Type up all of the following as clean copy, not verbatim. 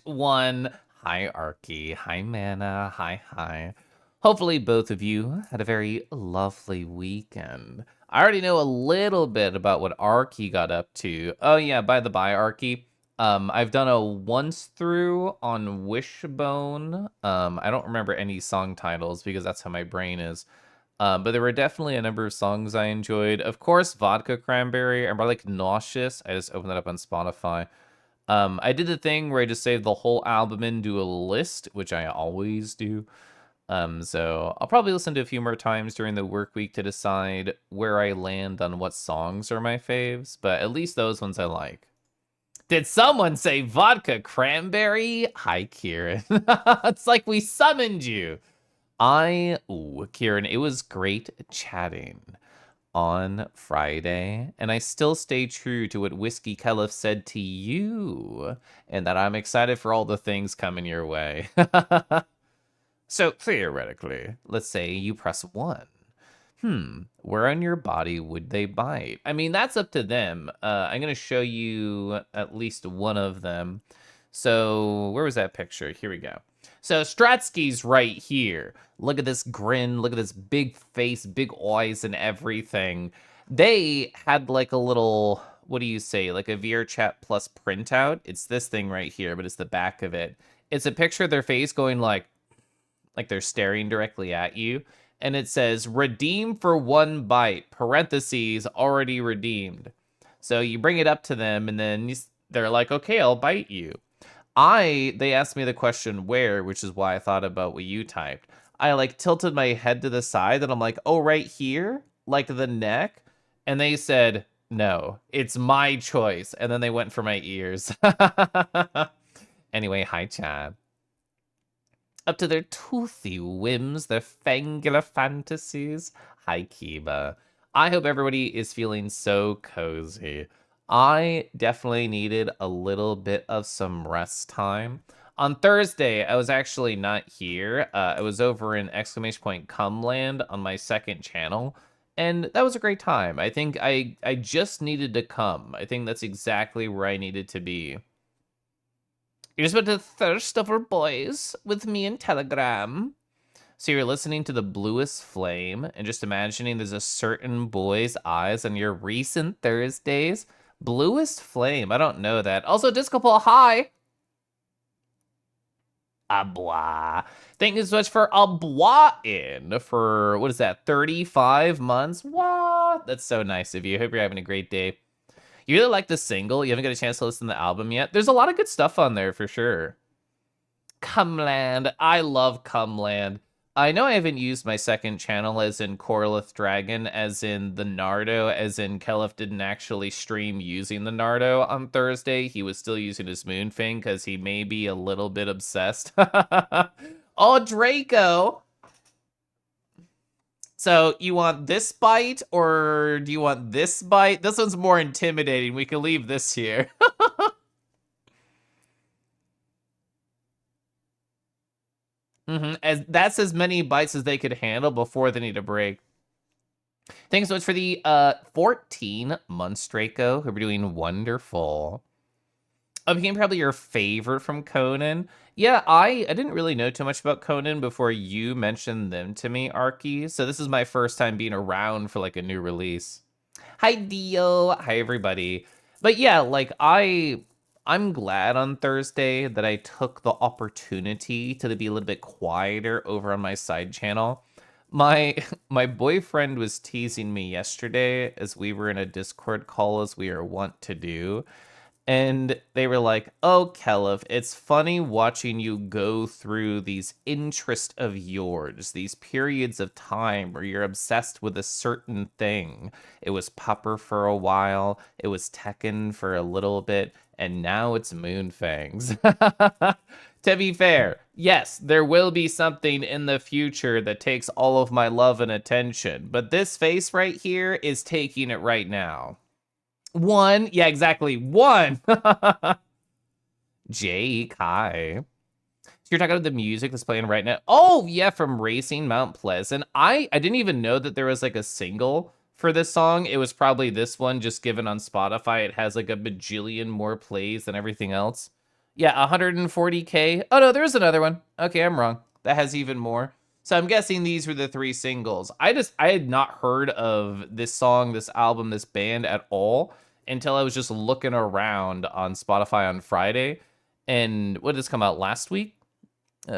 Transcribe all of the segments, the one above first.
One. Hi, Arky. Hi, Mana. Hi. Hopefully, both of you had a very lovely weekend. I already know a little bit about what Arky got up to. Oh, yeah, by the by, Arky. I've done a once through on Wishbone. I don't remember any song titles because that's how my brain is. But there were definitely a number of songs I enjoyed. Of course, Vodka Cranberry. I'm like nauseous. I just opened that up on Spotify. I did the thing where I just saved the whole album into a list, which I always do. So I'll probably listen to a few more times during the work week to decide where I land on what songs are my faves, but at least those ones I like. Did someone say Vodka Cranberry? Hi, Kieran. It's like we summoned you. Kieran, it was great chatting on Friday, and I still stay true to what Whiskey Caliph said to you, and that I'm excited for all the things coming your way. So, theoretically, let's say you press 1. Where on your body would they bite? I mean, that's up to them. I'm going to show you at least one of them. So, where was that picture? Here we go. So, Stratsky's right here. Look at this grin. Look at this big face, big eyes, and everything. They had like a little, what do you say, like a VRChat Plus printout. It's this thing right here, but it's the back of it. It's a picture of their face going like they're staring directly at you. And it says, redeem for 1 bite, parentheses, already redeemed. So you bring it up to them, and then they're like, okay, I'll bite you. They asked me the question where, which is why I thought about what you typed. I like tilted my head to the side, and I'm like, oh, right here? Like the neck? And they said, no, it's my choice. And then they went for my ears. Anyway, hi, Chad. Up to their toothy whims, their fangular fantasies. Hi, Kiba. I hope everybody is feeling so cozy. I definitely needed a little bit of some rest time. On Thursday, I was actually not here. I was over in !Cumland on my second channel, and that was a great time. I think I just needed to come. I think that's exactly where I needed to be. You're just about to thirst over boys with me in Telegram. So you're listening to the bluest flame and just imagining there's a certain boy's eyes on your recent Thursdays. Bluest flame, I don't know that. Also, Disco Ball, hi. Abois. Thank you so much for abois for, what is that, 35 months? What? That's so nice of you. Hope you're having a great day. You really like the single? You haven't got a chance to listen to the album yet? There's a lot of good stuff on there for sure. Cumland. I love Cumland. I know I haven't used my second channel as in Corlith Dragon, as in the Nardo, as in Caliph didn't actually stream using the Nardo on Thursday. He was still using his moonfang because he may be a little bit obsessed. Oh, Draco! So you want this bite or do you want this bite? This one's more intimidating. We can leave this here. That's as many bites as they could handle before they need a break. Thanks so much for the 14 months, Draco. We're doing wonderful. Became probably your favorite from Conan. Yeah, I didn't really know too much about Conan before you mentioned them to me, Arky. So this is my first time being around for like a new release. Hi, Dio. Hi, everybody. But yeah, like I'm glad on Thursday that I took the opportunity to be a little bit quieter over on my side channel. My my boyfriend was teasing me yesterday as we were in a Discord call as we are wont to do. And they were like, oh, Caliph, it's funny watching you go through these interests of yours, these periods of time where you're obsessed with a certain thing. It was Pupper for a while, it was Tekken for a little bit, and now it's Moonfangs. To be fair, yes, there will be something in the future that takes all of my love and attention, but this face right here is taking it right now. 1. Yeah, exactly. 1. Jay Kai. So you're talking about the music that's playing right now. Oh, yeah, from Racing Mount Pleasant. I didn't even know that there was like a single for this song. It was probably this one, just given on Spotify. It has like a bajillion more plays than everything else. Yeah, 140K. Oh no, there's another one. Okay, I'm wrong. That has even more. So I'm guessing these were the three singles. I had not heard of this song, this album, this band at all until I was just looking around on Spotify on Friday. And what did this come out last week?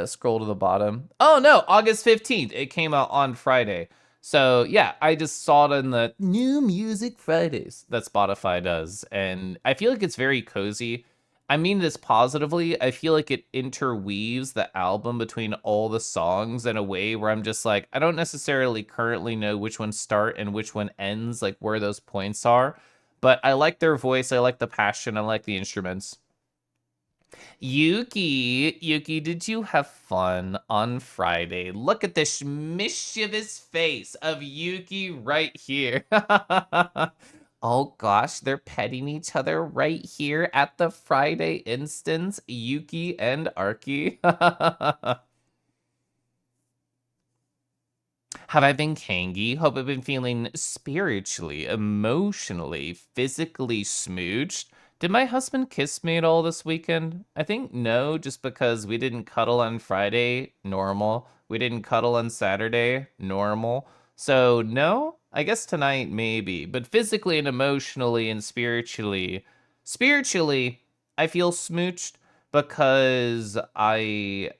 Scroll to the bottom. Oh no, August 15th. It came out on Friday. So yeah, I just saw it in the New Music Fridays that Spotify does. And I feel like it's very cozy. I mean this positively. I feel like it interweaves the album between all the songs in a way where I'm just like, I don't necessarily currently know which one start and which one ends, like where those points are. But I like their voice. I like the passion. I like the instruments. Yuki, did you have fun on Friday? Look at this mischievous face of Yuki right here. Oh gosh, they're petting each other right here at the Friday instance, Yuki and Arky. Have I been cangy? Hope I've been feeling spiritually, emotionally, physically smooched. Did my husband kiss me at all this weekend? I think no, just because we didn't cuddle on Friday, normal. We didn't cuddle on Saturday, normal. So, no, I guess tonight maybe. But physically and emotionally and spiritually, I feel smooched because I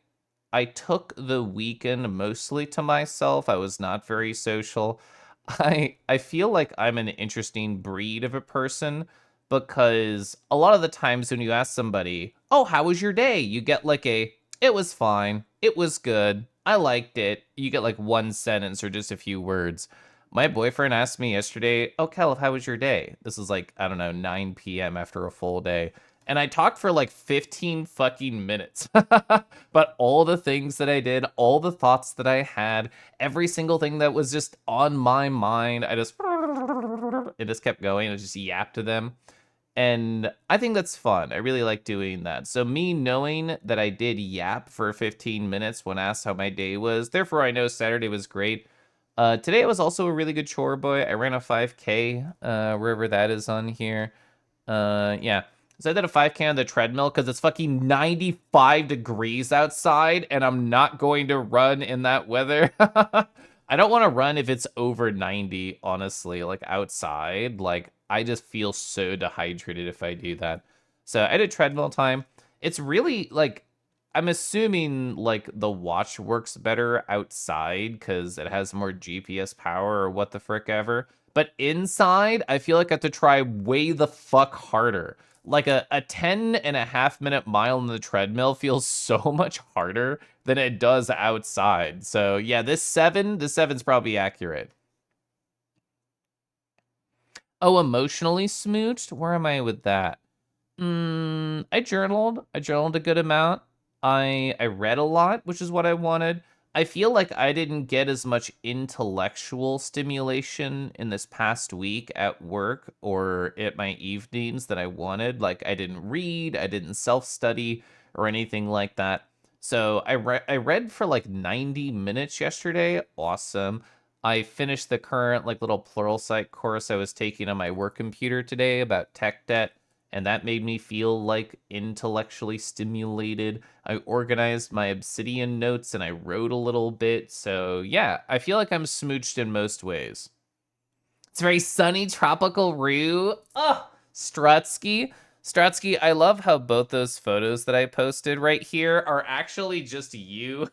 took the weekend mostly to myself. I was not very social. I feel like I'm an interesting breed of a person because a lot of the times when you ask somebody, "Oh, how was your day?" you get like a "It was fine. It was good. I liked it." You get like one sentence or just a few words. My boyfriend asked me yesterday, "Oh, Caleb, how was your day?" This is like, I don't know, 9 p.m. after a full day. And I talked for like 15 fucking minutes. But all the things that I did, all the thoughts that I had, every single thing that was just on my mind, it just kept going. I just yapped to them. And I think that's fun. I really like doing that. So me knowing that I did yap for 15 minutes when asked how my day was, therefore I know Saturday was great. Today I was also a really good chore boy. I ran a 5K, wherever that is on here. Yeah. So I did a 5K on the treadmill because it's fucking 95 degrees outside and I'm not going to run in that weather. I don't want to run if it's over 90, honestly, like outside. Like, I just feel so dehydrated if I do that. So I did treadmill time. It's really like, I'm assuming like the watch works better outside because it has more GPS power or what the frick ever. But inside, I feel like I have to try way the fuck harder. Like a 10.5 minute mile on the treadmill feels so much harder than it does outside. So yeah, this seven's probably accurate. Oh, emotionally smooched? Where am I with that? I journaled. I journaled a good amount. I read a lot, which is what I wanted. I feel like I didn't get as much intellectual stimulation in this past week at work or at my evenings that I wanted. Like I didn't read, I didn't self-study or anything like that. So I read for like 90 minutes yesterday. Awesome. I finished the current like little Pluralsight course I was taking on my work computer today about tech debt, and that made me feel like intellectually stimulated. I organized my Obsidian notes and I wrote a little bit. So, yeah, I feel like I'm smooched in most ways. It's very sunny, tropical Rue. Oh, Strutsky. Strutsky, I love how both those photos that I posted right here are actually just you.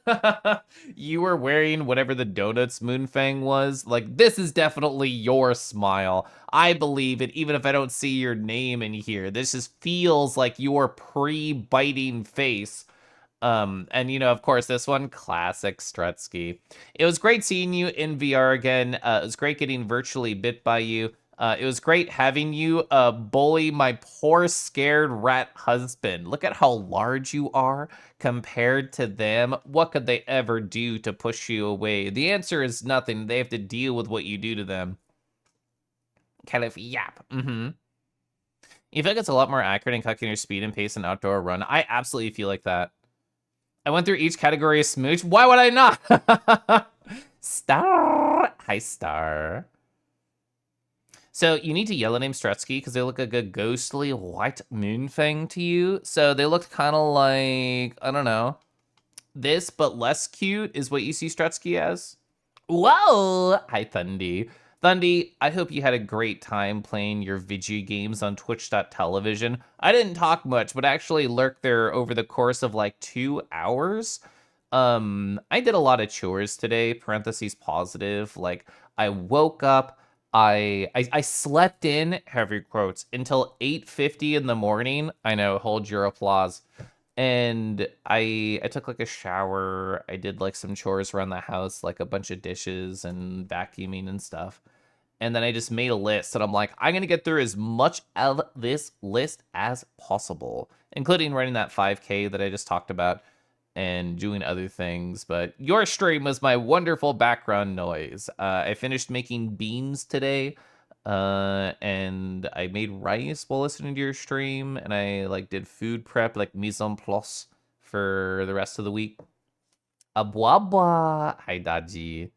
You were wearing whatever the donuts moonfang was. Like, this is definitely your smile. I believe it, even if I don't see your name in here. This just feels like your pre-biting face. And of course, this one, classic Strutsky. It was great seeing you in VR again. It was great getting virtually bit by you. It was great having you bully my poor scared rat husband. Look at how large you are compared to them. What could they ever do to push you away? The answer is nothing. They have to deal with what you do to them. Kind of yap. You feel like it's a lot more accurate in calculating your speed and pace in outdoor run. I absolutely feel like that. I went through each category of smooch. Why would I not? Star. Hi, Star. So you need to yell at name Strutsky because they look like a ghostly white moonfang to you. So they look kind of like, I don't know, this, but less cute is what you see Strutsky as. Whoa! Hi, Thundy. Thundy, I hope you had a great time playing your video games on Twitch.television. I didn't talk much, but actually lurked there over the course of like 2 hours. I did a lot of chores today, parentheses positive. Like, I woke up, I slept in, heavy quotes, until 8:50 in the morning. I know, hold your applause. And I took like a shower. I did like some chores around the house, like a bunch of dishes and vacuuming and stuff. And then I just made a list and I'm like, I'm gonna get through as much of this list as possible, including running that 5K that I just talked about and doing other things. But your stream was my wonderful background noise. I finished making beans today. And I made rice while listening to your stream, and I like did food prep, like mise en place for the rest of the week. Abwabwa. Hi, Daji.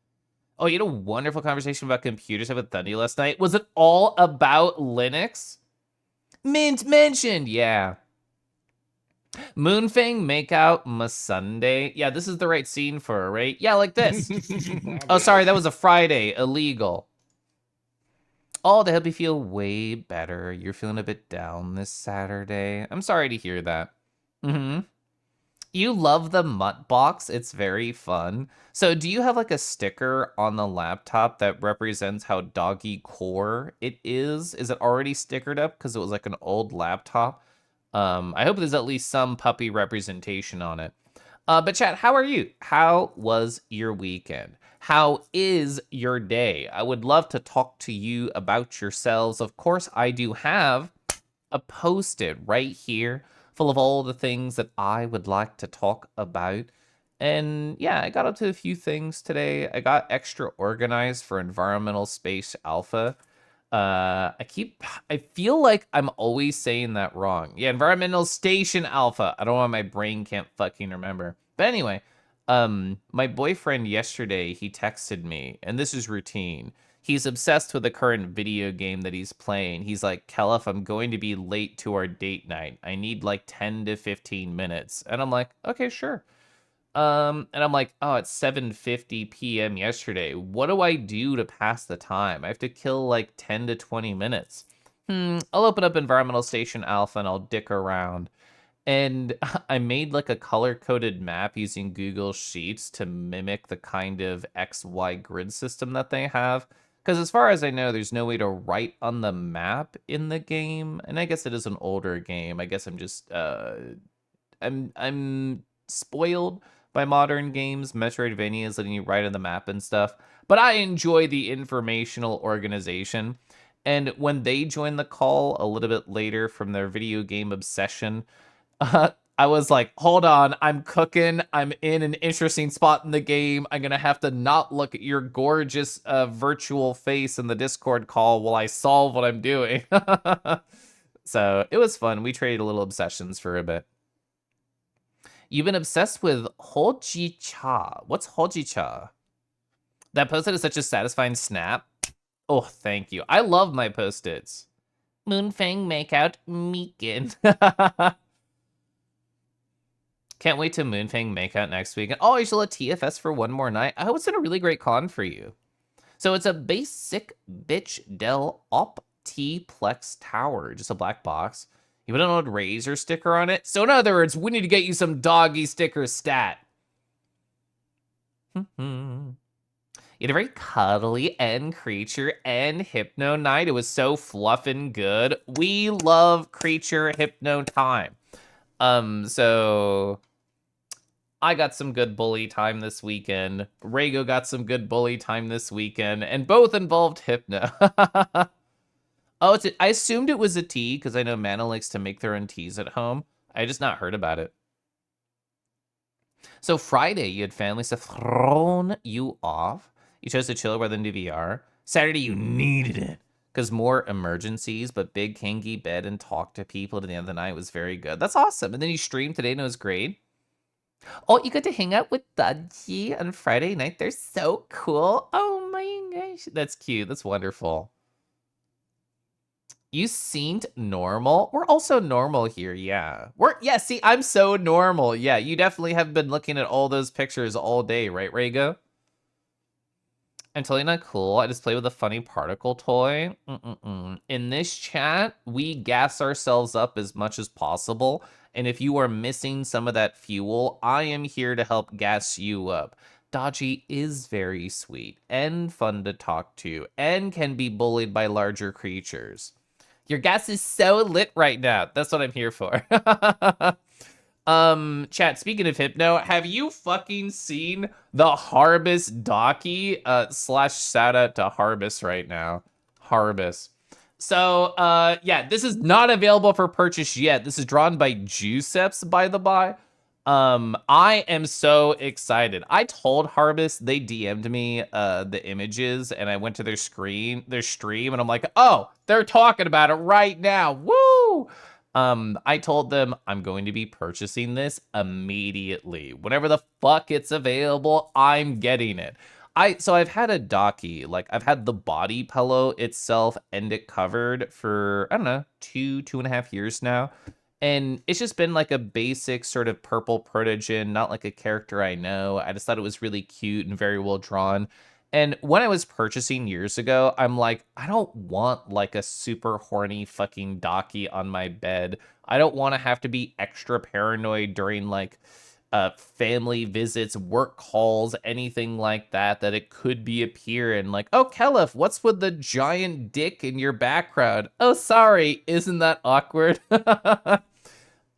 Oh, you had a wonderful conversation about computers with Thundy last night. Was it all about Linux? Mint mentioned, yeah. Moonfang makeout Sunday. Yeah, this is the right scene for her, right? Yeah, like this. Oh, sorry, that was a Friday. Illegal. Oh, to help you feel way better. You're feeling a bit down this Saturday. I'm sorry to hear that. Mm-hmm. You love the mutt box. It's very fun. So do you have like a sticker on the laptop that represents how doggy core it is? Is it already stickered up because it was like an old laptop? I hope there's at least some puppy representation on it. But chat, how are you? How was your weekend? How is your day? I would love to talk to you about yourselves. Of course, I do have a post-it right here full of all the things that I would like to talk about. And yeah, I got up to a few things today. I got extra organized for Environmental Space Alpha. I feel like I'm always saying that wrong. Yeah, Environmental Station Alpha. I don't know why my brain can't fucking remember. But anyway, my boyfriend yesterday, he texted me, and this is routine. He's obsessed with the current video game that he's playing. He's like, Kelif, I'm going to be late to our date night. I need like 10 to 15 minutes. And I'm like, okay, sure. And I'm like, oh, it's 7:50 p.m. yesterday. What do I do to pass the time? I have to kill like 10 to 20 minutes. I'll open up Environmental Station Alpha and I'll dick around. And I made like a color-coded map using Google Sheets to mimic the kind of XY grid system that they have. Because as far as I know, there's no way to write on the map in the game. And I guess it is an older game. I guess I'm just I'm spoiled by modern games. Metroidvania letting you write on the map and stuff. But I enjoy the informational organization. And when they joined the call a little bit later from their video game obsession, I was like, hold on, I'm cooking. I'm in an interesting spot in the game. I'm going to have to not look at your gorgeous virtual face in the Discord call while I solve what I'm doing. So it was fun. We traded a little obsessions for a bit. You've been obsessed with Hoji Cha. What's Hoji Cha? That post-it is such a satisfying snap. Oh, thank you. I love my post-its. Moonfang makeout Meekin. Can't wait to Moonfang makeout next week. Oh, you should let TFS for one more night. I hope it's been a really great con for you. So it's a basic bitch Dell Op T-Plex Tower. Just a black box. You put an old razor sticker on it. So in other words, we need to get you some doggy sticker stat. You had a very cuddly end creature and hypno night. It was so fluffin' good. We love creature hypno time. So I got some good bully time this weekend. Rago got some good bully time this weekend, and both involved hypno. Oh, I assumed it was a tea because I know Mana likes to make their own teas at home. I just not heard about it. So Friday, you had family stuff thrown you off. You chose to chill rather than do VR. Saturday, you needed it because more emergencies, but big kinky bed and talk to people at the end of the night was very good. That's awesome. And then you streamed today and it was great. Oh, you got to hang out with Dudgy on Friday night. They're so cool. Oh my gosh. That's cute. That's wonderful. You seemed normal. We're also normal here, yeah. See, I'm so normal. Yeah, you definitely have been looking at all those pictures all day, right, Rego? I'm totally not cool. I just play with a funny particle toy. In this chat, we gas ourselves up as much as possible. And if you are missing some of that fuel, I am here to help gas you up. Dodgy is very sweet and fun to talk to and can be bullied by larger creatures. Your gas is so lit right now. That's what I'm here for. Chat, speaking of Hypno, have you fucking seen the Harbus Docky? Slash shout out to Harbus right now. Harbus. So, yeah, this is not available for purchase yet. This is drawn by Juiceps, by the by. I am so excited. I told Harbus, they DM'd me the images, and I went to their stream, and I'm like, oh, they're talking about it right now. Woo! I told them I'm going to be purchasing this immediately. Whenever the fuck it's available, I'm getting it. So I've had a Docky, like I've had the body pillow itself and it covered for, I don't know, 2.5 years now. And it's just been like a basic sort of purple protogen, not like a character I know. I just thought it was really cute and very well drawn. And when I was purchasing years ago, I'm like, I don't want like a super horny fucking Docky on my bed. I don't want to have to be extra paranoid during like family visits, work calls, anything like that, that it could be appearing like, oh, Kelif, what's with the giant dick in your background? Oh, sorry, isn't that awkward?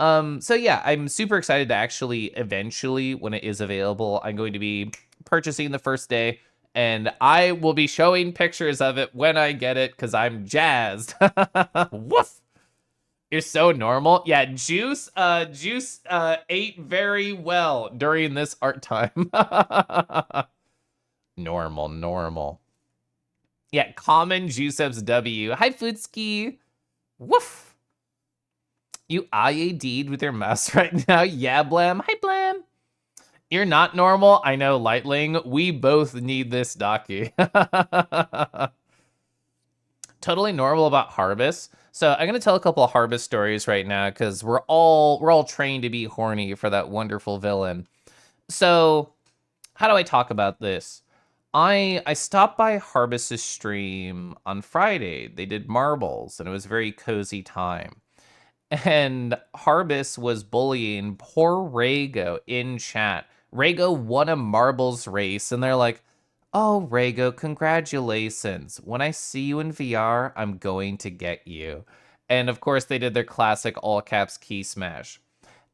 So yeah, I'm super excited to actually eventually, when it is available, I'm going to be purchasing the first day, and I will be showing pictures of it when I get it, because I'm jazzed. Woof! You're so normal. Yeah, Juice ate very well during this art time. Normal. Yeah, common Juiceps W. Hi, Foodski. Woof. You IAD'd with your mouse right now? Yeah, Blam. Hi, Blam. You're not normal. I know, Lightling. We both need this Docky. Totally normal about Harbus. So I'm gonna tell a couple of Harbus stories right now because we're all trained to be horny for that wonderful villain. So how do I talk about this? I stopped by Harbus's stream on Friday. They did marbles and it was a very cozy time. And Harbus was bullying poor Rego in chat. Rego won a marbles race, and they're like, oh, Rego, congratulations. When I see you in VR, I'm going to get you. And of course, they did their classic all caps key smash.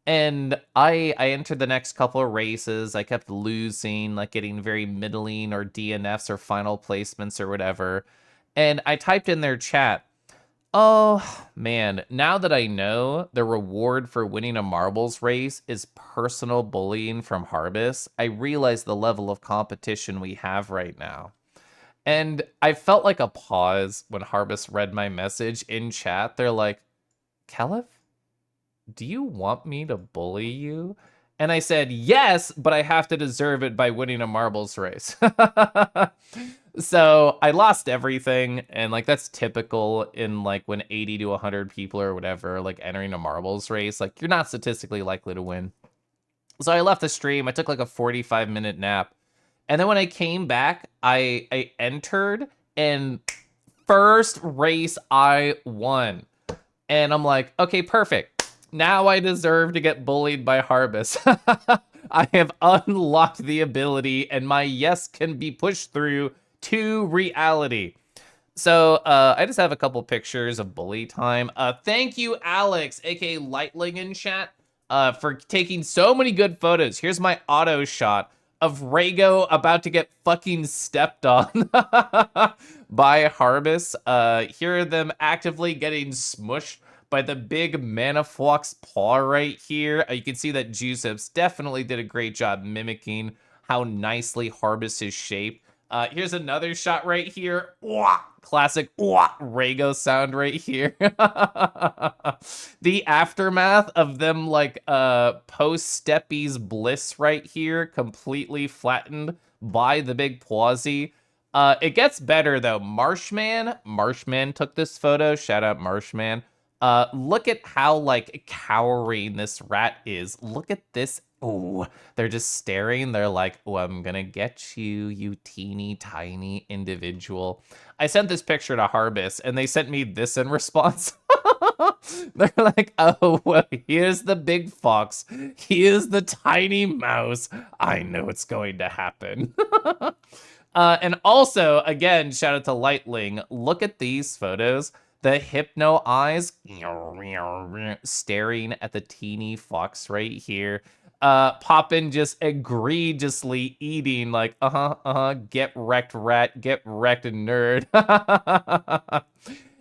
And I entered the next couple of races. I kept losing, like getting very middling or DNFs or final placements or whatever. And I typed in their chat, oh, man, now that I know the reward for winning a marbles race is personal bullying from Harbus, I realize the level of competition we have right now. And I felt like a pause when Harbus read my message in chat. They're like, Kelif, do you want me to bully you? And I said, yes, but I have to deserve it by winning a marbles race. So I lost everything, and like that's typical in like when 80 to 100 people or whatever like entering a marbles race, like you're not statistically likely to win. So I left the stream. I took like a 45-minute nap, and then when I came back, I entered, and first race I won, and I'm like, okay, perfect. Now I deserve to get bullied by Harbus. I have unlocked the ability, and my yes can be pushed through to reality. So I just have a couple pictures of bully time. Thank you, Alex, aka Lightling in chat, for taking so many good photos. Here's my auto shot of Rego about to get fucking stepped on by Harbus. Here are them actively getting smushed by the big Manaflox paw right here. You can see that Juiceps definitely did a great job mimicking how nicely Harbus is shaped. Here's another shot right here. Wah! Classic Rego sound right here. The aftermath of them like post Steppy's bliss right here, completely flattened by the big Pawsy. It gets better though. Marshman took this photo. Shout out Marshman. Look at how like cowering this rat is. Look at this. Oh, they're just staring. They're like, oh, I'm gonna get you, you teeny tiny individual. I sent this picture to Harbus and they sent me this in response. They're like, oh, well, here's the big fox. Here's the tiny mouse. I know it's going to happen. And also, again, shout out to Lightling. Look at these photos. The hypno eyes staring at the teeny fox right here. Poppin just egregiously eating like, get wrecked rat, get wrecked nerd.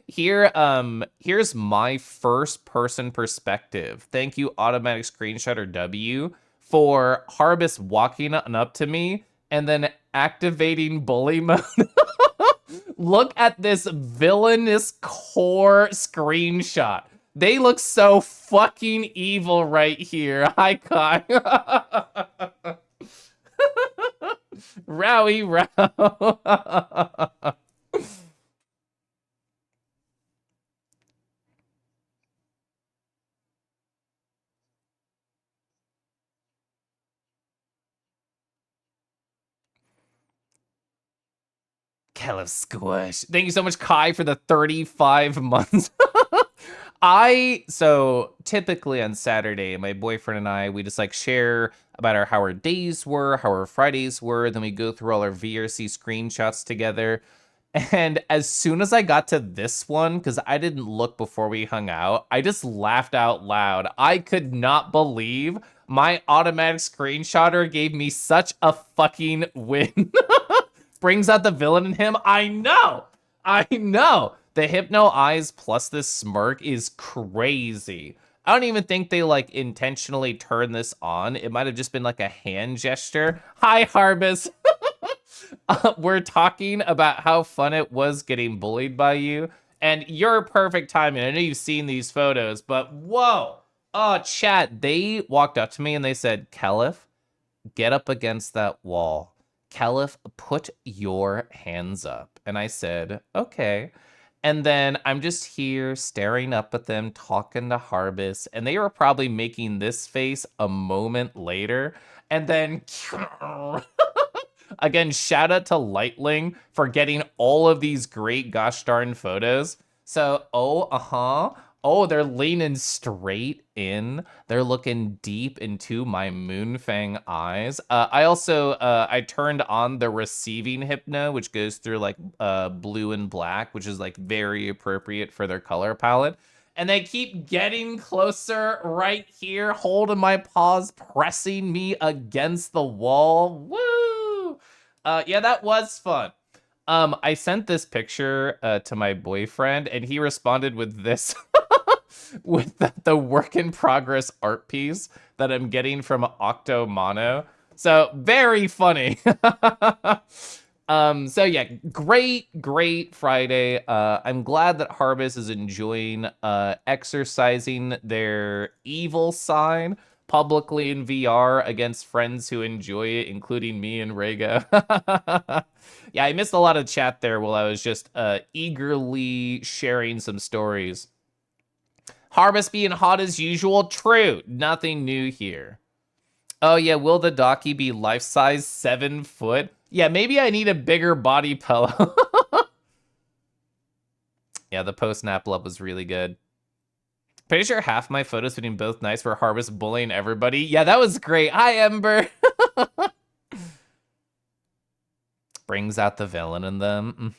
Here's my first person perspective. Thank you, Automatic Screenshotter W, for Harbus walking up to me and then activating bully mode. Look at this villainous core screenshot. They look so fucking evil right here. Hi, Kai. Rowie row. Caleb Squish. Thank you so much, Kai, for the 35 months. So typically on Saturday, my boyfriend and I, we just like share about how our days were, how our Fridays were. Then we go through all our VRC screenshots together. And as soon as I got to this one, because I didn't look before we hung out, I just laughed out loud. I could not believe my automatic screenshotter gave me such a fucking win. Brings out the villain in him. I know. The hypno eyes plus this smirk is crazy. I don't even think they like intentionally turned this on. It might have just been like a hand gesture. Hi, Harbus. We're talking about how fun it was getting bullied by you. And you're perfect timing. I know you've seen these photos, but whoa. Oh, chat. They walked up to me and they said, Caliph, get up against that wall. Caliph, put your hands up. And I said, okay. And then I'm just here staring up at them, talking to Harbus, and they were probably making this face a moment later. And then, again, shout out to Lightling for getting all of these great gosh darn photos. So, oh, they're leaning straight in. They're looking deep into my moonfang eyes. I also, I turned on the receiving hypno, which goes through like blue and black, which is like very appropriate for their color palette. And they keep getting closer right here, holding my paws, pressing me against the wall. Woo! Yeah, that was fun. I sent this picture to my boyfriend, and he responded with this. With the work in progress art piece that I'm getting from Octo Mono. So very funny. So yeah, great Friday. I'm glad that Harbus is enjoying exercising their evil side publicly in VR against friends who enjoy it, including me and Rego. Yeah, I missed a lot of chat there while I was just eagerly sharing some stories. Harbus being hot as usual. True. Nothing new here. Oh, yeah. Will the Docky be life-size 7 foot? Yeah, maybe I need a bigger body pillow. Yeah, the post-nap love was really good. Pretty sure half my photos between both nights were Harbus bullying everybody. Yeah, that was great. Hi, Ember. Brings out the villain in them.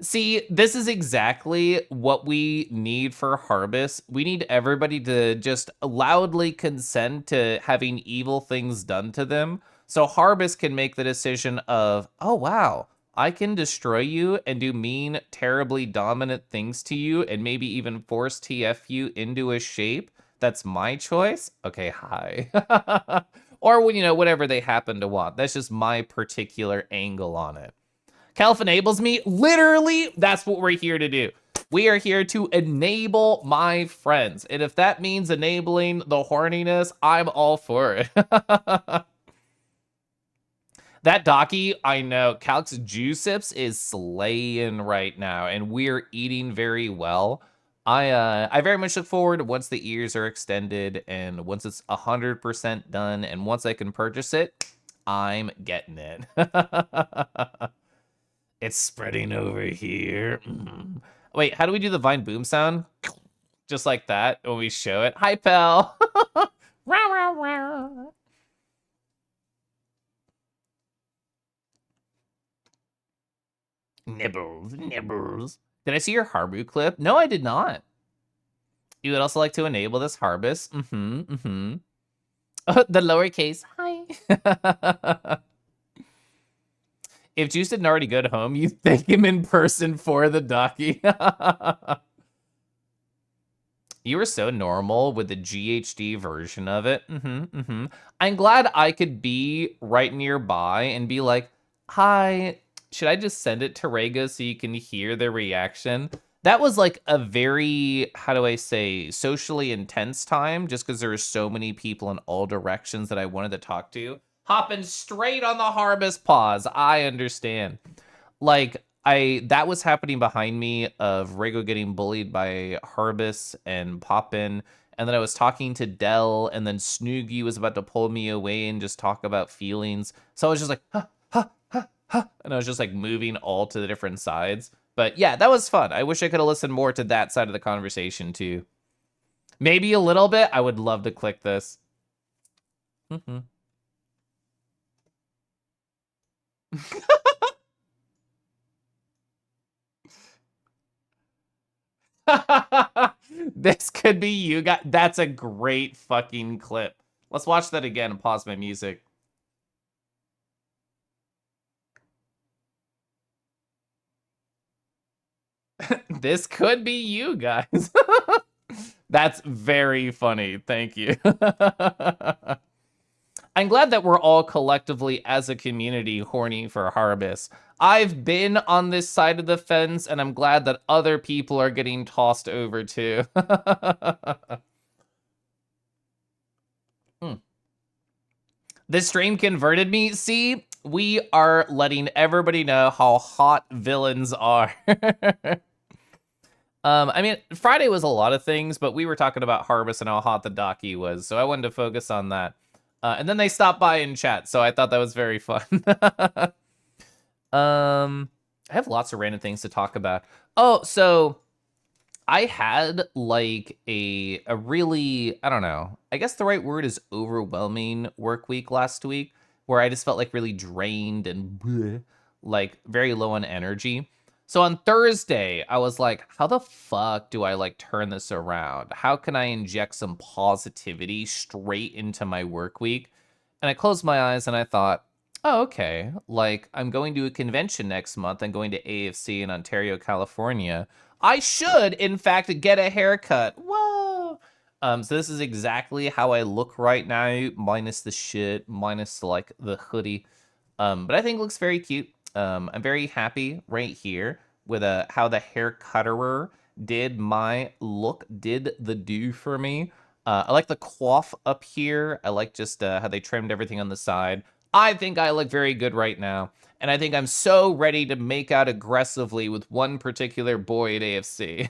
See, this is exactly what we need for Harbus. We need everybody to just loudly consent to having evil things done to them. So Harbus can make the decision of, oh, wow, I can destroy you and do mean, terribly dominant things to you and maybe even force TF you into a shape. That's my choice. Okay, hi. Or, whatever they happen to want. That's just my particular angle on it. Calf enables me. Literally, that's what we're here to do. We are here to enable my friends. And if that means enabling the horniness, I'm all for it. That Docky, I know, Calx Juicips is slaying right now, and we're eating very well. I very much look forward to once the ears are extended and once it's 100% done and once I can purchase it, I'm getting it. It's spreading over here. Mm. Wait, how do we do the Vine boom sound? Just like that when we show it. Hi, pal. Rah, rah, rah. Nibbles, nibbles. Did I see your Harbu clip? No, I did not. You would also like to enable this harvest. Oh, the lowercase. Hi. If Juice didn't already go to home, you thank him in person for the Docky. You were so normal with the GHD version of it. I'm glad I could be right nearby and be like, hi, should I just send it to Rego so you can hear their reaction? That was like a very, how do I say, socially intense time just because there were so many people in all directions that I wanted to talk to. Hopping straight on the harvest pause. I understand. Like, that was happening behind me of Rego getting bullied by Harbus and Poppin, and then I was talking to Dell, and then Snoogie was about to pull me away and just talk about feelings. So I was just like, huh, huh, huh, huh, and I was just like moving all to the different sides. But yeah, that was fun. I wish I could have listened more to that side of the conversation too. Maybe a little bit. I would love to click this. This could be you guys. That's a great fucking clip. Let's watch that again and pause my music. This could be you guys. That's very funny. Thank you. I'm glad that we're all collectively as a community horny for harvest. I've been on this side of the fence and I'm glad that other people are getting tossed over too. This stream converted me. See, we are letting everybody know how hot villains are. I mean, Friday was a lot of things, but we were talking about Harvest and how hot the Docky was, so I wanted to focus on that. And then they stopped by in chat, so I thought that was very fun. I have lots of random things to talk about. Oh, so I had like a really, I don't know, I guess the right word is overwhelming work week last week, where I just felt like really drained and bleh, like very low on energy. So on Thursday, I was like, how the fuck do I like turn this around? How can I inject some positivity straight into my work week? And I closed my eyes and I thought, oh, okay. Like, I'm going to a convention next month. I'm going to AFC in Ontario, California. I should, in fact, get a haircut. Whoa. So this is exactly how I look right now, minus the shit, minus like the hoodie. But I think it looks very cute. I'm very happy right here with how the hair cutterer did my look, did the do for me. I like the coif up here. I like just how they trimmed everything on the side. I think I look very good right now. And I think I'm so ready to make out aggressively with one particular boy at AFC.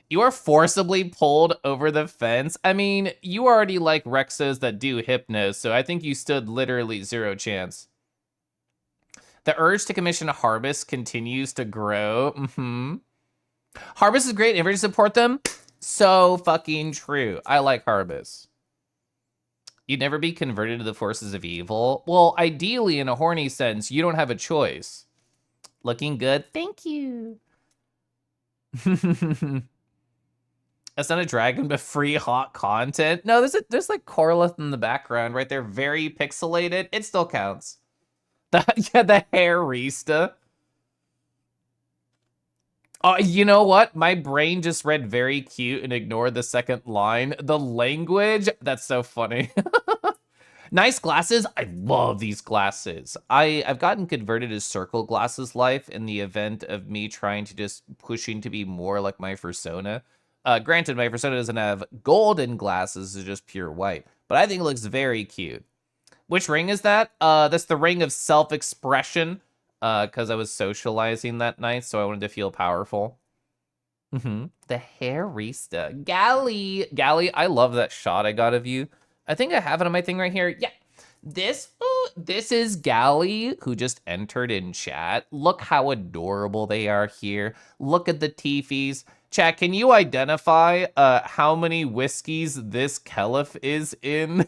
You are forcibly pulled over the fence. I mean, you already like Rexos that do hypnos, so I think you stood literally zero chance. The urge to commission a Harvest continues to grow. Harvest is great. Ever support them? So fucking true. I like Harvest. You'd never be converted to the forces of evil. Well, ideally, in a horny sense, you don't have a choice. Looking good. Thank you. That's not a dragon, but free hot content. No, there's like Corlith in the background right there, very pixelated. It still counts. Yeah, the hairista. Oh, you know what? My brain just read very cute and ignored the second line. The language, that's so funny. Nice glasses. I love these glasses. I've gotten converted to circle glasses life in the event of me trying to just pushing to be more like my persona. Granted, my persona doesn't have golden glasses, it's just pure white. But I think it looks very cute. Which ring is that? That's the ring of self-expression. Because I was socializing that night, so I wanted to feel powerful. The Hairista. Gally, I love that shot I got of you. I think I have it on my thing right here. Yeah. This is Gally, who just entered in chat. Look how adorable they are here. Look at the teefies. Chat, can you identify how many whiskeys this Kelif is in?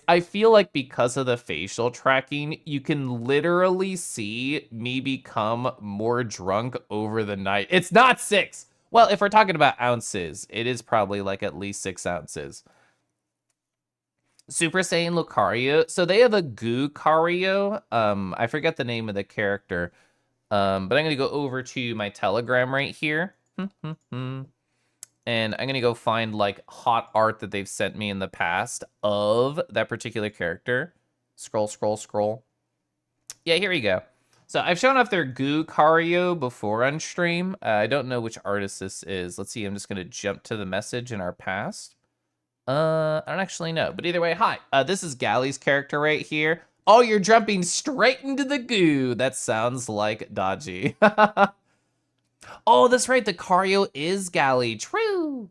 I feel like because of the facial tracking, you can literally see me become more drunk over the night. It's not 6. Well, if we're talking about ounces, it is probably like at least 6 ounces. Super Saiyan Lucario. So they have a Goo Cario. I forget the name of the character. But I'm gonna go over to my Telegram right here. And I'm gonna go find like hot art that they've sent me in the past of that particular character. Scroll. Yeah, here we go. So I've shown off their Goo Cario before on stream. I don't know which artist this is. Let's see, I'm just gonna jump to the message in our past. I don't actually know, but either way, hi. This is Gally's character right here. Oh, you're jumping straight into the goo. That sounds like dodgy. Oh, that's right. The Cario is Gally. True.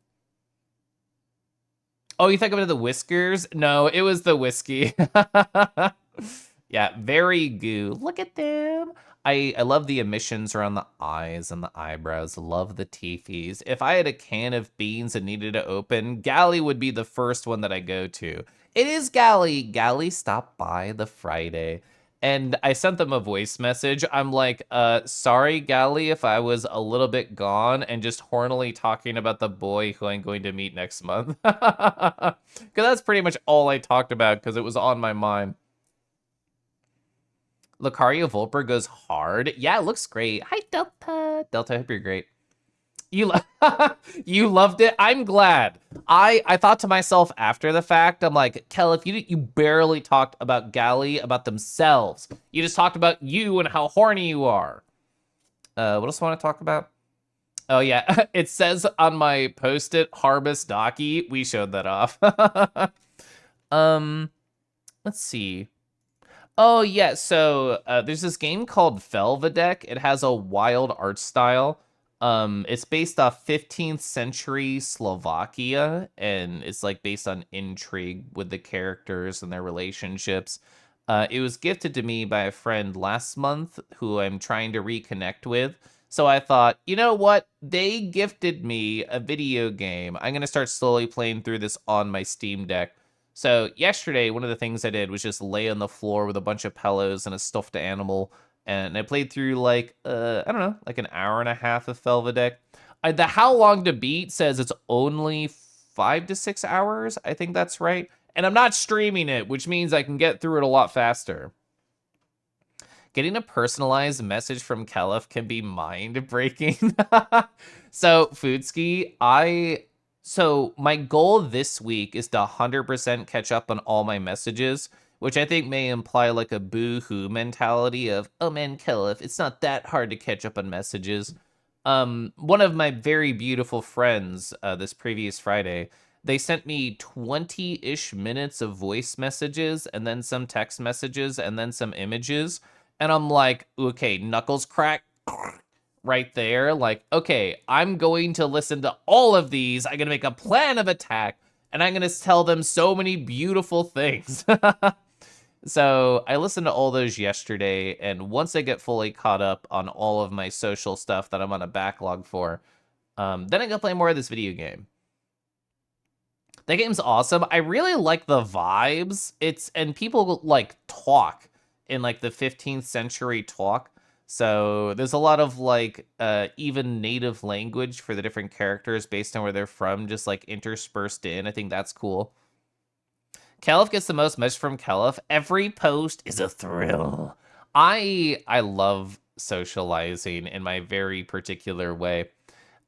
Oh, you think about the whiskers? No, it was the whiskey. Yeah, very goo. Look at them. I love the emissions around the eyes and the eyebrows. Love the teethies. If I had a can of beans and needed to open, Gally would be the first one that I go to. It is Gally. Gally stopped by the Friday. And I sent them a voice message. I'm like, sorry, Gally, if I was a little bit gone and just hornily talking about the boy who I'm going to meet next month. Because that's pretty much all I talked about because it was on my mind. Lucario Volper goes hard. Yeah, it looks great. Hi, Delta. Delta, I hope you're great. You loved it. I'm glad. I thought to myself after the fact, I'm like, Kel, if you barely talked about Gally about themselves. You just talked about you and how horny you are. What else I want to talk about? Oh yeah, it says on my post-it Harvest Docky. We showed that off. Let's see. Oh yeah, so there's this game called Velvedek. It has a wild art style. It's based off 15th century Slovakia, and it's like based on intrigue with the characters and their relationships. It was gifted to me by a friend last month who I'm trying to reconnect with. So I thought, you know what? They gifted me a video game. I'm gonna start slowly playing through this on my Steam Deck. So yesterday, one of the things I did was just lay on the floor with a bunch of pillows and a stuffed animal, and I played through like I don't know, like an hour and a half of Velvedek. The how long to beat says it's only 5 to 6 hours. I think that's right, and I'm not streaming it, which means I can get through it a lot faster. Getting a personalized message from Kelif can be mind breaking. So Foodski, so my goal this week is to 100% catch up on all my messages, which I think may imply like a boo-hoo mentality of, oh man, Kelif, it's not that hard to catch up on messages. One of my very beautiful friends this previous Friday, they sent me 20-ish minutes of voice messages and then some text messages and then some images. And I'm like, okay, knuckles crack right there. Like, okay, I'm going to listen to all of these. I'm going to make a plan of attack, and I'm going to tell them so many beautiful things. So I listened to all those yesterday, and once I get fully caught up on all of my social stuff that I'm on a backlog for, then I'm going to play more of this video game. That game's awesome. I really like the vibes. And people like talk in like the 15th century talk. So there's a lot of like even native language for the different characters based on where they're from, just like interspersed in. I think that's cool. Kelif gets the most message from Kelif. Every post is a thrill. I love socializing in my very particular way.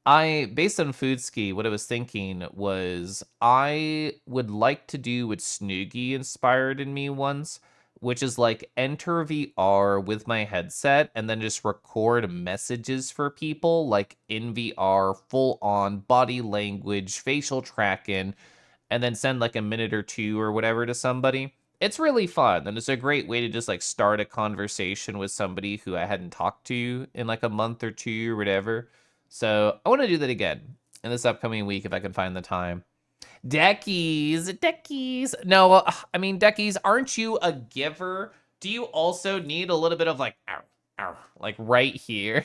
Based on Foodski, what I was thinking was I would like to do what Snoogie inspired in me once, which is like enter VR with my headset and then just record messages for people like in VR, full on body language, facial tracking, and then send like a minute or two or whatever to somebody. It's really fun, and it's a great way to just like start a conversation with somebody who I hadn't talked to in like a month or two or whatever. So I want to do that again in this upcoming week if I can find the time. Deckies. No, I mean, Deckies, aren't you a giver? Do you also need a little bit of like, ow, ow, like right here?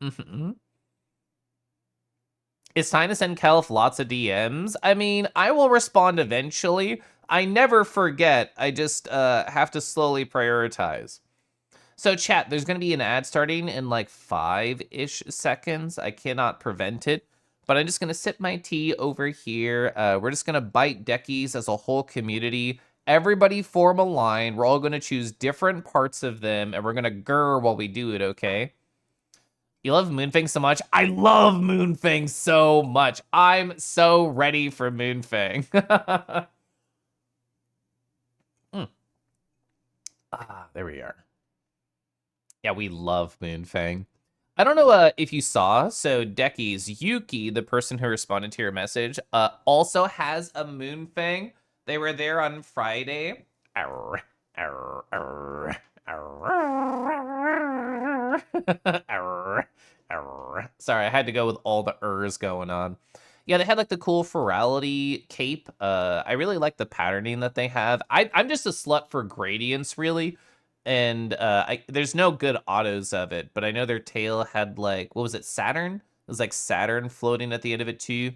Mhm. It's time to send Kelf lots of DMs. I mean, I will respond eventually. I never forget. I just have to slowly prioritize. So, chat, there's going to be an ad starting in like 5-ish seconds. I cannot prevent it, but I'm just going to sip my tea over here. We're just going to bite deckies as a whole community. Everybody form a line. We're all going to choose different parts of them, and we're going to grr while we do it, okay? You love Moonfang so much? I love Moonfang so much. I'm so ready for Moonfang. There we are. Yeah, we love Moonfang. I don't know if you saw, so Decky's Yuki, the person who responded to your message, also has a Moonfang. They were there on Friday. Arr, arr, arr, arr, arr, arr. Sorry, I had to go with all the ers going on. Yeah, they had like the cool ferality cape. I really like the patterning that they have. I'm just a slut for gradients, really. And there's no good autos of it, but I know their tail had like, what was it, Saturn? It was like Saturn floating at the end of it too.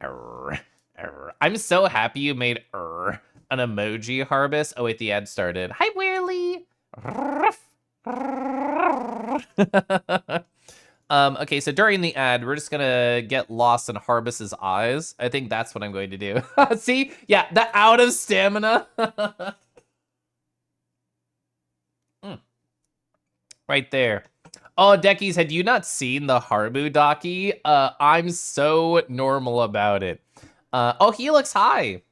Arr, arr. I'm so happy you made an emoji, Harbus. Oh wait, the ad started. Hi, Weirly. Okay, so during the ad, we're just gonna get lost in Harbus's eyes. I think that's what I'm going to do. See? Yeah, the out of stamina. Right there. Oh, Deckies, had you not seen the Harbu docky? I'm so normal about it. Oh, Helix, hi.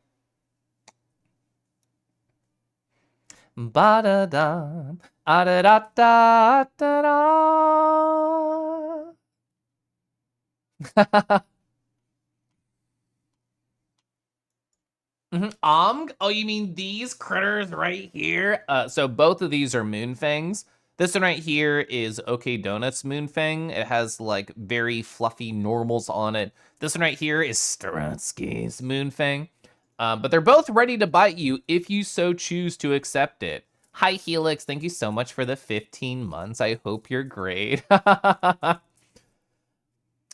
Ba-da-da, ah-da-da-da-da-da. Oh, you mean these critters right here? So both of these are Moonfangs. This one right here is OK Donuts Moonfang. It has like very fluffy normals on it. This one right here is Staransky's Moonfang. But they're both ready to bite you if you so choose to accept it. Hi, Helix. Thank you so much for the 15 months. I hope you're great.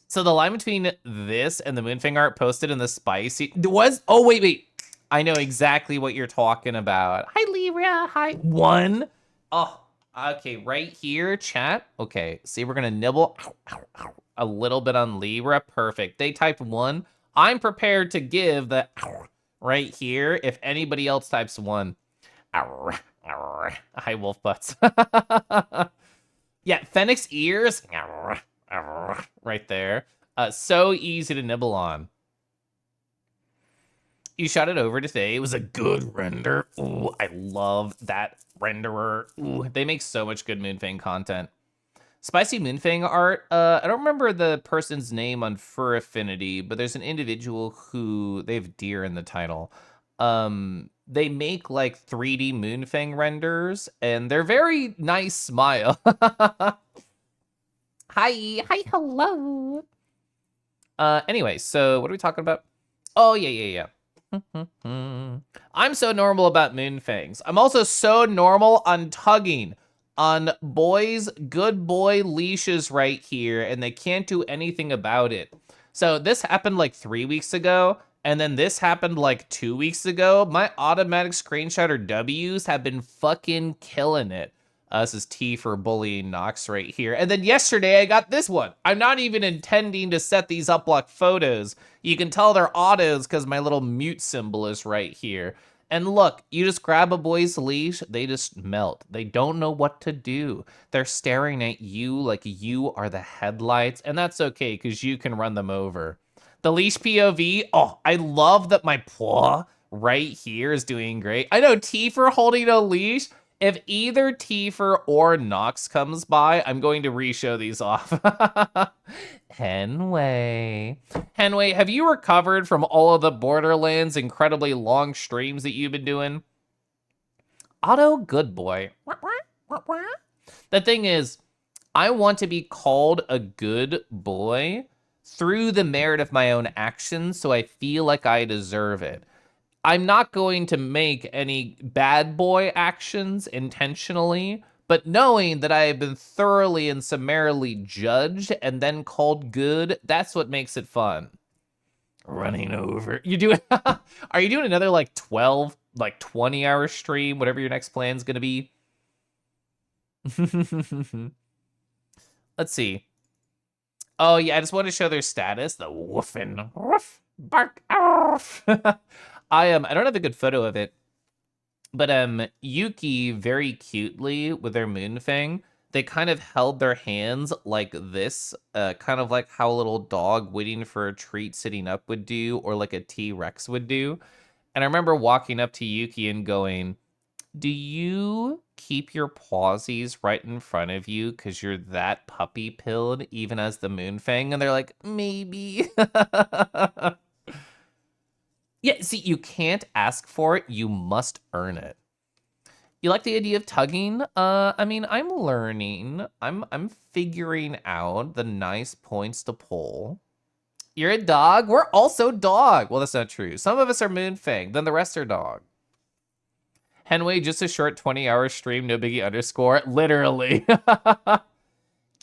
So the line between this and the Moonfang art posted in the spicy was, oh, wait. I know exactly what you're talking about. Hi, Libra. Hi. One. Oh, okay. Right here, chat. Okay. See, we're going to nibble a little bit on Libra. Perfect. They typed one. I'm prepared to give the right here if anybody else types one. Hi, wolf butts. Yeah, Fennec ears. Right there. So easy to nibble on. You shot it over today. It was a good render. Ooh, I love that renderer. Ooh, they make so much good Moonfang content. Spicy Moonfang art. I don't remember the person's name on Fur Affinity, but there's an individual who they have deer in the title. They make like 3D Moonfang renders, and they're very nice smile. Hi, hello. Anyway, so what are we talking about? Oh, yeah. I'm so normal about Moonfangs. I'm also so normal on tugging on boys' good boy leashes right here, and they can't do anything about it. So this happened like 3 weeks ago, and then this happened like 2 weeks ago. My automatic screenshot W's have been fucking killing it. This is T for bullying Nox right here. And then yesterday I got this one. I'm not even intending to set these uplock photos. You can tell they're autos because my little mute symbol is right here. And look, you just grab a boy's leash, they just melt. They don't know what to do. They're staring at you like you are the headlights, and that's okay because you can run them over. The leash POV, oh, I love that my paw right here is doing great. I know T for holding a leash If either Tifer or Nox comes by, I'm going to re-show these off. Henway. Henway, have you recovered from all of the Borderlands incredibly long streams that you've been doing? Otto, good boy. The thing is, I want to be called a good boy through the merit of my own actions, so I feel like I deserve it. I'm not going to make any bad boy actions intentionally, but knowing that I have been thoroughly and summarily judged and then called good, that's what makes it fun. Running over. You do it. Are you doing another like 12, like 20-hour stream, whatever your next plan's gonna be? Let's see. Oh yeah, I just want to show their status. The woofing, woof, bark, arf. I don't have a good photo of it, but Yuki very cutely with their moonfang, they kind of held their hands like this, kind of like how a little dog waiting for a treat sitting up would do, or like a T-Rex would do. And I remember walking up to Yuki and going, do you keep your pawsies right in front of you because you're that puppy-pilled even as the moonfang? And they're like, maybe. Yeah, see, you can't ask for it. You must earn it. You like the idea of tugging? I mean, I'm learning. I'm figuring out the nice points to pull. You're a dog? We're also dog. Well, that's not true. Some of us are moonfang, then the rest are dog. Henway, just a short 20-hour stream, no biggie underscore. Literally.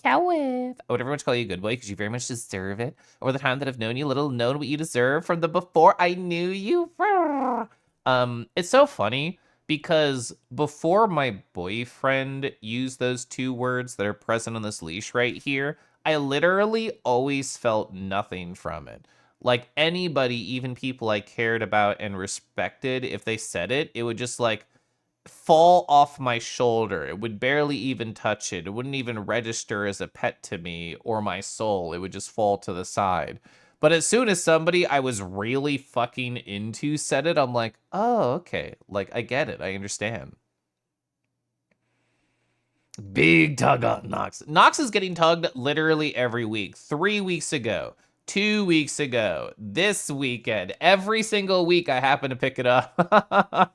Cowif. I would very much call you a good boy because you very much deserve it. Over the time that I've known you, little known what you deserve from the before I knew you. It's so funny because before my boyfriend used those two words that are present on this leash right here, I literally always felt nothing from it. Like anybody, even people I cared about and respected, if they said it, it would just like fall off my shoulder. It would barely even touch it. It wouldn't even register as a pet to me or my soul. It would just fall to the side. But as soon as somebody I was really fucking into said it, I'm like, oh, okay. Like, I get it. I understand. Big tug on Nox. Nox is getting tugged literally every week. 3 weeks ago. 2 weeks ago. This weekend. Every single week I happen to pick it up.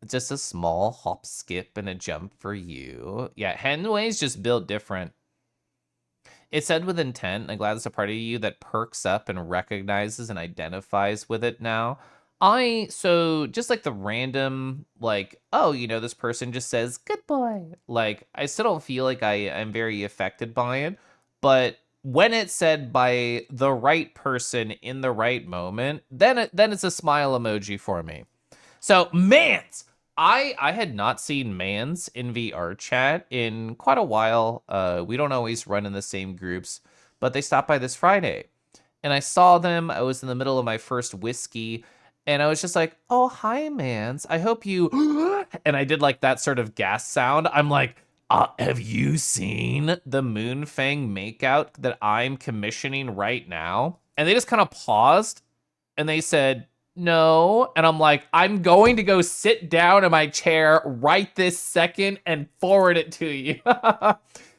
Just a small hop, skip, and a jump for you. Yeah, Henway's just built different. It's said with intent, and I'm glad there's a part of you that perks up and recognizes and identifies with it now. So just like the random, like, oh, you know, this person just says, good boy. Like, I still don't feel like I'm very affected by it. But when it's said by the right person in the right moment, then it's a smile emoji for me. So, Mans! I had not seen Mans in VR chat in quite a while. We don't always run in the same groups, but they stopped by this Friday. And I saw them. I was in the middle of my first whiskey, and I was just like, oh, hi, Mans. I hope you... And I did like that sort of gas sound. I'm like, have you seen the Moonfang makeout that I'm commissioning right now? And they just kind of paused, and they said, no. And I'm like, I'm going to go sit down in my chair right this second and forward it to you.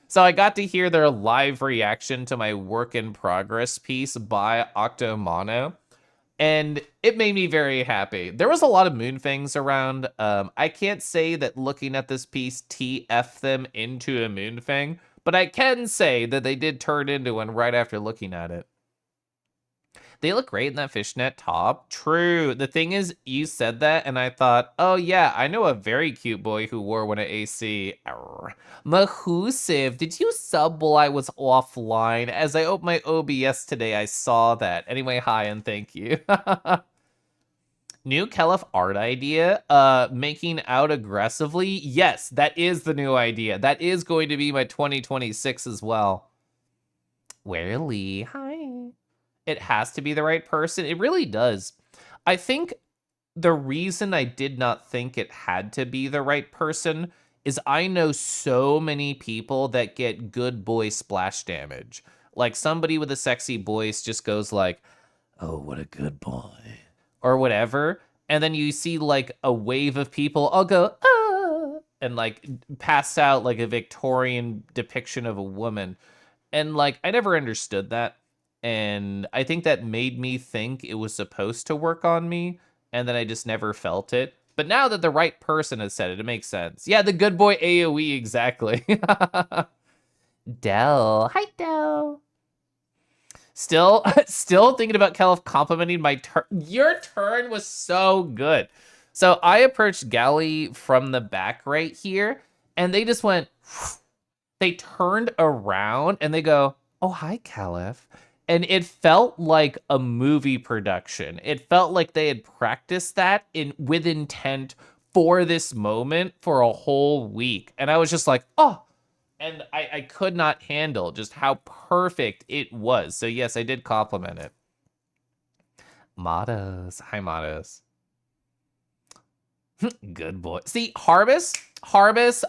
So I got to hear their live reaction to my work in progress piece by Octomano, and it made me very happy. There was a lot of moonfangs around. I can't say that looking at this piece TF them into a moonfang, but I can say that they did turn into one right after looking at it. They look great in that fishnet top. True. The thing is, you said that, and I thought, oh yeah, I know a very cute boy who wore one at AC. Mahusiv, did you sub while I was offline? As I opened my OBS today, I saw that. Anyway, hi and thank you. New Kelef art idea, making out aggressively. Yes, that is the new idea. That is going to be my 2026 as well. Lee, hi. It has to be the right person. It really does. I think the reason I did not think it had to be the right person is I know so many people that get good boy splash damage. Like somebody with a sexy voice just goes like, oh, what a good boy, or whatever. and then you see like a wave of people all go, ah, and like pass out like a Victorian depiction of a woman. And like, I never understood that. And I think that made me think it was supposed to work on me. And then I just never felt it. But now that the right person has said it, it makes sense. Yeah, the good boy AoE, exactly. Dell. Hi, Dell. Still thinking about Kelif complimenting my turn. Your turn was so good. So I approached Gally from the back right here, and they just went, they turned around and they go, "Oh, hi, Caliph." And it felt like a movie production. It felt like they had practiced that in with intent for this moment for a whole week. And I was just like, oh, and I could not handle just how perfect it was. So yes, I did compliment it. Matos. Hi, Matos. Good boy. See, Harvest,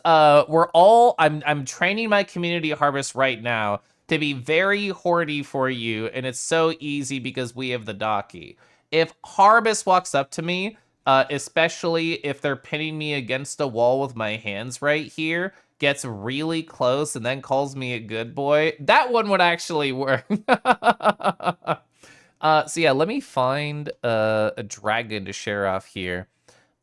I'm training my community Harvest right now to be very horny for you, and it's so easy because we have the Docky. If Harvest walks up to me, especially if they're pinning me against a wall with my hands right here, gets really close and then calls me a good boy, that one would actually work. So yeah, let me find a dragon to share off here.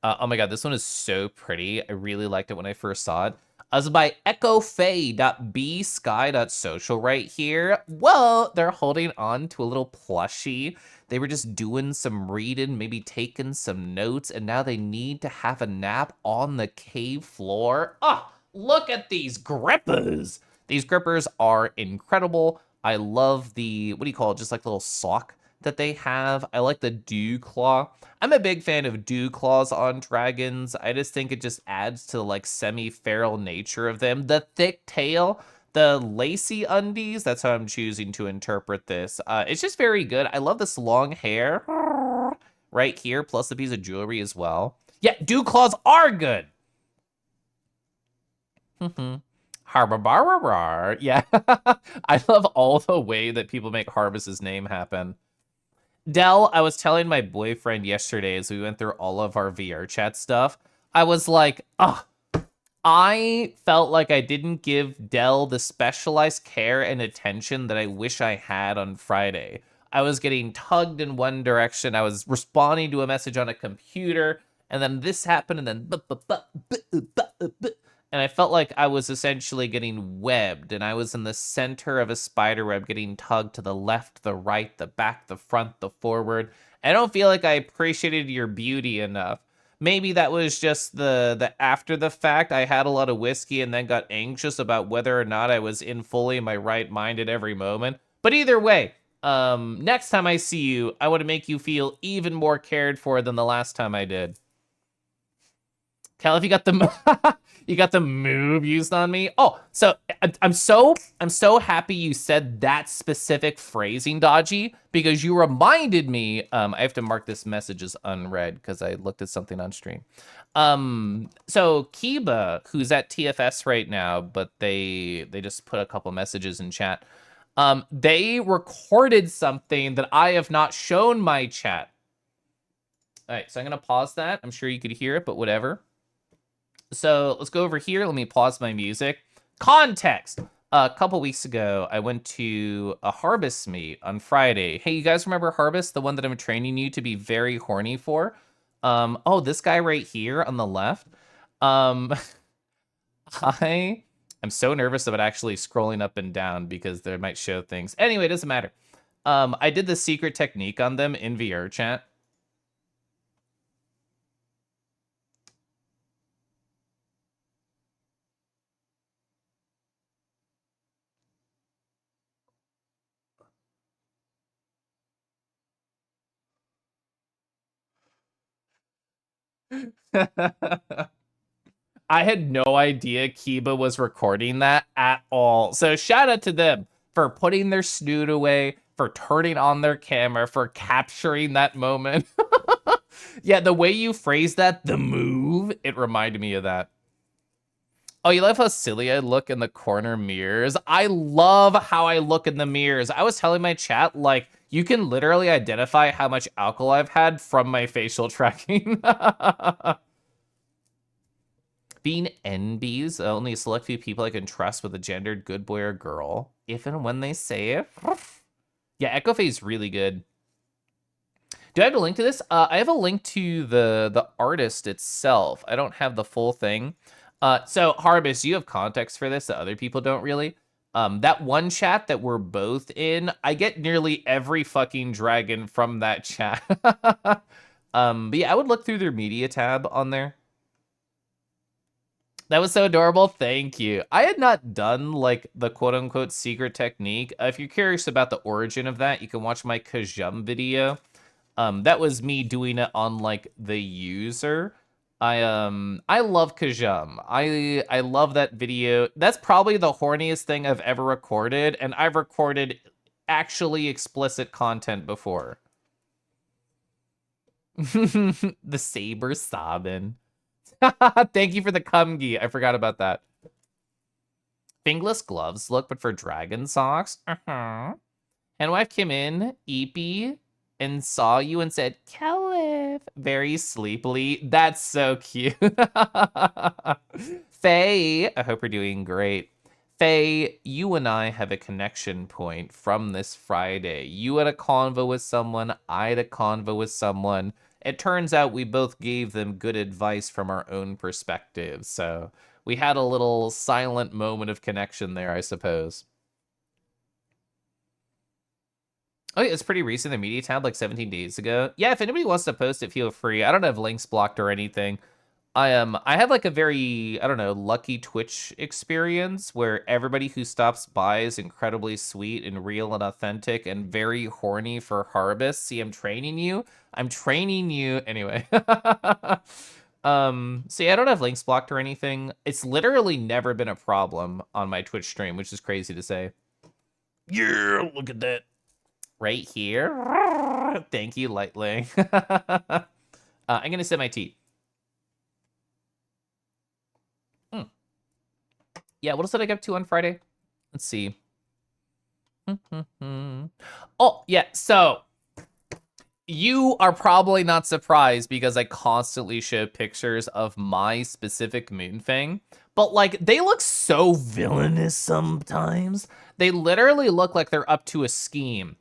Oh my god, this one is so pretty. I really liked it when I first saw it. It's by echofay.bsky.social right here. Well, they're holding on to a little plushie. They were just doing some reading, maybe taking some notes, and now they need to have a nap on the cave floor. Oh, look at these grippers. These grippers are incredible. I love the, what do you call it, just like the little sock that they have. I like the dew claw. I'm a big fan of dew claws on dragons. I just think it just adds to the like semi-feral nature of them. The thick tail, the lacy undies, that's how I'm choosing to interpret this. It's just very good. I love this long hair right here, plus the piece of jewelry as well. Yeah, dew claws are good. Harbarar. Yeah. I love all the way that people make Harvest's name happen. Dell, I was telling my boyfriend yesterday as we went through all of our VR chat stuff, I was like, oh, I felt like I didn't give Dell the specialized care and attention that I wish I had on Friday. I was getting tugged in one direction. I was responding to a message on a computer, and then this happened, and then and I felt like I was essentially getting webbed, and I was in the center of a spider web getting tugged to the left, the right, the back, the front, the forward. I don't feel like I appreciated your beauty enough. Maybe that was just the after the fact. I had a lot of whiskey and then got anxious about whether or not I was in fully my right mind at every moment. But either way, next time I see you, I want to make you feel even more cared for than the last time I did. Cal, if you got the you got the move used on me. Oh, so I'm so happy you said that specific phrasing, Dodgy, because you reminded me. I have to mark this message as unread because I looked at something on stream. So Kiba, who's at TFS right now, but they just put a couple messages in chat. They recorded something that I have not shown my chat. All right, so I'm gonna pause that. I'm sure you could hear it, but whatever. So let's go over here. Let me pause my music. Context. A couple weeks ago, I went to a Harvest meet on Friday. Hey, you guys remember Harvest, the one that I'm training you to be very horny for? Oh, this guy right here on the left. I'm so nervous about actually scrolling up and down because they might show things. Anyway, it doesn't matter. I did the secret technique on them in VR chat. I had no idea Kiba was recording that at all. So shout out to them for putting their snoot away, for turning on their camera, for capturing that moment. Yeah, the way you phrased that, the move, it reminded me of that. Oh, you love how silly I look in the corner mirrors? I love how I look in the mirrors. I was telling my chat, like, You can literally identify how much alcohol I've had from my facial tracking. Being NBs, only a select few people I can trust with a gendered good boy or girl, if and when they say it. Yeah, Echo Phase really good. Do I have a link to this? I have a link to the artist itself. I don't have the full thing. So Harbis, you have context for this that other people don't really. That one chat that we're both in, I get nearly every fucking dragon from that chat. But yeah, I would look through their media tab on there. That was so adorable. Thank you. I had not done like the quote unquote secret technique. If you're curious about the origin of that, you can watch my Kajum video. That was me doing it on like the user. I love Kajum. I love that video. That's probably the horniest thing I've ever recorded, and I've recorded actually explicit content before. The saber sobbing. Thank you for the cumgi. I forgot about that. Fingless gloves look, but for dragon socks. And wife came in, Eepy, and saw you and said, Caliph, very sleepily. That's so cute. Faye, I hope you're doing great. Faye, you and I have a connection point from this Friday. You had a convo with someone, I had a convo with someone. It turns out we both gave them good advice from our own perspectives. So we had a little silent moment of connection there, I suppose. Oh, yeah, it's pretty recent. The media tab, like 17 days ago. Yeah, if anybody wants to post it, feel free. I don't have links blocked or anything. I have like a very, I don't know, lucky Twitch experience where everybody who stops by is incredibly sweet and real and authentic and very horny for Harvest. See, I'm training you. I'm training you. Anyway. So yeah, I don't have links blocked or anything. It's literally never been a problem on my Twitch stream, which is crazy to say. Yeah, look at that. Right here. Thank you, Lightling. I'm gonna sip my tea. Yeah, what else did I get up to on Friday? Let's see. Oh, yeah, so you are probably not surprised because I constantly show pictures of my specific moonfang, but like they look so villainous sometimes. They literally look like they're up to a scheme.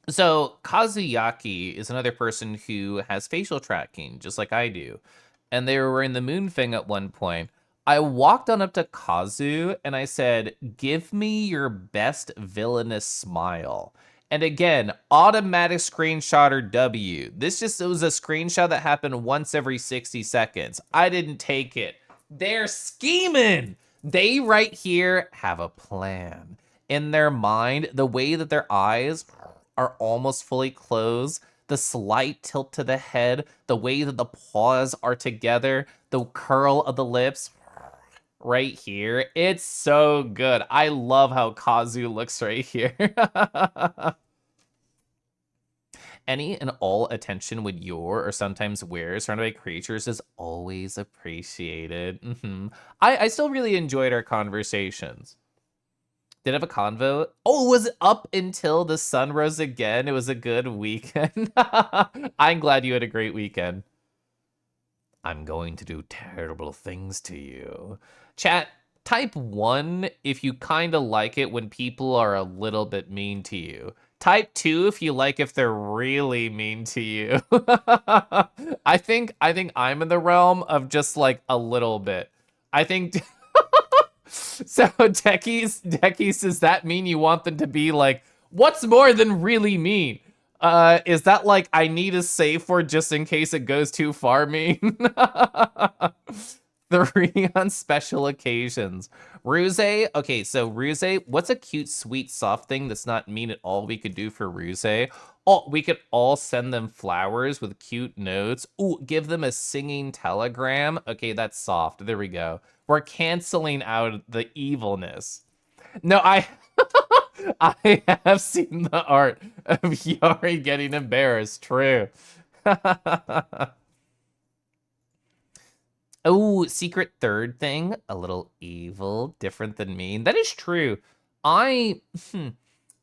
So Kazuyaki is another person who has facial tracking, just like I do. And they were wearing the moonfang at one point. I walked on up to Kazu and I said, give me your best villainous smile. And again, automatic screenshotter W. This just it was a screenshot that happened once every 60 seconds. I didn't take it. They're scheming. They right here have a plan. In their mind, the way that their eyes are almost fully closed, the slight tilt to the head, the way that the paws are together, the curl of the lips right here. It's so good. I love how Kazu looks right here. Any and all attention with your or sometimes where surrounded by creatures is always appreciated. I still really enjoyed our conversations. Did have a convo? Oh, it was up until the sun rose again. It was a good weekend. I'm glad you had a great weekend. I'm going to do terrible things to you. Chat, type 1 if you kind of like it when people are a little bit mean to you. Type 2 if you like if they're really mean to you. I think I'm in the realm of just like a little bit. I think so Dekies, does that mean you want them to be like, what's more than really mean? Is that like I need a safe word just in case it goes too far mean? 3 on special occasions. Ruse, okay, so Ruse, what's a cute, sweet, soft thing that's not mean at all we could do for Ruse? Oh, we could all send them flowers with cute notes. Ooh, give them a singing telegram. Okay, that's soft. There we go. We're canceling out the evilness. No, I have seen the art of Yari getting embarrassed. True. Oh, secret third thing. A little evil, different than mean. That is true. I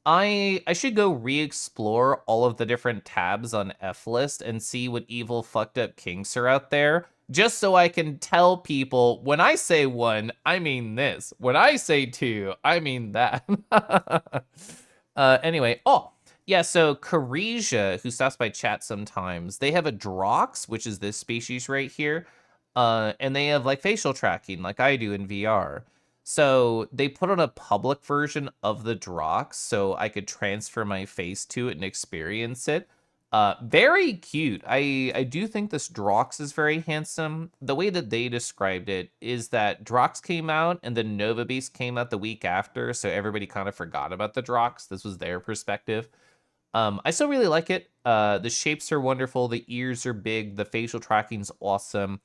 I should go re-explore all of the different tabs on F-list and see what evil fucked up kinks are out there, just so I can tell people when I say one, I mean this. When I say two, I mean that. Anyway, oh, yeah, so Caresia, who stops by chat sometimes, they have a Drox, which is this species right here, and they have like facial tracking like I do in VR. So they put on a public version of the Drox so I could transfer my face to it and experience it. Very cute. I do think this Drox is very handsome. The way that they described it is that Drox came out and then Nova Beast came out the week after, so everybody kind of forgot about the Drox. This was their perspective. I still really like it. The shapes are wonderful. The ears are big. The facial tracking's awesome.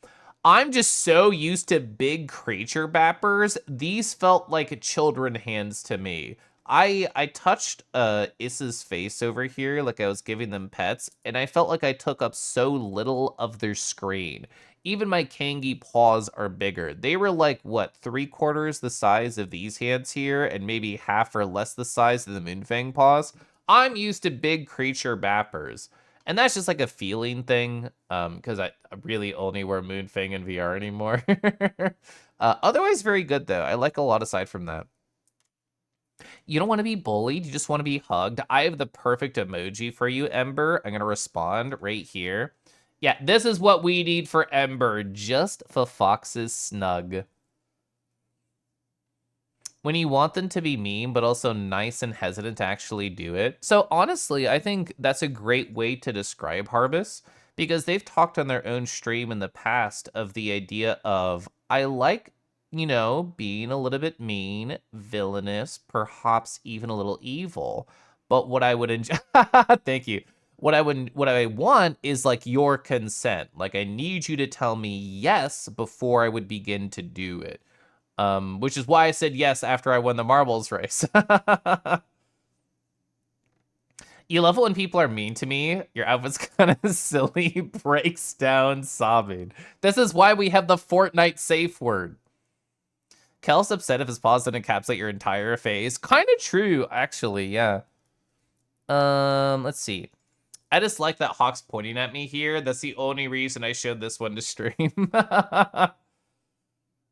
I'm just so used to big creature bappers. These felt like children hands to me. I touched Issa's face over here like I was giving them pets, and I felt like I took up so little of their screen. Even my Kangi paws are bigger. They were like, what, 3/4 the size of these hands here, and maybe half or less the size of the Moonfang paws. I'm used to big creature bappers. And that's just like a feeling thing, because I really only wear Moonfang in VR anymore. Otherwise, very good, though. I like a lot aside from that. You don't want to be bullied. You just want to be hugged. I have the perfect emoji for you, Ember. I'm going to respond right here. Yeah, this is what we need for Ember, just for Fox's snug. When you want them to be mean, but also nice and hesitant to actually do it. So honestly, I think that's a great way to describe Harbus, because they've talked on their own stream in the past of the idea of, I like, being a little bit mean, villainous, perhaps even a little evil. But what I would enjoy, thank you. What I want is like your consent. Like I need you to tell me yes before I would begin to do it. Which is why I said yes after I won the marbles race. You love it when people are mean to me. Your outfit's kind of silly, breaks down sobbing. This is why we have the Fortnite safe word. Kel's upset if his paws don't encapsulate your entire face. Kind of true, actually, yeah. Let's see. I just like that Hawk's pointing at me here. That's the only reason I showed this one to stream.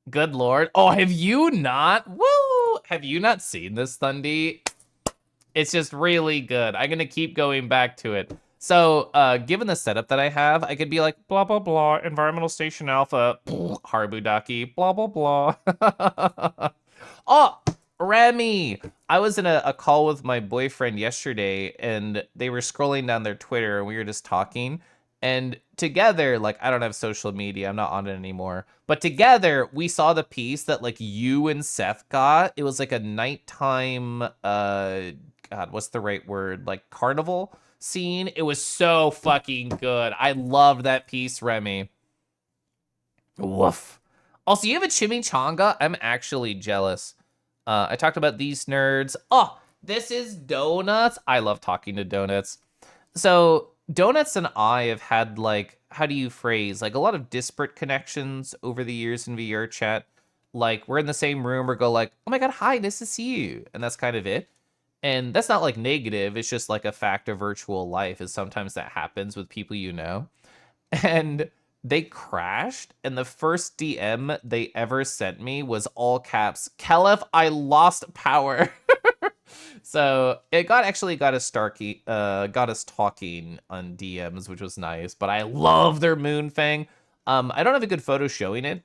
Good lord. Oh, have you not? Woo! Have you not seen this, Thundy? It's just really good. I'm going to keep going back to it. So, given the setup that I have, I could be like, blah, blah, blah, Environmental Station Alpha, Harbudaki, blah, blah, blah. Oh, Remy! I was in a call with my boyfriend yesterday, and they were scrolling down their Twitter, and we were just talking. And together, like, I don't have social media, I'm not on it anymore. But together, we saw the piece that, like, you and Seth got. It was like a nighttime, God, what's the right word? Like, carnival scene. It was so fucking good. I loved that piece, Remy. Woof. Also, you have a chimichanga? I'm actually jealous. I talked about these nerds. Oh, this is Donuts. I love talking to Donuts. So, Donuts and I have had, like, how do you phrase, like, a lot of disparate connections over the years in VR chat. Like, we're in the same room or go like, oh my god, hi, nice to see you. And that's kind of it. And that's not, like, negative. It's just, like, a fact of virtual life is sometimes that happens with people you know. And they crashed, and the first DM they ever sent me was all caps, Kelef, I lost power. So it actually got us talking on DMs, which was nice. But I love their Moonfang. I don't have a good photo showing it.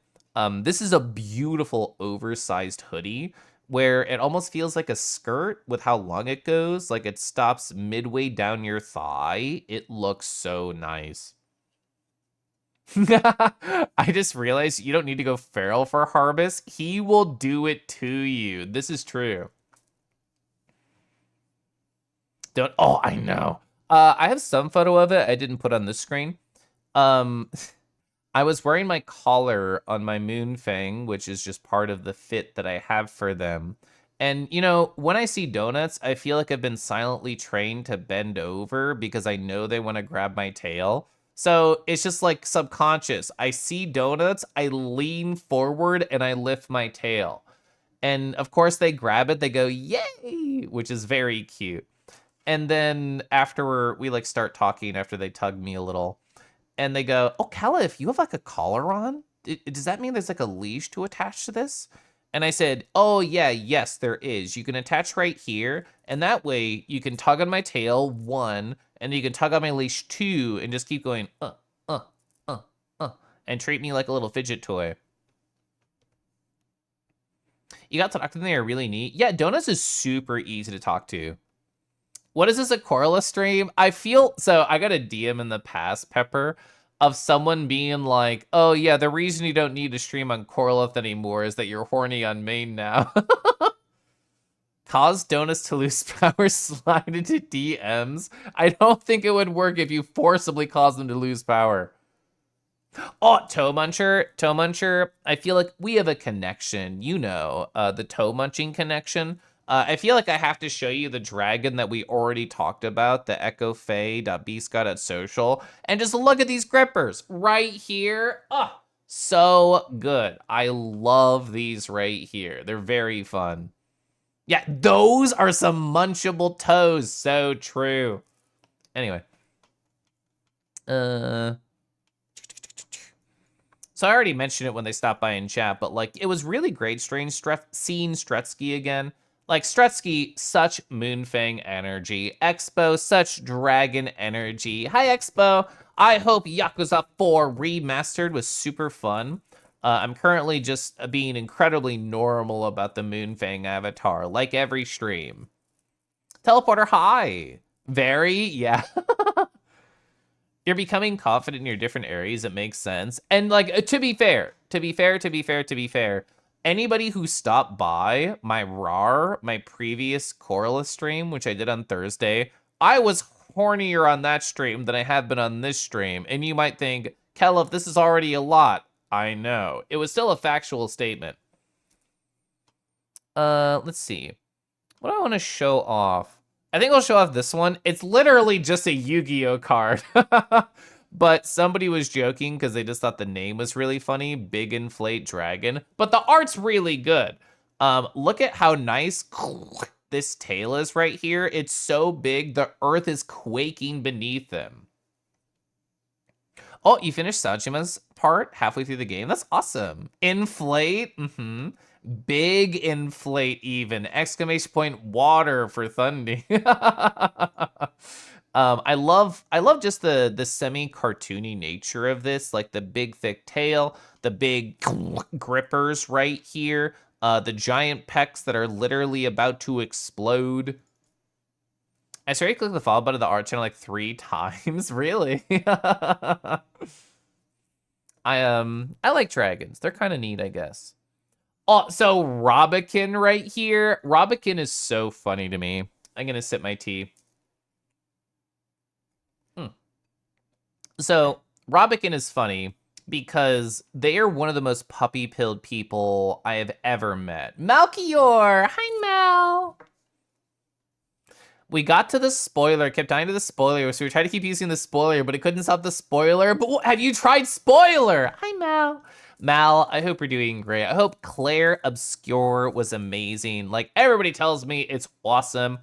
This is a beautiful oversized hoodie where it almost feels like a skirt with how long it goes. Like it stops midway down your thigh. It looks so nice. I just realized you don't need to go feral for Harbus. He will do it to you. This is true. Don't. Oh, I know. I have some photo of it I didn't put on the screen. Um, I was wearing my collar on my Moonfang, which is just part of the fit that I have for them. And, when I see Donuts, I feel like I've been silently trained to bend over because I know they want to grab my tail. So it's just like subconscious. I see Donuts, I lean forward and I lift my tail. And of course they grab it, they go, yay, which is very cute. And then after we like start talking after they tug me a little, and they go, oh, Caliph, you have like a collar on? Does that mean there's like a leash to attach to this? And I said, oh yeah, yes, there is. You can attach right here, and that way you can tug on my tail, 1, and you can tug on my leash 2, and just keep going, uh, uh, and treat me like a little fidget toy. You got to talk to them, they are really neat. Yeah, Donuts is super easy to talk to. What is this, a Corliss stream? I feel, so I got a DM in the past, Pepper, of someone being like, oh yeah, the reason you don't need to stream on Corlith anymore is that you're horny on main now. Cause Donuts to lose power, slide into DMs. I don't think it would work if you forcibly cause them to lose power. Oh, Toe Muncher, I feel like we have a connection, you know, the toe munching connection. I feel like I have to show you the dragon that we already talked about, the echofae.beastgod.social, and just look at these grippers right here. Oh, so good. I love these right here. They're very fun. Yeah, those are some munchable toes. So true. Anyway. So I already mentioned it when they stopped by in chat, but like it was really great seeing Stretsky again. Like Stretsky, such moonfang energy. Expo, such dragon energy. Hi Expo. I hope Yakuza 4 Remastered was super fun. I'm currently just being incredibly normal about the moonfang avatar, like every stream. Teleporter, hi. Very, yeah. You're becoming confident in your different areas. It makes sense. And like, to be fair, anybody who stopped by my my previous Corliss stream, which I did on Thursday, I was hornier on that stream than I have been on this stream. And you might think, Kellev, this is already a lot. I know. It was still a factual statement. Let's see. What do I want to show off? I think I'll show off this one. It's literally just a Yu-Gi-Oh card. But somebody was joking because they just thought the name was really funny. Big Inflate Dragon. But the art's really good. Look at how nice this tail is right here. It's so big, the earth is quaking beneath him. Oh, you finished Sajima's part halfway through the game? That's awesome. Inflate, Big inflate even. Exclamation point water for Thundy. I love just the semi-cartoony nature of this, like the big thick tail, the big grippers right here, the giant pecs that are literally about to explode. I started clicking the follow button of the art channel like 3 times, really. I like dragons. They're kind of neat, I guess. Oh, so Robikin right here. Robikin is so funny to me. I'm gonna sip my tea. So Robikin is funny because they are one of the most puppy-pilled people I have ever met. Malchior! Hi, Mal! We got to the spoiler, kept dying to the spoiler, so we tried to keep using the spoiler, but it couldn't stop the spoiler. But have you tried spoiler? Hi, Mal. Mal, I hope you're doing great. I hope Claire Obscure was amazing. Like, everybody tells me it's awesome.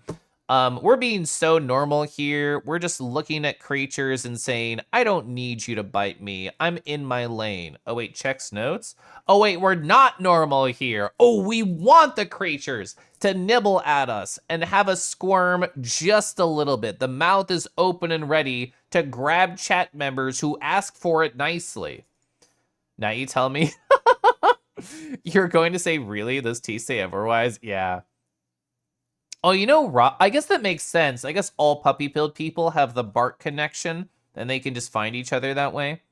We're being so normal here. We're just looking at creatures and saying, I don't need you to bite me. I'm in my lane. Oh, wait, checks notes? Oh, wait, we're not normal here. Oh, we want the creatures to nibble at us and have us squirm just a little bit. The mouth is open and ready to grab chat members who ask for it nicely. Now you tell me you're going to say, really? Those T's say otherwise? Yeah. Oh, you know, I guess that makes sense. I guess all puppy-pilled people have the Bart connection, and they can just find each other that way.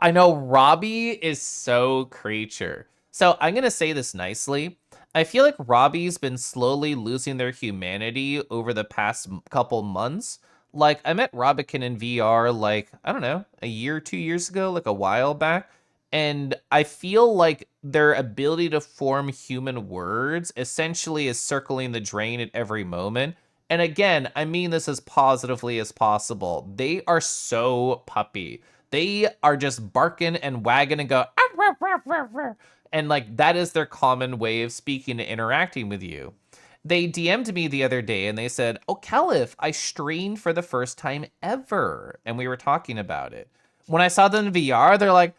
I know Robbie is so creature. So I'm going to say this nicely. I feel like Robbie's been slowly losing their humanity over the past couple months. Like, I met Robikin in VR, like, I don't know, a year, 2 years ago, like a while back. And I feel like their ability to form human words essentially is circling the drain at every moment. And again, I mean this as positively as possible. They are so puppy. They are just barking and wagging and go, "Arr, arr, arr, arr, arr." And like that is their common way of speaking and interacting with you. They DM'd me the other day and they said, "Oh, Caliph, I streamed for the first time ever." And we were talking about it. When I saw them in VR, they're like,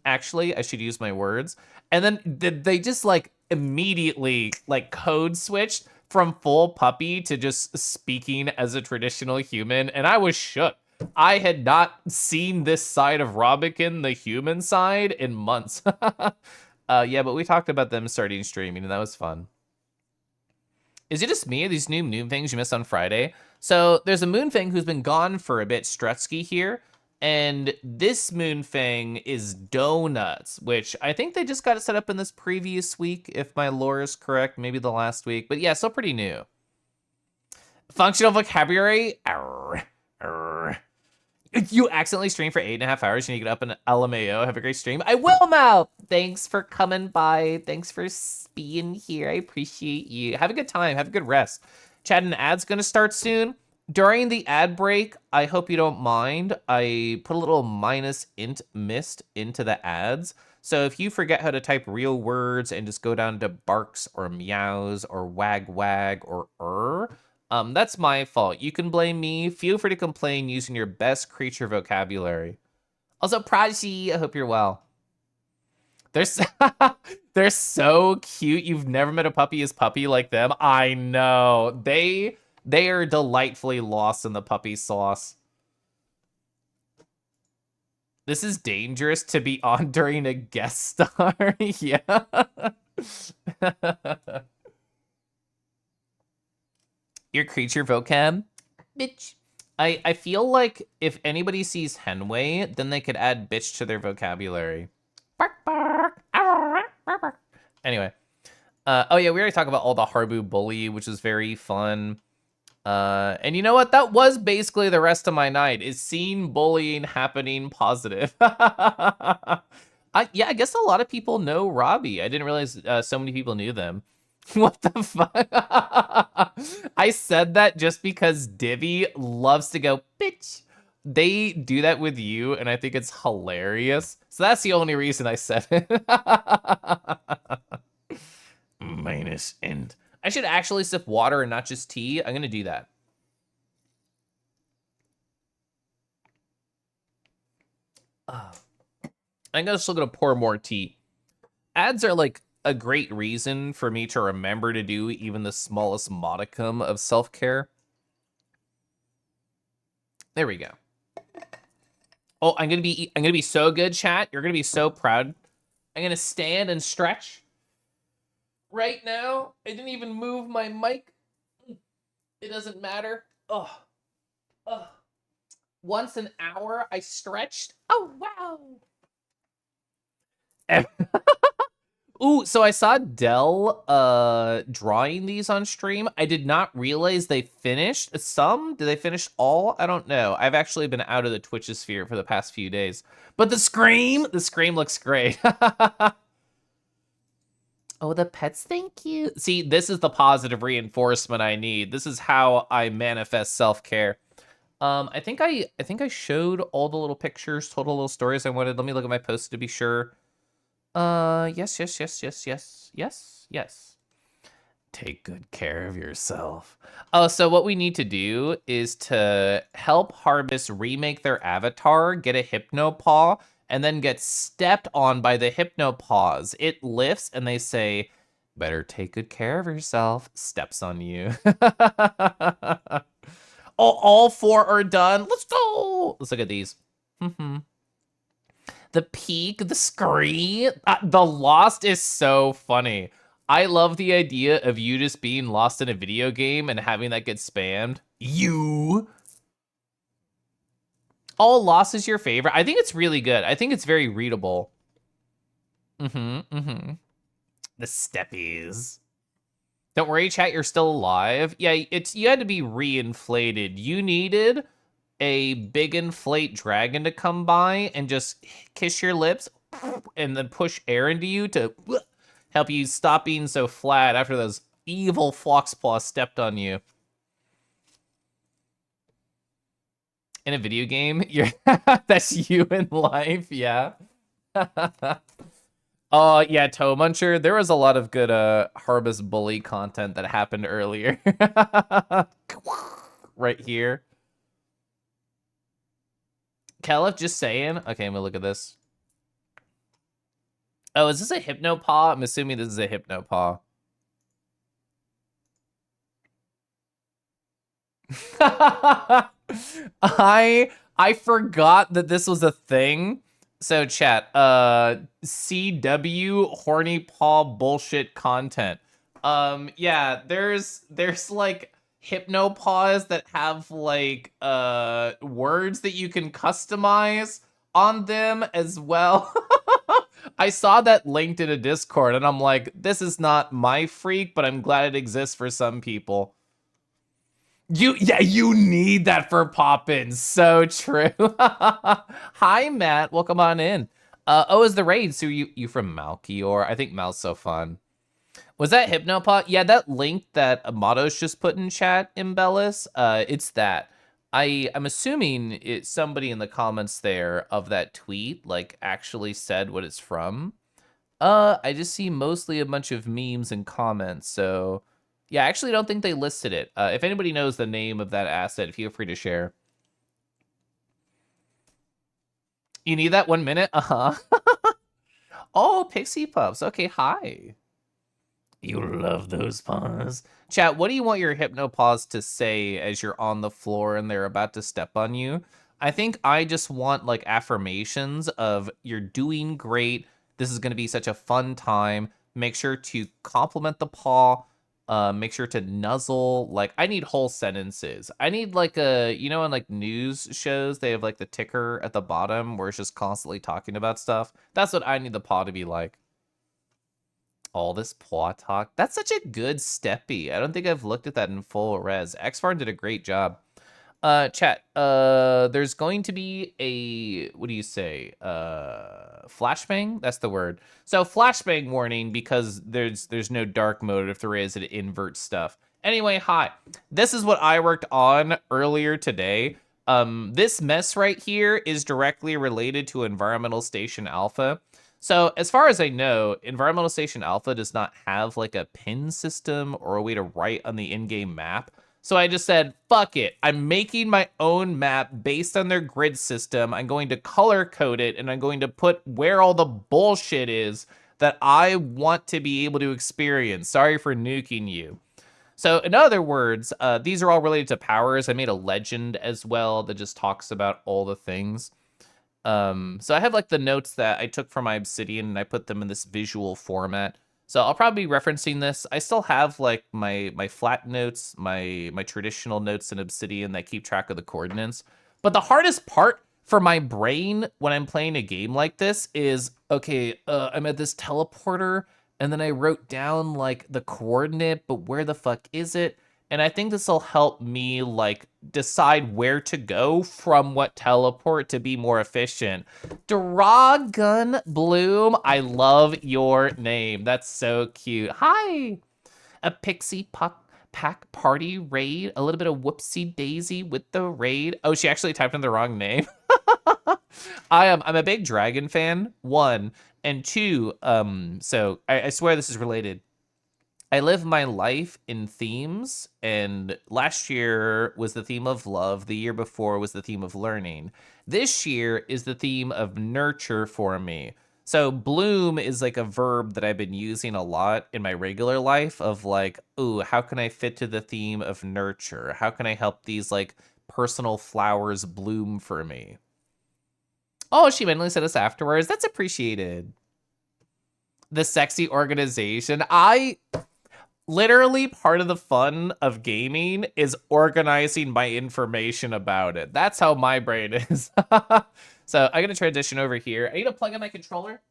actually, I should use my words. And then they just like immediately like code switched from full puppy to just speaking as a traditional human. And I was shook. I had not seen this side of Robikin, the human side, in months. Yeah, but we talked about them starting streaming, and that was fun. Is it just me or these new moonfangs you missed on Friday? So there's a moonfang who's been gone for a bit, Strutsky here, and this moonfang is Donuts, which I think they just got it set up in this previous week, if my lore is correct, maybe the last week, but yeah, still pretty new. Functional vocabulary? Arr, arr. You accidentally stream for 8.5 hours and you get up in LMAO. Have a great stream. I will, Mal. Thanks for coming by. Thanks for being here. I appreciate you. Have a good time. Have a good rest. Chat, and ad's going to start soon. During the ad break, I hope you don't mind. I put a little minus int mist into the ads. So if you forget how to type real words and just go down to barks or meows or wag wag or that's my fault. You can blame me. Feel free to complain using your best creature vocabulary. Also, Prodigy, I hope you're well. They're so, they're so cute. You've never met a puppy as puppy like them. I know. They are delightfully lost in the puppy sauce. This is dangerous to be on during a guest star. Yeah. Your creature vocab? Bitch. I feel like if anybody sees Henway, then they could add bitch to their vocabulary. Bark, bark. Anyway. Oh yeah, we already talked about all the Harbu bully, which is very fun. And you know what? That was basically the rest of my night, is seeing bullying happening positive. Yeah, I guess a lot of people know Robbie. I didn't realize so many people knew them. What the fuck? I said that just because Divvy loves to go, bitch. They do that with you, and I think it's hilarious. So that's the only reason I said it. Minus end. I should actually sip water and not just tea. I'm gonna do that. I'm still gonna pour more tea. Ads are like a great reason for me to remember to do even the smallest modicum of self-care. There we go. Oh, I'm gonna be so good, chat. You're gonna be so proud. I'm gonna stand and stretch. Right now, I didn't even move my mic. It doesn't matter. Oh. Once an hour, I stretched. Oh, wow. Ooh, so I saw Dell drawing these on stream. I did not realize they finished some. Did they finish all? I don't know. I've actually been out of the Twitch sphere for the past few days. But the scream looks great. Oh, the pets, thank you. See, this is the positive reinforcement I need. This is how I manifest self-care. I think I showed all the little pictures, told all the little stories I wanted. Let me look at my post to be sure. Yes. Take good care of yourself. Oh, so what we need to do is to help Harvest remake their avatar, get a Hypnopaw, and then get stepped on by the Hypnopaws. It lifts and they say, better take good care of yourself. Steps on you. Oh, all 4 are done. Let's go. Let's look at these. The peak, the scree, the lost is so funny. I love the idea of you just being lost in a video game and having that get spammed. You. All lost is your favorite. I think it's really good. I think it's very readable. The steppies. Don't worry, chat, you're still alive. Yeah, you had to be reinflated. You needed a big inflate dragon to come by and just kiss your lips and then push air into you to help you stop being so flat after those evil Floxpaw stepped on you. In a video game, that's you in life, yeah. Oh, yeah, Toe Muncher. There was a lot of good Harvest Bully content that happened earlier. Right here. Caliph, just saying. Okay, I'm gonna look at this. Oh, is this a Hypnopaw? I'm assuming this is a Hypnopaw. I forgot that this was a thing. So chat, CW horny paw bullshit content. Yeah, there's like hypnopaws that have like words that you can customize on them as well. I saw that linked in a Discord and I'm like, this is not my freak, but I'm glad it exists for some people. You need that for Poppins. So true. Hi, Matt. Welcome on in. Oh, is the raid? So you from Malkior? I think Mal's so fun. Was that Hypnopot? Yeah, that link that Amados just put in chat, Imbellis. It's that. I'm assuming it's somebody in the comments there of that tweet, like actually said what it's from. I just see mostly a bunch of memes and comments, so yeah, I actually don't think they listed it. If anybody knows the name of that asset, feel free to share. You need that 1 minute? Uh-huh. Oh, Pixie Pups. Okay, hi. You love those paws. Chat, what do you want your hypnopaws to say as you're on the floor and they're about to step on you? I think I just want like affirmations of you're doing great. This is going to be such a fun time. Make sure to compliment the paw. Make sure to nuzzle. Like, I need whole sentences. I need like in like news shows, they have like the ticker at the bottom where it's just constantly talking about stuff. That's what I need the paw to be like. All this paw talk. That's such a good steppy. I don't think I've looked at that in full res. Xfarm did a great job. Chat, there's going to be a, what do you say? Flashbang? That's the word. So flashbang warning because there's no dark mode. If there is, it inverts stuff. Anyway, hi. This is what I worked on earlier today. This mess right here is directly related to Environmental Station Alpha. So as far as I know, Environmental Station Alpha does not have like a pin system or a way to write on the in-game map. So I just said, fuck it. I'm making my own map based on their grid system. I'm going to color code it and I'm going to put where all the bullshit is that I want to be able to experience. Sorry for nuking you. So in other words, these are all related to powers. I made a legend as well that just talks about all the things. So I have like the notes that I took from my Obsidian and I put them in this visual format. So I'll probably be referencing this. I still have like my flat notes, my traditional notes in Obsidian that keep track of the coordinates. But the hardest part for my brain when I'm playing a game like this is, okay, I'm at this teleporter and then I wrote down like the coordinate, but where the fuck is it? And I think this will help me like decide where to go from what teleport to be more efficient. Dragon Bloom, I love your name. That's so cute. Hi, a pixie pack party raid. A little bit of whoopsie daisy with the raid. Oh, she actually typed in the wrong name. I'm a big dragon fan. One and two. So I swear this is related. I live my life in themes, and last year was the theme of love. The year before was the theme of learning. This year is the theme of nurture for me. So bloom is like a verb that I've been using a lot in my regular life of like, ooh, how can I fit to the theme of nurture? How can I help these like personal flowers bloom for me? Oh, she randomly said us afterwards. That's appreciated. The sexy organization. Literally part of the fun of gaming is organizing my information about it. That's how my brain is. So I'm gonna transition over here. I need to plug in my controller.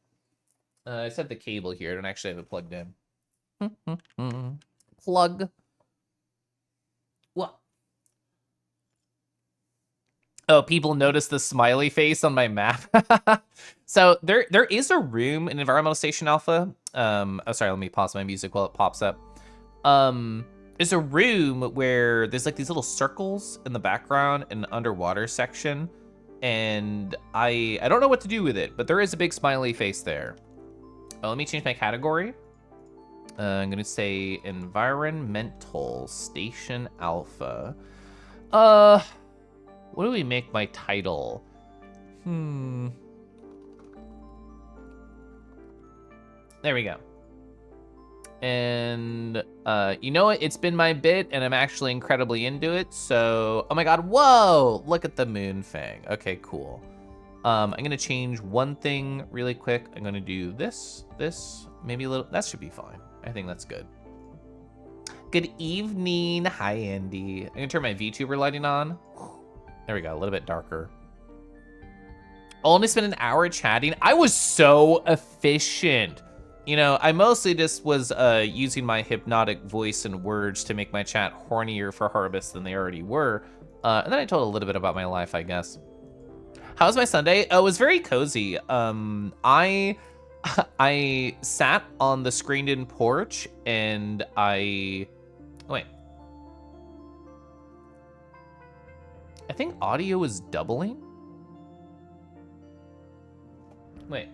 I set the cable here. I don't actually have it plugged in. Plug. What? Oh, people notice the smiley face on my map. So there is a room in Environmental Station Alpha. Oh, sorry, let me pause my music while it pops up. There's a room where there's like these little circles in the background in the underwater section. and I don't know what to do with it, but there is a big smiley face there. Let me change my category. I'm gonna say environmental station alpha. What do we make my title? There we go. And you know what? It's been my bit, and I'm actually incredibly into it. So, oh my god, whoa! Look at the moonfang. Okay, cool. I'm gonna change one thing really quick. I'm gonna do this, maybe a little. That should be fine. I think that's good. Good evening. Hi, Andy. I'm gonna turn my VTuber lighting on. There we go, a little bit darker. Only spent an hour chatting. I was so efficient. You know, I mostly just was using my hypnotic voice and words to make my chat hornier for Harvest than they already were. And then I told a little bit about my life, I guess. How was my Sunday? Oh, it was very cozy. I sat on the screened-in porch and wait. I think audio is doubling. Wait.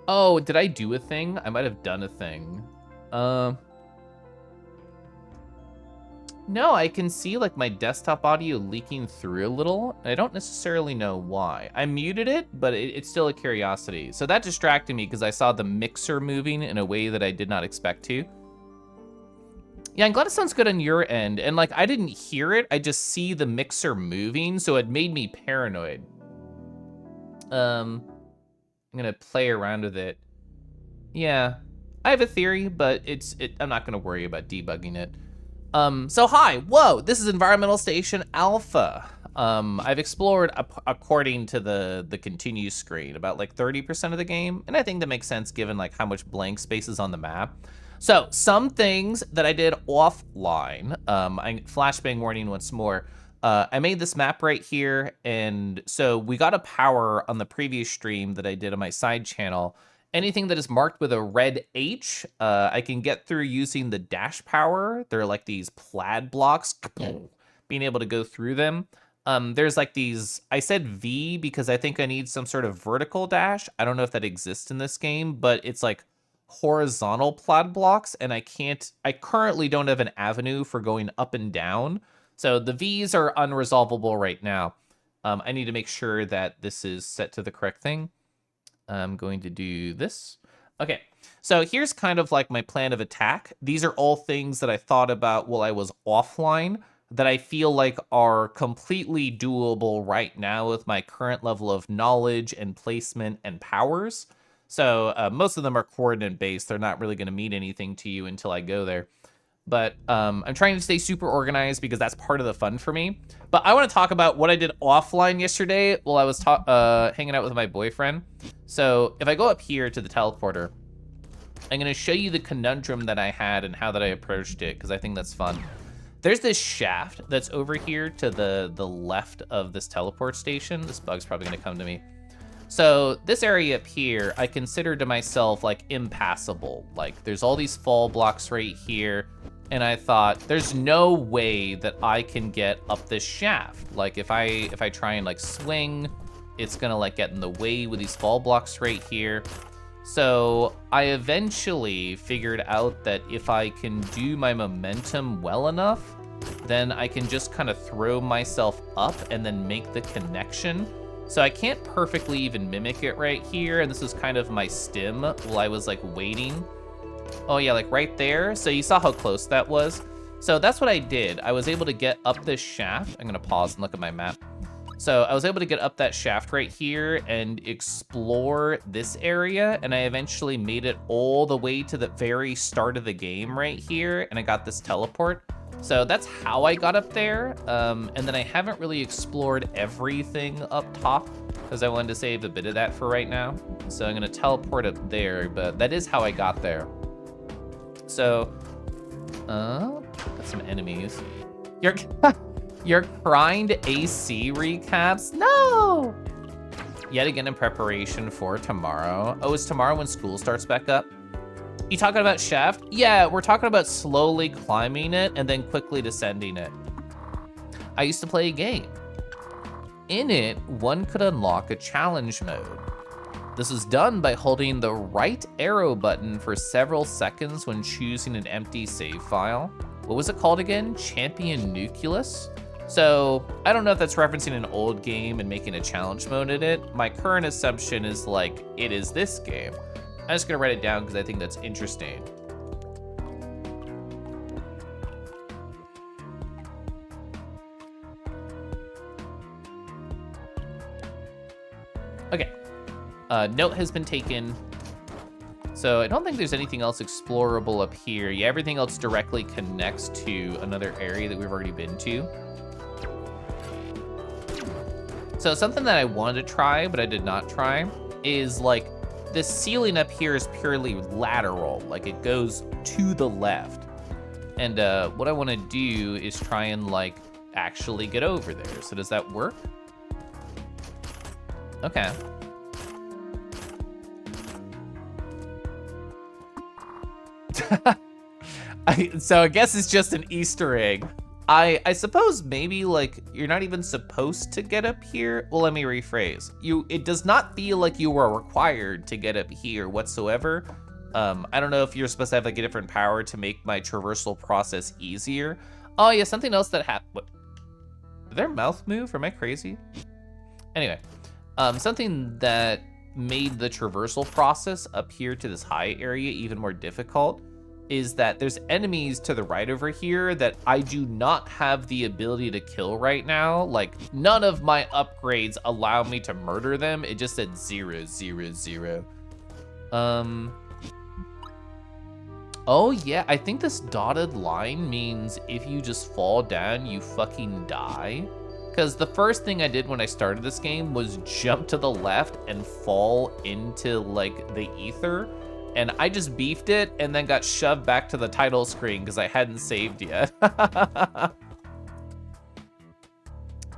Oh, did I do a thing? I might have done a thing. No, I can see like my desktop audio leaking through a little. I don't necessarily know why. I muted it, but it's still a curiosity. So that distracted me because I saw the mixer moving in a way that I did not expect to. Yeah, I'm glad it sounds good on your end. And like, I didn't hear it. I just see the mixer moving, so it made me paranoid. I'm gonna play around with it. Yeah, I have a theory, but I'm not gonna worry about debugging it. So hi, whoa, this is Environmental Station Alpha. I've explored, according to the continue screen, about like 30% of the game, and I think that makes sense given like how much blank space is on the map. So some things that I did offline, flashbang warning once more. I made this map right here, and so we got a power on the previous stream that I did on my side channel. Anything that is marked with a red H, I can get through using the dash power. They're like these plaid blocks, being able to go through them. There's like these, I said V because I think I need some sort of vertical dash. I don't know if that exists in this game, but it's like horizontal plaid blocks, and I currently don't have an avenue for going up and down. So the V's are unresolvable right now. I need to make sure that this is set to the correct thing. I'm going to do this. Okay, so here's kind of like my plan of attack. These are all things that I thought about while I was offline that I feel like are completely doable right now with my current level of knowledge and placement and powers. So most of them are coordinate based. They're not really going to mean anything to you until I go there. But I'm trying to stay super organized because that's part of the fun for me. But I want to talk about what I did offline yesterday while I was hanging out with my boyfriend. So if I go up here to the teleporter, I'm going to show you the conundrum that I had and how that I approached it, because I think that's fun. There's this shaft that's over here to the left of this teleport station. This bug's probably going to come to me. So this area up here, I consider to myself like impassable. Like there's all these fall blocks right here. And I thought there's no way that I can get up this shaft. Like if I try and like swing, it's gonna like get in the way with these fall blocks right here. So I eventually figured out that if I can do my momentum well enough, then I can just kind of throw myself up and then make the connection. So I can't perfectly even mimic it right here. And this was kind of my stim while I was like waiting. Oh yeah, like right there. So you saw how close that was. So that's what I did. I was able to get up this shaft. I'm gonna pause and look at my map. So I was able to get up that shaft right here and explore this area. And I eventually made it all the way to the very start of the game right here. And I got this teleport. So that's how I got up there. And then I haven't really explored everything up top because I wanted to save a bit of that for right now. So I'm gonna teleport up there, but that is how I got there. So, got some enemies. You're crying to AC recaps? No! Yet again in preparation for tomorrow. Oh, is tomorrow when school starts back up? You talking about shaft? Yeah, we're talking about slowly climbing it and then quickly descending it. I used to play a game In it, one could unlock a challenge mode. This is done by holding the right arrow button for several seconds when choosing an empty save file. What was it called again? Champion Nucleus? So I don't know if that's referencing an old game and making a challenge mode in it. My current assumption is like, it is this game. I'm just gonna write it down because I think that's interesting. Okay, note has been taken. So I don't think there's anything else explorable up here. Yeah, everything else directly connects to another area that we've already been to. So something that I wanted to try, but I did not try, is like the ceiling up here is purely lateral, like it goes to the left. And what I wanna do is try and like actually get over there. So does that work? Okay. So I guess it's just an Easter egg. I suppose maybe like you're not even supposed to get up here. Well, let me rephrase. It does not feel like you are required to get up here whatsoever. I don't know if you're supposed to have like a different power to make my traversal process easier. Oh yeah, something else that happened. Did their mouth move? Am I crazy? Anyway, something that made the traversal process up here to this high area even more difficult is that there's enemies to the right over here that I do not have the ability to kill right now. Like, none of my upgrades allow me to murder them. It just said 0, 0, 0. Oh yeah, I think this dotted line means if you just fall down, you fucking die. Because the first thing I did when I started this game was jump to the left and fall into like the ether. And I just beefed it and then got shoved back to the title screen because I hadn't saved yet.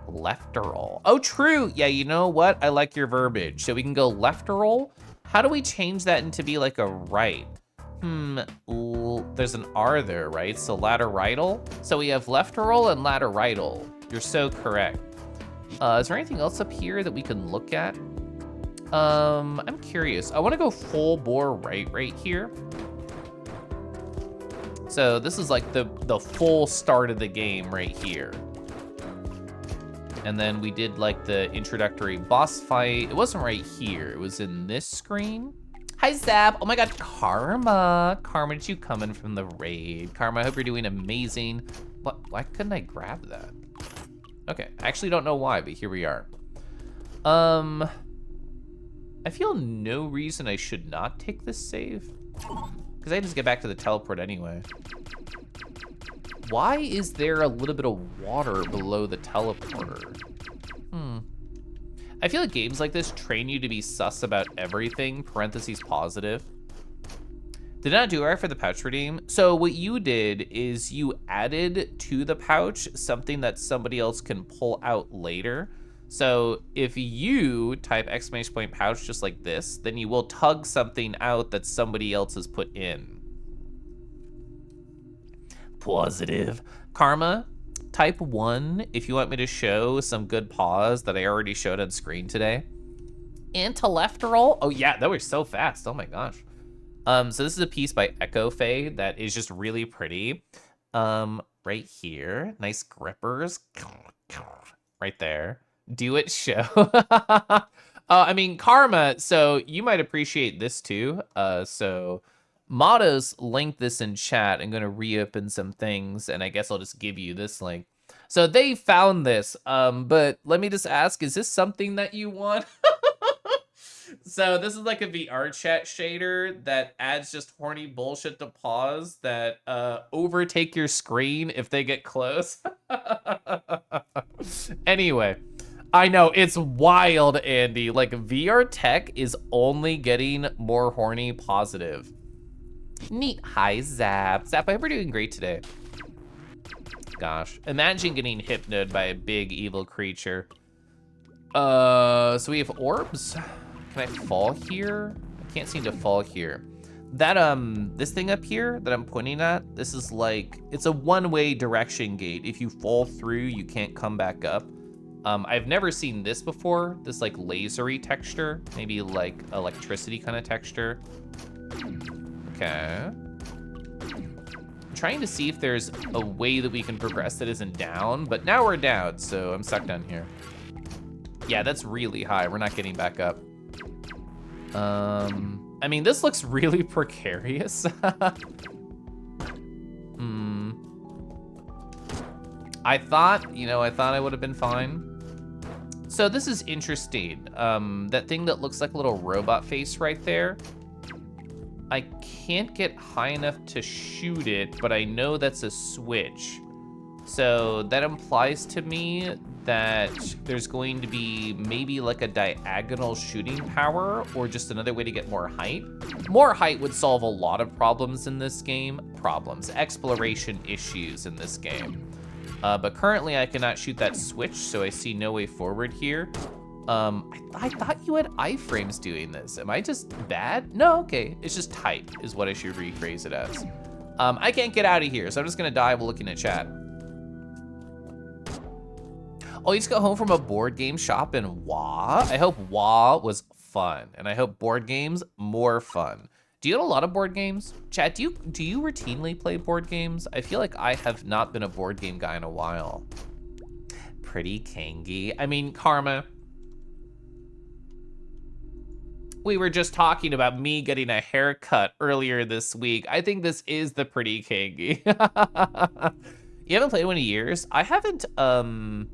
Lefteral. Oh, true. Yeah, you know what? I like your verbiage. So we can go lefteral. How do we change that into be like a right? There's an R there, right? So laterital. So we have lefteral and laterital. You're so correct. Is there anything else up here that we can look at? I'm curious. I want to go full bore right here. So this is like the full start of the game right here. And then we did like the introductory boss fight. It wasn't right here. It was in this screen. Hi, Zap. Oh my God, Karma. Karma, did you come in from the raid? Karma, I hope you're doing amazing. What? Why couldn't I grab that? Okay, I actually don't know why, but here we are. I feel no reason I should not take this save. Because I just get back to the teleport anyway. Why is there a little bit of water below the teleporter? I feel like games like this train you to be sus about everything, parentheses positive. Did not do right for the pouch redeem. So what you did is you added to the pouch something that somebody else can pull out later. So if you type exclamation point pouch just like this, then you will tug something out that somebody else has put in. Positive. Karma, type 1 if you want me to show some good pause that I already showed on screen today. Intellectual. Oh yeah, that was so fast. Oh my gosh. So this is a piece by Echo Faye that is just really pretty. Right here, nice grippers. Right there. Do it show. I mean, Karma, so you might appreciate this too. So Motto's linked this in chat. I'm gonna reopen some things and I guess I'll just give you this link. So they found this, but let me just ask, is this something that you want? So this is like a VR chat shader that adds just horny bullshit to pause that overtake your screen if they get close. Anyway, I know, it's wild, Andy. Like, VR tech is only getting more horny positive. Neat. Hi, Zap. Zap, I hope you're doing great today. Gosh, imagine getting hypnoed by a big evil creature. So we have orbs. Can I fall here? I can't seem to fall here. That, this thing up here that I'm pointing at, this is like, it's a one-way direction gate. If you fall through, you can't come back up. I've never seen this before, this like lasery texture, maybe like electricity kind of texture. Okay. I'm trying to see if there's a way that we can progress that isn't down, but now we're down, so I'm stuck down here. Yeah, that's really high. We're not getting back up. I mean, this looks really precarious. I thought I would have been fine. So this is interesting. That thing that looks like a little robot face right there. I can't get high enough to shoot it, but I know that's a switch. So that implies to me that there's going to be maybe like a diagonal shooting power or just another way to get more height. More height would solve a lot of problems in this game. Exploration issues in this game. But currently I cannot shoot that switch, so I see no way forward here. I thought you had iframes doing this. Am I just bad? No, okay. It's just tight is what I should rephrase it as. I can't get out of here, so I'm just gonna die while looking at chat. Oh, you just got home from a board game shop in WA? I hope WA was fun, and I hope board games more fun. Do you have a lot of board games? Chat, do you routinely play board games? I feel like I have not been a board game guy in a while. Pretty Kangy. I mean, Karma. We were just talking about me getting a haircut earlier this week. I think this is the Pretty Kangy. You haven't played one in years? I haven't done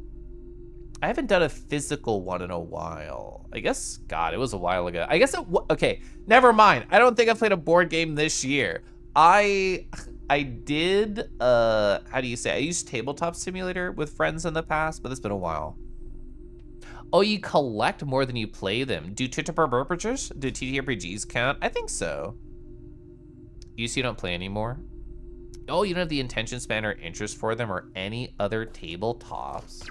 a physical one in a while. I guess, God, it was a while ago. I guess okay, never mind. I don't think I played a board game this year. I did, how do you say? I used Tabletop Simulator with friends in the past, but it's been a while. Oh, you collect more than you play them. Do TTRPGs count? I think so. You don't play anymore? Oh, you don't have the attention span or interest for them or any other tabletops?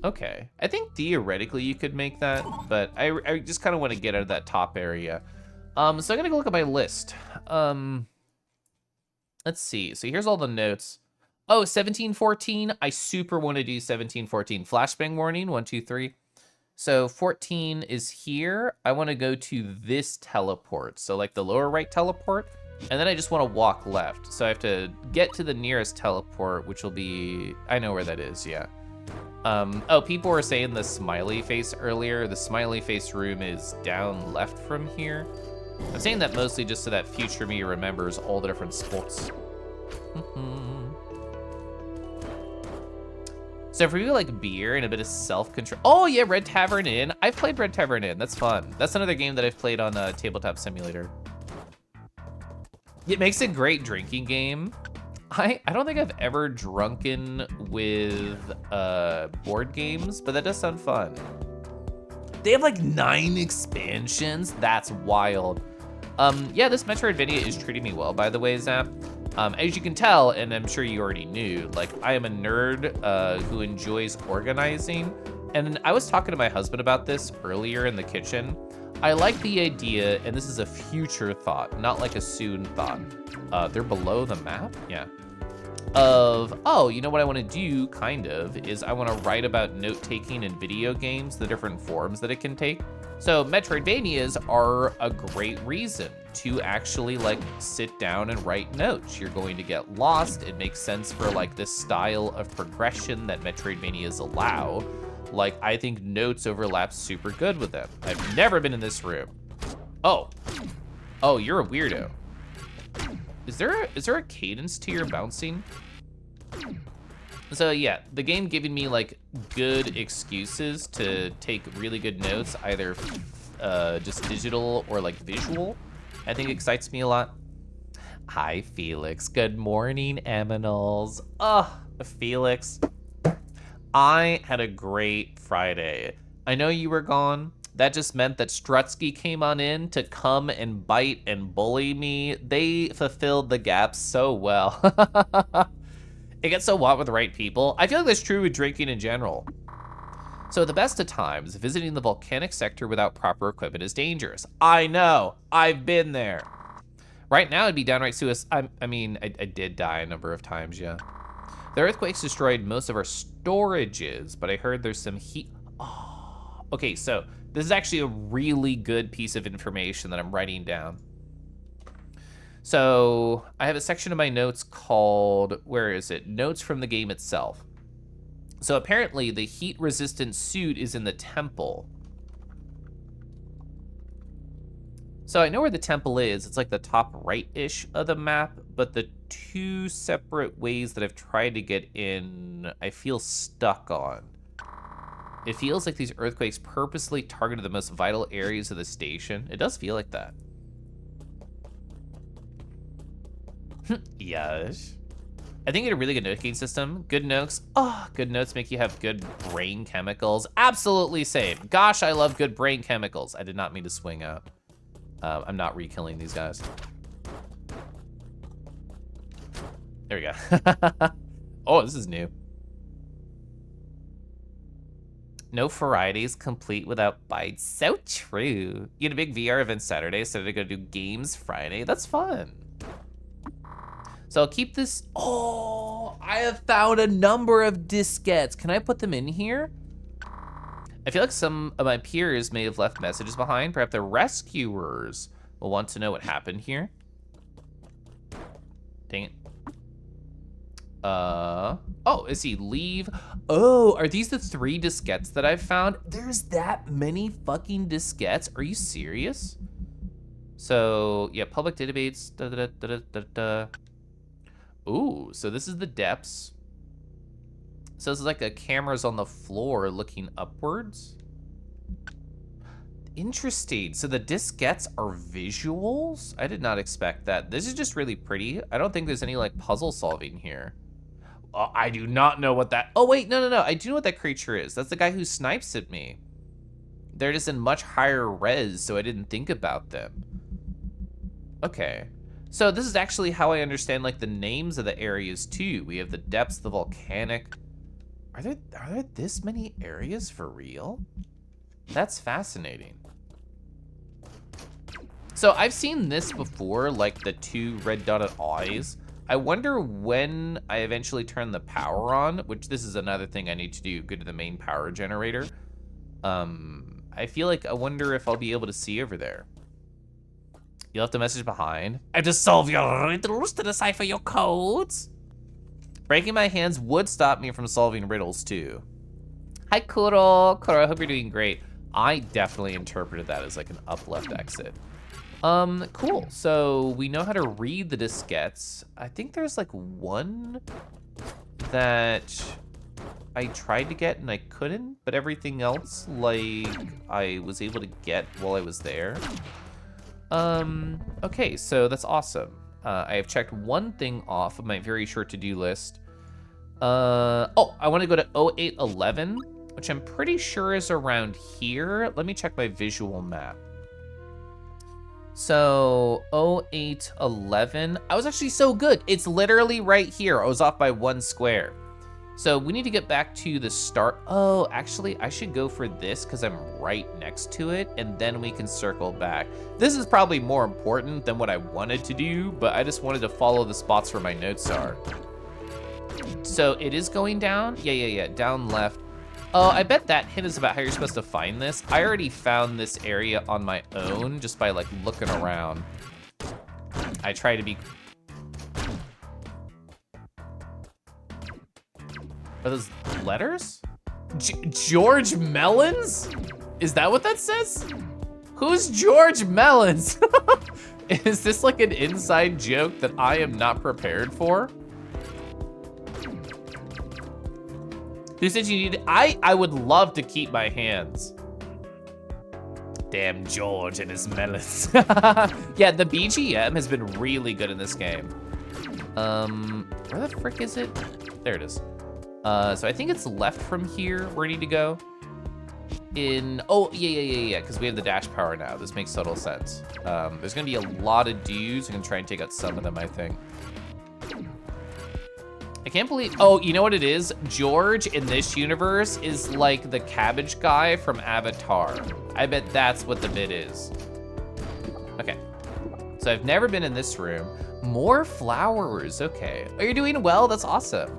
Okay, I think theoretically you could make that, but I just kind of want to get out of that top area. So I'm gonna go look at my list. Let's see, so here's all the notes. Oh, 1714, I super want to do 1714. Flashbang warning, 1, 2, 3. So 14 is here. I want to go to this teleport, so like the lower right teleport. And then I just want to walk left. So I have to get to the nearest teleport, which will be, I know where that is, yeah. Oh, people were saying the smiley face earlier. The smiley face room is down left from here. I'm saying that mostly just so that future me remembers all the different spots. So for you like beer and a bit of self-control. Oh yeah, Red Tavern Inn. I've played Red Tavern Inn, that's fun. That's another game that I've played on Tabletop Simulator. It makes a great drinking game. I don't think I've ever drunken with board games, but that does sound fun. They have like 9 expansions. That's wild. Yeah, this Metroidvania is treating me well, by the way, Zap. As you can tell, and I'm sure you already knew, like I am a nerd who enjoys organizing. And I was talking to my husband about this earlier in the kitchen. I like the idea, and this is a future thought, not like a soon thought. They're below the map? Yeah. Of, oh, you know what I want to do, kind of, is I want to write about note-taking in video games, the different forms that it can take. So Metroidvanias are a great reason to actually like sit down and write notes. You're going to get lost. It makes sense for like this style of progression that Metroidvanias allow. Like, I think notes overlap super good with them. I've never been in this room. Oh, you're a weirdo. Is there a cadence to your bouncing? So yeah, the game giving me like good excuses to take really good notes, either just digital or like visual, I think excites me a lot. Hi, Felix. Good morning, Aminals. Felix. I had a great Friday. I know you were gone. That just meant that Strutsky came on in to come and bite and bully me. They fulfilled the gaps so well. It gets so what with the right people. I feel like that's true with drinking in general. So at the best of times, visiting the volcanic sector without proper equipment is dangerous. I know, I've been there. Right now, it'd be downright suicide. I mean, I did die a number of times, yeah. The earthquakes destroyed most of our storages, but I heard there's some heat. Oh, okay, so this is actually a really good piece of information that I'm writing down. So I have a section of my notes called, where is it? Notes from the game itself. So apparently the heat-resistant suit is in the temple. So I know where the temple is. It's like the top right-ish of the map, but the two separate ways that I've tried to get in, I feel stuck on. It feels like these earthquakes purposely targeted the most vital areas of the station. It does feel like that. Yes. I think you had a really good note-taking system. Good notes. Oh, good notes make you have good brain chemicals. Absolutely same. Gosh, I love good brain chemicals. I did not mean to swing out. I'm not re-killing these guys. There we go. Oh, this is new. No Fridays complete without bites. So true. You had a big VR event Saturday, so to go do games Friday. That's fun. So I'll keep this. Oh, I have found a number of diskettes. Can I put them in here? I feel like some of my peers may have left messages behind. Perhaps the rescuers will want to know what happened here. Dang it. Oh, is he leave? Oh, are these the 3 diskettes that I've found? There's that many fucking diskettes. Are you serious? So, yeah, public database. Ooh, so this is the depths. So this is like a camera's on the floor looking upwards. Interesting. So the diskettes are visuals? I did not expect that. This is just really pretty. I don't think there's any like puzzle solving here. I do not know what that... Oh, wait, no. I do know what that creature is. That's the guy who snipes at me. They're just in much higher res, so I didn't think about them. Okay. So this is actually how I understand like the names of the areas too. We have the depths, the volcanic. Are there this many areas for real? That's fascinating. So I've seen this before, like the 2 red dotted eyes. I wonder when I eventually turn the power on, which this is another thing I need to do, go to the main power generator. I feel like I wonder if I'll be able to see over there. You left a message behind. I have to solve your riddles to decipher your codes. Breaking my hands would stop me from solving riddles too. Hi, Kuro. Kuro, I hope you're doing great. I definitely interpreted that as like an up left exit. Cool. So we know how to read the diskettes. I think there's like one that I tried to get and I couldn't, but everything else like I was able to get while I was there. Okay, so that's awesome. I have checked one thing off of my very short to-do list. Oh, I want to go to 0811, which I'm pretty sure is around here. Let me check my visual map. So 0811, I was actually so good. It's literally right here. I was off by 1 square. So we need to get back to the start. Oh, actually, I should go for this because I'm right next to it, and then we can circle back. This is probably more important than what I wanted to do, but I just wanted to follow the spots where my notes are. So it is going down? Yeah, down left. Oh, I bet that hint is about how you're supposed to find this. I already found this area on my own just by like looking around. I try to be... Are those letters? George Mellons? Is that what that says? Who's George Mellons? Is this like an inside joke that I am not prepared for? Who said you need? I would love to keep my hands. Damn George and his melons. Yeah, the BGM has been really good in this game. Where the frick is it? There it is. So I think it's left from here where I need to go. Oh, yeah, because we have the dash power now. This makes total sense. There's gonna be a lot of dudes. I'm gonna try and take out some of them, I think. I can't believe, oh, you know what it is? George in this universe is like the cabbage guy from Avatar. I bet that's what the bit is. Okay, so So I've never been in this room. More flowers, okay. Oh, you're doing well, that's awesome.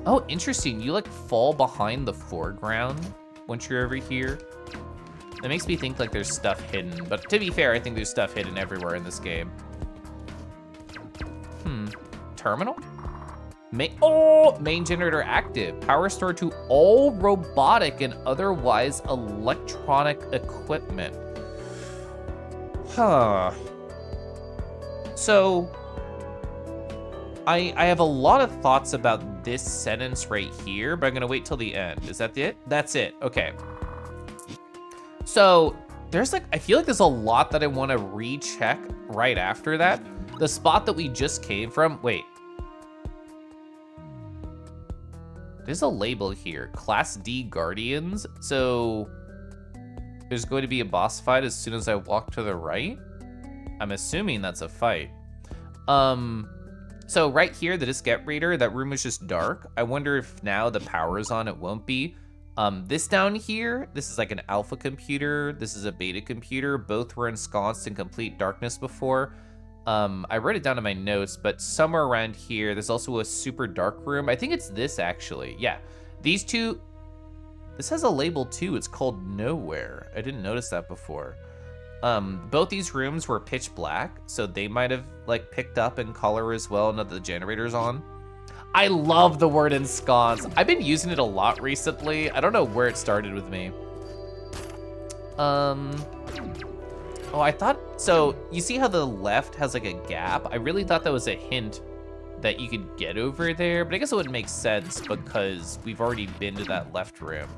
Oh, interesting, you like fall behind the foreground once you're over here. That makes me think like there's stuff hidden, but to be fair, I think there's stuff hidden everywhere in this game. Terminal? Main generator active. Power stored to all robotic and otherwise electronic equipment. Huh. So, I have a lot of thoughts about this sentence right here, but I'm gonna wait till the end. Is that it? That's it, okay. So, there's like, I feel like there's a lot that I wanna recheck right after that. The spot that we just came from, wait. There's a label here, Class D Guardians. So there's going to be a boss fight as soon as I walk to the right. I'm assuming that's a fight. So right here, the diskette reader, that room is just dark. I wonder if now the power is on, it won't be. This down here, this is like an alpha computer. This is a beta computer. Both were ensconced in complete darkness before. I wrote it down in my notes, but somewhere around here, there's also a super dark room. I think it's this actually. Yeah, these two, this has a label too. It's called Nowhere. I didn't notice that before. Both these rooms were pitch black, so they might have like picked up in color as well now that the generator's on. I love the word ensconce. I've been using it a lot recently. I don't know where it started with me. Oh, I thought, so you see how the left has like a gap? I really thought that was a hint that you could get over there, but I guess it wouldn't make sense because we've already been to that left room.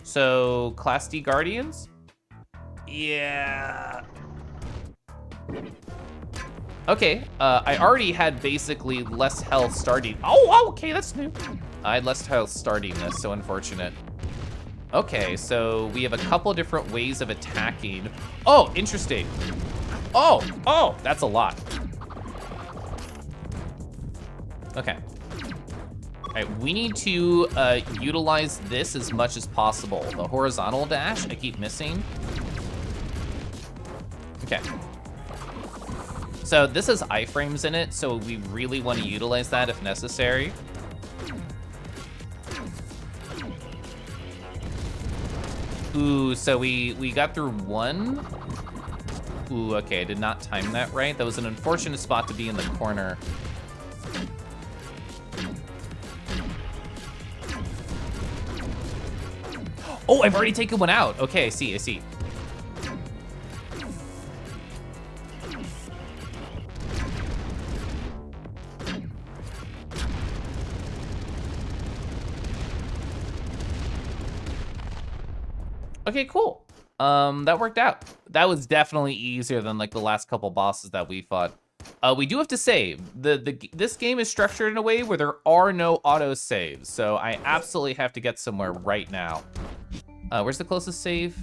So, Class D Guardians? Yeah. Okay, I already had basically less health starting. Oh, okay, that's new. I had less health starting this, so unfortunate. Okay, so we have a couple different ways of attacking. Oh, interesting. Oh, that's a lot. Okay. All right, we need to utilize this as much as possible. The horizontal dash, I keep missing. Okay. So this has iframes in it, so we really want to utilize that if necessary. Ooh, so we got through one. Ooh, okay, I did not time that right. That was an unfortunate spot to be in the corner. Oh, I've already taken one out. Okay, I see. Okay, cool. That worked out. That was definitely easier than like the last couple bosses that we fought. We do have to save. This game is structured in a way where there are no auto saves, so I absolutely have to get somewhere right now. Where's the closest save?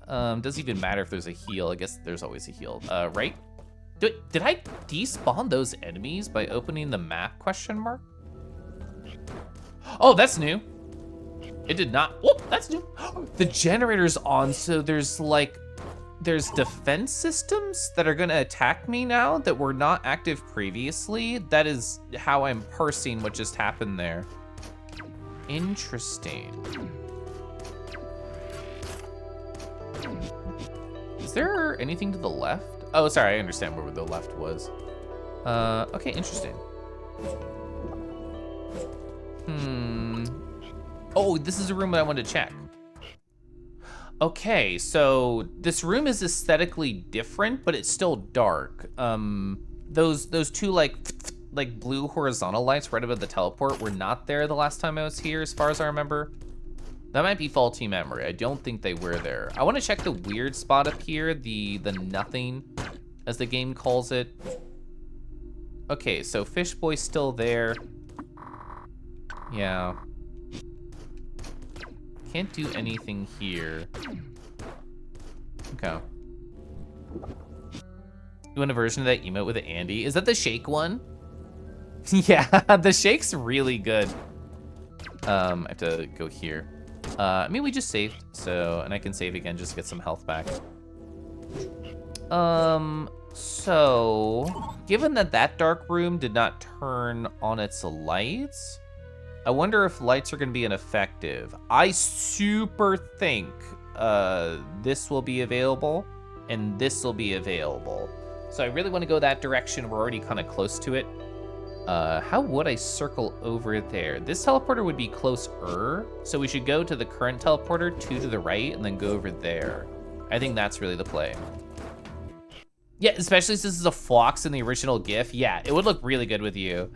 Doesn't even matter if there's a heal. I guess there's always a heal. Right? Did I despawn those enemies by opening the map, question mark? Oh, that's new. It did not. Oh, that's new. The generator's on, so there's defense systems that are gonna attack me now that were not active previously. That is how I'm parsing what just happened there. Interesting. Is there anything to the left? Oh, sorry, I understand where the left was. Okay, interesting. Oh, this is a room that I wanted to check. Okay, so this room is aesthetically different, but it's still dark. Those two like blue horizontal lights right above the teleport were not there the last time I was here, as far as I remember. That might be faulty memory. I don't think they were there. I want to check the weird spot up here, the nothing, as the game calls it. Okay, so Fish Boy's still there. Yeah. Can't do anything here. Okay. You want a version of that emote with Andy? Is that the shake one? Yeah, the shake's really good. I have to go here. I mean, we just saved, so, and I can save again just to get some health back. So, given that that dark room did not turn on its lights, I wonder if lights are gonna be ineffective. I super think this will be available and this will be available. So I really wanna go that direction. We're already kind of close to it. How would I circle over there? This teleporter would be closer, so we should go to the current teleporter, 2 to the right, and then go over there. I think that's really the play. Yeah, especially since it's a fox in the original GIF. Yeah, it would look really good with you.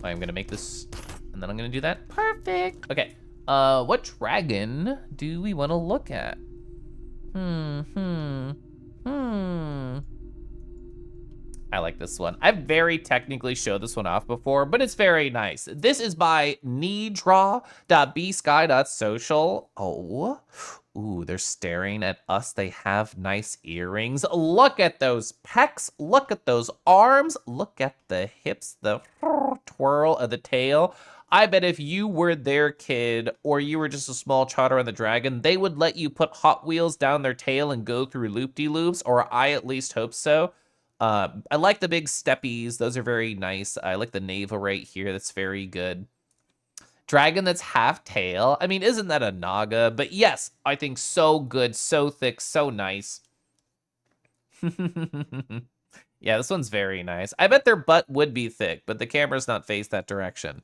I'm gonna make this, and then I'm gonna do that. Perfect. Okay, what dragon do we wanna look at? I like this one. I've very technically showed this one off before, but it's very nice. This is by nedraw.bsky.social. Oh, ooh, they're staring at us. They have nice earrings. Look at those pecs. Look at those arms. Look at the hips, the twirl of the tail. I bet if you were their kid or you were just a small trotter on the dragon, they would let you put Hot Wheels down their tail and go through loop-de-loops, or I at least hope so. I like the big steppies. Those are very nice. I like the navel right here. That's very good. Dragon that's half tail. I mean, isn't that a naga? But yes, I think so good, so thick, so nice. Yeah, this one's very nice. I bet their butt would be thick, but the camera's not faced that direction.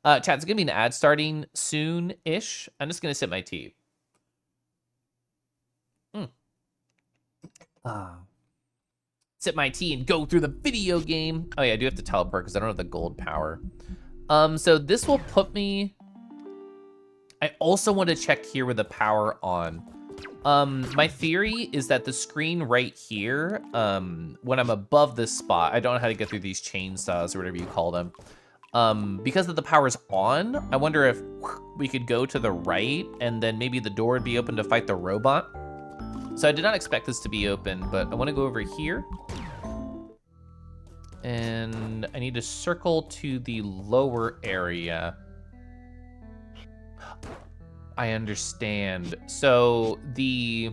Chat, it's gonna be an ad starting soon-ish. I'm just gonna sip my tea. Sip my tea and go through the video game. Oh yeah, I do have to teleport because I don't have the gold power. So this will put me... I also want to check here with the power on. My theory is that the screen right here, when I'm above this spot, I don't know how to get through these chainsaws or whatever you call them. Because of the power's on, I wonder if we could go to the right and then maybe the door would be open to fight the robot. So I did not expect this to be open, but I want to go over here. And I need to circle to the lower area. I understand. So these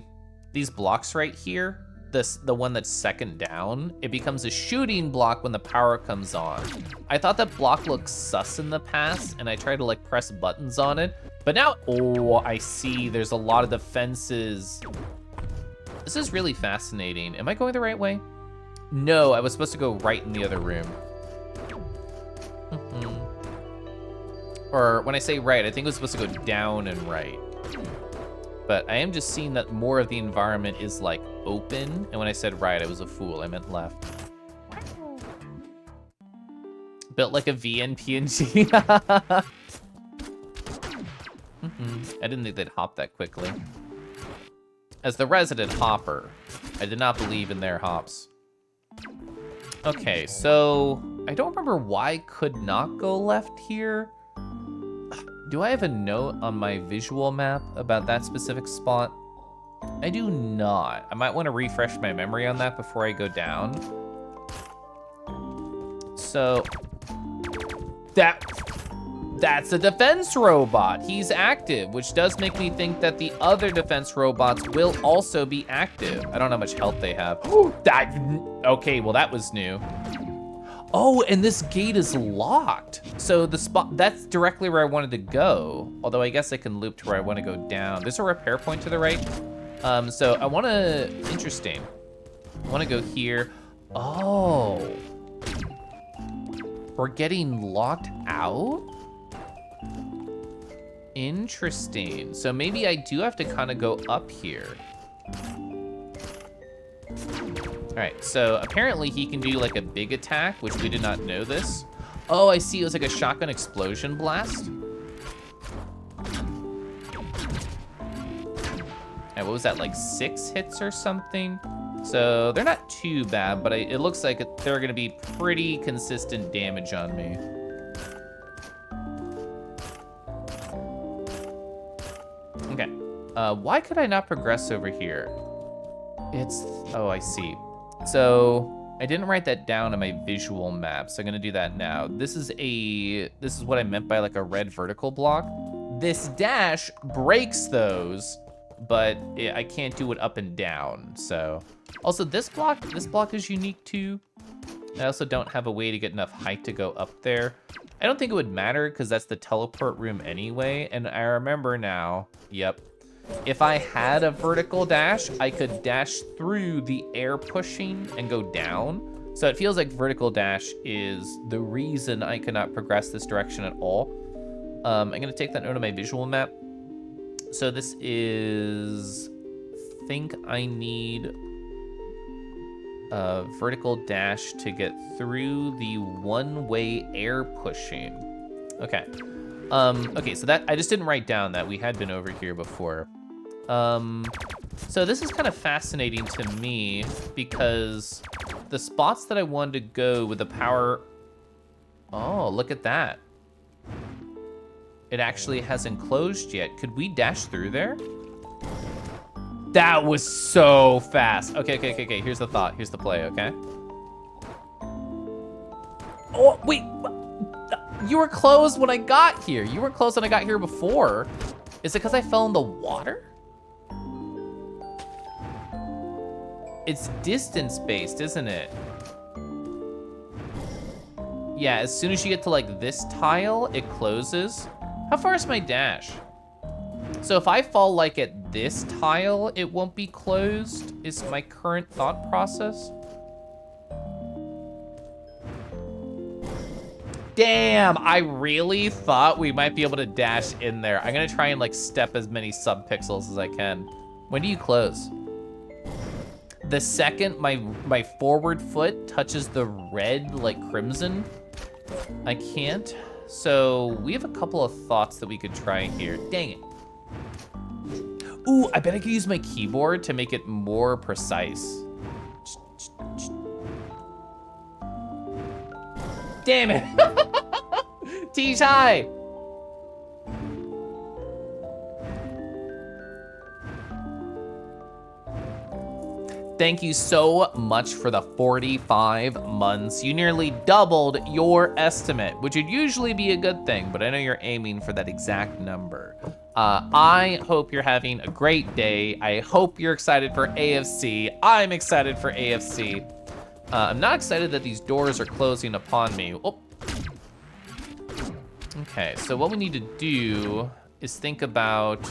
blocks right here, the one that's second down, it becomes a shooting block when the power comes on. I thought that block looked sus in the past, and I tried to like press buttons on it. But now, oh, I see. There's a lot of defenses. This is really fascinating. Am I going the right way? No, I was supposed to go right in the other room. Or when I say right, I think it was supposed to go down and right. But I am just seeing that more of the environment is like open. And when I said right, I was a fool. I meant left. Built like a VNPNG. I didn't think they'd hop that quickly. As the resident hopper, I did not believe in their hops. Okay, so I don't remember why I could not go left here. Do I have a note on my visual map about that specific spot? I do not. I might want to refresh my memory on that before I go down. So that's a defense robot. He's active, which does make me think that the other defense robots will also be active. I don't know how much health they have. Okay, well that was new. Oh, and this gate is locked. So the spot, that's directly where I wanted to go. Although I guess I can loop to where I want to go down. There's a repair point to the right. So I want to, interesting. I want to go here. Oh. We're getting locked out? Interesting. So maybe I do have to kind of go up here. All right, so apparently he can do like a big attack, which we did not know this. Oh, I see, it was like a shotgun explosion blast. And what was that, like 6 hits or something? So they're not too bad, but it looks like they're gonna be pretty consistent damage on me. Okay, why could I not progress over here? Oh, I see. So I didn't write that down on my visual map, so I'm gonna do that now. This is what I meant by like a red vertical block. This dash breaks those. but I can't do it up and down, so. Also, this block is unique too. I also don't have a way to get enough height to go up there. I don't think it would matter because that's the teleport room anyway, and I remember now, yep. If I had a vertical dash, I could dash through the air pushing and go down. So it feels like vertical dash is the reason I cannot progress this direction at all. I'm gonna take that note of my visual map. So this is, I think I need a vertical dash to get through the one-way air pushing. Okay. Okay, so that, I just didn't write down that we had been over here before. So this is kind of fascinating to me because the spots that I wanted to go with the power, oh, look at that. It actually hasn't closed yet. Could we dash through there? That was so fast. Okay, here's the thought, here's the play, okay? Oh, wait, you were closed when I got here. You were closed when I got here before. Is it because I fell in the water? It's distance-based, isn't it? Yeah, as soon as you get to like this tile, it closes. How far is my dash? So if I fall like at this tile, it won't be closed, is my current thought process. Damn, I really thought we might be able to dash in there. I'm gonna try and like step as many sub-pixels as I can. When do you close? The second my forward foot touches the red, like crimson, I can't. So we have a couple of thoughts that we could try here. Dang it. Ooh, I bet I could use my keyboard to make it more precise. Damn it. Teach high. Thank you so much for the 45 months. You nearly doubled your estimate, which would usually be a good thing, but I know you're aiming for that exact number. I hope you're having a great day. I hope you're excited for AFC. I'm excited for AFC. I'm not excited that these doors are closing upon me. Oh. Okay, so what we need to do is think about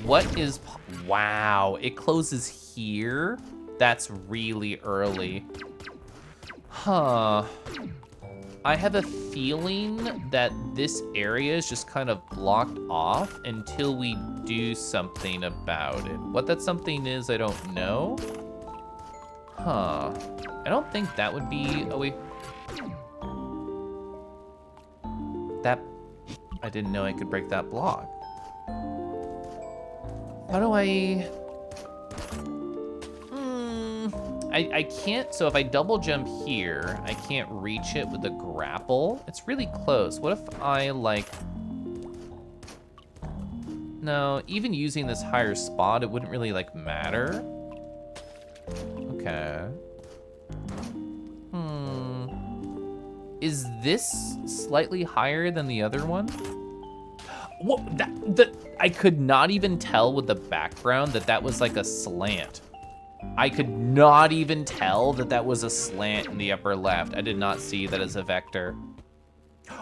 what is, wow, it closes here? That's really early. Huh. I have a feeling that this area is just kind of blocked off until we do something about it. What that something is, I don't know. Huh. I don't think that would be, oh wait. That, I didn't know I could break that block. How do I can't, so if I double jump here, I can't reach it with the grapple. It's really close. What if I like, no, even using this higher spot, it wouldn't really like matter. Okay. Is this slightly higher than the other one? What, I could not even tell with the background that that was like a slant. I could not even tell that that was a slant in the upper left. I did not see that as a vector.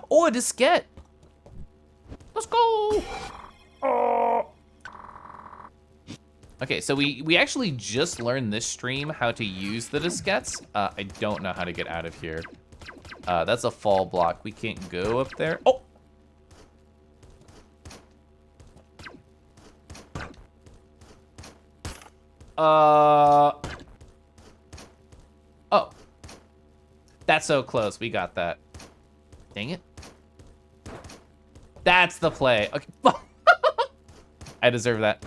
Oh, a diskette. Let's go. Oh. Okay, so we actually just learned this stream how to use the diskettes. I don't know how to get out of here. That's a fall block. We can't go up there. Oh. Oh. That's so close. We got that. Dang it. That's the play. Okay. I deserve that.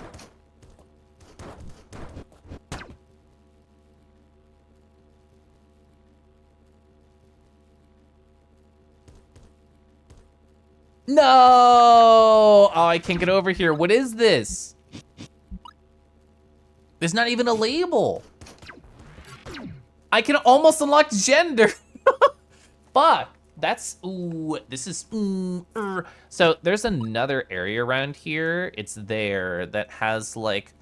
No! Oh, I can't get over here. What is this? There's not even a label. I can almost unlock gender. Fuck. ooh, this is, So there's another area around here. It's there that has like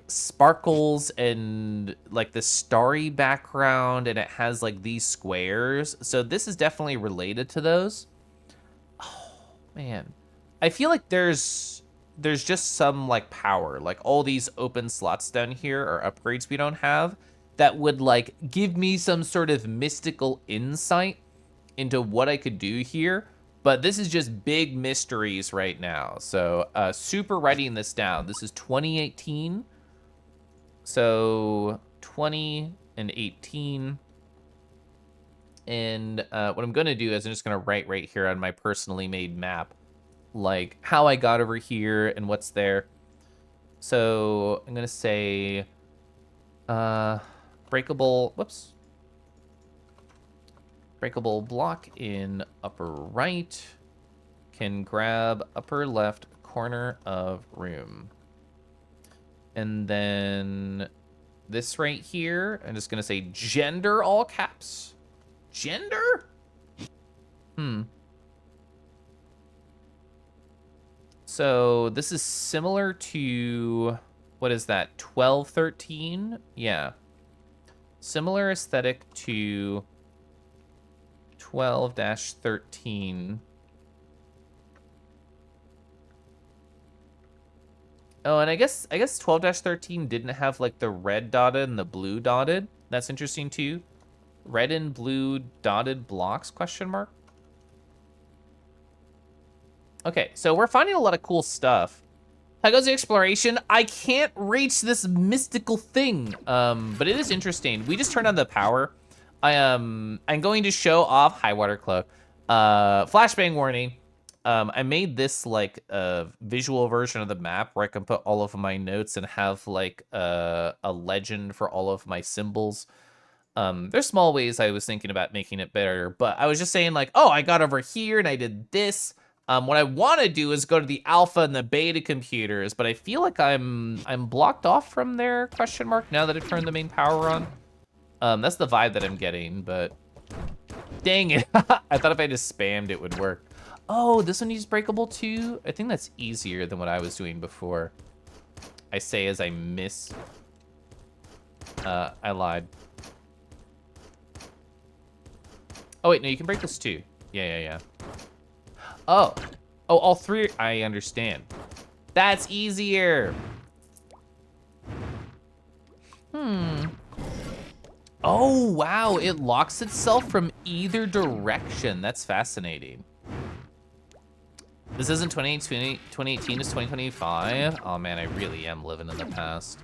sparkles and like the starry background, and it has like these squares. So this is definitely related to those. Man, I feel like there's just some like power, like all these open slots down here are upgrades we don't have that would like give me some sort of mystical insight into what I could do here. But this is just big mysteries right now. So super writing this down. This is 2018. So 20 and 18. And what I'm going to do is I'm just going to write right here on my personally made map, like how I got over here and what's there. So I'm going to say breakable, whoops. Breakable block in upper right can grab upper left corner of room. And then this right here, I'm just going to say gender all caps. Gender? So this is similar to, what is that, 1213? Yeah. Similar aesthetic to 12-13. Oh, and I guess 12-13 didn't have like the red dotted and the blue dotted. That's interesting too. Red and blue dotted blocks, question mark? Okay, so we're finding a lot of cool stuff. How goes the exploration? I can't reach this mystical thing, but it is interesting. We just turned on the power. I'm going to show off high water cloak. Flashbang warning. I made this like a visual version of the map where I can put all of my notes and have like a legend for all of my symbols. There's small ways I was thinking about making it better, but I was just saying like, oh, I got over here and I did this. What I want to do is go to the alpha and the beta computers, but I feel like I'm blocked off from there, question mark, now that I've turned the main power on. That's the vibe that I'm getting, but dang it. I thought if I just spammed it would work. Oh, this one uses breakable too? I think that's easier than what I was doing before. I say as I miss. I lied. Oh wait, no, you can break this too. Yeah. Oh, all three, I understand. That's easier. Oh, wow, it locks itself from either direction. That's fascinating. This isn't 2018, it's 2025. Oh man, I really am living in the past.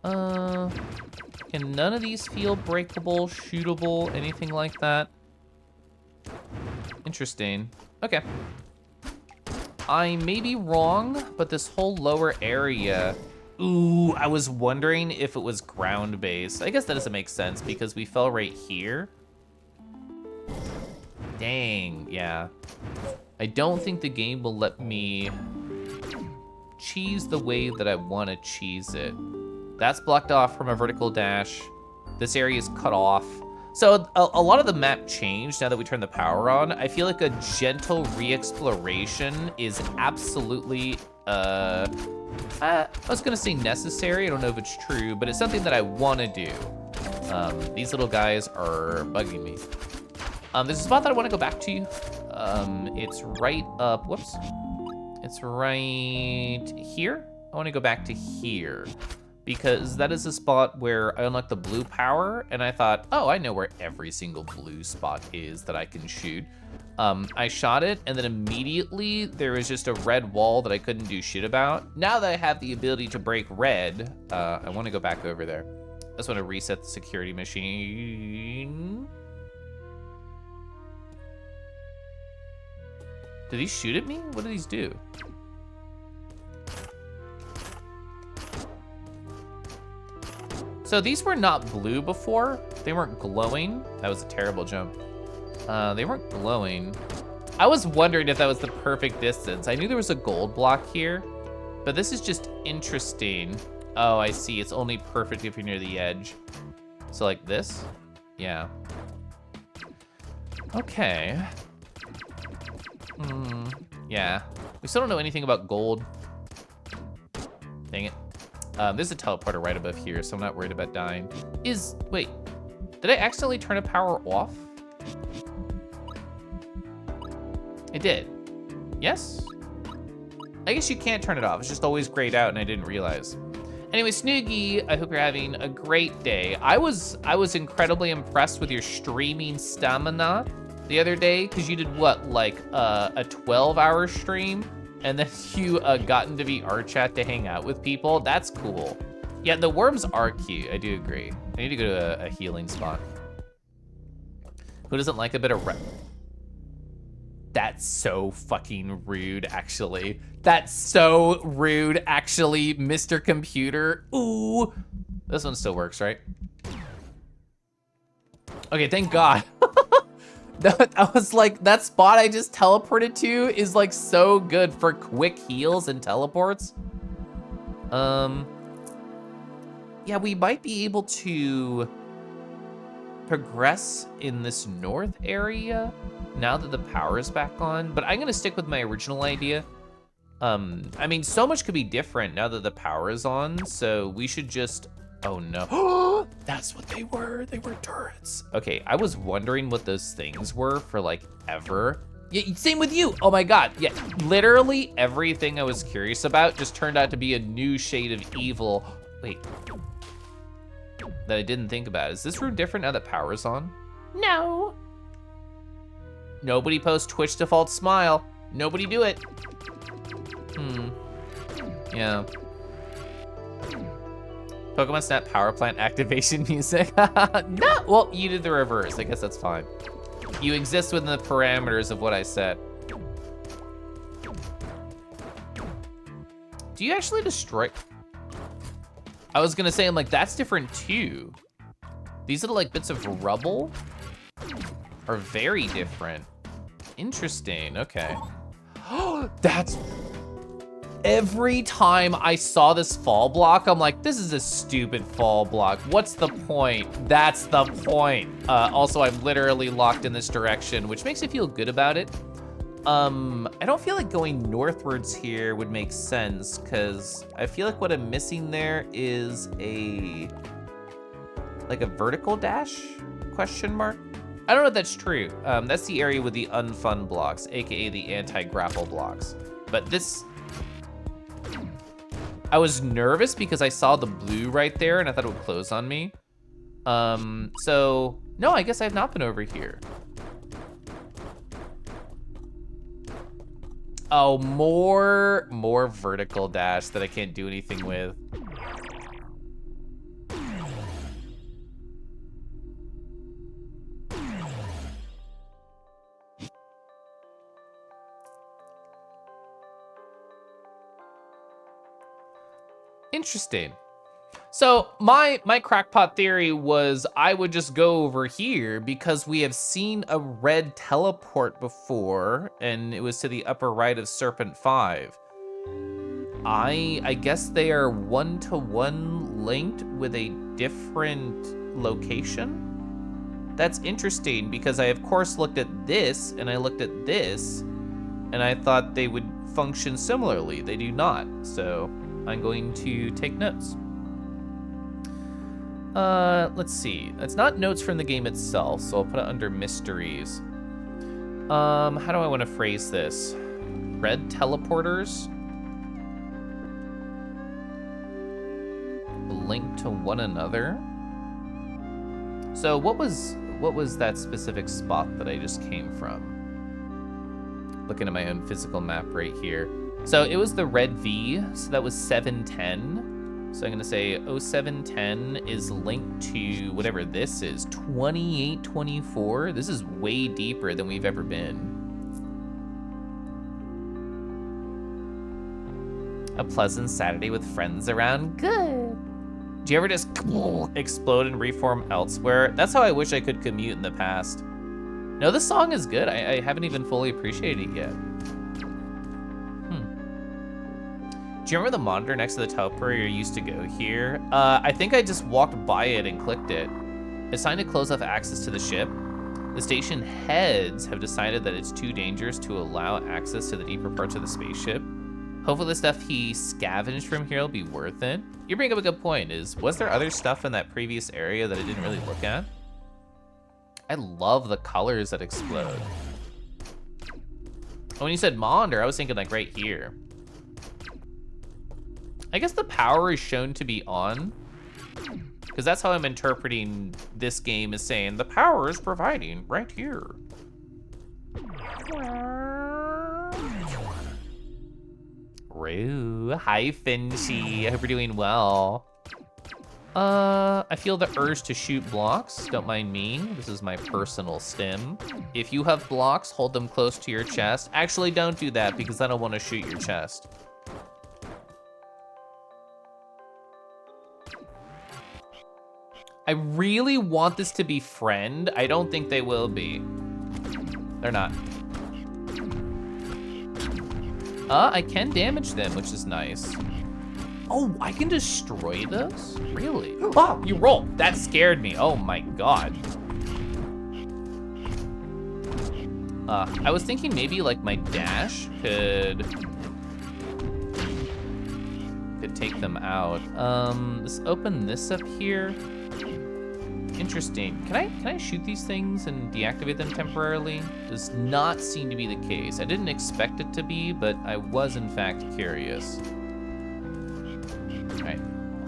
Can none of these feel breakable, shootable, anything like that? Interesting. Okay. I may be wrong, but this whole lower area, ooh, I was wondering if it was ground-based. I guess that doesn't make sense because we fell right here. Dang, yeah. I don't think the game will let me cheese the way that I want to cheese it. That's blocked off from a vertical dash. This area is cut off. So a lot of the map changed now that we turned the power on. I feel like a gentle re-exploration is absolutely, I was gonna say necessary. I don't know if it's true, but it's something that I wanna do. These little guys are bugging me. There's a spot that I wanna go back to. It's right up, whoops. It's right here. I wanna go back to here, because that is a spot where I unlocked the blue power, and I thought, oh, I know where every single blue spot is that I can shoot. I shot it, and then immediately there was just a red wall that I couldn't do shit about. Now that I have the ability to break red, I want to go back over there. I just want to reset the security machine. Do these shoot at me? What do these do? So these were not blue before. They weren't glowing. That was a terrible jump. They weren't glowing. I was wondering if that was the perfect distance. I knew there was a gold block here, but this is just interesting. Oh, I see. It's only perfect if you're near the edge. So like this? Yeah. Okay. Yeah. We still don't know anything about gold. Dang it. There's a teleporter right above here, so I'm not worried about dying. Wait, did I accidentally turn a power off? I did. Yes? I guess you can't turn it off. It's just always grayed out and I didn't realize. Anyway, Snoogie, I hope you're having a great day. I was incredibly impressed with your streaming stamina the other day, because you did what, like a 12-hour stream? And then you got into VRChat to hang out with people. That's cool. Yeah, the worms are cute. I do agree. I need to go to a healing spot. Who doesn't like a bit of That's so fucking rude, actually. That's so rude, actually, Mr. Computer. Ooh. This one still works, right? Okay, thank God. I was like, that spot I just teleported to is like so good for quick heals and teleports. Yeah, we might be able to progress in this north area now that the power is back on, but I'm gonna stick with my original idea. I mean, so much could be different now that the power is on, so we should just, oh no. That's what they were turrets. Okay, I was wondering what those things were for like ever. Yeah, same with you. Oh my God, yeah, literally everything I was curious about just turned out to be a new shade of evil. Wait, that I didn't think about. Is this room different now that power's on? No. Nobody post Twitch default smile. Nobody do it. Yeah. Pokemon Snap power plant activation music. No, well, you did the reverse. I guess that's fine. You exist within the parameters of what I said. Do you actually destroy? I was gonna say, I'm like, that's different too. These little like bits of rubble are very different. Interesting, okay. That's, every time I saw this fall block, I'm like, this is a stupid fall block. What's the point? That's the point. Also, I'm literally locked in this direction, which makes me feel good about it. I don't feel like going northwards here would make sense, because I feel like what I'm missing there is like a vertical dash, question mark? I don't know if that's true. That's the area with the unfun blocks, AKA the anti-grapple blocks. But this, I was nervous because I saw the blue right there and I thought it would close on me. So, no, I guess I've not been over here. Oh, more vertical dash that I can't do anything with. Interesting. So my crackpot theory was I would just go over here because we have seen a red teleport before, and it was to the upper right of Serpent 5. I guess they are one-to-one linked with a different location. That's interesting because I of course looked at this and I looked at this and I thought they would function similarly. They do not, so I'm going to take notes. Let's see. It's not notes from the game itself, so I'll put it under mysteries. How do I want to phrase this? Red teleporters linked to one another. So what was that specific spot that I just came from? Looking at my own physical map right here. So it was the red V, so that was 710. So I'm gonna say 0710 is linked to whatever this is, 2824. This is way deeper than we've ever been. A pleasant Saturday with friends around, good. Do you ever just explode and reform elsewhere? That's how I wish I could commute in the past. No, this song is good. I haven't even fully appreciated it yet. Do you remember the monitor next to the teleporter you used to go here? I think I just walked by it and clicked it. It's time to close off access to the ship. The station heads have decided that it's too dangerous to allow access to the deeper parts of the spaceship. Hopefully the stuff he scavenged from here will be worth it. You bring up a good point. Was there other stuff in that previous area that I didn't really look at? I love the colors that explode. When you said Maunder, I was thinking like right here. I guess the power is shown to be on, because that's how I'm interpreting this game, is saying the power is providing right here. Roo, hi Finchy, I hope you're doing well. I feel the urge to shoot blocks, don't mind me. This is my personal stim. If you have blocks, hold them close to your chest. Actually, don't do that because I don't want to shoot your chest. I really want this to be friend. I don't think they will be. They're not. I can damage them, which is nice. Oh, I can destroy those? Really? Oh, you rolled. That scared me. Oh my God. I was thinking maybe like my dash could take them out. Let's open this up here. Interesting. Can I shoot these things and deactivate them temporarily? Does not seem to be the case. I didn't expect it to be, but I was in fact curious. All right,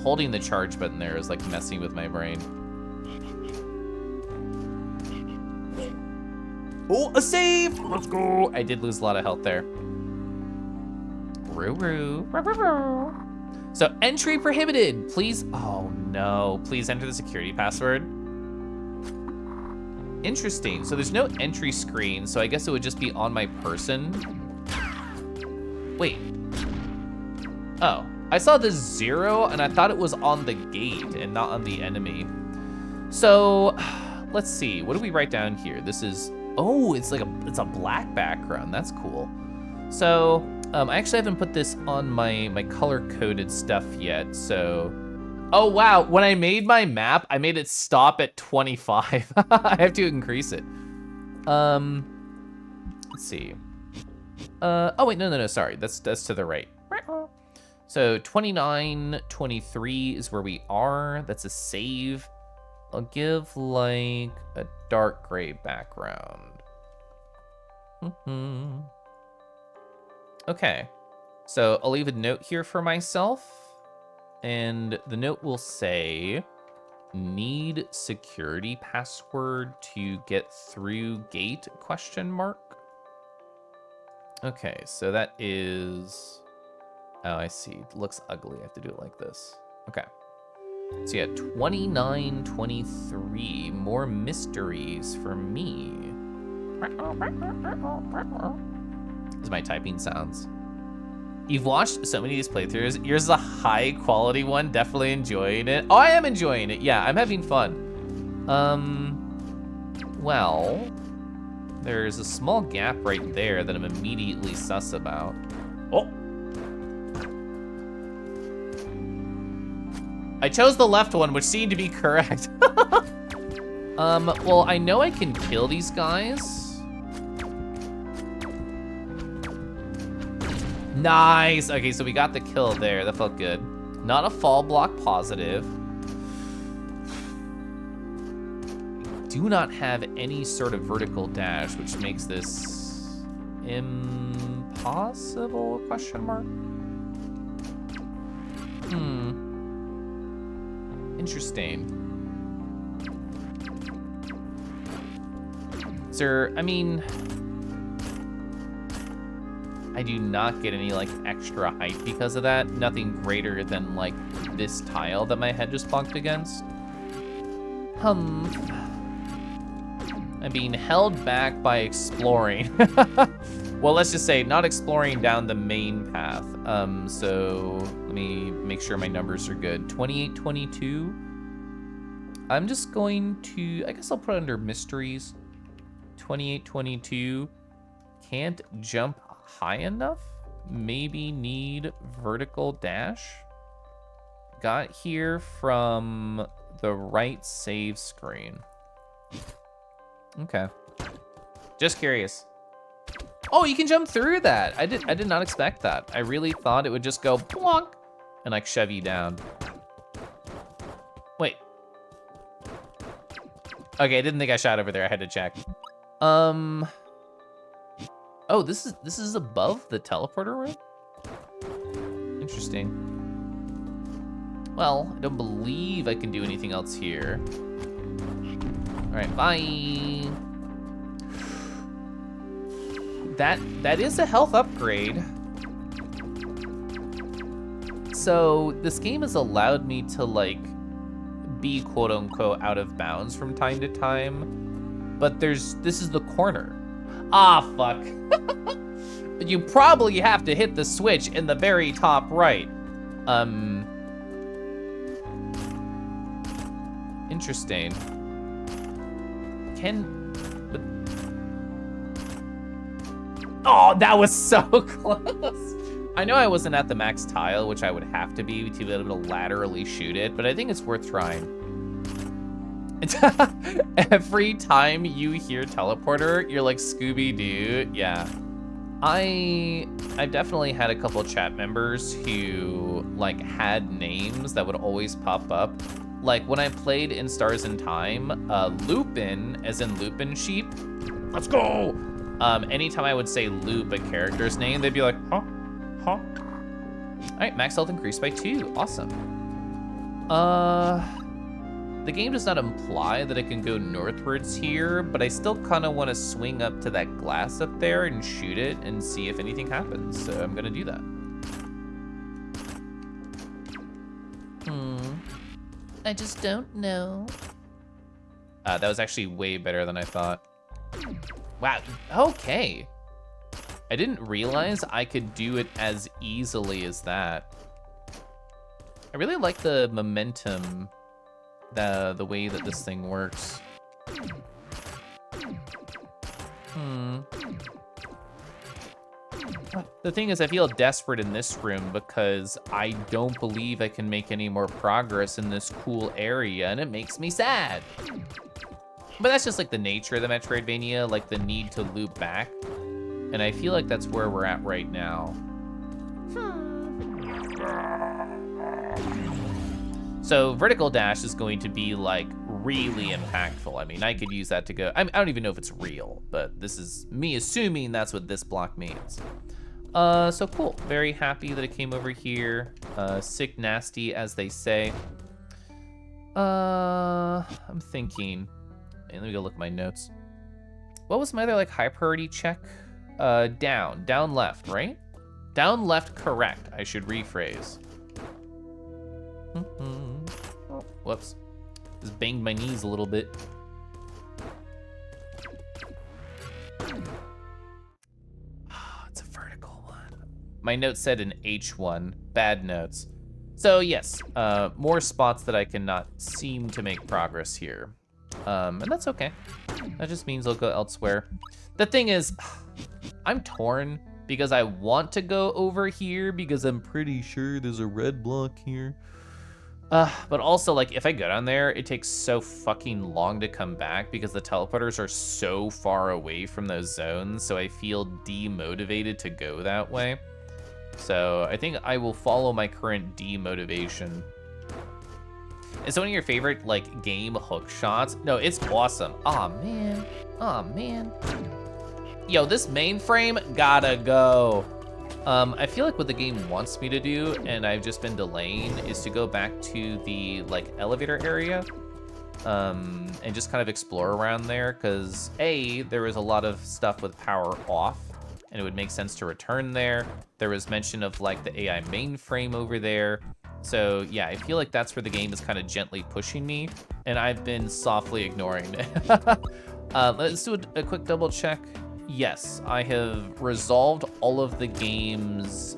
holding the charge button there is like messing with my brain. Oh, a save! Let's go! I did lose a lot of health there. So entry prohibited. Please, oh no. Please enter the security password. Interesting, so there's no entry screen, so I guess it would just be on my person. Wait. Oh, I saw the 0 and I thought it was on the gate and not on the enemy. So, let's see, what do we write down here? This is, oh, it's a black background, that's cool. So, I actually haven't put this on my color-coded stuff yet, so. Oh wow, when I made my map, I made it stop at 25. I have to increase it. Let's see. Oh wait, no, sorry, that's to the right. So 29, 23 is where we are. That's a save. I'll give like a dark gray background. Okay, so I'll leave a note here for myself. And the note will say, need security password to get through gate, question mark. Okay, so that is, oh, I see, it looks ugly. I have to do it like this. Okay. So yeah, 29, 23, more mysteries for me. This is my typing sounds. You've watched so many of these playthroughs. Yours is a high quality one, definitely enjoying it. Oh, I am enjoying it, yeah, I'm having fun. Well, there's a small gap right there that I'm immediately sus about. Oh. I chose the left one, which seemed to be correct. Well, I know I can kill these guys. Nice. Okay, so we got the kill there. That felt good. Not a fall block positive. Do not have any sort of vertical dash, which makes this impossible, question mark? Interesting. Sir, I mean, I do not get any like extra height because of that. Nothing greater than like this tile that my head just bumped against. I'm being held back by exploring. Well, let's just say not exploring down the main path. So let me make sure my numbers are good. 28, 22. I'm just going to, I guess I'll put it under mysteries. 28, 22. Can't jump high enough? Maybe need vertical dash? Got here from the right save screen. Okay. Just curious. Oh, you can jump through that. I did not expect that. I really thought it would just go plonk and like shove you down. Wait. Okay, I didn't think I shot over there. I had to check. Oh, this is above the teleporter room? Interesting. Well, I don't believe I can do anything else here. All right, bye. That is a health upgrade. So this game has allowed me to like be quote unquote out of bounds from time to time, but this is the corner. Ah, fuck. You probably have to hit the switch in the very top right. Interesting. Oh, that was so close. I know I wasn't at the max tile, which I would have to be able to laterally shoot it, but I think it's worth trying. Every time you hear teleporter, you're like, Scooby-Doo. Yeah. I've definitely had a couple chat members who like had names that would always pop up. Like when I played in Stars in Time, Lupin, as in Lupin Sheep, let's go. Anytime I would say loop a character's name, they'd be like, huh? All right, max health increased by 2, awesome. The game does not imply that I can go northwards here, but I still kind of want to swing up to that glass up there and shoot it and see if anything happens, so I'm gonna do that. I just don't know. That was actually way better than I thought. Wow, okay. I didn't realize I could do it as easily as that. I really like the momentum, the way that this thing works. The thing is, I feel desperate in this room because I don't believe I can make any more progress in this cool area, and it makes me sad. But that's just like the nature of the Metroidvania, like the need to loop back. And I feel like that's where we're at right now. So vertical dash is going to be like really impactful. I mean, I could use that to go, I don't even know if it's real, but this is me assuming that's what this block means. So cool, very happy that it came over here. Sick nasty, as they say. I'm thinking, let me go look at my notes. What was my other like high priority check? Down left, right? Down left, correct. I should rephrase. Oh, whoops. Just banged my knees a little bit. It's a vertical one. My notes said an H1. Bad notes. So yes, more spots that I cannot seem to make progress here. And that's okay. That just means I'll go elsewhere. The thing is, I'm torn because I want to go over here because I'm pretty sure there's a red block here. But also, like, if I go down there, it takes so fucking long to come back because the teleporters are so far away from those zones, so I feel demotivated to go that way. So I think I will follow my current demotivation. Is one of your favorite, like, game hook shots? No, it's awesome. Aw, man. Aw, man. Yo, this mainframe gotta go. I feel like what the game wants me to do, and I've just been delaying, is to go back to the like elevator area and just kind of explore around there, because A, there was a lot of stuff with power off, and it would make sense to return there. There was mention of like the AI mainframe over there. So yeah, I feel like that's where the game is kind of gently pushing me, and I've been softly ignoring it. Let's do a quick double check. Yes, I have resolved all of the game's,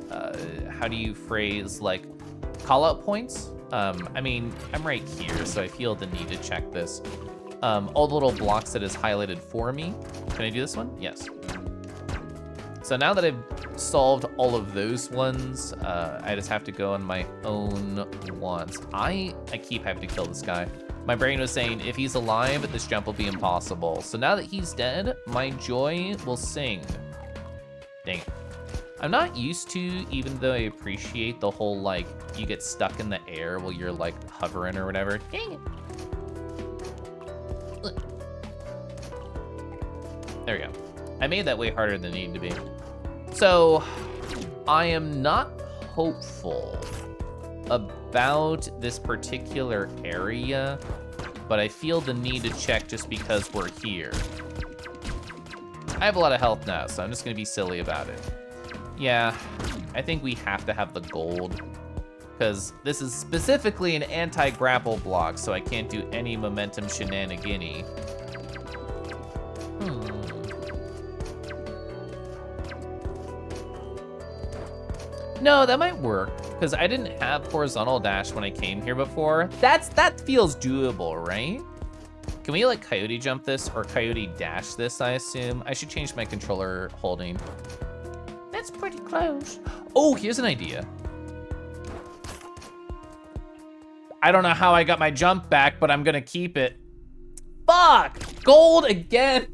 how do you phrase, like, call-out points? I mean, I'm right here, so I feel the need to check this. All the little blocks that is highlighted for me. Can I do this one? Yes. So now that I've solved all of those ones, I just have to go on my own ones. I keep having to kill this guy. My brain was saying, if he's alive, this jump will be impossible. So now that he's dead, my joy will sing. Dang it. I'm not used to, even though I appreciate the whole, like, you get stuck in the air while you're, like, hovering or whatever. Dang it. There we go. I made that way harder than it needed to be. So, I am not hopeful about this particular area, but I feel the need to check just because we're here. I have a lot of health now, so I'm just gonna be silly about it. Yeah, I think we have to have the gold, because this is specifically an anti-grapple block, so I can't do any momentum shenanigans. No, that might work, because I didn't have horizontal dash when I came here before. That feels doable, right? Can we, like, coyote jump this or coyote dash this, I assume? I should change my controller holding. That's pretty close. Oh, here's an idea. I don't know how I got my jump back, but I'm gonna keep it. Fuck! Gold again!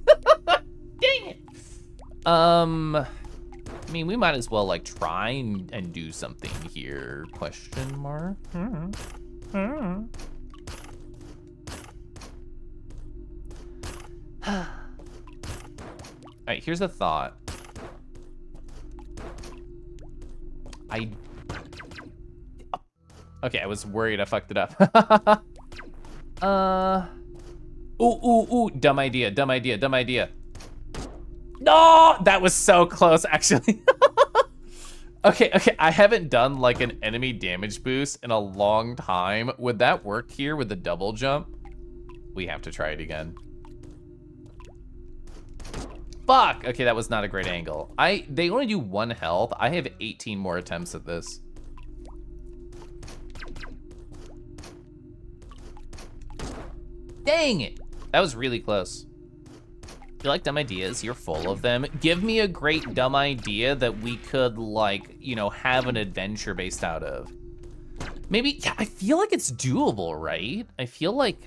Dang it! I mean, we might as well, like, try and do something here. Question mark? All right, here's a thought. Okay, I was worried I fucked it up. Ooh, dumb idea. No, that was so close, actually. Okay, I haven't done like an enemy damage boost in a long time. Would that work here with the double jump? We have to try it again. Fuck, okay, that was not a great angle. They only do 1 health. I have 18 more attempts at this. Dang it, that was really close. You like dumb ideas? You're full of them. Give me a great dumb idea that we could, like, you know, have an adventure based out of. Maybe, yeah, I feel like it's doable, right? I feel like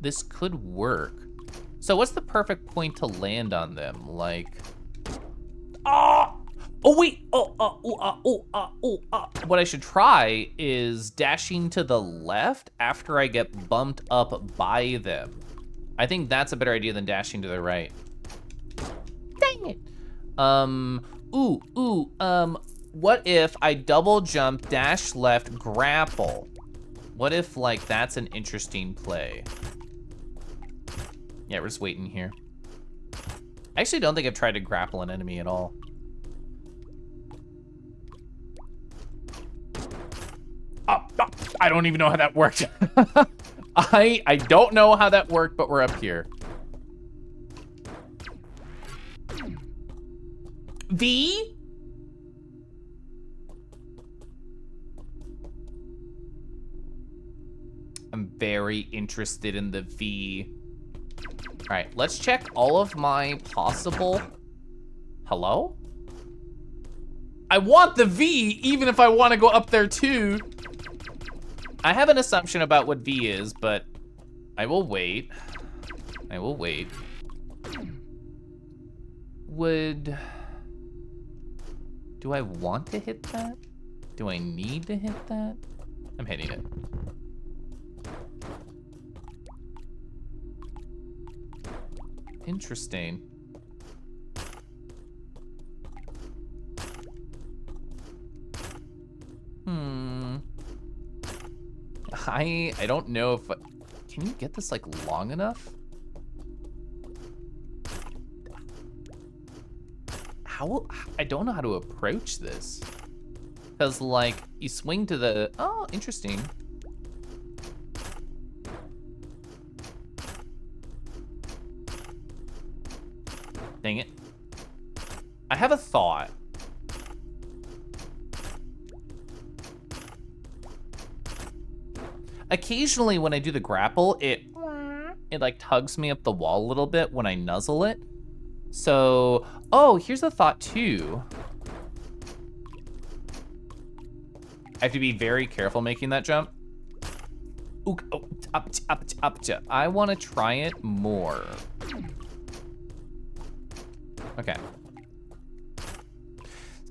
this could work. So what's the perfect point to land on them? Like, what I should try is dashing to the left after I get bumped up by them. I think that's a better idea than dashing to the right. Dang it. What if I double jump, dash left, grapple? What if, like, that's an interesting play? Yeah, we're just waiting here. I actually don't think I've tried to grapple an enemy at all. I don't even know how that worked. I don't know how that worked, but we're up here. V? I'm very interested in the V. All right, let's check all of my possible... Hello? I want the V, even if I want to go up there too. I have an assumption about what V is, but I will wait. I will wait. Do I want to hit that? Do I need to hit that? I'm hitting it. Interesting. I don't know if... Can you get this, like, long enough? I don't know how to approach this. Because, like, you swing to the... Oh, interesting. Dang it. I have a thought. Occasionally when I do the grapple, it like tugs me up the wall a little bit when I nuzzle it. So, oh, here's a thought too. I have to be very careful making that jump. Ooh, oh, I want to try it more. Okay.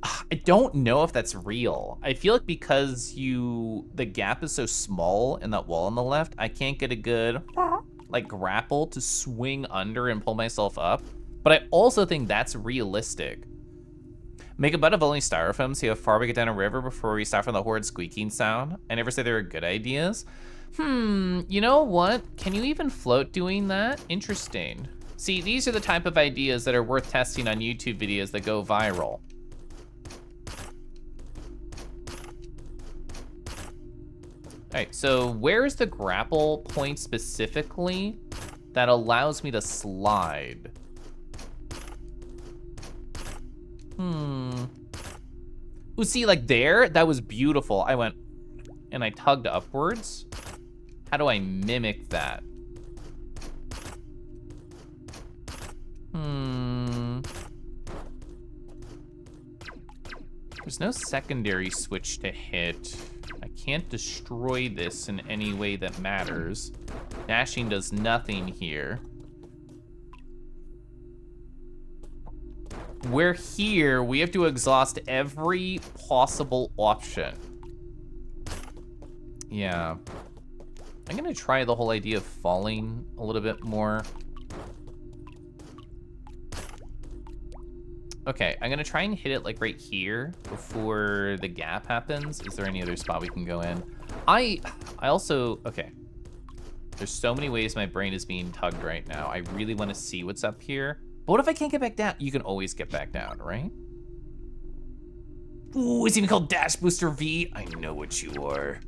I don't know if that's real. I feel like because the gap is so small in that wall on the left, I can't get a good, like, grapple to swing under and pull myself up. But I also think that's realistic. Make a butt of only styrofoam, see how far we get down a river before we start from the horrid squeaking sound. I never say there are good ideas. You know what? Can you even float doing that? Interesting. See, these are the type of ideas that are worth testing on YouTube videos that go viral. All right, so where's the grapple point specifically that allows me to slide? Ooh, see, like there, that was beautiful. I went and I tugged upwards. How do I mimic that? There's no secondary switch to hit. I can't destroy this in any way that matters. Dashing does nothing here. We're here, we have to exhaust every possible option. Yeah. I'm gonna try the whole idea of falling a little bit more. Okay, I'm gonna try and hit it like right here before the gap happens. Is there any other spot we can go in? I also, okay. There's so many ways my brain is being tugged right now. I really wanna see what's up here. But what if I can't get back down? You can always get back down, right? Ooh, it's even called Dash Booster V. I know what you are.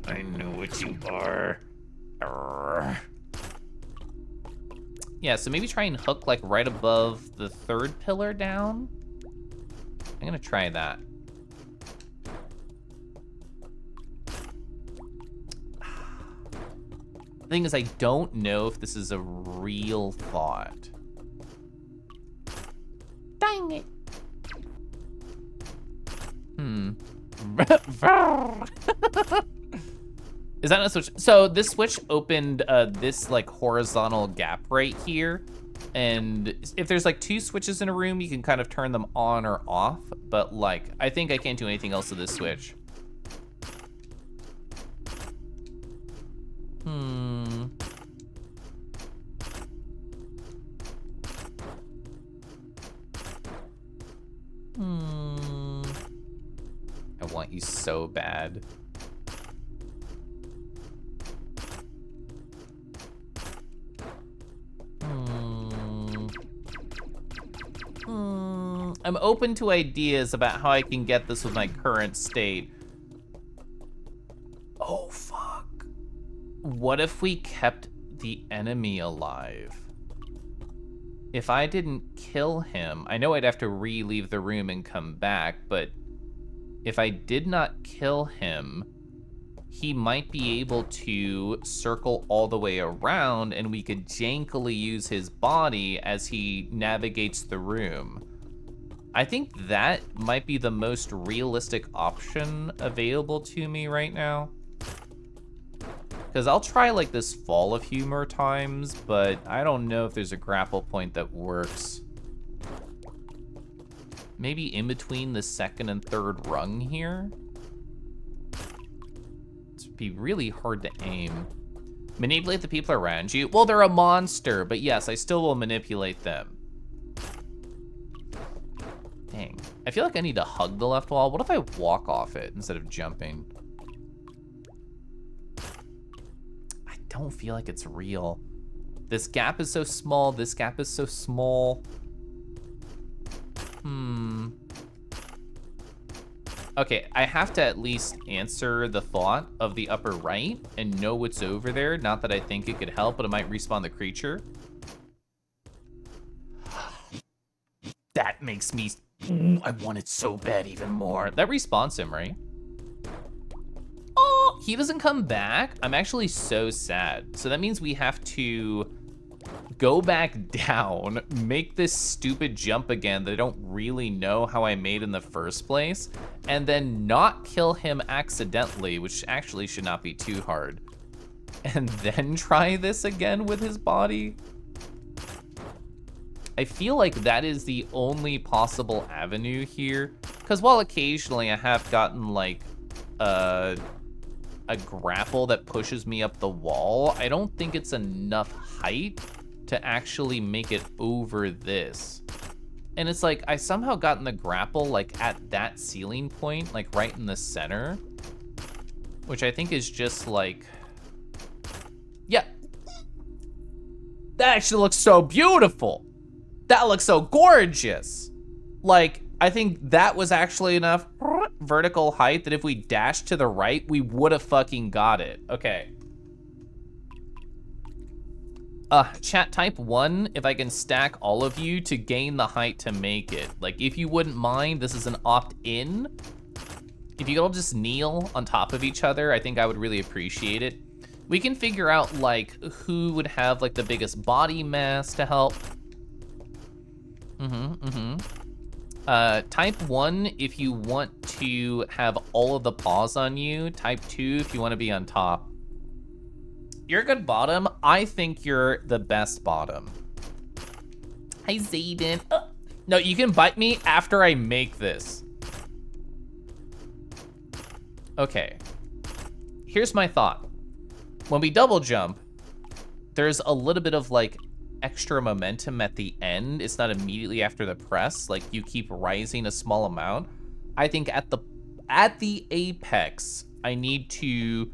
I know what you are. Arrgh. Yeah, so maybe try and hook like right above the third pillar down. I'm gonna try that. The thing is, I don't know if this is a real thought. Dang it. Is that a switch? So this switch opened this like horizontal gap right here. And if there's like two switches in a room, you can kind of turn them on or off. But like, I think I can't do anything else with this switch. I want you so bad. I'm open to ideas about how I can get this with my current state. Oh, fuck. What if we kept the enemy alive? If I didn't kill him, I know I'd have to re-leave the room and come back, but if I did not kill him, he might be able to circle all the way around and we could jankily use his body as he navigates the room. I think that might be the most realistic option available to me right now. Because I'll try like this fall a few more times, but I don't know if there's a grapple point that works. Maybe in between the second and third rung here? It'd be really hard to aim. Manipulate the people around you. Well, they're a monster, but yes, I still will manipulate them. Dang. I feel like I need to hug the left wall. What if I walk off it instead of jumping? I don't feel like it's real. This gap is so small. This gap is so small. Okay, I have to at least answer the thought of the upper right and know what's over there. Not that I think it could help, but it might respawn the creature. That makes me... I want it so bad even more. That respawns him, right? Oh, he doesn't come back? I'm actually so sad. So that means we have to go back down, make this stupid jump again that I don't really know how I made in the first place, and then not kill him accidentally, which actually should not be too hard. and then try this again with his body? I feel like that is the only possible avenue here. Because while occasionally I have gotten like a grapple that pushes me up the wall, I don't think it's enough height to actually make it over this. And it's like, I somehow gotten the grapple like at that ceiling point, like right in the center, which I think is just like, yeah. That actually looks so beautiful. That looks so gorgeous. Like, I think that was actually enough vertical height that if we dashed to the right, we would have fucking got it. Okay. Chat, type 1 if I can stack all of you to gain the height to make it. Like, if you wouldn't mind, this is an opt-in. If you could all just kneel on top of each other, I think I would really appreciate it. We can figure out, like, who would have, like, the biggest body mass to help. Type 1 if you want to have all of the paws on you. Type 2 if you want to be on top. You're a good bottom. I think you're the best bottom. Hi, Zayden. No, you can bite me after I make this. Okay. Here's my thought. When we double jump, there's a little bit of like extra momentum at the end. It's not immediately after the press. Like you keep rising a small amount. I think at the apex, I need to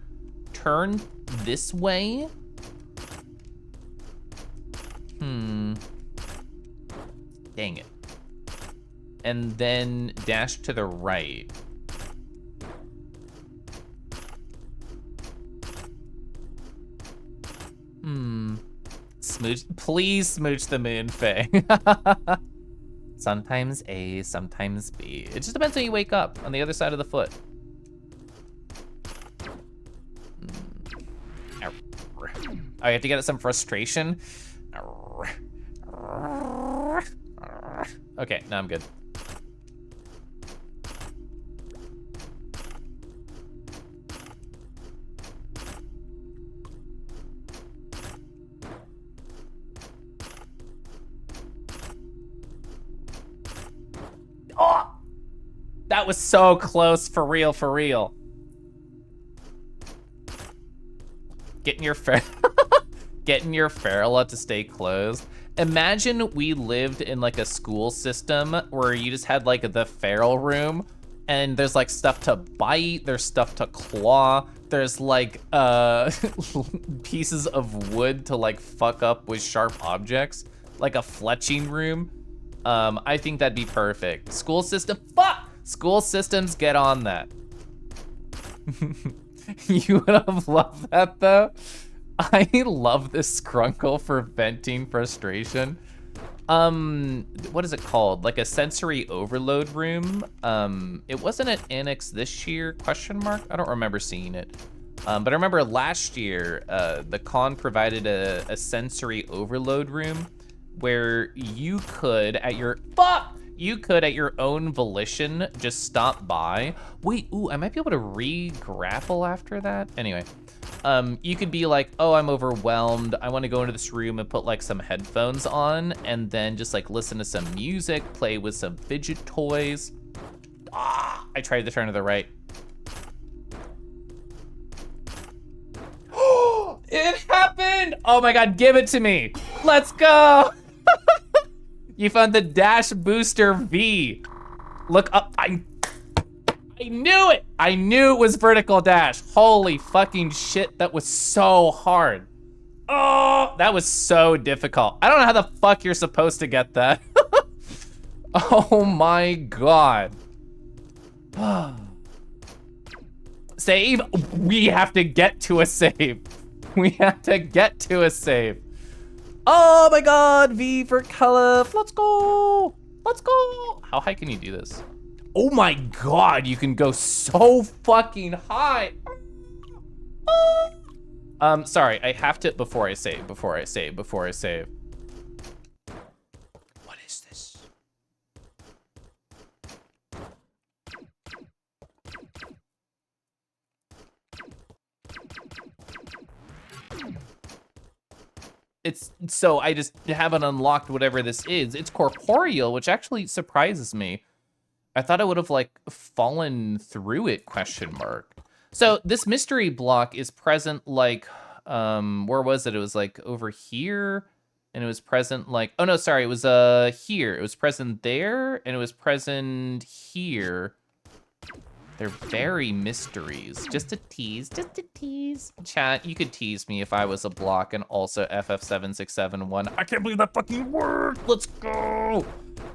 turn this way. Dang it. And then dash to the right. Smooch, please smooch the moonfang. Sometimes A, sometimes B. It just depends when you wake up on the other side of the foot. I have to get at some frustration. Okay, now I'm good. Oh! That was so close, for real, for real. Getting your ferula to stay closed. Imagine we lived in like a school system where you just had like the feral room and there's like stuff to bite, there's stuff to claw, there's like pieces of wood to like fuck up with sharp objects, like a fletching room. I think that'd be perfect. School system, fuck! School systems, get on that. You would have loved that though. I love this scrunkle for venting frustration. What is it called? Like a sensory overload room. It wasn't at Annex this year, question mark? I don't remember seeing it. But I remember last year, the con provided a sensory overload room where you could, at your own volition, just stop by. Wait, ooh, I might be able to re-grapple after that. Anyway, you could be like, oh, I'm overwhelmed. I want to go into this room and put like some headphones on and then just like listen to some music, play with some fidget toys. Ah, I tried to turn to the right. It happened! Oh my God, give it to me. Let's go. You found the dash booster V. Look up, I knew it. I knew it was vertical dash. Holy fucking shit, that was so hard. Oh, that was so difficult. I don't know how the fuck you're supposed to get that. Oh my God. Save, we have to get to a save. We have to get to a save. Oh my God, V for color. Let's go. Let's go. How high can you do this? Oh my God, you can go so fucking high. Sorry, I have to, before I save. What is this? so I just haven't unlocked whatever this is. It's corporeal, which actually surprises me. I thought I would have like fallen through it, question mark. So this mystery block is present like, where was it? It was like over here, and it was present like, oh no, sorry, it was here. It was present there, and it was present here. They're very mysteries. Just a tease, just a tease. Chat, you could tease me if I was a block and also FF7671. I can't believe that fucking worked. Let's go.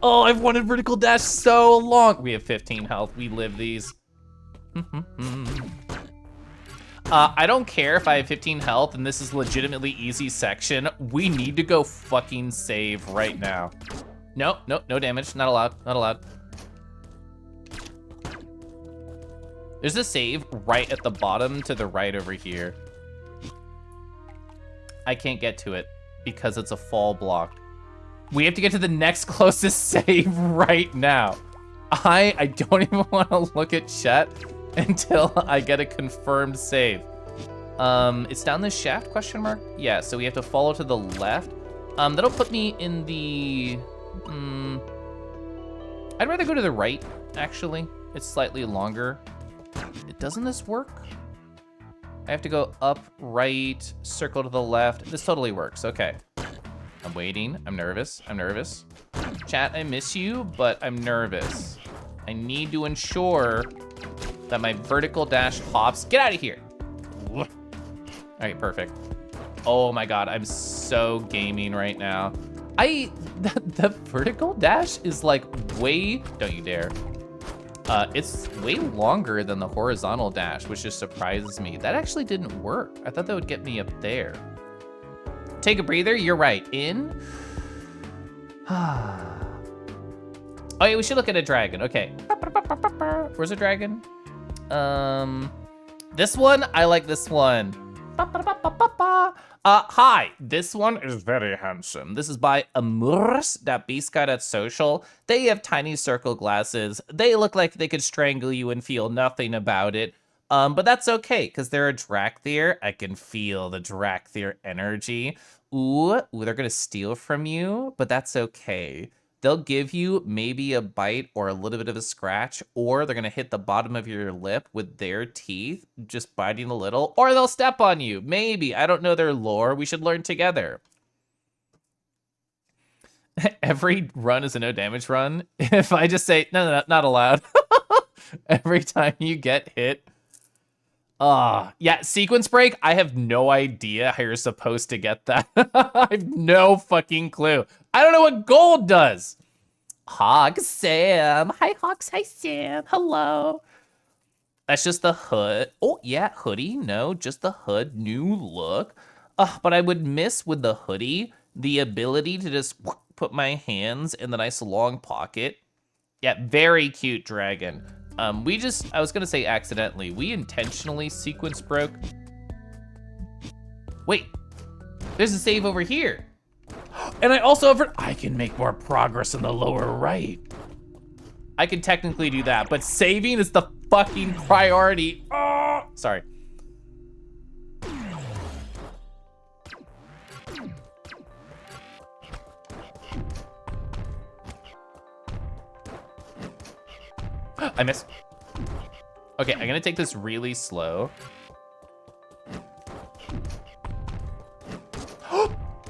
Oh, I've wanted vertical dash so long. We have 15 health. We live these. I don't care if I have 15 health and this is legitimately easy section. We need to go fucking save right now. No, no, no damage. Not allowed, not allowed. There's a save right at the bottom to the right over here. I can't get to it because it's a fall block. We have to get to the next closest save right now. I don't even want to look at chat until I get a confirmed save. It's down this shaft, question mark? Yeah, so we have to follow to the left. That'll put me in the, I'd rather go to the right, actually. It's slightly longer. Doesn't this work? I have to go up, right, circle to the left. This totally works, okay. I'm waiting, I'm nervous, I'm nervous. Chat, I miss you, but I'm nervous. I need to ensure that my vertical dash pops. Get out of here. All right, perfect. Oh my God, I'm so gaming right now. The vertical dash is like way, don't you dare. It's way longer than the horizontal dash, which just surprises me. That actually didn't work. I thought that would get me up there. Take a breather, you're right. In. Oh yeah, we should look at a dragon, okay. Where's a dragon? This one, I like this one. Hi, this one is very handsome. This is by amurs.bsky.social. They have tiny circle glasses. They look like they could strangle you and feel nothing about it. But that's okay, because they're a Drakthir. I can feel the Drakthir energy. Ooh, they're gonna steal from you, but that's okay. They'll give you maybe a bite or a little bit of a scratch, or they're gonna hit the bottom of your lip with their teeth, just biting a little, or they'll step on you. Maybe, I don't know their lore. We should learn together. Every run is a no damage run. If I just say, no, not allowed. Every time you get hit. Yeah, sequence break, I have no idea how you're supposed to get that. I have no fucking clue. I don't know what gold does. Hog Sam. Hi, Hogs. Hi, Sam. Hello. That's just the hood. Oh, yeah, hoodie. No, just the hood. New look. But I would miss with the hoodie the ability to just put my hands in the nice long pocket. Yeah, very cute dragon. I was gonna say accidentally, we intentionally sequence broke. Wait, there's a save over here. And I also I can make more progress in the lower right. I can technically do that, but saving is the fucking priority. Oh, sorry. I missed. Okay, I'm gonna take this really slow.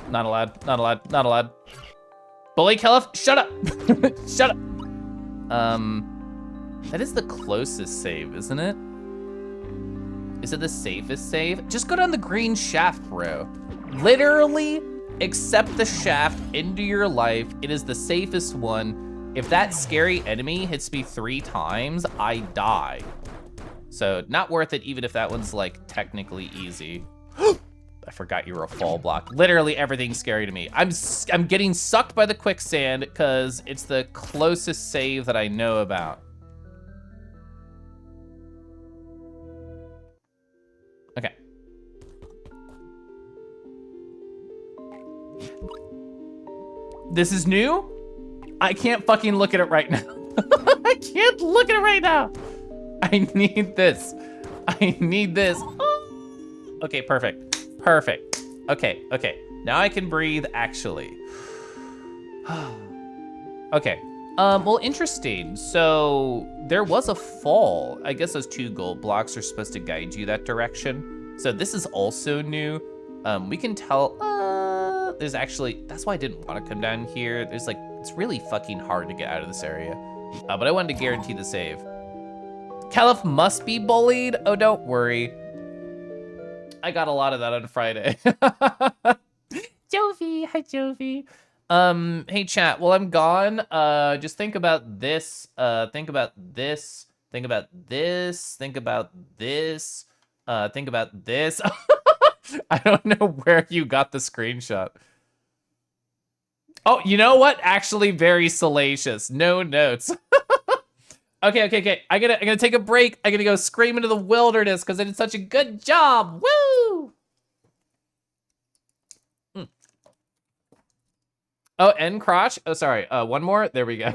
Not allowed, not allowed, not allowed. Bully Kelef, shut up! Shut up! That is the closest save, isn't it? Is it the safest save? Just go down the green shaft, bro. Literally, accept the shaft into your life. It is the safest one. If that scary enemy hits me 3 times, I die. So not worth it, even if that one's like technically easy. I forgot you were a fall block. Literally everything's scary to me. I'm getting sucked by the quicksand because it's the closest save that I know about. Okay. This is new? I can't fucking look at it right now. I can't look at it right now. I need this. I need this. Okay, perfect. Perfect. Okay, okay. Now I can breathe, actually. Okay. Well, interesting. So there was a fall. I guess those 2 gold blocks are supposed to guide you that direction. So this is also new. We can tell, there's actually, that's why I didn't want to come down here. There's like, it's really fucking hard to get out of this area. But I wanted to guarantee the save. Caliph must be bullied. Oh, don't worry. I got a lot of that on Friday. Jovi, hi Jovi. Hey chat, while I'm gone, just think about this, think about this, think about this, think about this, think about this. I don't know where you got the screenshot. Oh, you know what? Actually very salacious. No notes. Okay. I'm gonna take a break. I'm gonna go scream into the wilderness because I did such a good job. Woo! Oh, and crotch. Oh, sorry. One more. There we go.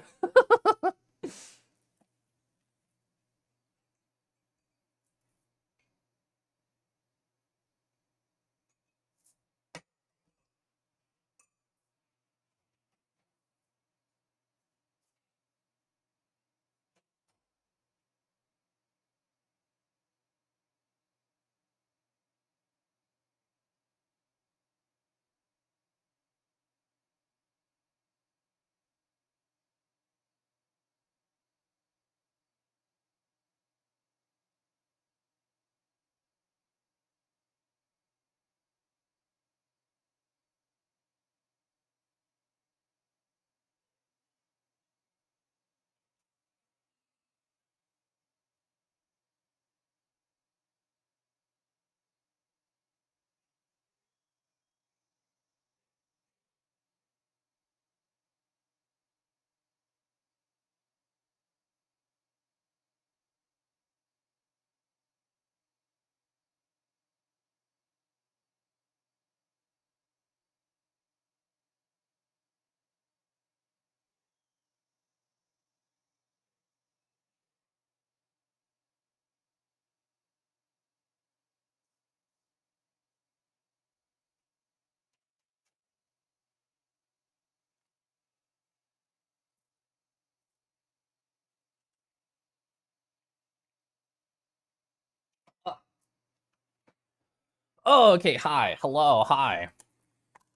Oh, okay. Hi. Hello. Hi.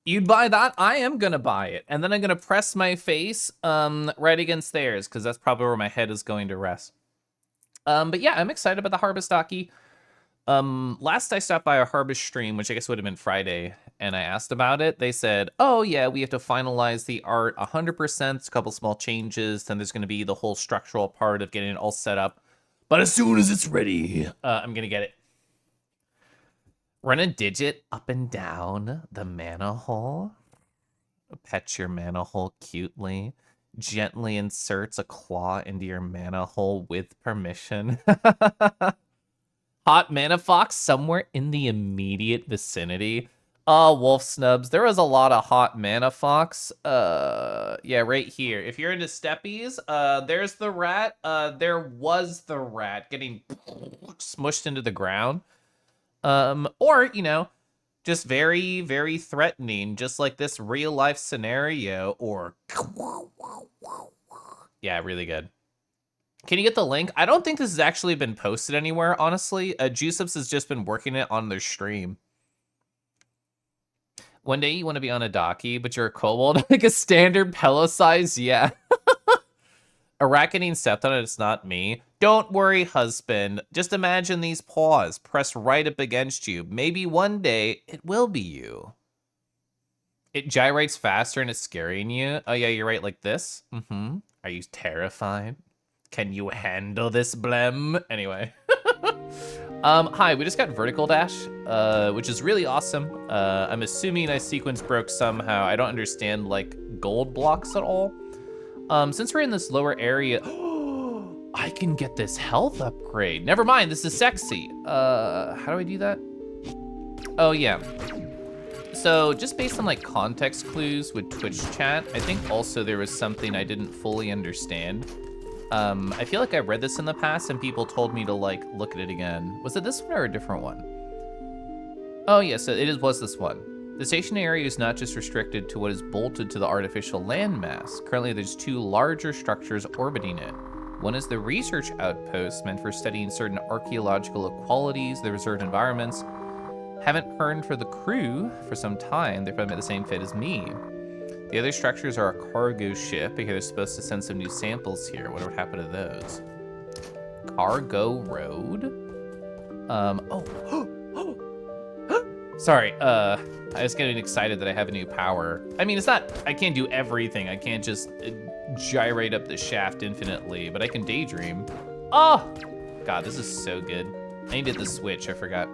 You'd buy that? I am gonna buy it. And then I'm gonna press my face right against theirs, because that's probably where my head is going to rest. But yeah, I'm excited about the Harvest Docky. Last I stopped by a Harvest stream, which I guess would have been Friday, and I asked about it. They said, oh yeah, we have to finalize the art 100%, a couple small changes, then there's gonna be the whole structural part of getting it all set up. But as soon as it's ready, I'm gonna get it. Run a digit up and down the mana hole. Pet your mana hole cutely. Gently inserts a claw into your mana hole with permission. Hot mana fox somewhere in the immediate vicinity. Oh, wolf snubs. There was a lot of hot mana fox. Yeah, right here. If you're into steppies, there's the rat. There was the rat getting smushed into the ground. Or, you know, just very, very threatening, just like this real life scenario, or yeah, really good. Can you get the link? I don't think this has actually been posted anywhere, honestly. Juiceps has just been working it on their stream. One day you want to be on a docky, but you're a kobold, like a standard pillow size, yeah. A rat getting stepped on, it's not me. Don't worry, husband. Just imagine these paws pressed right up against you. Maybe one day it will be you. It gyrates faster and it's scaring you. Oh yeah, you're right, like this. Mm-hmm. Are you terrified? Can you handle this, Blem? Anyway. Hi, we just got vertical dash, which is really awesome. I'm assuming my sequence broke somehow. I don't understand, like, gold blocks at all. Since we're in this lower area, I can get this health upgrade. Never mind, this is sexy. How do I do that? Oh, yeah. So just based on like context clues with Twitch chat, I think also there was something I didn't fully understand. I feel like I read this in the past and people told me to like look at it again. Was it this one or a different one? Oh yeah, so was this one. The station area is not just restricted to what is bolted to the artificial landmass. Currently, there's 2 larger structures orbiting it. One is the research outpost, meant for studying certain archaeological qualities of the reserved environments. Haven't heard for the crew for some time. They're probably at the same fate as me. The other structures are a cargo ship. I hear they're supposed to send some new samples here. What would happen to those? Cargo road? Sorry, I was getting excited that I have a new power. I mean, it's not, I can't do everything. I can't just gyrate up the shaft infinitely, but I can daydream. Oh! God, this is so good. I needed the switch, I forgot.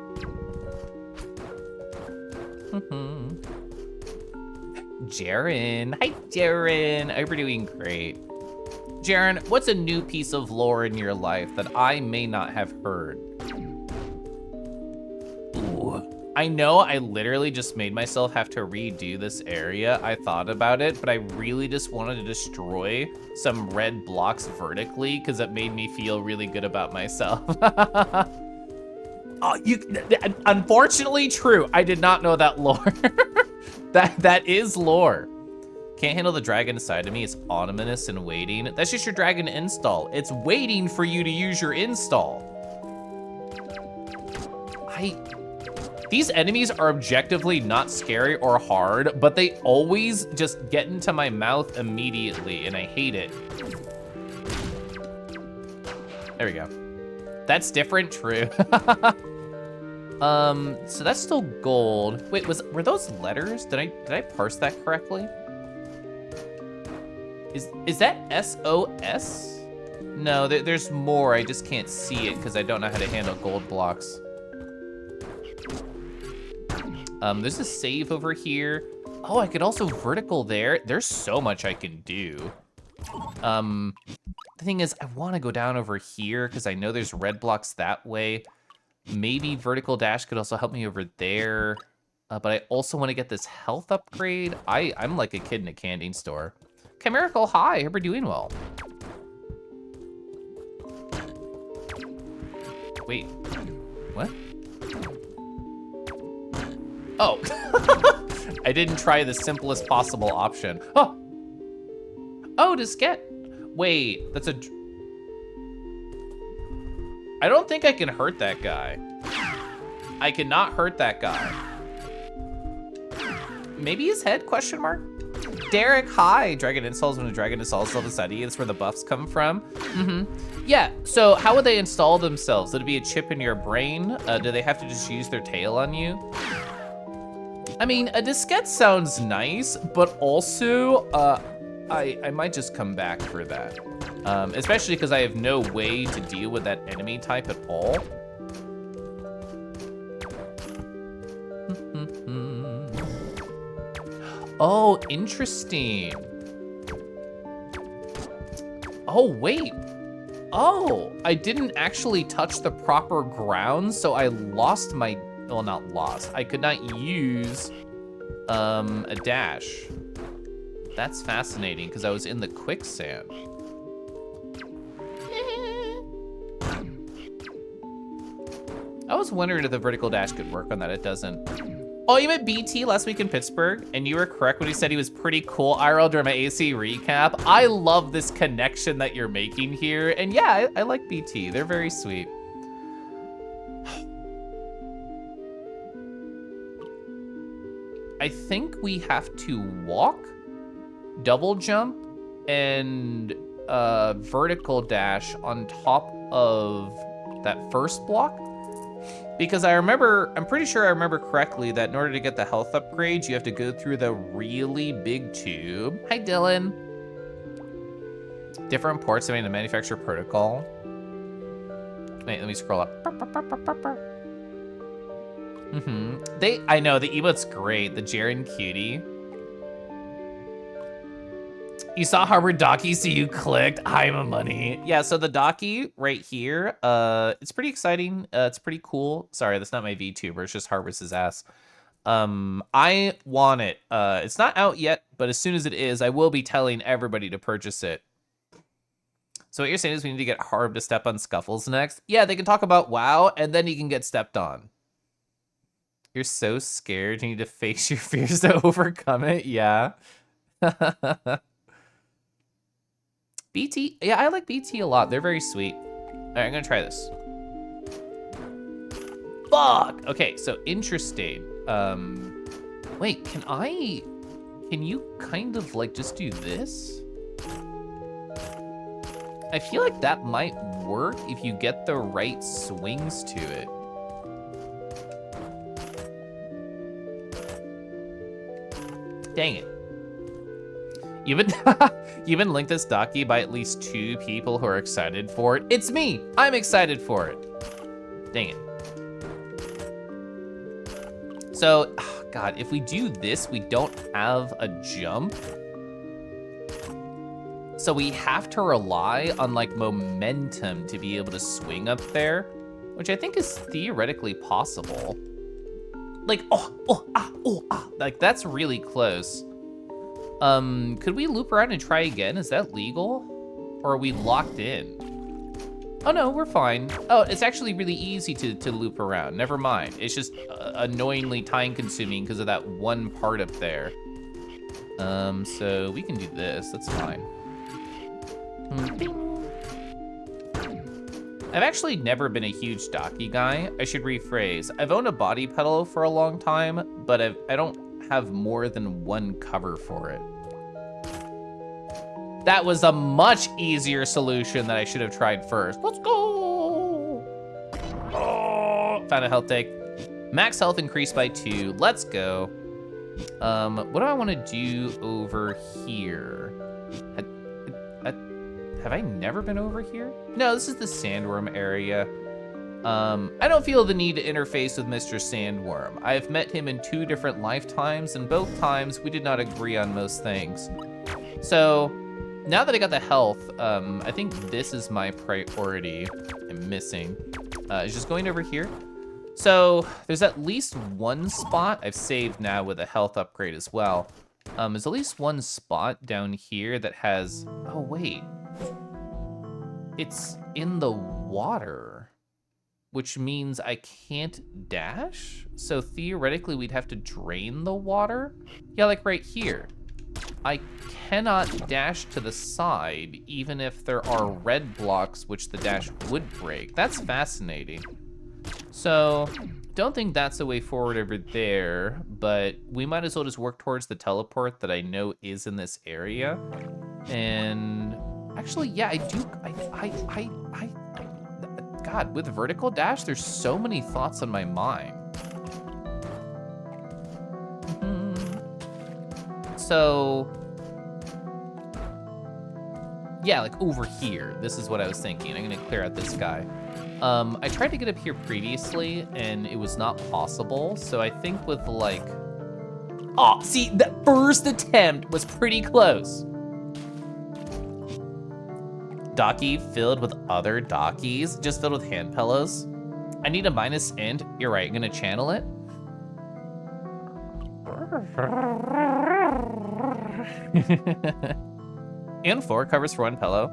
Jaren. Hi, Jaren. I hope you're doing great. Jaren, what's a new piece of lore in your life that I may not have heard? Ooh. I know I literally just made myself have to redo this area. I thought about it, but I really just wanted to destroy some red blocks vertically because it made me feel really good about myself. Oh, unfortunately true. I did not know that lore. That is lore. Can't handle the dragon inside of me. It's ominous and waiting. That's just your dragon install. It's waiting for you to use your install. These enemies are objectively not scary or hard, but they always just get into my mouth immediately, and I hate it. There we go. That's different, true. So that's still gold. Wait, were those letters? Did I parse that correctly? Is that SOS? No, there's more. I just can't see it because I don't know how to handle gold blocks. There's a save over here. Oh, I could also vertical there. There's so much I can do. The thing is, I want to go down over here because I know there's red blocks that way. Maybe vertical dash could also help me over there. But I also want to get this health upgrade. I'm like a kid in a candy store. Chimerical, hi, hope you're doing well. Wait, what? Oh, I didn't try the simplest possible option. Oh, diskette. Wait, that's a... I don't think I can hurt that guy. I cannot hurt that guy. Maybe his head, question mark? Derek, hi. Dragon installs when a dragon installs all of a sudden. That's where the buffs come from. Yeah, so how would they install themselves? Would it be a chip in your brain? Do they have to just use their tail on you? I mean, a diskette sounds nice, but also, I might just come back for that. Especially because I have no way to deal with that enemy type at all. Oh, interesting. Oh, wait. Oh, I didn't actually touch the proper ground, so I lost my, well, not lost. I could not use a dash. That's fascinating because I was in the quicksand. I was wondering if the vertical dash could work on that. It doesn't. Oh, you met BT last week in Pittsburgh, and you were correct when he said he was pretty cool IRL during my AC recap. I love this connection that you're making here. And yeah, I like BT. They're very sweet. I think we have to walk, double jump, and vertical dash on top of that first block. Because I'm pretty sure I remember correctly that in order to get the health upgrades, you have to go through the really big tube. Hi, Dylan. Different ports, I mean, the manufacturer protocol. Wait, let me scroll up. I know, the emote's great, the Jaren cutie. You saw Harvard Docky, so you clicked, I'm a money. Yeah, so the Docky right here, it's pretty exciting. It's pretty cool. Sorry, that's not my VTuber, it's just Harvard's ass. I want it. It's not out yet, but as soon as it is, I will be telling everybody to purchase it. So what you're saying is we need to get Harv to step on Scuffles next? Yeah, they can talk about WoW, and then he can get stepped on. You're so scared. You need to face your fears to overcome it. Yeah. BT. Yeah, I like BT a lot. They're very sweet. All right, I'm gonna try this. Fuck. Okay, so interesting. Wait, can you kind of like just do this? I feel like that might work if you get the right swings to it. Dang it. You've been linked this docky by at least 2 people who are excited for it. It's me. I'm excited for it. Dang it. So, oh God, if we do this, we don't have a jump. So we have to rely on like momentum to be able to swing up there, which I think is theoretically possible. Like, like that's really close. Could we loop around and try again? Is that legal? Or are we locked in? Oh no, we're fine. Oh, it's actually really easy to loop around. Never mind. It's just annoyingly time consuming because of that one part up there. So we can do this, that's fine. I've actually never been a huge docky guy. I should rephrase. I've owned a body pedal for a long time, but I don't have more than one cover for it. That was a much easier solution that I should have tried first. Let's go. Oh, found a health take. Max health increased by 2. Let's go. What do I want to do over here? Have I never been over here? No, this is the sandworm area. I don't feel the need to interface with Mr. Sandworm. I've met him in 2 different lifetimes, and both times we did not agree on most things. So, now that I got the health, I think this is my priority. I'm missing. Is just going over here. So, there's at least one spot. I've saved now with a health upgrade as well. There's at least one spot down here that has, oh wait. It's in the water, which means I can't dash. So theoretically we'd have to drain the water. Yeah, like right here. I cannot dash to the side, even if there are red blocks which the dash would break. That's fascinating. So, don't think that's the way forward over there, but we might as well just work towards the teleport that I know is in this area. And actually, yeah, I do, God, with vertical dash, there's so many thoughts on my mind. So, yeah, like over here, this is what I was thinking. I'm gonna clear out this guy. I tried to get up here previously and it was not possible. So I think with like, oh, see, that first attempt was pretty close. Docky filled with other dockies, just filled with hand pillows. I need a minus int. You're right, I'm gonna channel it. And 4 covers for 1 pillow.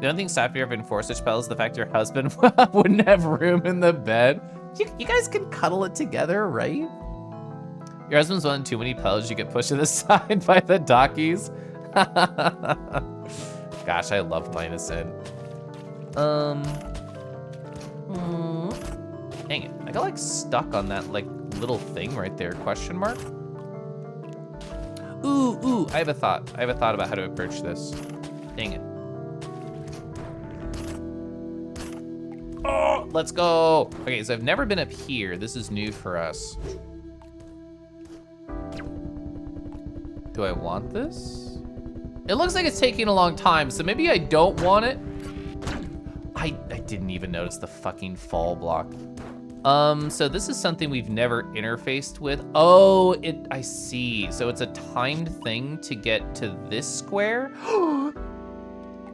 The only thing stopping you from 4 such pillows is the fact your husband wouldn't have room in the bed. You guys can cuddle it together, right? Your husband's wanting too many pillows, you get pushed to the side by the dockies. Gosh, I love minus in. Dang it, I got like stuck on that like little thing right there, question mark? Ooh, I have a thought. I have a thought about how to approach this. Dang it. Oh, let's go. Okay, so I've never been up here. This is new for us. Do I want this? It looks like it's taking a long time, so maybe I don't want it. I didn't even notice the fucking fall block. So this is something we've never interfaced with. Oh, I see. So it's a timed thing to get to this square.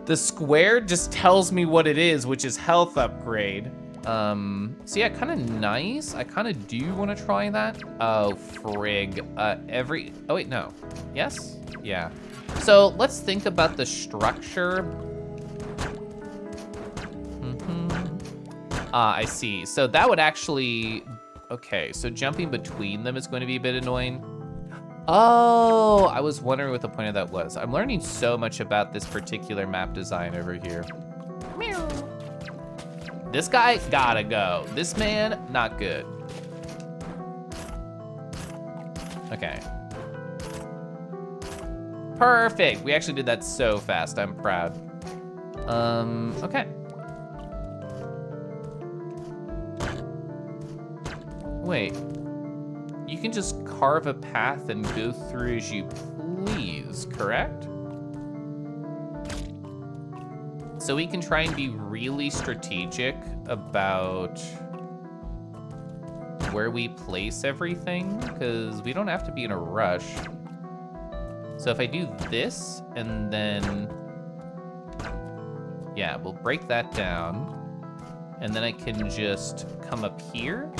The square just tells me what it is, which is health upgrade. So yeah, kind of nice. I kind of do want to try that. Oh, frig. Oh wait, no. Yes? Yeah. So let's think about the structure. I see. So that would actually, Okay, so jumping between them is going to be a bit annoying. Oh, I was wondering what the point of that was. I'm learning so much about this particular map design over here. Meow. This guy gotta go. This man, not good. Okay. Perfect. We actually did that so fast. I'm proud. Okay. Wait. You can just carve a path and go through as you please, correct? So we can try and be really strategic about where we place everything, because we don't have to be in a rush. So if I do this, and then, yeah, we'll break that down. And then I can just come up here,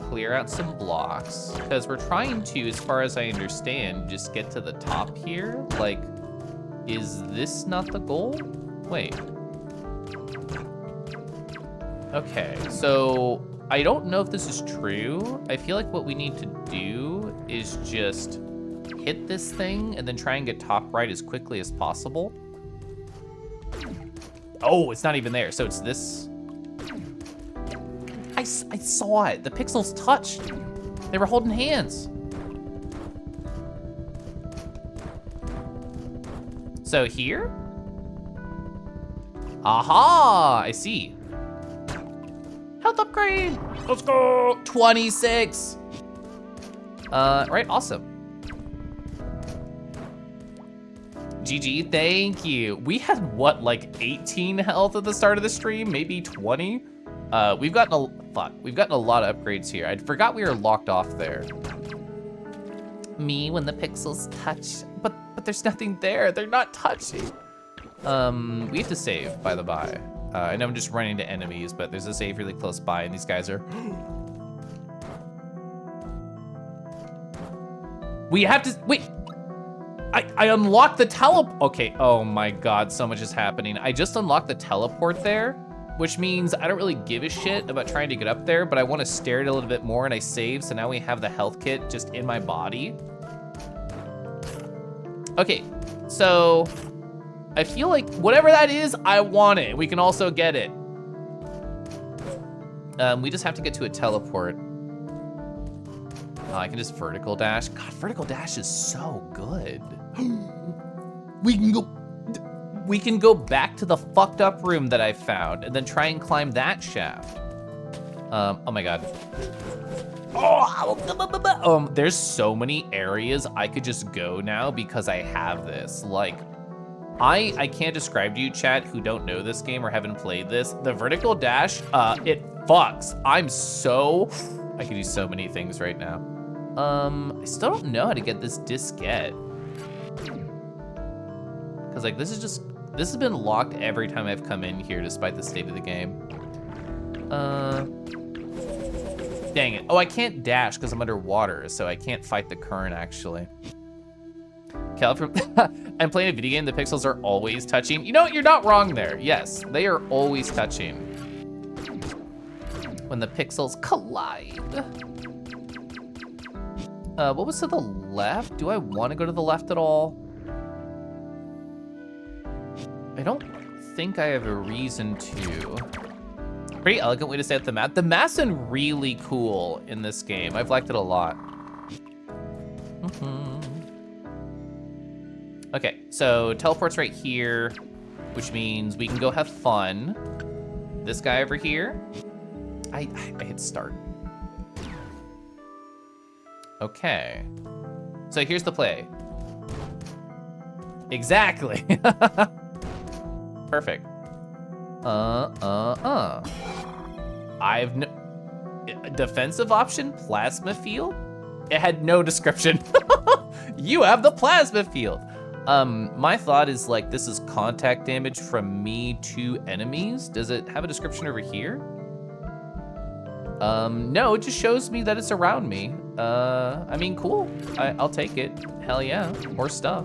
clear out some blocks, because we're trying to, as far as I understand, just get to the top here. Like, is this not the goal? Wait. Okay, so I don't know if this is true. I feel like what we need to do is just hit this thing and then try and get top right as quickly as possible. Oh, it's not even there, so it's this. I saw it. The pixels touched. They were holding hands. So here? Aha, I see. Health upgrade. Let's go. 26. Right, awesome. GG, thank you. We had what, like 18 health at the start of the stream, maybe 20? We've gotten a lot of upgrades here. I forgot we were locked off there. Me when the pixels touch, but there's nothing there. They're not touching. We have to save, by the by. I know I'm just running into enemies, but there's a save really close by, and these guys are. We have to wait. I unlocked the okay. Oh my God, so much is happening. I just unlocked the teleport there, which means I don't really give a shit about trying to get up there, but I want to stare at it a little bit more, and I save, so now we have the health kit just in my body. Okay, so I feel like whatever that is, I want it. We can also get it. We just have to get to a teleport. Oh, I can just vertical dash. God, vertical dash is so good. We can go back to the fucked up room that I found and then try and climb that shaft. Oh my God. Oh, there's so many areas I could just go now because I have this. Like, I can't describe to you, chat, who don't know this game or haven't played this. The vertical dash, it fucks. I could do so many things right now. I still don't know how to get this diskette. Cause like, this has been locked every time I've come in here despite the state of the game. Dang it. Oh, I can't dash because I'm underwater, so I can't fight the current actually. I'm playing a video game, the pixels are always touching. You know what, you're not wrong there. Yes, they are always touching. When the pixels collide. What was to the left? Do I want to go to the left at all? I don't think I have a reason to. Pretty elegant way to set the map. The map's been really cool in this game. I've liked it a lot. Okay, so teleport's right here, which means we can go have fun. This guy over here. I hit start. Okay. So here's the play. Exactly. Perfect. I've no defensive option, plasma field. It had no description. You have the plasma field. My thought is like, this is contact damage from me to enemies. Does it have a description over here? No, it just shows me that it's around me. I mean, cool. I'll take it. Hell yeah, more stuff.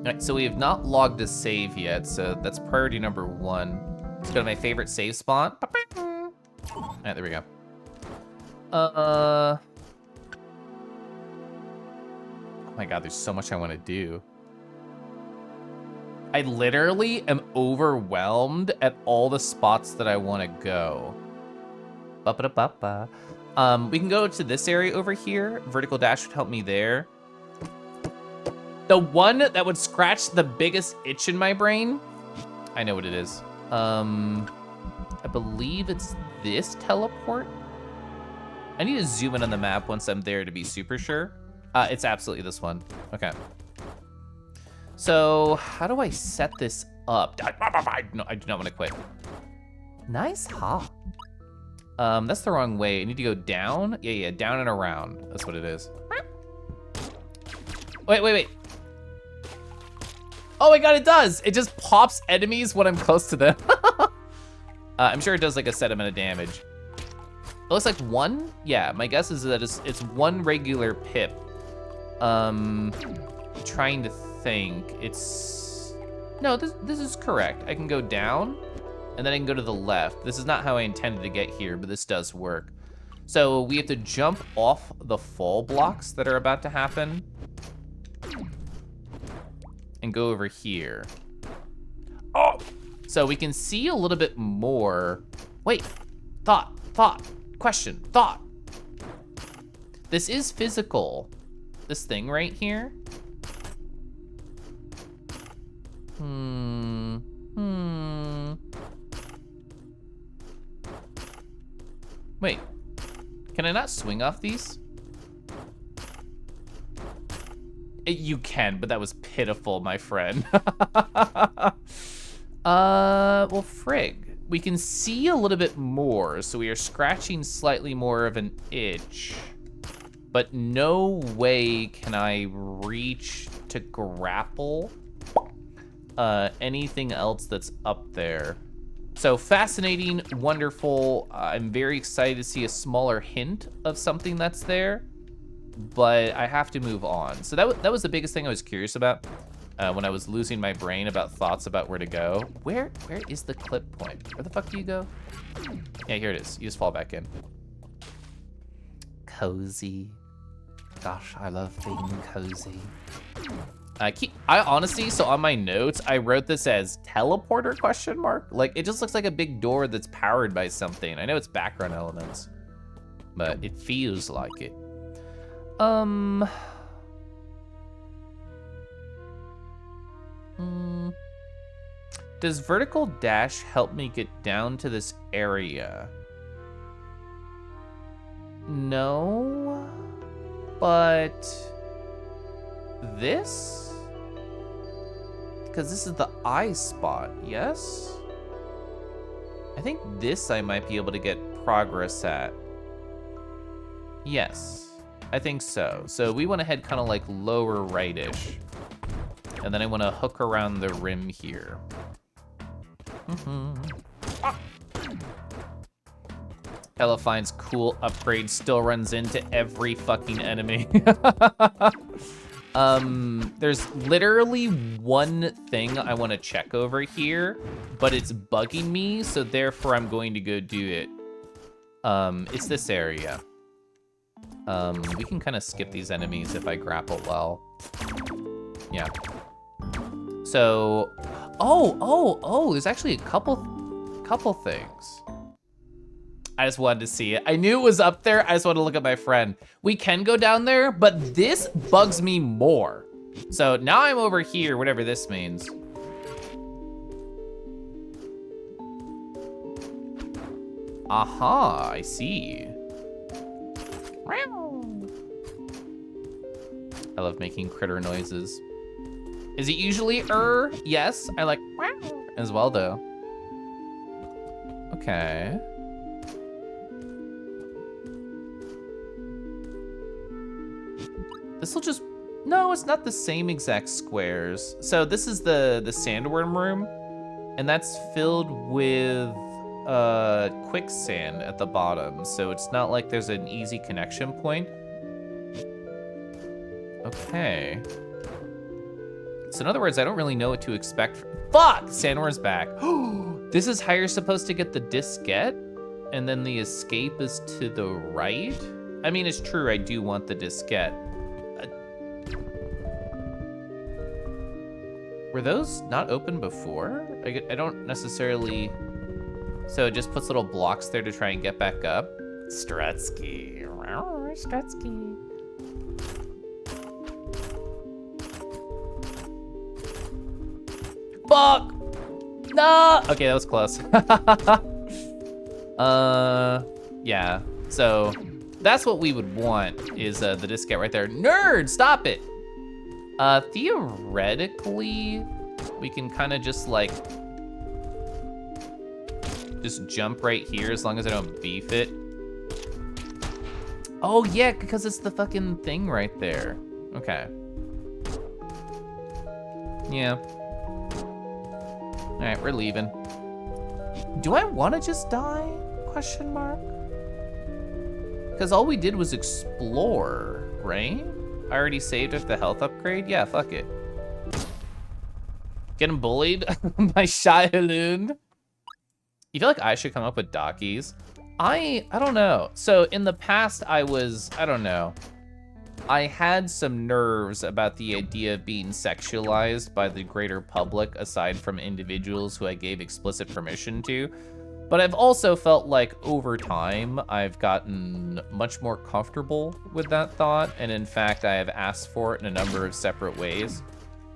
All right, so we have not logged a save yet, so that's priority number 1. Let's go to my favorite save spot. All right, there we go. Oh my God, there's so much I want to do. I literally am overwhelmed at all the spots that I want to go. Ba-ba-da-ba-ba. We can go to this area over here. Vertical dash would help me there. The one that would scratch the biggest itch in my brain, I know what it is. I believe it's this teleport. I need to zoom in on the map once I'm there to be super sure. It's absolutely this one. Okay. So how do I set this up? No, I do not want to quit. Nice hop. That's the wrong way. I need to go down. Yeah, down and around. That's what it is. Wait. Oh my God, it does. It just pops enemies when I'm close to them. I'm sure it does like a set amount of damage. It looks like one. Yeah, my guess is that it's one regular pip. Trying to think. No, this is correct. I can go down and then I can go to the left. This is not how I intended to get here, but this does work. So we have to jump off the fall blocks that are about to happen and go over here. Oh! So we can see a little bit more. Wait, thought, question, thought. This is physical. This thing right here. Wait, can I not swing off these? You can, but that was pitiful, my friend. Well, frig. We can see a little bit more, so we are scratching slightly more of an itch. But no way can I reach to grapple anything else that's up there. So fascinating, wonderful. I'm very excited to see a smaller hint of something that's there, but I have to move on. So that was the biggest thing I was curious about when I was losing my brain about thoughts about where to go. Where is the clip point? Where the fuck do you go? Yeah, here it is. You just fall back in. Cozy. Gosh, I love being cozy. I honestly, so on my notes, I wrote this as teleporter question mark. Like, it just looks like a big door that's powered by something. I know it's background elements, but it feels like it. Does vertical dash help me get down to this area? No, but this? Because this is the eye spot, yes? I think this I might be able to get progress at. Yes, I think so. So we want to head kind of like lower right-ish. And then I want to hook around the rim here. Ella finds cool upgrade, still runs into every fucking enemy. There's literally one thing I want to check over here, but it's bugging me, so therefore I'm going to go do it. It's this area. We can kind of skip these enemies if I grapple well. Yeah. So, there's actually a couple things. I just wanted to see it. I knew it was up there. I just wanted to look at my friend. We can go down there, but this bugs me more. So now I'm over here, whatever this means. Aha, I see. I love making critter noises. Is it usually Yes, I like as well though. Okay. This will just, no, it's not the same exact squares. So this is the sandworm room, and that's filled with quicksand at the bottom. So it's not like there's an easy connection point. Okay. So in other words, I don't really know what to expect. Fuck, sandworm's back. This is how you're supposed to get the diskette, and then the escape is to the right? I mean, it's true, I do want the diskette. Were those not open before? I don't necessarily... So it just puts little blocks there to try and get back up. Strutsky. Strutsky. Fuck! No! Okay, that was close. Yeah. So that's what we would want is the diskette right there. Nerd, stop it! Theoretically, we can kind of just like, just jump right here as long as I don't beef it. Oh yeah, because it's the fucking thing right there. Okay. Yeah. All right, we're leaving. Do I want to just die? Question mark. Because all we did was explore, right? I already saved up the health upgrade? Yeah, fuck it. Getting bullied by Shai-Hulun. You feel like I should come up with dockies? I don't know. So in the past I don't know. I had some nerves about the idea of being sexualized by the greater public aside from individuals who I gave explicit permission to. But I've also felt like over time, I've gotten much more comfortable with that thought. And in fact, I have asked for it in a number of separate ways.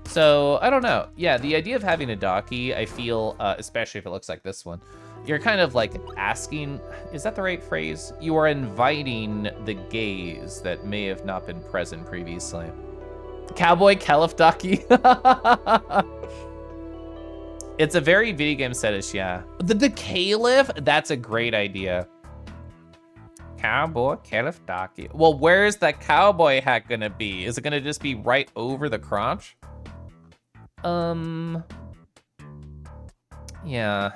So I don't know. Yeah, the idea of having a docky, I feel, especially if it looks like this one, you're kind of like asking, is that the right phrase? You are inviting the gaze that may have not been present previously. Cowboy Caliph docky. It's a very video game fetish, yeah. The Caliph, that's a great idea. Cowboy Caliph docky. Well, where's that cowboy hat gonna be? Is it gonna just be right over the crotch? Yeah.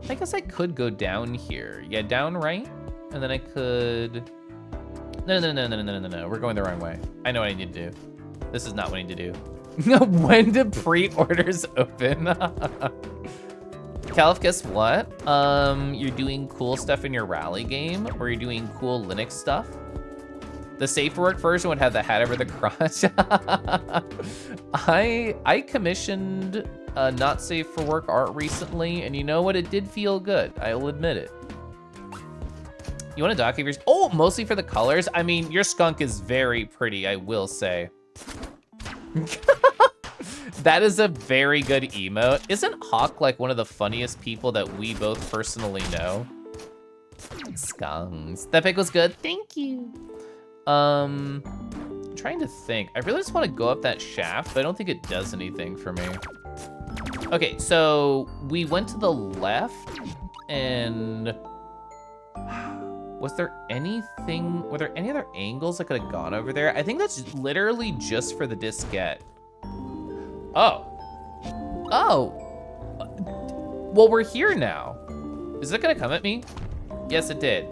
I guess I could go down here. Yeah, down right? And then I could... No. We're going the wrong way. I know what I need to do. This is not what I need to do. When do pre-orders open? Caliph, guess what? You're doing cool stuff in your rally game, or you're doing cool Linux stuff. The safe for work version would have the hat over the crotch. I commissioned not safe for work art recently, and you know what? It did feel good. I will admit it. You want a dock of yours? Oh, mostly for the colors. I mean, your skunk is very pretty, I will say. That is a very good emote. Isn't Hawk like one of the funniest people that we both personally know? Skunks. That pick was good. Thank you. I'm trying to think. I really just want to go up that shaft, but I don't think it does anything for me. Okay, so we went to the left, and was there anything? Were there any other angles that could have gone over there? I think that's literally just for the diskette. Oh. Well, we're here now. Is it gonna come at me? Yes, it did.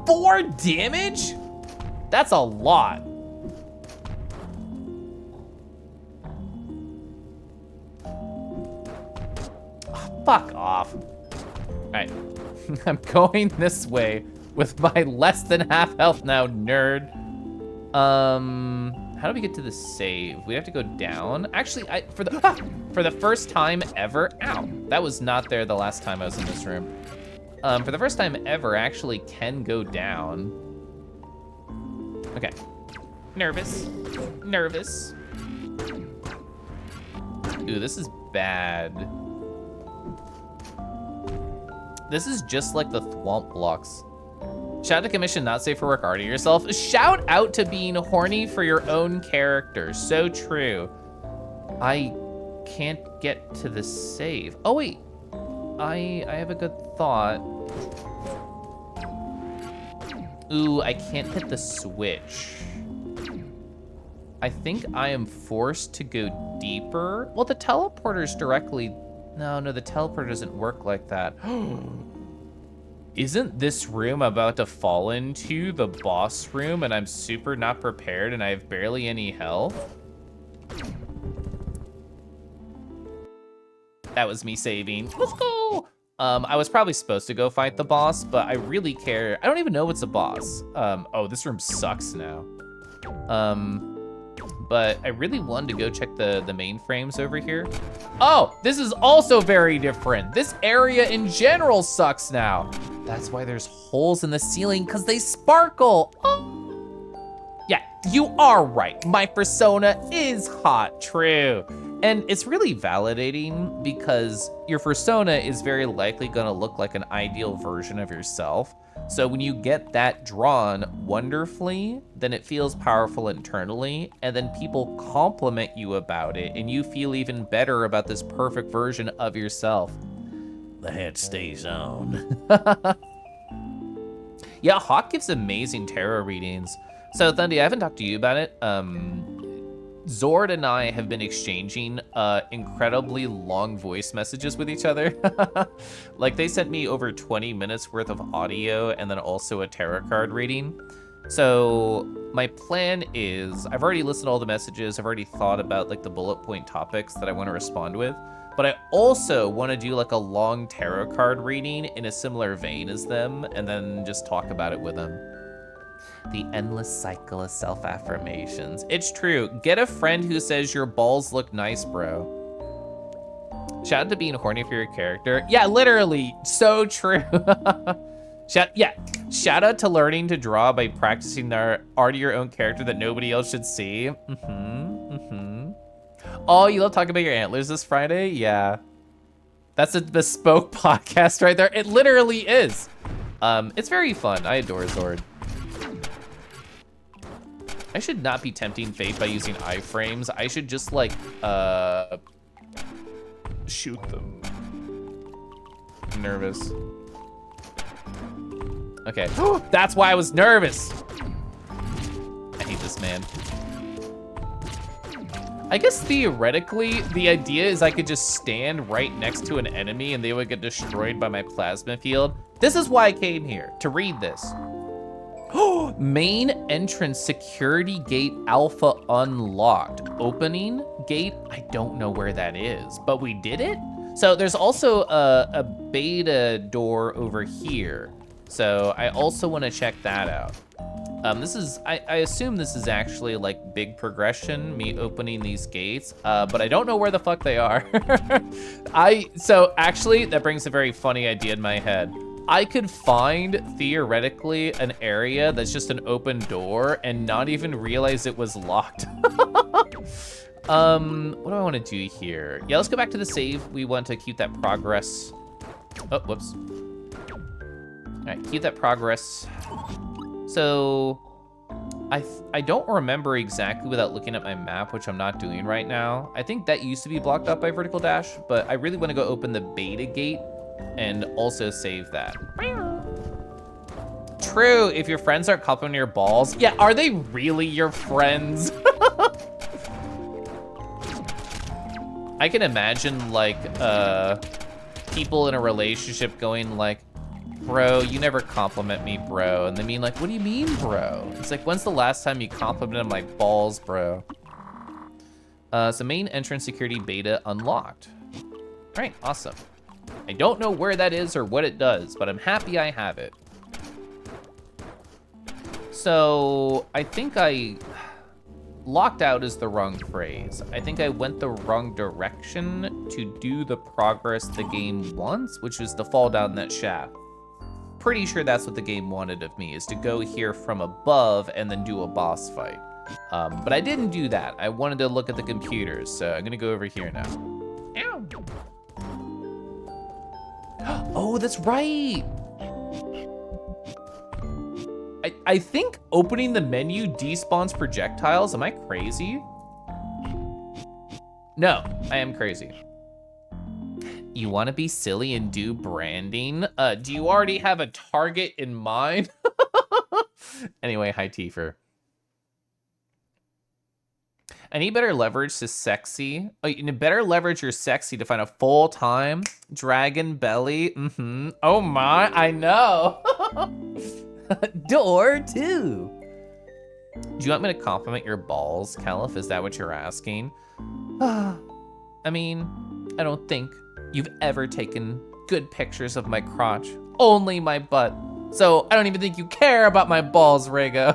4 damage? That's a lot. Oh, fuck off. All right, I'm going this way with my less than half health now, nerd. How do we get to the save? We have to go down. Actually, for the first time ever, ow, that was not there the last time I was in this room. For the first time ever, I actually can go down. Okay, nervous. Ooh, this is bad. This is just like the thwomp blocks. Shout out to commission not safe for work art of yourself. Shout out to being horny for your own character. So true. I can't get to the save. Oh wait, I have a good thought. Ooh, I can't hit the switch. I think I am forced to go deeper. Well, the teleporter's directly, no, the teleporter doesn't work like that. Isn't this room about to fall into the boss room and I'm super not prepared and I have barely any health? That was me saving. Let's go. I was probably supposed to go fight the boss, but I really care. I don't even know it's a boss. Oh, this room sucks now. But I really wanted to go check the mainframes over here. Oh, this is also very different. This area in general sucks now. That's why there's holes in the ceiling, because they sparkle. Oh. Yeah, you are right. My persona is hot, true. And it's really validating because your persona is very likely gonna look like an ideal version of yourself. So when you get that drawn wonderfully, then it feels powerful internally, and then people compliment you about it, and you feel even better about this perfect version of yourself. The head stays on. Yeah, Hawk gives amazing tarot readings. So Thundy, I haven't talked to you about it. Zord and I have been exchanging incredibly long voice messages with each other. Like, they sent me over 20 minutes worth of audio and then also a tarot card reading. So my plan is, I've already listened to all the messages. I've already thought about like the bullet point topics that I want to respond with. But I also want to do like a long tarot card reading in a similar vein as them and then just talk about it with them. The endless cycle of self-affirmations. It's true. Get a friend who says your balls look nice, bro. Shout out to being horny for your character. Yeah, literally, so true. Shout out to learning to draw by practicing the art of your own character that nobody else should see. Oh, you love talking about your antlers this Friday? Yeah. That's a bespoke podcast right there. It literally is. It's very fun. I adore Zord. I should not be tempting fate by using iframes. I should just like, shoot them. I'm nervous. Okay, that's why I was nervous. I hate this man. I guess theoretically, the idea is I could just stand right next to an enemy and they would get destroyed by my plasma field. This is why I came here, to read this. Main entrance security gate alpha unlocked. Opening gate, I don't know where that is, but we did it? So there's also a beta door over here. So I also want to check that out. This is, I assume this is actually like big progression, me opening these gates, but I don't know where the fuck they are. So actually, that brings a very funny idea in my head. I could find, theoretically, an area that's just an open door and not even realize it was locked. What do I want to do here? Yeah, let's go back to the save. We want to keep that progress. Oh, whoops. All right, keep that progress. So, I don't remember exactly without looking at my map, which I'm not doing right now. I think that used to be blocked up by vertical dash, but I really want to go open the beta gate and also save that. True, if your friends aren't complimenting your balls. Yeah, are they really your friends? I can imagine like people in a relationship going like, bro, you never compliment me, bro. And they mean like, what do you mean, bro? It's like, when's the last time you complimented my balls, bro? So main entrance security beta unlocked. All right, awesome. I don't know where that is or what it does, but I'm happy I have it. So I think locked out is the wrong phrase. I think I went the wrong direction to do the progress the game wants, which is to fall down that shaft. Pretty sure that's what the game wanted of me, is to go here from above and then do a boss fight. But I didn't do that. I wanted to look at the computers, so I'm gonna go over here now. Ow. Oh, that's right. I think opening the menu despawns projectiles. Am I crazy? No, I am crazy. You want to be silly and do branding? Do you already have a target in mind? Anyway, hi Tifer. I need better leverage to sexy. Oh, you need better leverage your sexy to find a full-time dragon belly. Oh my, I know. Door 2. Do you want me to compliment your balls, Caliph? Is that what you're asking? I mean, I don't think you've ever taken good pictures of my crotch. Only my butt. So I don't even think you care about my balls, Rego.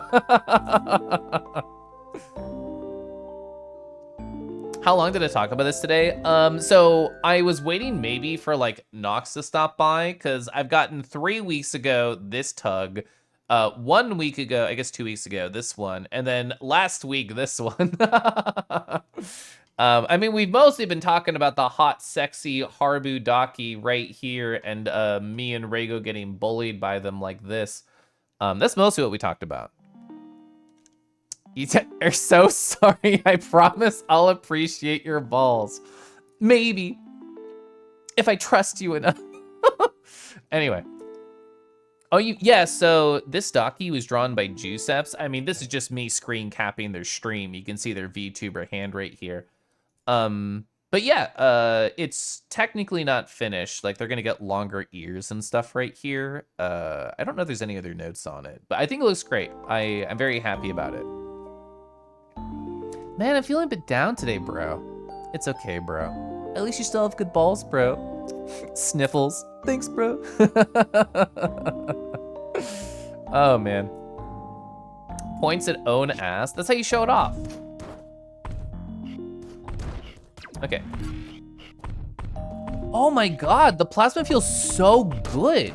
How long did I talk about this today? So I was waiting maybe for like Nox to stop by, because I've gotten 3 weeks ago this tug, 1 week ago, I guess 2 weeks ago, this one, and then last week this one. I mean, we've mostly been talking about the hot, sexy Harbu Daki right here, and me and Rego getting bullied by them like this. That's mostly what we talked about. You are so sorry. I promise I'll appreciate your balls. Maybe. If I trust you enough. Anyway. Oh, yeah, so this Daki was drawn by Juiceps. I mean, this is just me screen capping their stream. You can see their VTuber hand right here. But yeah, it's technically not finished. Like, they're gonna get longer ears and stuff right here. I don't know if there's any other notes on it, but I think it looks great. I'm very happy about it. Man, I'm feeling a bit down today, bro. It's okay, bro. At least you still have good balls, bro. Sniffles. Thanks, bro. Oh, man. Points at own ass. That's how you show it off. Okay. Oh my god, the plasma feels so good.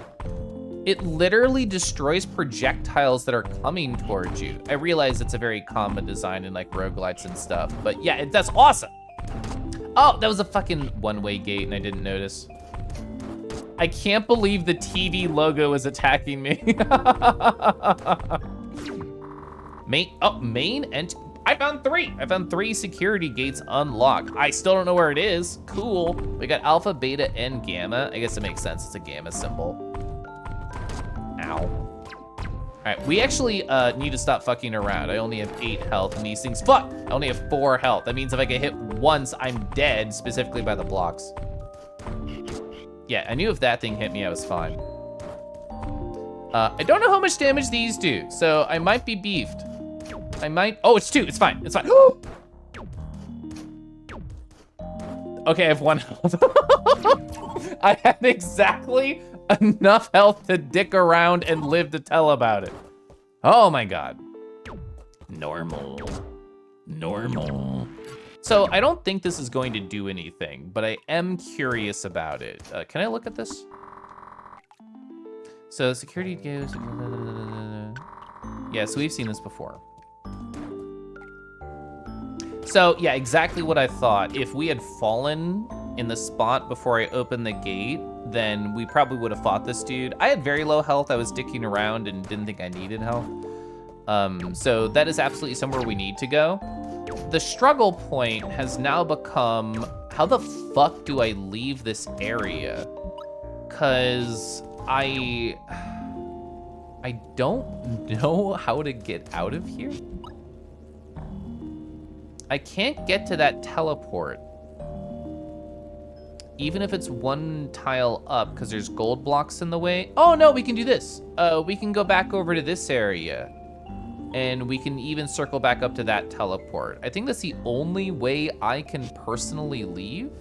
It literally destroys projectiles that are coming towards you. I realize it's a very common design in like roguelites and stuff, but yeah, that's awesome. Oh, that was a fucking one-way gate and I didn't notice. I can't believe the TV logo is attacking me. Main and I found 3. I found 3 security gates unlocked. I still don't know where it is. Cool. We got alpha, beta, and gamma. I guess it makes sense. It's a gamma symbol. Ow. All right, we actually need to stop fucking around. I only have 8 health and these things, fuck! I only have 4 health. That means if I get hit once, I'm dead, specifically by the blocks. Yeah, I knew if that thing hit me, I was fine. I don't know how much damage these do, so I might be beefed. Oh, it's 2, it's fine, it's fine. Okay, I have 1 health. I had exactly enough health to dick around and live to tell about it. Oh my god. Normal. So I don't think this is going to do anything, but I am curious about it. Can I look at this? So security goes. Yeah, so we've seen this before. So yeah, exactly what I thought. If we had fallen in the spot before I opened the gate, then we probably would have fought this dude. I had very low health. I was dicking around and didn't think I needed health. So that is absolutely somewhere we need to go. The struggle point has now become, how the fuck do I leave this area? Cause I don't know how to get out of here. I can't get to that teleport. Even if it's 1 tile up, because there's gold blocks in the way. Oh no, we can do this. We can go back over to this area. And we can even circle back up to that teleport. I think that's the only way I can personally leave.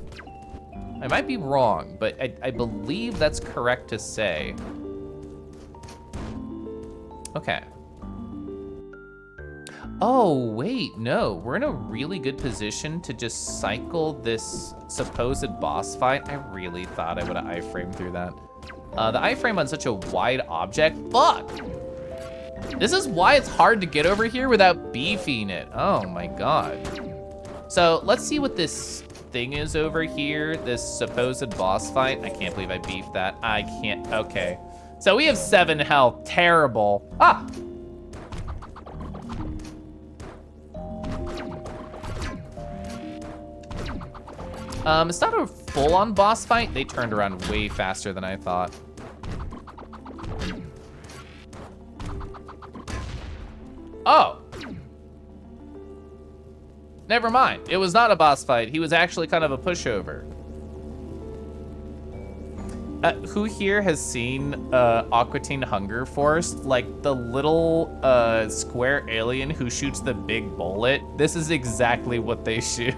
I might be wrong, but I believe that's correct to say. Okay. Oh, wait, no. We're in a really good position to just cycle this supposed boss fight. I really thought I would have iframed through that. The iframe on such a wide object, fuck! This is why it's hard to get over here without beefing it. Oh my god. So let's see what this thing is over here, this supposed boss fight. I can't believe I beefed that. I can't, okay. So we have 7 health, terrible. Ah! It's not a full-on boss fight. They turned around way faster than I thought. Oh. Never mind. It was not a boss fight. He was actually kind of a pushover. Who here has seen Aqua Teen Hunger Force? Like the little square alien who shoots the big bullet? This is exactly what they shoot.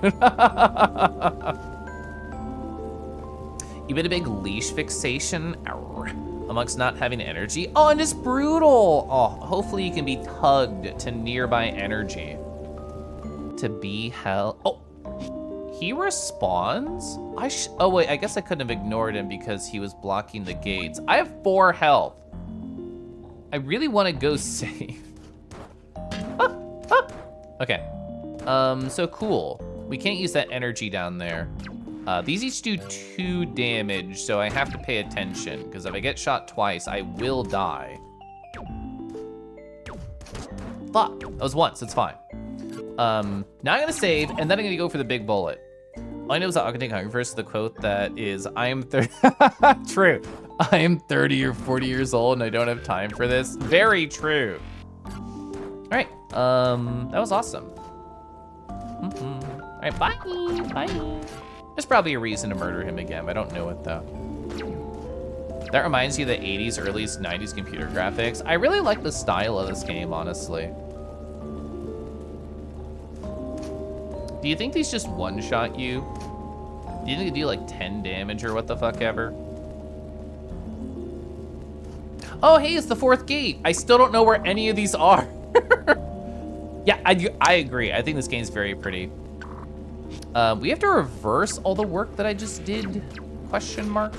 You get a big leash fixation. Ow. Amongst not having energy. Oh, and it's brutal. Oh, hopefully you can be tugged to nearby energy. To be held. Oh, he respawns? Oh wait, I guess I couldn't have ignored him because he was blocking the gates. I have 4 health. I really want to go save. Okay, so cool. We can't use that energy down there. These each do 2 damage, so I have to pay attention, because if I get shot twice, I will die. Fuck, that was once, it's fine. Now I'm gonna save, and then I'm gonna go for the big bullet. All I know is that Aquatic Hunger First, the quote that is, I am 30, true. I am 30 or 40 years old and I don't have time for this. Very true. All right, that was awesome. All right, bye, bye. There's probably a reason to murder him again. I don't know it though. That reminds you of the 80s, early 90s computer graphics. I really like the style of this game, honestly. Do you think these just one-shot you? Do you think they do like 10 damage or what the fuck ever? Oh, hey, it's the 4th gate. I still don't know where any of these are. Yeah, I agree. I think this game's very pretty. We have to reverse all the work that I just did, question mark.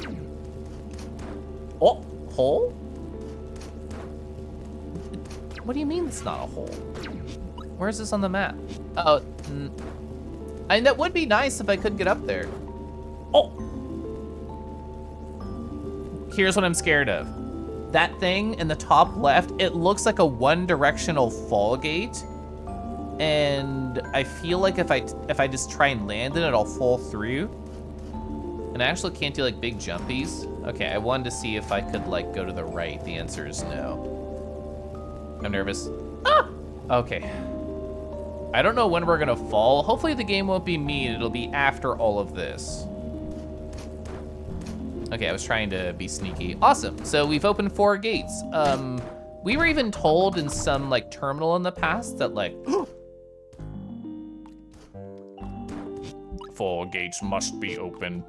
Oh, hole? What do you mean it's not a hole? Where is this on the map? Oh, and that would be nice if I could get up there. Oh! Here's what I'm scared of. That thing in the top left, it looks like a one-directional fall gate. And I feel like if I just try and land in it, I'll fall through. And I actually can't do like big jumpies. Okay, I wanted to see if I could like go to the right. The answer is no. I'm nervous. Ah! Okay. I don't know when we're gonna fall. Hopefully the game won't be mean. It'll be after all of this. Okay, I was trying to be sneaky. Awesome, so we've opened 4 gates. We were even told in some like terminal in the past that like, 4 gates must be open.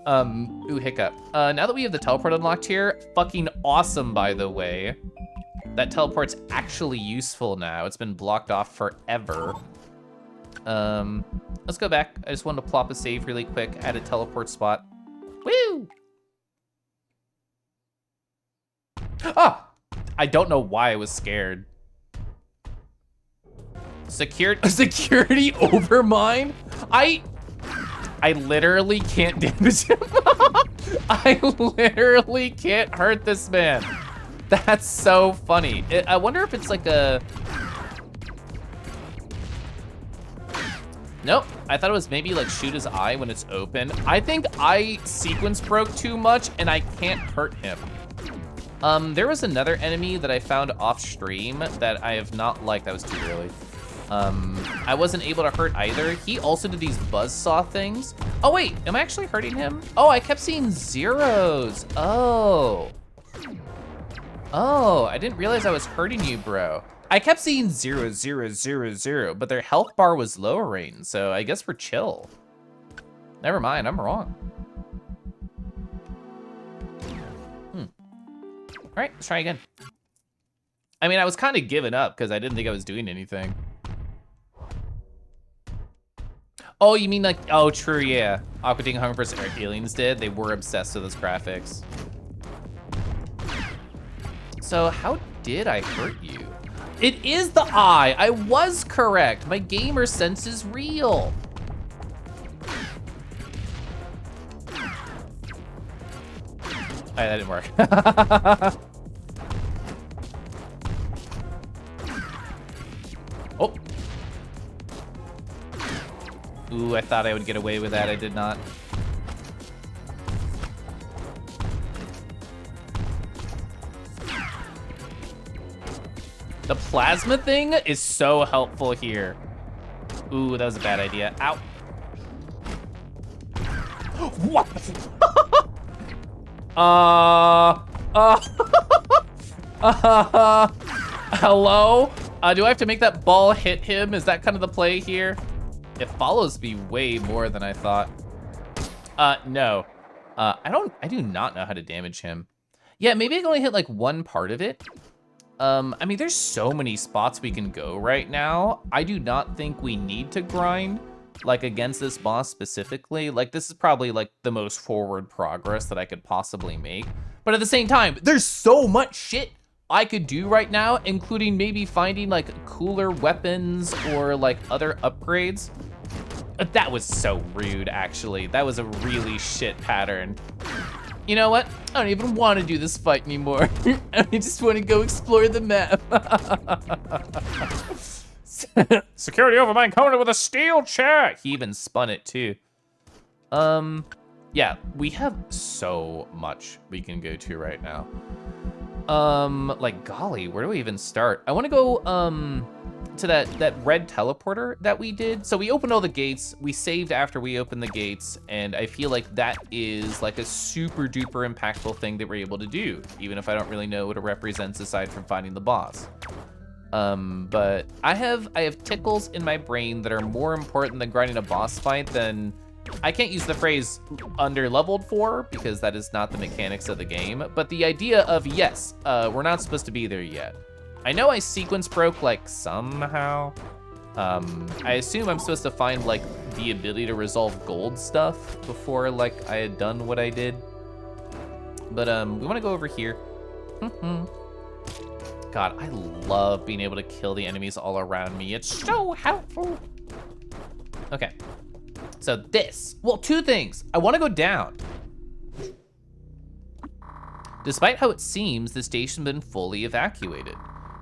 Ooh, hiccup. Now that we have the teleport unlocked here, fucking awesome, by the way. That teleport's actually useful now. It's been blocked off forever. Let's go back. I just wanted to plop a save really quick, add a teleport spot. Woo! Ah! I don't know why I was scared. Security over mine? I literally can't damage him. I literally can't hurt this man. That's so funny. I wonder if it's like a... Nope, I thought it was maybe like shoot his eye when it's open. I think I sequence broke too much and I can't hurt him. There was another enemy that I found off stream that I have not liked. That was too early. I wasn't able to hurt either. He also did these buzzsaw things. Oh wait, am I actually hurting him? Oh, I kept seeing zeros. Oh, I didn't realize I was hurting you, bro. I kept seeing 0, 0, 0, 0, but their health bar was lowering, so I guess we're chill. Never mind, I'm wrong. All right, let's try again. I mean, I was kind of giving up because I didn't think I was doing anything. Oh, you mean like, oh, true, yeah. Aquatic Hunger vs. Aliens did. They were obsessed with those graphics. So how did I hurt you? It is the eye. I was correct. My gamer sense is real. All right, that didn't work. Oh. Ooh, I thought I would get away with that. I did not. The plasma thing is so helpful here. Ooh, that was a bad idea. Ow. What? Hello? Do I have to make that ball hit him? Is that kind of the play here? It follows me way more than I thought. No. I do not know how to damage him. Yeah, maybe I can only hit like one part of it. I mean, there's so many spots we can go right now. I do not think we need to grind, like, against this boss specifically. Like, this is probably, like, the most forward progress that I could possibly make. But at the same time, there's so much shit I could do right now, including maybe finding, like, cooler weapons or, like, other upgrades. That was so rude, actually. That was a really shit pattern. You know what? I don't even want to do this fight anymore. I just want to go explore the map. Security overmind coming with a steel chair. He even spun it too. Yeah, we have so much we can go to right now. Like, golly, where do we even start? I want to go, to that red teleporter that we did. So we opened all the gates, we saved after we opened the gates, and I feel like that is like a super duper impactful thing that we're able to do, even if I don't really know what it represents aside from finding the boss. But I have tickles in my brain that are more important than grinding a boss fight than, I can't use the phrase under-leveled for, because that is not the mechanics of the game, but the idea of, yes, we're not supposed to be there yet. I know I sequence broke, like, somehow. I assume I'm supposed to find, like, the ability to resolve gold stuff before, like, I had done what I did. But, we wanna go over here. God, I love being able to kill the enemies all around me. It's so helpful. Okay, so this, well, two things. I wanna go down. Despite how it seems, the station's been fully evacuated.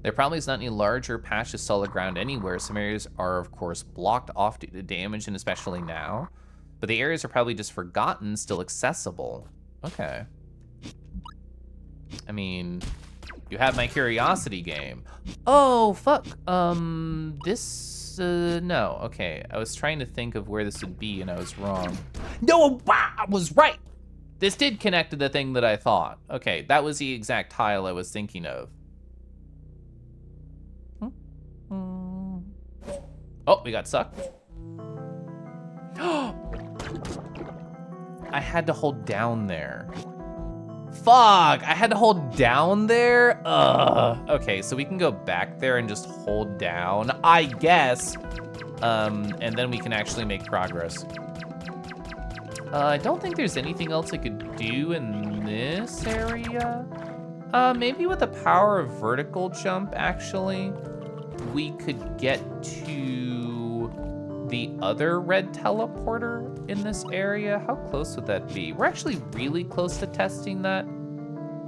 There probably is not any larger patch of solid ground anywhere. Some areas are, of course, blocked off due to damage, and especially now. But the areas are probably just forgotten, still accessible. Okay. I mean, you have my curiosity game. Oh, fuck. No, okay. I was trying to think of where this would be, and I was wrong. No, I was right! This did connect to the thing that I thought. Okay, that was the exact tile I was thinking of. Oh, we got sucked. I had to hold down there. Fuck, I had to hold down there? Ugh. Okay, so we can go back there and just hold down, I guess. And then we can actually make progress. I don't think there's anything else I could do in this area. Maybe with the power of vertical jump, actually, we could get to the other red teleporter in this area. How close would that be? We're actually really close to testing that.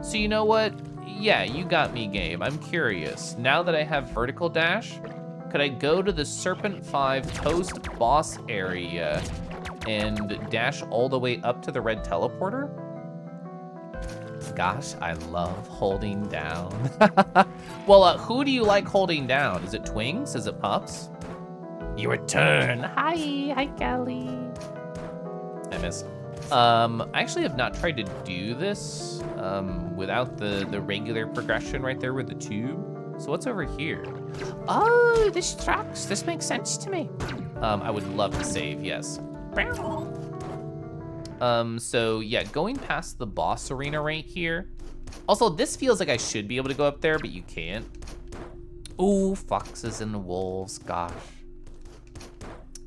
So you know what? Yeah, you got me, game. I'm curious. Now that I have vertical dash, could I go to the Serpent 5 post-boss area and dash all the way up to the red teleporter? Gosh, I love holding down. Well, who do you like holding down? Is it Twings? Is it Pups? Your turn. Hi, Callie. I missed. I actually have not tried to do this without the regular progression right there with the tube. So what's over here? Oh, this tracks. This makes sense to me. I would love to save, yes. So yeah, going past the boss arena right here. Also, this feels like I should be able to go up there, but you can't. Ooh, foxes and wolves, gosh.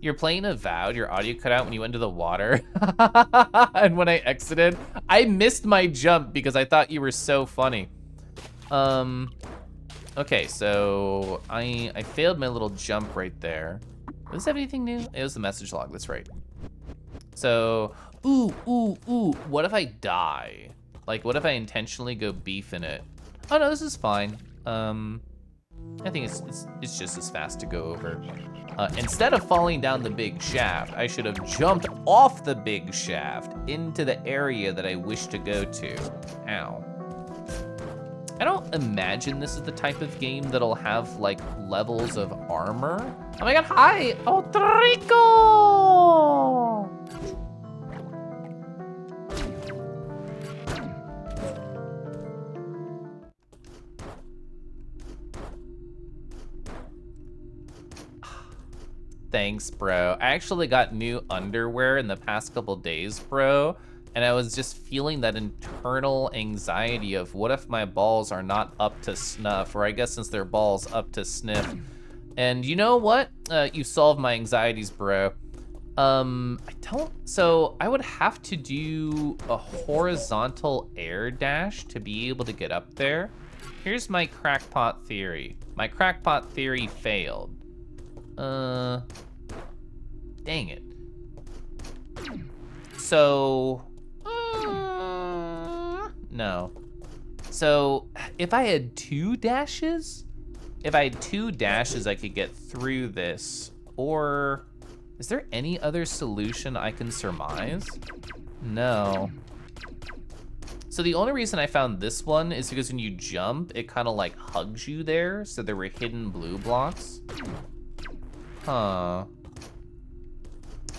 You're playing Avowed, your audio cut out when you went into the water. And when I exited, I missed my jump because I thought you were so funny. Okay, so I failed my little jump right there. Does this have anything new? It was the message log, that's right. So, ooh, what if I die? Like, what if I intentionally go beef in it? Oh no, this is fine. I think it's just as fast to go over. Instead of falling down the big shaft, I should have jumped off the big shaft into the area that I wish to go to. Ow. I don't imagine this is the type of game that'll have like levels of armor. Oh my god, hi, Otrico! Thanks, bro. I actually got new underwear in the past couple days, bro. And I was just feeling that internal anxiety of what if my balls are not up to snuff, or I guess since they're balls, up to sniff. And you know what? You solved my anxieties, bro. So I would have to do a horizontal air dash to be able to get up there. Here's my crackpot theory. My crackpot theory failed. Dang it. So, no. So if I had 2 dashes, I could get through this. Or is there any other solution I can surmise? No. So the only reason I found this one is because when you jump, it kind of like hugs you there. So there were hidden blue blocks. Huh.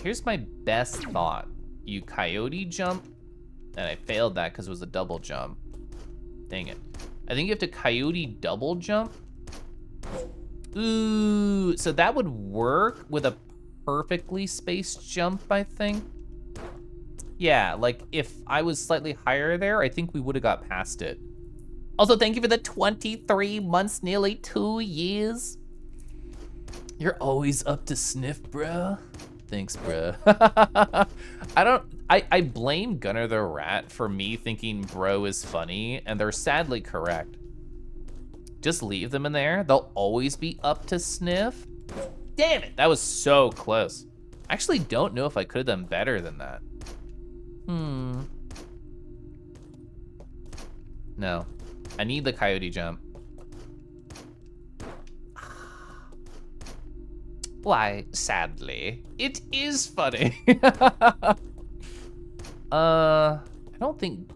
Here's my best thought. You coyote jump, and I failed that because it was a double jump. Dang it. I think you have to coyote double jump. Ooh, so that would work with a perfectly spaced jump, I think. Yeah, like if I was slightly higher there, I think we would have got past it. Also, thank you for the 23 months, nearly 2 years. You're always up to sniff, bro. Thanks, bro. I blame Gunnar the Rat for me thinking bro is funny, and they're sadly correct. Just leave them in there. They'll always be up to sniff. Damn it, that was so close. I actually don't know if I could have done better than that. No, I need the coyote jump. Why, sadly, it is funny. I don't think...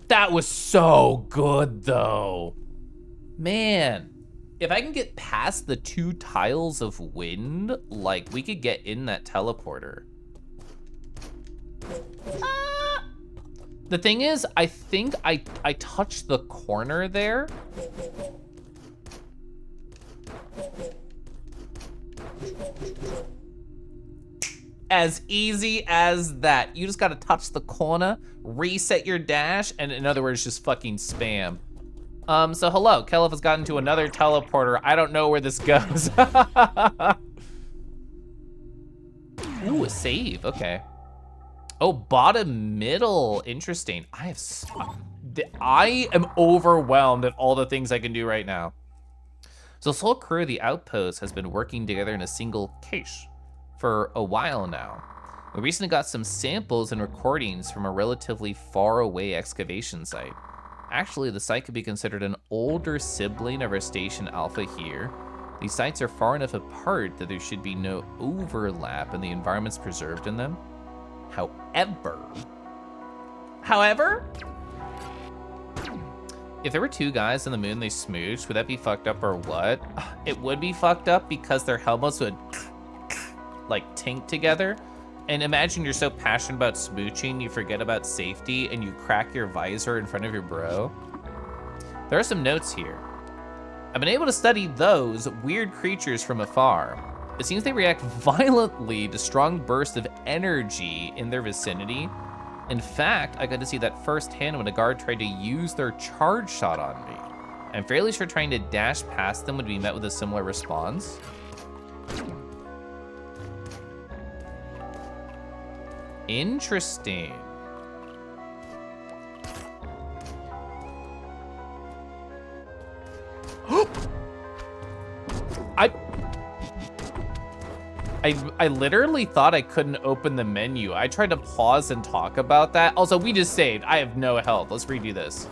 That was so good, though. Man, if I can get past the 2 tiles of wind, like, we could get in that teleporter. The thing is, I think I touched the corner there. As easy as that. You just gotta touch the corner, reset your dash, and in other words, just fucking spam. So hello, Kelif has gotten to another teleporter. I don't know where this goes. Ooh, a save, okay. Oh, bottom middle, interesting. I am overwhelmed at all the things I can do right now. So the whole crew of the outpost has been working together in a single cache for a while now. We recently got some samples and recordings from a relatively far away excavation site. Actually, the site could be considered an older sibling of our station Alpha here. These sites are far enough apart that there should be no overlap in the environments preserved in them. However, if there were 2 guys on the moon they smooched, would that be fucked up or what? It would be fucked up because their helmets would like tink together. And imagine you're so passionate about smooching, you forget about safety and you crack your visor in front of your bro. There are some notes here. I've been able to study those weird creatures from afar. It seems they react violently to strong bursts of energy in their vicinity. In fact, I got to see that firsthand when a guard tried to use their charge shot on me. I'm fairly sure trying to dash past them would be met with a similar response. Interesting. I literally thought I couldn't open the menu. I tried to pause and talk about that. Also, we just saved. I have no health. Let's redo this.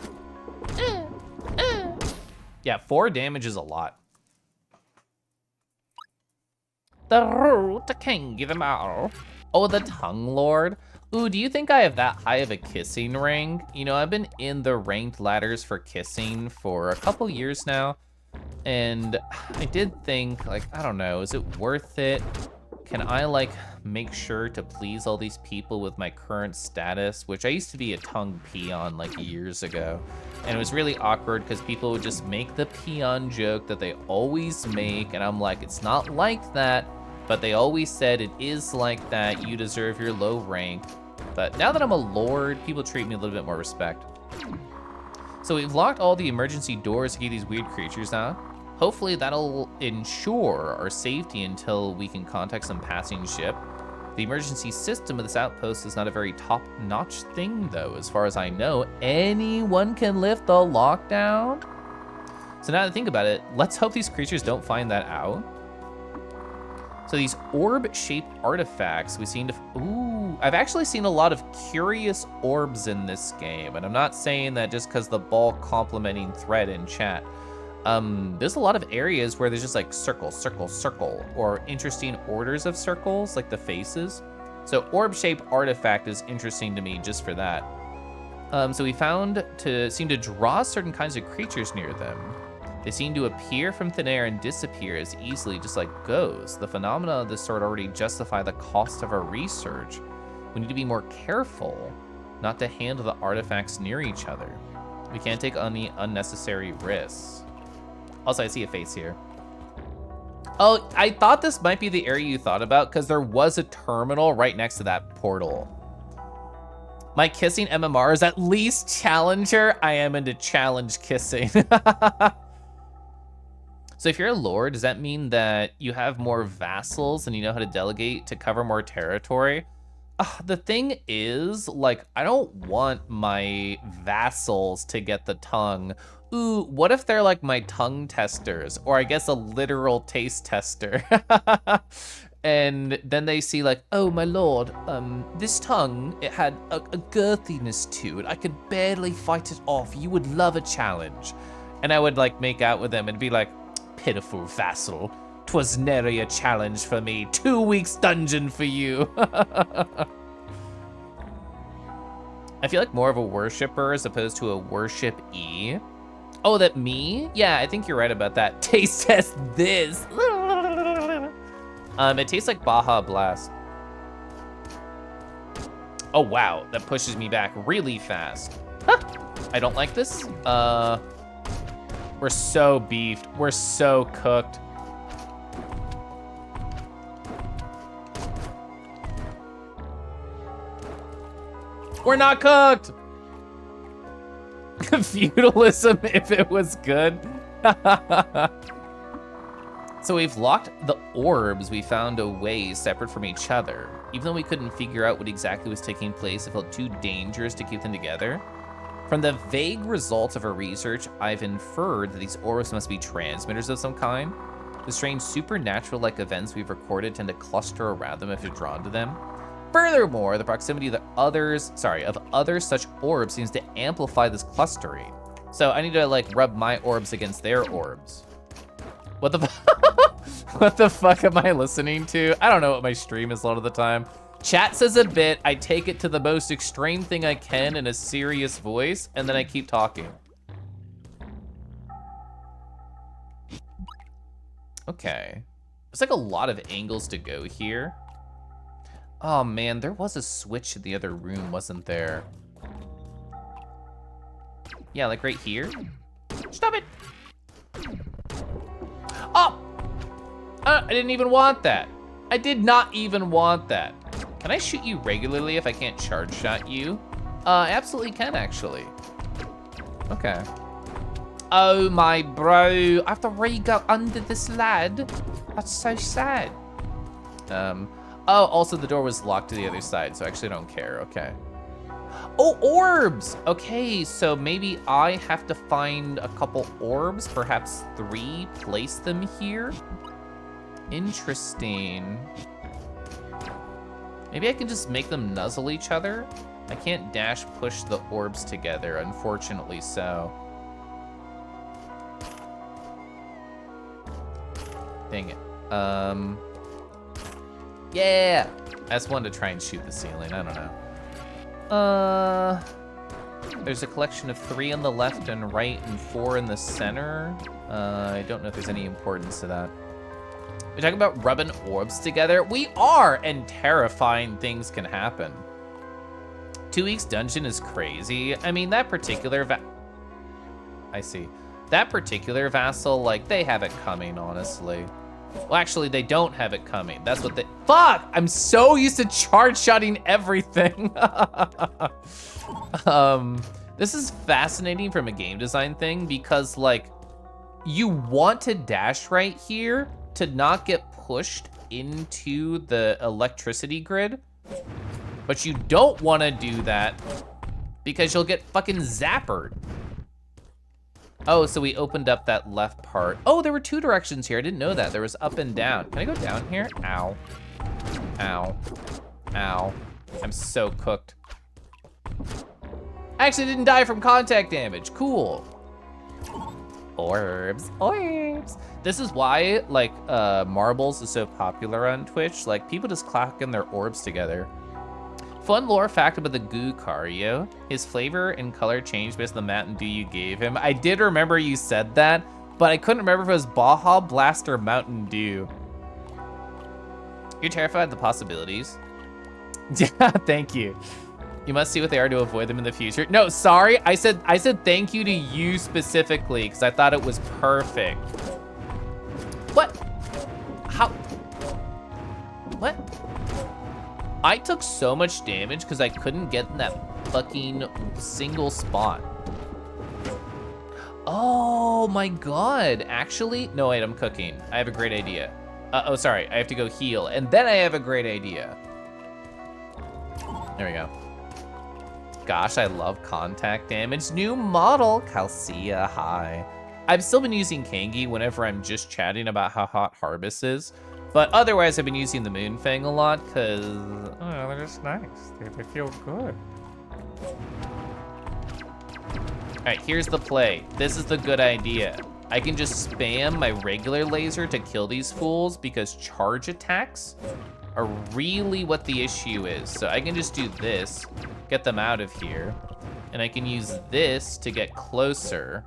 Yeah, 4 damage is a lot. The root king give them all. Oh, the tongue lord. Ooh, do you think I have that high of a kissing rank? You know, I've been in the ranked ladders for kissing for a couple years now. And I did think, like, I don't know, is it worth it? Can I, like, make sure to please all these people with my current status? Which I used to be a tongue peon, like, years ago. And it was really awkward because people would just make the peon joke that they always make. And I'm like, it's not like that. But they always said it is like that. You deserve your low rank. But now that I'm a lord, people treat me a little bit more respect. So we've locked all the emergency doors to keep these weird creatures out. Hopefully that'll ensure our safety until we can contact some passing ship. The emergency system of this outpost is not a very top-notch thing, though. As far as I know, anyone can lift the lockdown. So now that I think about it, let's hope these creatures don't find that out. So these orb-shaped artifacts, we seem to, ooh, I've actually seen a lot of curious orbs in this game, and I'm not saying that just because the ball complimenting thread in chat. There's a lot of areas where there's just like circle, circle, circle, or interesting orders of circles, like the faces. So orb-shaped artifact is interesting to me just for that. So we found to seem to draw certain kinds of creatures near them. They seem to appear from thin air and disappear as easily, just like ghosts. The phenomena of this sort already justify the cost of our research. We need to be more careful not to handle the artifacts near each other. We can't take any unnecessary risks. Also, I see a face here. Oh, I thought this might be the area you thought about because there was a terminal right next to that portal. My kissing MMR is at least Challenger. I am into challenge kissing. So if you're a lord, does that mean that you have more vassals and you know how to delegate to cover more territory? The thing is, like, I don't want my vassals to get the tongue. Ooh, what if they're like my tongue testers, or I guess a literal taste tester? And then they see like, oh, my lord, this tongue, it had a girthiness to it. I could barely fight it off. You would love a challenge. And I would like make out with them and be like, pitiful vassal, 'twas nary a challenge for me. 2 weeks dungeon for you. I feel like more of a worshipper as opposed to a worship-e. Oh, that me? Yeah, I think you're right about that. Taste test this. It tastes like Baja Blast. Oh, wow, that pushes me back really fast. Huh. I don't like this. We're so beefed. We're so cooked. We're not cooked. Feudalism if it was good. So we've locked the orbs we found away separate from each other. Even though we couldn't figure out what exactly was taking place, it felt too dangerous to keep them together. From the vague results of our research, I've inferred that these orbs must be transmitters of some kind. The strange supernatural-like events we've recorded tend to cluster around them if you're drawn to them. Furthermore, the proximity of other such orbs seems to amplify this clustering. So I need to like rub my orbs against their orbs. What the what the fuck am I listening to? I don't know what my stream is a lot of the time. Chat says a bit, I take it to the most extreme thing I can in a serious voice, and then I keep talking. Okay. There's like a lot of angles to go here. Oh man, there was a switch in the other room, wasn't there? Yeah, like right here. Stop it! Oh! I didn't even want that. I did not even want that. Can I shoot you regularly if I can't charge shot you? Absolutely can, actually. Okay. Oh my bro, I have to re-go under this lad. That's so sad. Oh, also the door was locked to the other side, so I actually don't care, okay. Oh, orbs! Okay, so maybe I have to find a couple orbs, perhaps 3, place them here. Interesting. Maybe I can just make them nuzzle each other? I can't dash push the orbs together, unfortunately so. Dang it. Yeah! I just wanted to try and shoot the ceiling, I don't know. There's a collection of 3 on the left and right and 4 in the center. I don't know if there's any importance to that. We're talking about rubbing orbs together. We are, and terrifying things can happen. 2 weeks dungeon is crazy. I mean, that particular I see. That particular vassal, like, they have it coming, honestly. Well, actually, they don't have it coming. That's what they... Fuck! I'm so used to charge-shotting everything. This is fascinating from a game design thing because, like, you want to dash right here to not get pushed into the electricity grid, but you don't want to do that because you'll get fucking zappered. Oh, so we opened up that left part. Oh, there were 2 directions here. I didn't know that. There was up and down. Can I go down here? Ow. Ow. Ow. I'm so cooked. I actually didn't die from contact damage. Cool. Orbs. Orbs. This is why, like, Marbles is so popular on Twitch. Like, people just clacking their orbs together. Fun lore fact about the goo Cario. His flavor and color changed based on the Mountain Dew you gave him. I did remember you said that, but I couldn't remember if it was Baja Blast or Mountain Dew. You're terrified of the possibilities. Yeah, thank you. You must see what they are to avoid them in the future. No, sorry, I said thank you to you specifically because I thought it was perfect. What? How? What? I took so much damage because I couldn't get in that fucking single spot. Oh my God, actually? No, wait, I'm cooking. I have a great idea. Oh, sorry, I have to go heal, and then I have a great idea. There we go. Gosh, I love contact damage. New model, Calcia, hi. I've still been using Kangi whenever I'm just chatting about how hot Harvest is. But otherwise, I've been using the Moonfang a lot because, oh, they're just nice. They feel good. All right, here's the play. This is the good idea. I can just spam my regular laser to kill these fools because charge attacks are really what the issue is. So I can just do this, get them out of here, and I can use this to get closer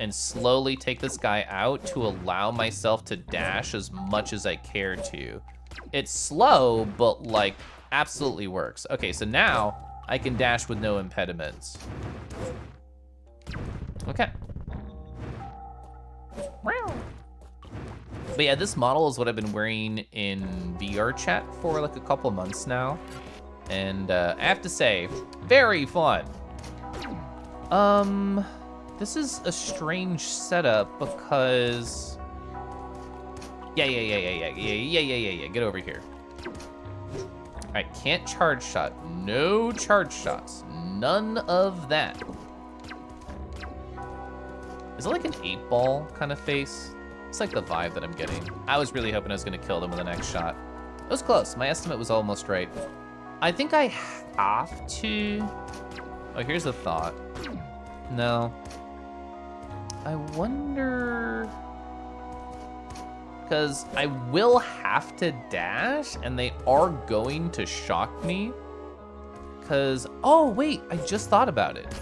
and slowly take this guy out to allow myself to dash as much as I care to. It's slow, but like absolutely works. Okay, so now I can dash with no impediments. Okay. But yeah, this model is what I've been wearing in VR chat for like a couple months now. And I have to say, very fun. This is a strange setup because... Yeah, get over here. All right, can't charge shot. No charge shots. None of that. Is it like an 8-ball kind of face? It's like the vibe that I'm getting. I was really hoping I was gonna kill them with the next shot. It was close. My estimate was almost right. I think I have to... Oh, here's a thought. No. I wonder... Because I will have to dash, and they are going to shock me. Because... Oh, wait, I just thought about it.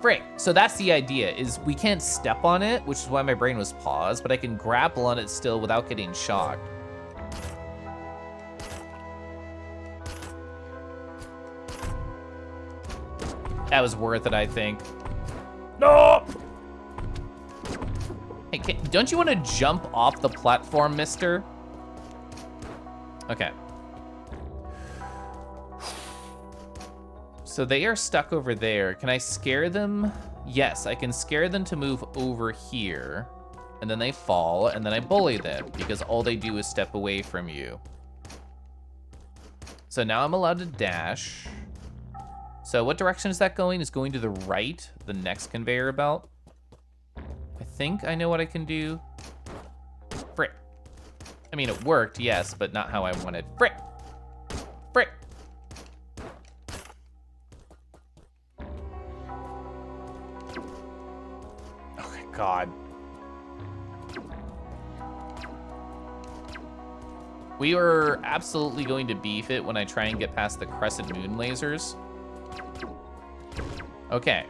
Frick, so that's the idea, is we can't step on it, which is why my brain was paused, but I can grapple on it still without getting shocked. That was worth it, I think. No! Hey, don't you want to jump off the platform, mister? Okay. So they are stuck over there. Can I scare them? Yes, I can scare them to move over here. And then they fall, and then I bully them, because all they do is step away from you. So now I'm allowed to dash. So what direction is that going? It's going to the right, the next conveyor belt. I think I know what I can do. Frick. I mean, it worked, yes, but not how I wanted. Frick. Frick. Oh, God. We are absolutely going to beef it when I try and get past the crescent moon lasers. Okay.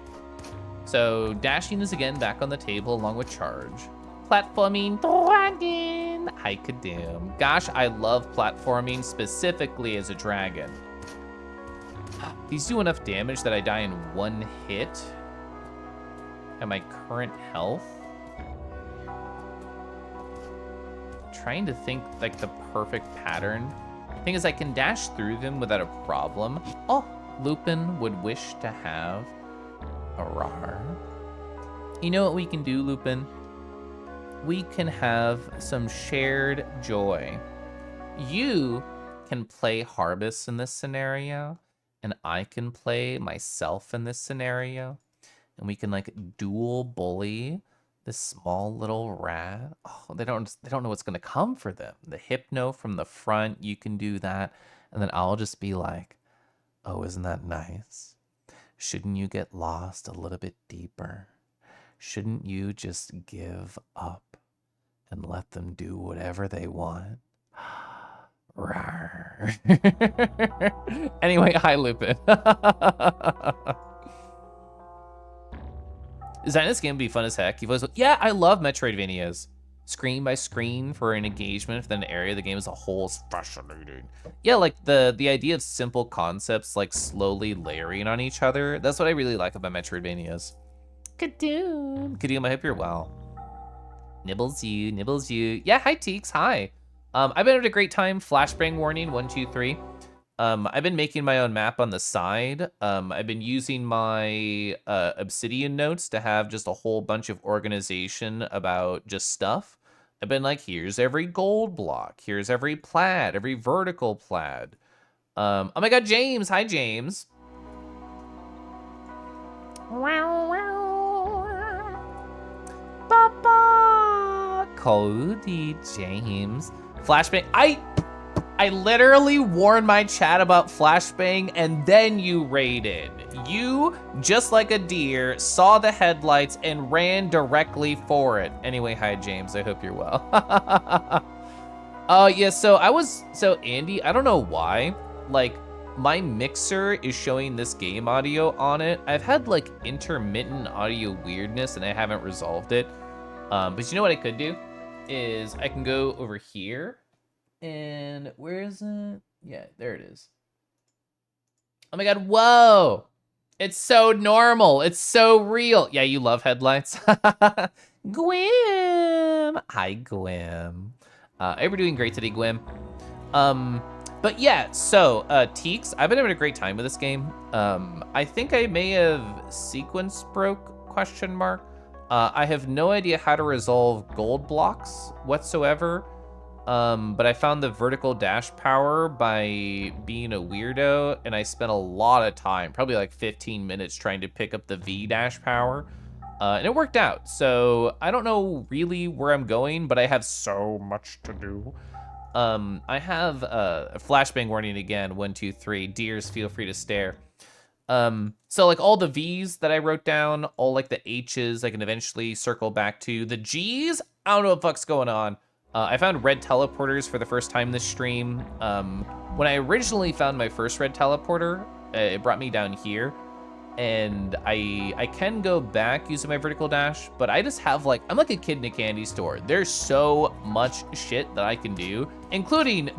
So dashing is again back on the table along with charge. Platforming dragon. Hi, Kadoom. Gosh, I love platforming specifically as a dragon. These do enough damage that I die in one hit at my current health. trying to think like the perfect pattern. Thing is, I can dash through them without a problem. Oh, Lupin would wish to have a rar. You know what we can do, Lupin? We can have some shared joy. You can play Harbus in this scenario, and I can play myself in this scenario, and we can like dual bully this small little rat. Oh, they don't know what's gonna come for them. The hypno from the front, you can do that, and then I'll just be like, oh, isn't that nice? Shouldn't you get lost a little bit deeper? Shouldn't you just give up and let them do whatever they want? Rawr. Anyway, hi, Lupin. Designing this game would be fun as heck. You've always, yeah, I love Metroidvanias. Screen by screen for an engagement within an area of the game as a whole is fascinating. Yeah, like the idea of simple concepts like slowly layering on each other. That's what I really like about Metroidvanias. Kadoom. Kadoom, I hope you're well. Nibbles you, nibbles you. Yeah, hi Teeks, hi. I've been having a great time. Flashbang warning, 1, 2, 3. I've been making my own map on the side. I've been using my Obsidian notes to have just a whole bunch of organization about just stuff. I've been like, here's every gold block. Here's every plaid, every vertical plaid. Oh my God, James. Hi, James. Papa. Cody James. Flashbang. I literally warned my chat about Flashbang and then you raided. You, just like a deer, saw the headlights and ran directly for it. Anyway, hi James, I hope you're well. Yeah, so Andy, I don't know why, like my mixer is showing this game audio on it. I've had like intermittent audio weirdness and I haven't resolved it. But you know what I could do is I can go over here. And where is it? Yeah, there it is. Oh my God, whoa. It's so normal. It's so real. Yeah, you love headlights. Gwim. Hi, Gwim. We're doing great today, Gwim. But yeah, so Teeks, I've been having a great time with this game. I think I may have sequence broke, question mark. I have no idea how to resolve gold blocks whatsoever. But I found the vertical dash power by being a weirdo, and I spent a lot of time, probably like 15 minutes trying to pick up the V dash power, and it worked out. So I don't know really where I'm going, but I have so much to do. I have a flashbang warning again, 1, 2, 3, deers, feel free to stare. So like all the V's that I wrote down, all like the H's I can eventually circle back to. The G's, I don't know what the fuck's going on. I found red teleporters for the first time this stream. When I originally found my first red teleporter, it brought me down here. And I can go back using my vertical dash, but I just have like, I'm like a kid in a candy store. There's so much shit that I can do, including...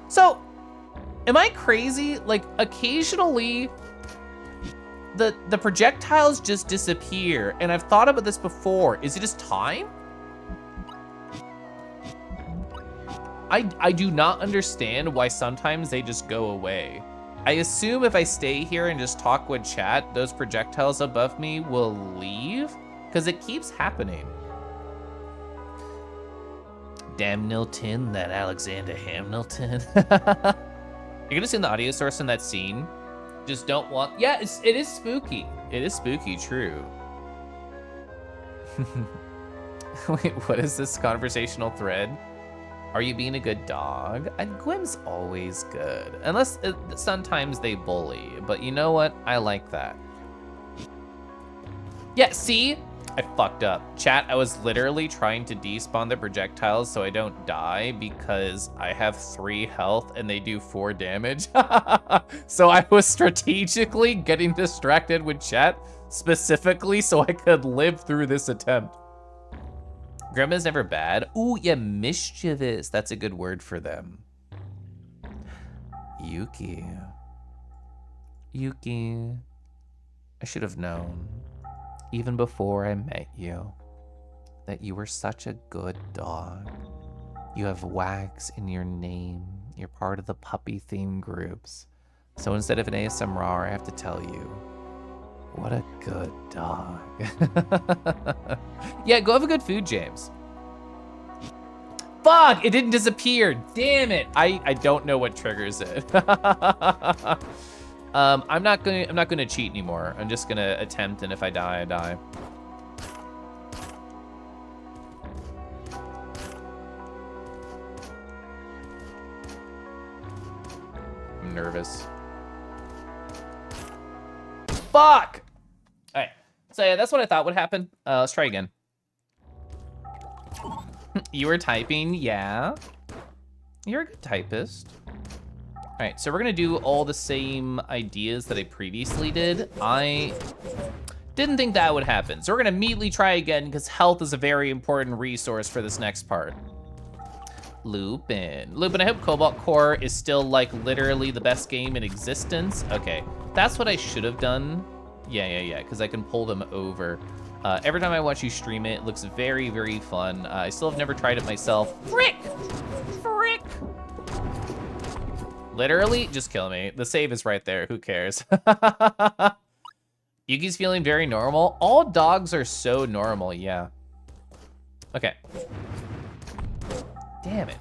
So, am I crazy? Like, occasionally, the projectiles just disappear, and I've thought about this before. Is it just time? I do not understand why sometimes they just go away. I assume if I stay here and just talk with chat, those projectiles above me will leave, because it keeps happening. Damnilton, that Alexander Hamilton. You're gonna see the audio source in that scene. Just don't want, yeah, it is spooky. It is spooky, true. Wait, what is this conversational thread? Are you being a good dog? Gwyn's always good. Unless, sometimes they bully. But you know what? I like that. Yeah, see? I fucked up. Chat, I was literally trying to despawn the projectiles so I don't die because I have 3 health and they do 4 damage. So I was strategically getting distracted with chat specifically so I could live through this attempt. Grandma's never bad. Ooh, yeah, mischievous. That's a good word for them. Yuki. Yuki. I should have known. Even before I met you. that you were such a good dog. You have wags in your name. You're part of the puppy theme groups. So instead of an ASMR, I have to tell you, what a good dog. Yeah, go have a good food, James. Fuck, it didn't disappear. Damn it. I don't know what triggers it. I'm not gonna cheat anymore. I'm just gonna attempt, and if I die, I die. I'm nervous. Fuck! All right, so yeah, that's what I thought would happen. Let's try again. You were typing, yeah. You're a good typist. All right, so we're gonna do all the same ideas that I previously did. I didn't think that would happen. So we're gonna immediately try again because health is a very important resource for this next part. Lupin, I hope Cobalt Core is still like literally the best game in existence. Okay, that's what I should have done. Yeah, because I can pull them over. Every time I watch you stream it, it looks very, very fun. I still have never tried it myself. Frick! Literally, just kill me. The save is right there, who cares? Yuki's feeling very normal. All dogs are so normal, yeah. Okay. Damn it.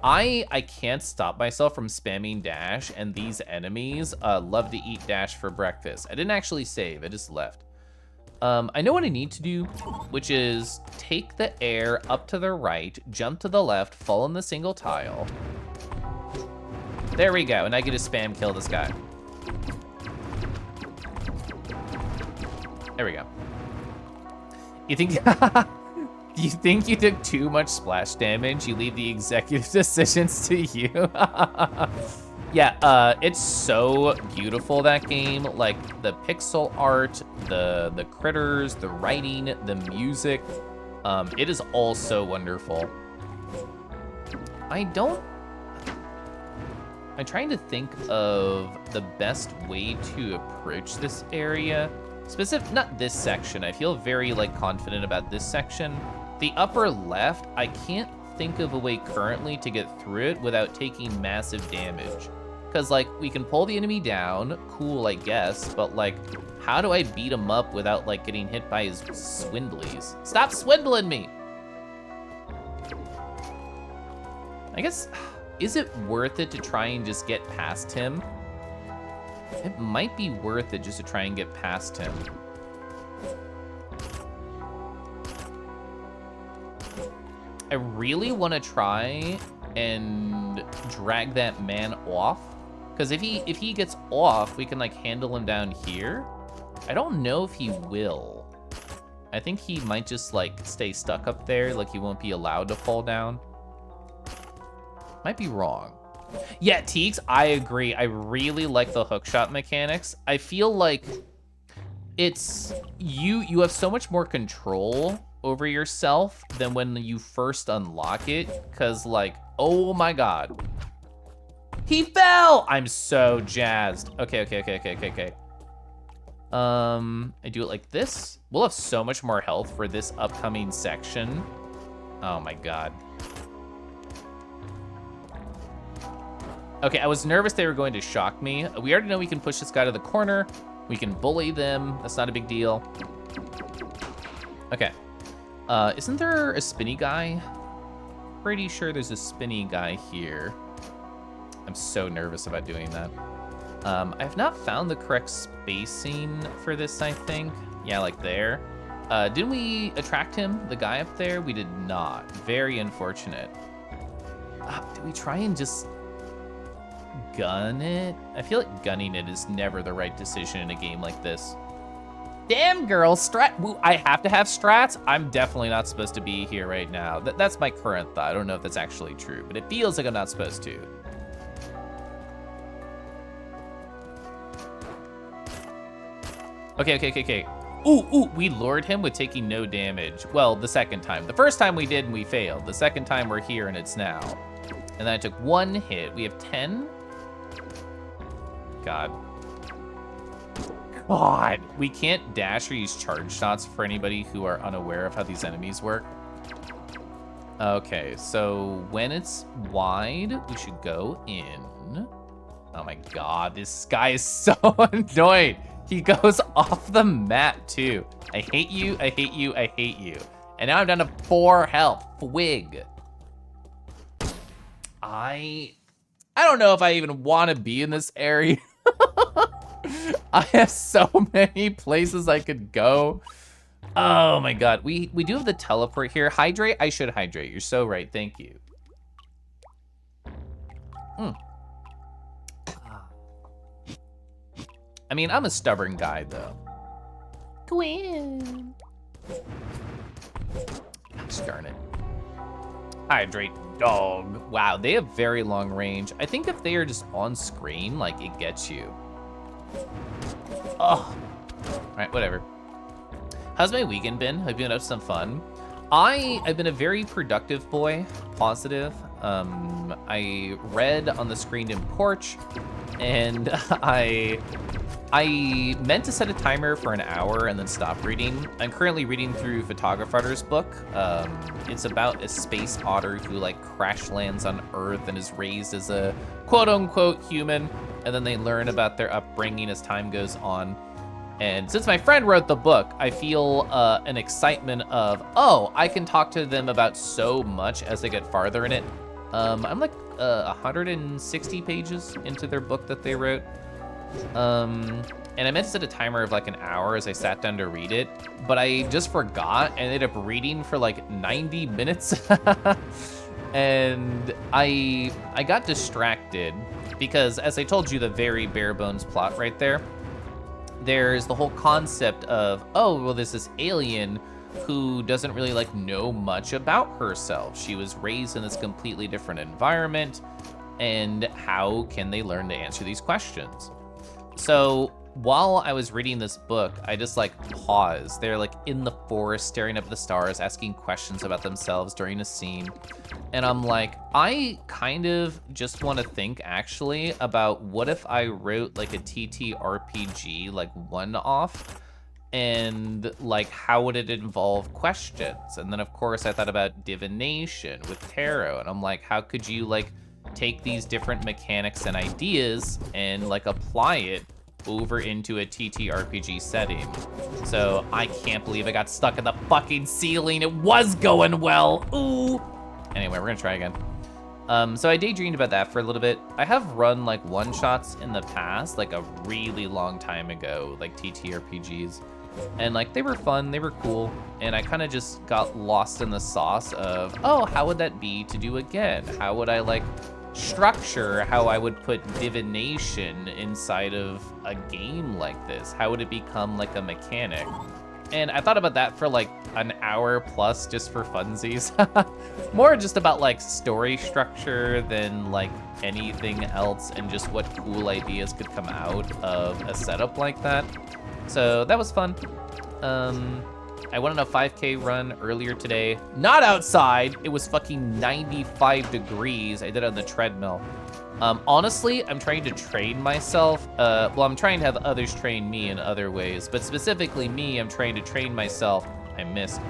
I can't stop myself from spamming dash, and these enemies love to eat dash for breakfast. I didn't actually save, I just left. I know what I need to do, which is take the air up to the right, jump to the left, fall in the single tile. There we go, and I get to spam kill this guy. There we go. You think you think you took too much splash damage? You leave the executive decisions to you. Yeah, it's so beautiful, that game. Like the pixel art, the critters, the writing, the music. It is all so wonderful. I'm trying to think of the best way to approach this area. Not this section. I feel very like confident about this section. The upper left, I can't think of a way currently to get through it without taking massive damage. Cause like we can pull the enemy down, cool, I guess, but like, how do I beat him up without like getting hit by his swindlies? Stop swindling me! I guess, is it worth it to try and just get past him? It might be worth it just to try and get past him. I really want to try and drag that man off, because if he gets off, we can like handle him down here. I don't know if he will. I think he might just like stay stuck up there, like he won't be allowed to fall down. Might be wrong. Yeah, Teeks, I agree. I really like the hookshot mechanics. I feel like it's you have so much more control over yourself than when you first unlock it, because like, oh my god. He fell! I'm so jazzed. Okay. I do it like this. We'll have so much more health for this upcoming section. Oh my god. Okay, I was nervous they were going to shock me. We already know we can push this guy to the corner. We can bully them. That's not a big deal. Okay. Isn't there a spinny guy? Pretty sure there's a spinny guy here. I'm so nervous about doing that. I have not found the correct spacing for this, I think. Yeah, like there. Didn't we attract him, the guy up there? We did not. Very unfortunate. Did we try and just gun it? I feel like gunning it is never the right decision in a game like this. Damn, girl, I have to have strats? I'm definitely not supposed to be here right now. That's my current thought. I don't know if that's actually true, but it feels like I'm not supposed to. Okay. Ooh, we lured him with taking no damage. Well, the second time. The first time we did and we failed. The second time we're here and it's now. And then I took one hit. We have 10. God, we can't dash or use charge shots for anybody who are unaware of how these enemies work. Okay, so when it's wide, we should go in. Oh my god, this guy is so annoying. He goes off the map too. I hate you, I hate you, I hate you. And now I'm down to 4 health. Fwig. I don't know if I even want to be in this area. I have so many places I could go. Oh my god, we do have the teleport here. Hydrate, I should hydrate. You're so right, thank you. I mean, I'm a stubborn guy though. Go in. Gosh darn it. Hydrate, dog. Wow, they have very long range. I think if they are just on screen, like, it gets you. Oh. All right, whatever. How's my weekend been? Have you been up to some fun? I've been a very productive boy, positive. I read on the screened in porch, and I meant to set a timer for an hour and then stop reading. I'm currently reading through Photographer's book. It's about a space otter who like crash lands on Earth and is raised as a quote unquote human, and then they learn about their upbringing as time goes on. And since my friend wrote the book, I feel an excitement of, oh, I can talk to them about so much as they get farther in it. I'm like 160 pages into their book that they wrote. And I meant to set a timer of like an hour as I sat down to read it, but I just forgot and ended up reading for like 90 minutes. And I got distracted because, as I told you, the very bare bones plot right there, there's the whole concept of, oh, well, there's this alien who doesn't really like know much about herself. She was raised in this completely different environment, and how can they learn to answer these questions? So while I was reading this book, I just like paused. They're like in the forest, staring up at the stars, asking questions about themselves during a scene. And I'm like, I kind of just want to think actually about what if I wrote like a TTRPG, like one-off, and like how would it involve questions? And then of course I thought about divination with tarot, and I'm like, how could you like take these different mechanics and ideas and like apply it over into a TTRPG setting? So I can't believe I got stuck in the fucking ceiling. It was going well. Ooh. Anyway, we're gonna try again. So I daydreamed about that for a little bit. I have run like one-shots in the past, like a really long time ago, like TTRPGs. And like they were fun, they were cool, and I kind of just got lost in the sauce of, oh, how would that be to do again? How would I like structure how I would put divination inside of a game like this? How would it become like a mechanic? And I thought about that for like an hour plus just for funsies. More just about like story structure than like anything else, and just what cool ideas could come out of a setup like that. So that was fun. I went on a 5K run earlier today. Not outside, it was fucking 95 degrees. I did it on the treadmill. Honestly, I'm trying to train myself. Well, I'm trying to have others train me in other ways, but specifically me, I'm trying to train myself, I missed,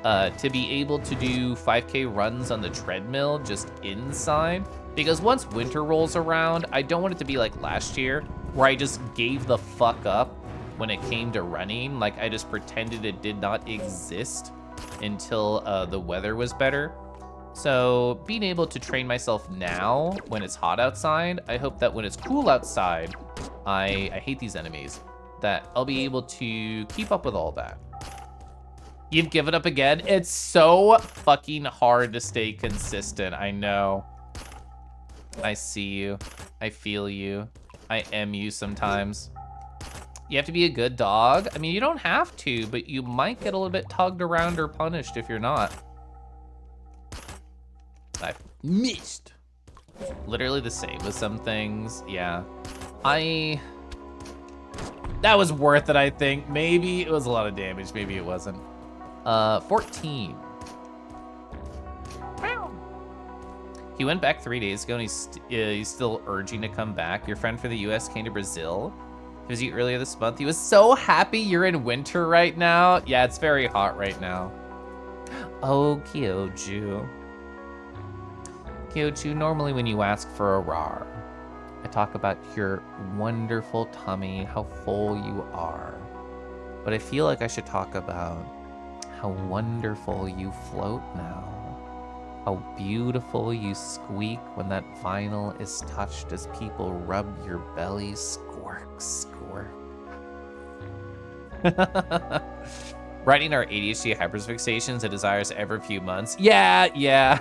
to be able to do 5K runs on the treadmill just inside. Because once winter rolls around, I don't want it to be like last year, where I just gave the fuck up when it came to running. Like I just pretended it did not exist until the weather was better. So being able to train myself now when it's hot outside, I hope that when it's cool outside, I hate these enemies, that I'll be able to keep up with all that. You've given up again? It's so fucking hard to stay consistent, I know. I see you, I feel you, I am you sometimes. You have to be a good dog? I mean, you don't have to, but you might get a little bit tugged around or punished if you're not. I missed. Literally the same with some things, yeah. That was worth it, I think. Maybe it was a lot of damage, maybe it wasn't. 14. He went back 3 days ago, and he's still urging to come back. Your friend from the US came to Brazil. Visit earlier this month. He was so happy you're in winter right now. Yeah, it's very hot right now. Oh, Kyoju. Kyoju, normally when you ask for a rar, I talk about your wonderful tummy, how full you are. But I feel like I should talk about how wonderful you float now. How beautiful you squeak when that vinyl is touched as people rub your belly. Squirk, squirk. Writing our ADHD hyperfixations and desires every few months. Yeah, yeah.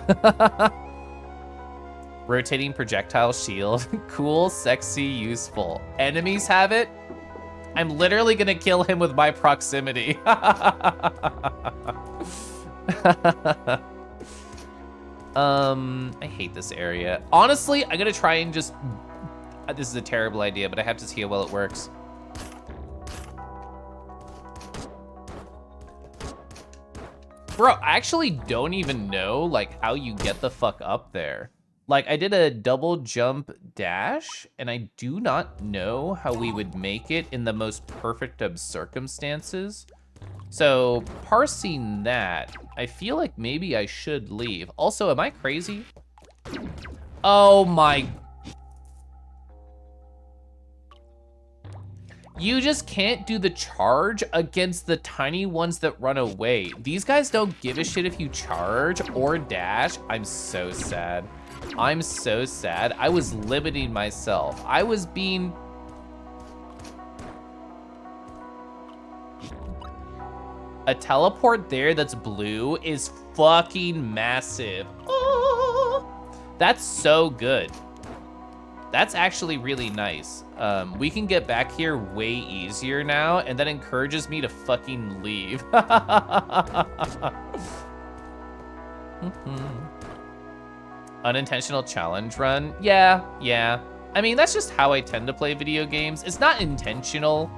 Rotating projectile shield. Cool, sexy, useful. Enemies have it. I'm literally gonna kill him with my proximity. I hate this area. Honestly, I'm gonna try and just... This is a terrible idea, but I have to see how well it works. Bro, I actually don't even know, like, how you get the fuck up there. Like, I did a double jump dash, and I do not know how we would make it in the most perfect of circumstances. So, parsing that, I feel like maybe I should leave. Also, am I crazy? Oh my... You just can't do the charge against the tiny ones that run away. These guys don't give a shit if you charge or dash. I'm so sad. I'm so sad. I was limiting myself. I was being... A teleport there that's blue is fucking massive. Oh, that's so good. That's actually really nice. We can get back here way easier now, and that encourages me to fucking leave. Unintentional challenge run. Yeah. I mean, that's just how I tend to play video games. It's not intentional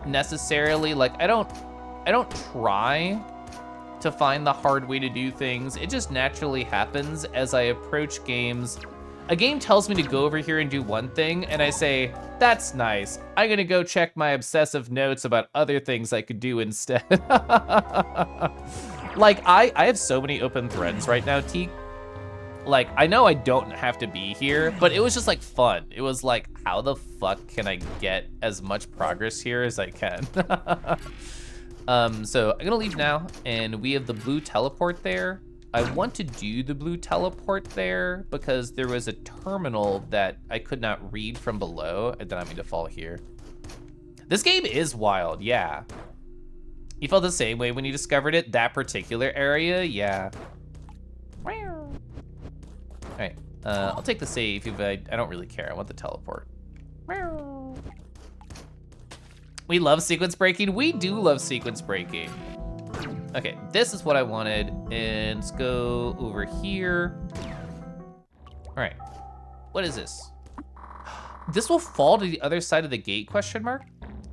necessarily. Like, I don't try to find the hard way to do things. It just naturally happens as I approach games. A game tells me to go over here and do one thing, and I say, that's nice. I'm gonna go check my obsessive notes about other things I could do instead. Like, I have so many open threads right now, Teak. Like, I know I don't have to be here, but it was just like fun. It was like, how the fuck can I get as much progress here as I can? So I'm gonna leave now, and we have the blue teleport there. I want to do the blue teleport there because there was a terminal that I could not read from below. I did not mean to fall here. This game is wild, yeah. You felt the same way when you discovered it, that particular area? Yeah. All right, I'll take the save if I don't really care. I want the teleport. We love sequence breaking. We do love sequence breaking. Okay, this is what I wanted, and let's go over here. All right, what is this? This will fall to the other side of the gate, question mark?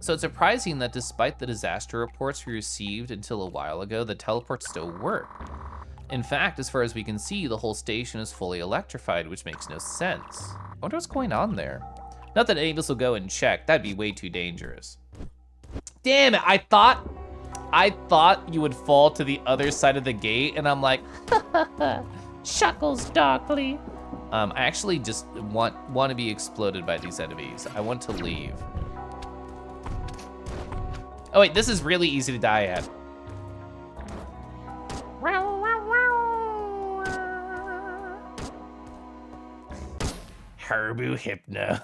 So it's surprising that despite the disaster reports we received until a while ago, the teleports still work. In fact, as far as we can see, the whole station is fully electrified, which makes no sense. I wonder what's going on there. Not that any of us will go and check, that'd be way too dangerous. Damn it, I thought you would fall to the other side of the gate, and I'm like, chuckles darkly. I actually just want to be exploded by these enemies. I want to leave. Oh wait, this is really easy to die at. Harbu Hypno.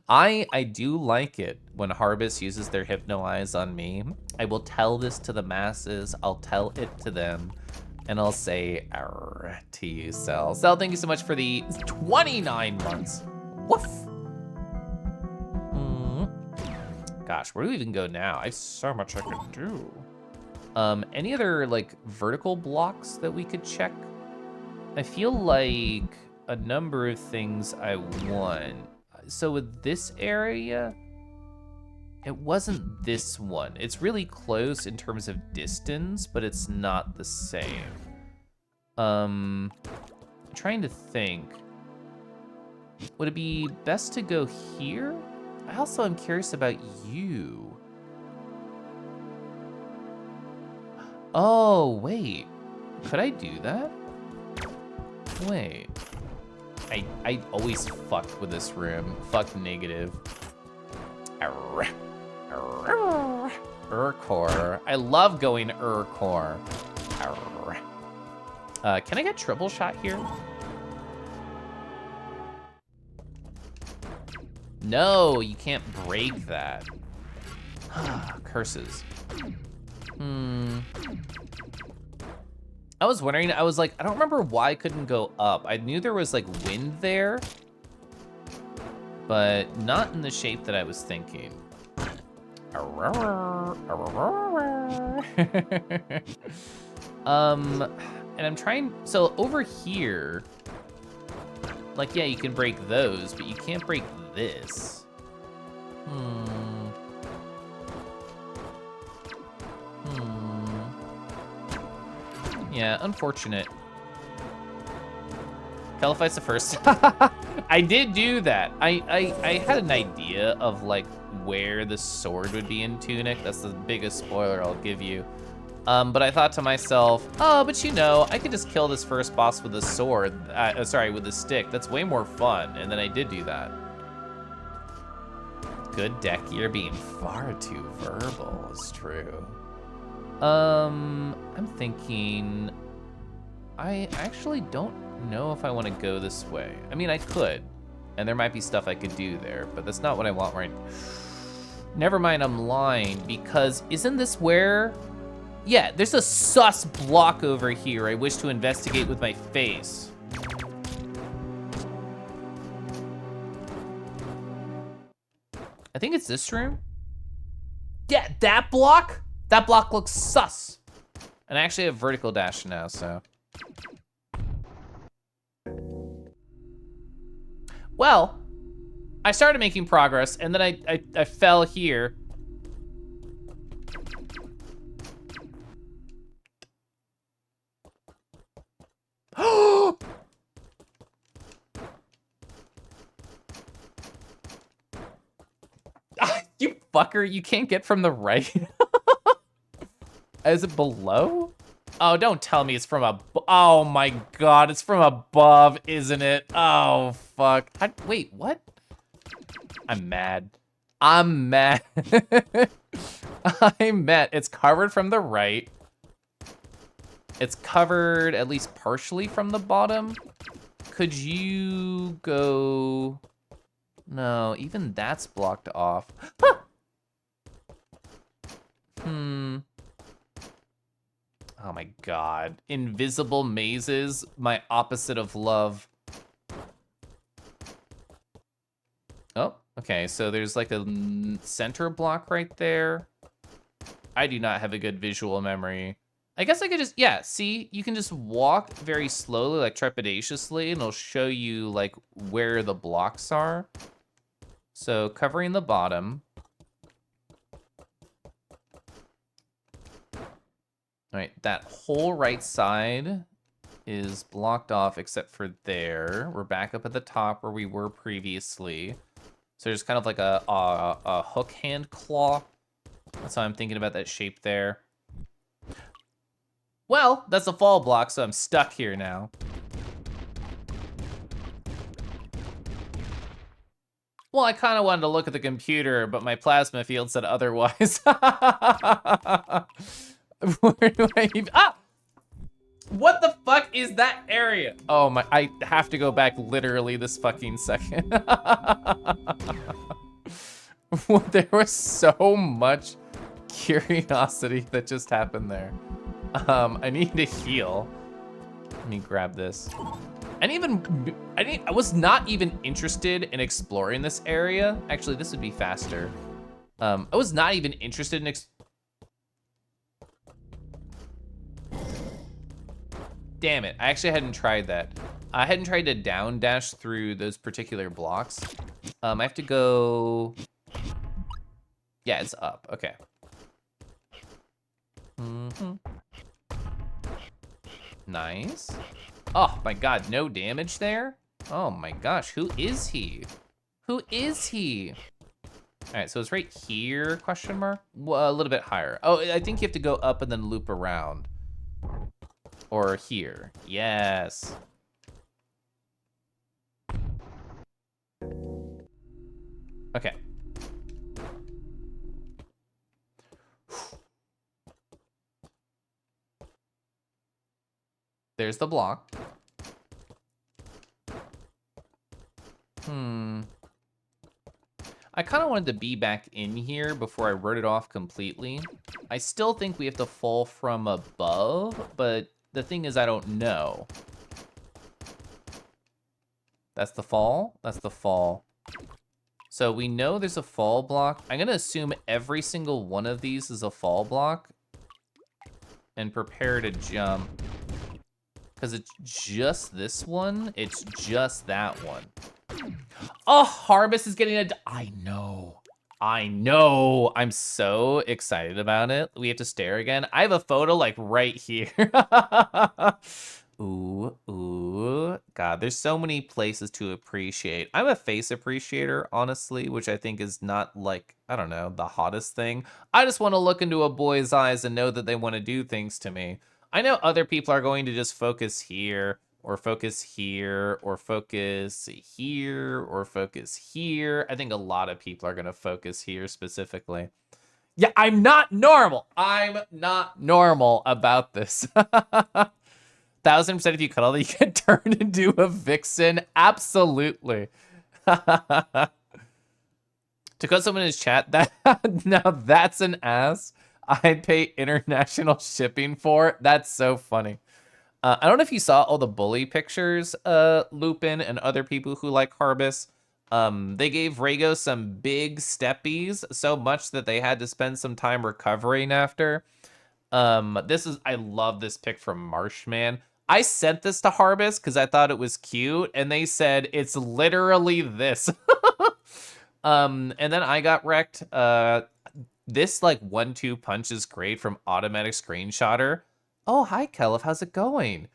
I do like it when Harbus uses their Hypno Eyes on me. I will tell this to the masses. I'll tell it to them. And I'll say, arr, to you, Cell. Cell, thank you so much for the 29 months. Woof. Gosh, where do we even go now? I have so much I could do. Any other, like, vertical blocks that we could check? I feel like a number of things I want. So with this area, it wasn't this one. It's really close in terms of distance, but it's not the same. I'm trying to think. Would it be best to go here? I also am curious about you. Oh, wait. Could I do that? Wait. I always fuck with this room. Fuck negative. Urcore. I love going Urcore. Can I get triple shot here? No, you can't break that. Curses. I was wondering, I was like, I don't remember why I couldn't go up. I knew there was like wind there, but not in the shape that I was thinking. And I'm trying, so over here, like, yeah, you can break those, but you can't break this. Yeah, unfortunate. Caliphyte's the first. I did do that. I had an idea of like where the sword would be in Tunic. That's the biggest spoiler I'll give you. But I thought to myself, oh, but you know, I could just kill this first boss with a sword. Sorry, with a stick. That's way more fun. And then I did do that. Good deck. You're being far too verbal. It's true. I'm thinking, I actually don't know if I want to go this way. I mean, I could, and there might be stuff I could do there, but that's not what I want right now. Never mind, I'm lying, because isn't this where, yeah, there's a sus block over here I wish to investigate with my face. I think it's this room. Yeah, that block? That block looks sus. And I actually have vertical dash now, so. Well, I started making progress, and then I fell here. You fucker, you can't get from the right. Is it below? Oh, don't tell me it's from above. Oh my God, it's from above, isn't it? Oh, fuck. Wait, what? I'm mad. I'm mad. I'm mad. It's covered from the right. It's covered at least partially from the bottom. Could you go? No, even that's blocked off. Oh my God. Invisible mazes, my opposite of love. Oh, okay, so there's like a center block right there. I do not have a good visual memory. I guess I could just, yeah, see, you can just walk very slowly, like trepidatiously, and it'll show you like where the blocks are. So covering the bottom. All right, that whole right side is blocked off except for there. We're back up at the top where we were previously. So there's kind of like a hook hand claw. That's how I'm thinking about that shape there. Well, that's a fall block, so I'm stuck here now. Well, I kind of wanted to look at the computer, but my plasma field said otherwise. Where do I even, ah! What the fuck is that area? Oh my, I have to go back literally this fucking second. There was so much curiosity that just happened there. I need to heal. Let me grab this. I was not even interested in exploring this area. Actually, this would be faster. I was not even interested in Damn it, I actually hadn't tried that. I hadn't tried to down dash through those particular blocks. I have to go, yeah, it's up, okay. Nice. Oh my God, no damage there? Oh my gosh, who is he? Who is he? All right, so it's right here, question mark? Well, a little bit higher. Oh, I think you have to go up and then loop around. Or here. Yes. Okay. There's the block. I kind of wanted to be back in here before I wrote it off completely. I still think we have to fall from above, but the thing is I don't know. That's the fall? That's the fall. So we know there's a fall block. I'm gonna assume every single one of these is a fall block and prepare to jump. Because it's just this one, it's just that one. Oh, Harvest is getting a... I know. I'm so excited about it. We have to stare again. I have a photo like right here. Ooh. God, there's so many places to appreciate. I'm a face appreciator, honestly, which I think is not like, I don't know, the hottest thing. I just want to look into a boy's eyes and know that they want to do things to me. I know other people are going to just focus here, or focus here, or focus here, or focus here. I think a lot of people are going to focus here specifically. Yeah, I'm not normal. I'm not normal about this. 1000% if you cut all that, you can turn into a vixen. Absolutely. To quote someone in his chat, that now that's an ass I'd pay international shipping for. That's so funny. I don't know if you saw all the bully pictures, Lupin and other people who like Harvest. They gave Rhaego some big steppies, so much that they had to spend some time recovering after. I love this pic from Marshman. I sent this to Harvest because I thought it was cute, and they said it's literally this. And then I got wrecked. This like 1-2 punch is great from Automatic Screenshotter. Oh, hi, Kelif. How's it going?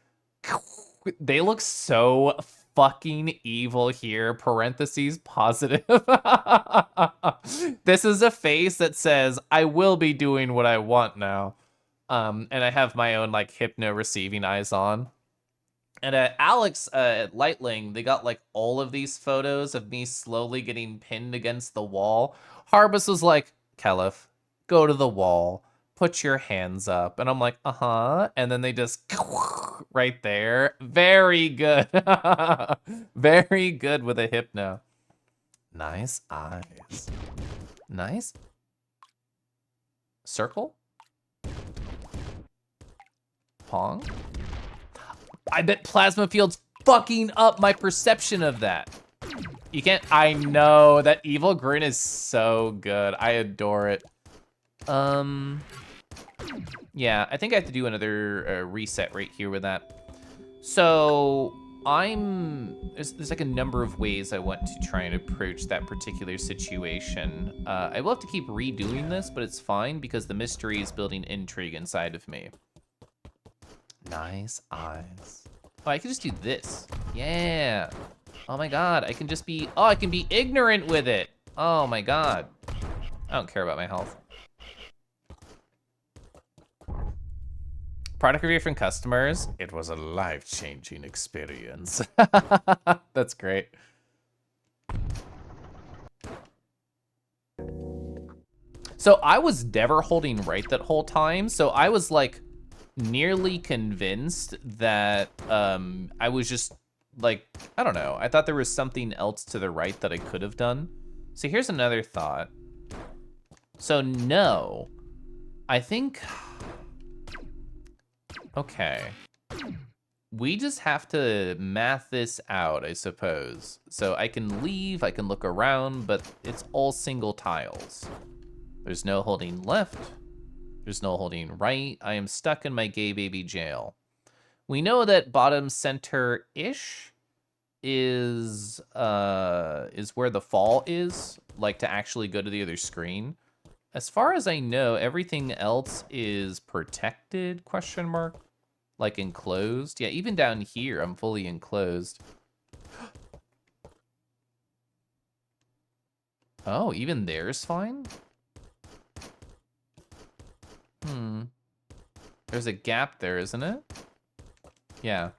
They look so fucking evil here. Parentheses positive. This is a face that says, I will be doing what I want now. And I have my own like hypno receiving eyes on. And Alex at Lightling, they got like all of these photos of me slowly getting pinned against the wall. Harbus was like, Kelif, go to the wall, put your hands up. And I'm like, uh-huh. And then they just right there. Very good. Very good with a hypno. Nice eyes. Nice. Circle? Pong? I bet Plasma Field's fucking up my perception of that. You can't, I know, that evil grin is so good. I adore it. Yeah, I think I have to do another reset right here with that. So there's like a number of ways I want to try and approach that particular situation. I will have to keep redoing this, but it's fine because the mystery is building intrigue inside of me. Nice eyes. Oh, I can just do this. Yeah. Oh my God, I can just be, I can be ignorant with it. Oh my God. I don't care about my health. Product review from customers. It was a life-changing experience. That's great. So I was never holding right that whole time. So I was like nearly convinced that I was just like, I don't know. I thought there was something else to the right that I could have done. So here's another thought. So no, I think, okay. We just have to math this out, I suppose. So I can leave, I can look around, but it's all single tiles. There's no holding left. There's no holding right. I am stuck in my gay baby jail. We know that bottom center-ish is where the fall is, like to actually go to the other screen. As far as I know, everything else is protected, question mark, like enclosed. Yeah, even down here, I'm fully enclosed. Oh, even there's fine? There's a gap there, isn't it? Yeah.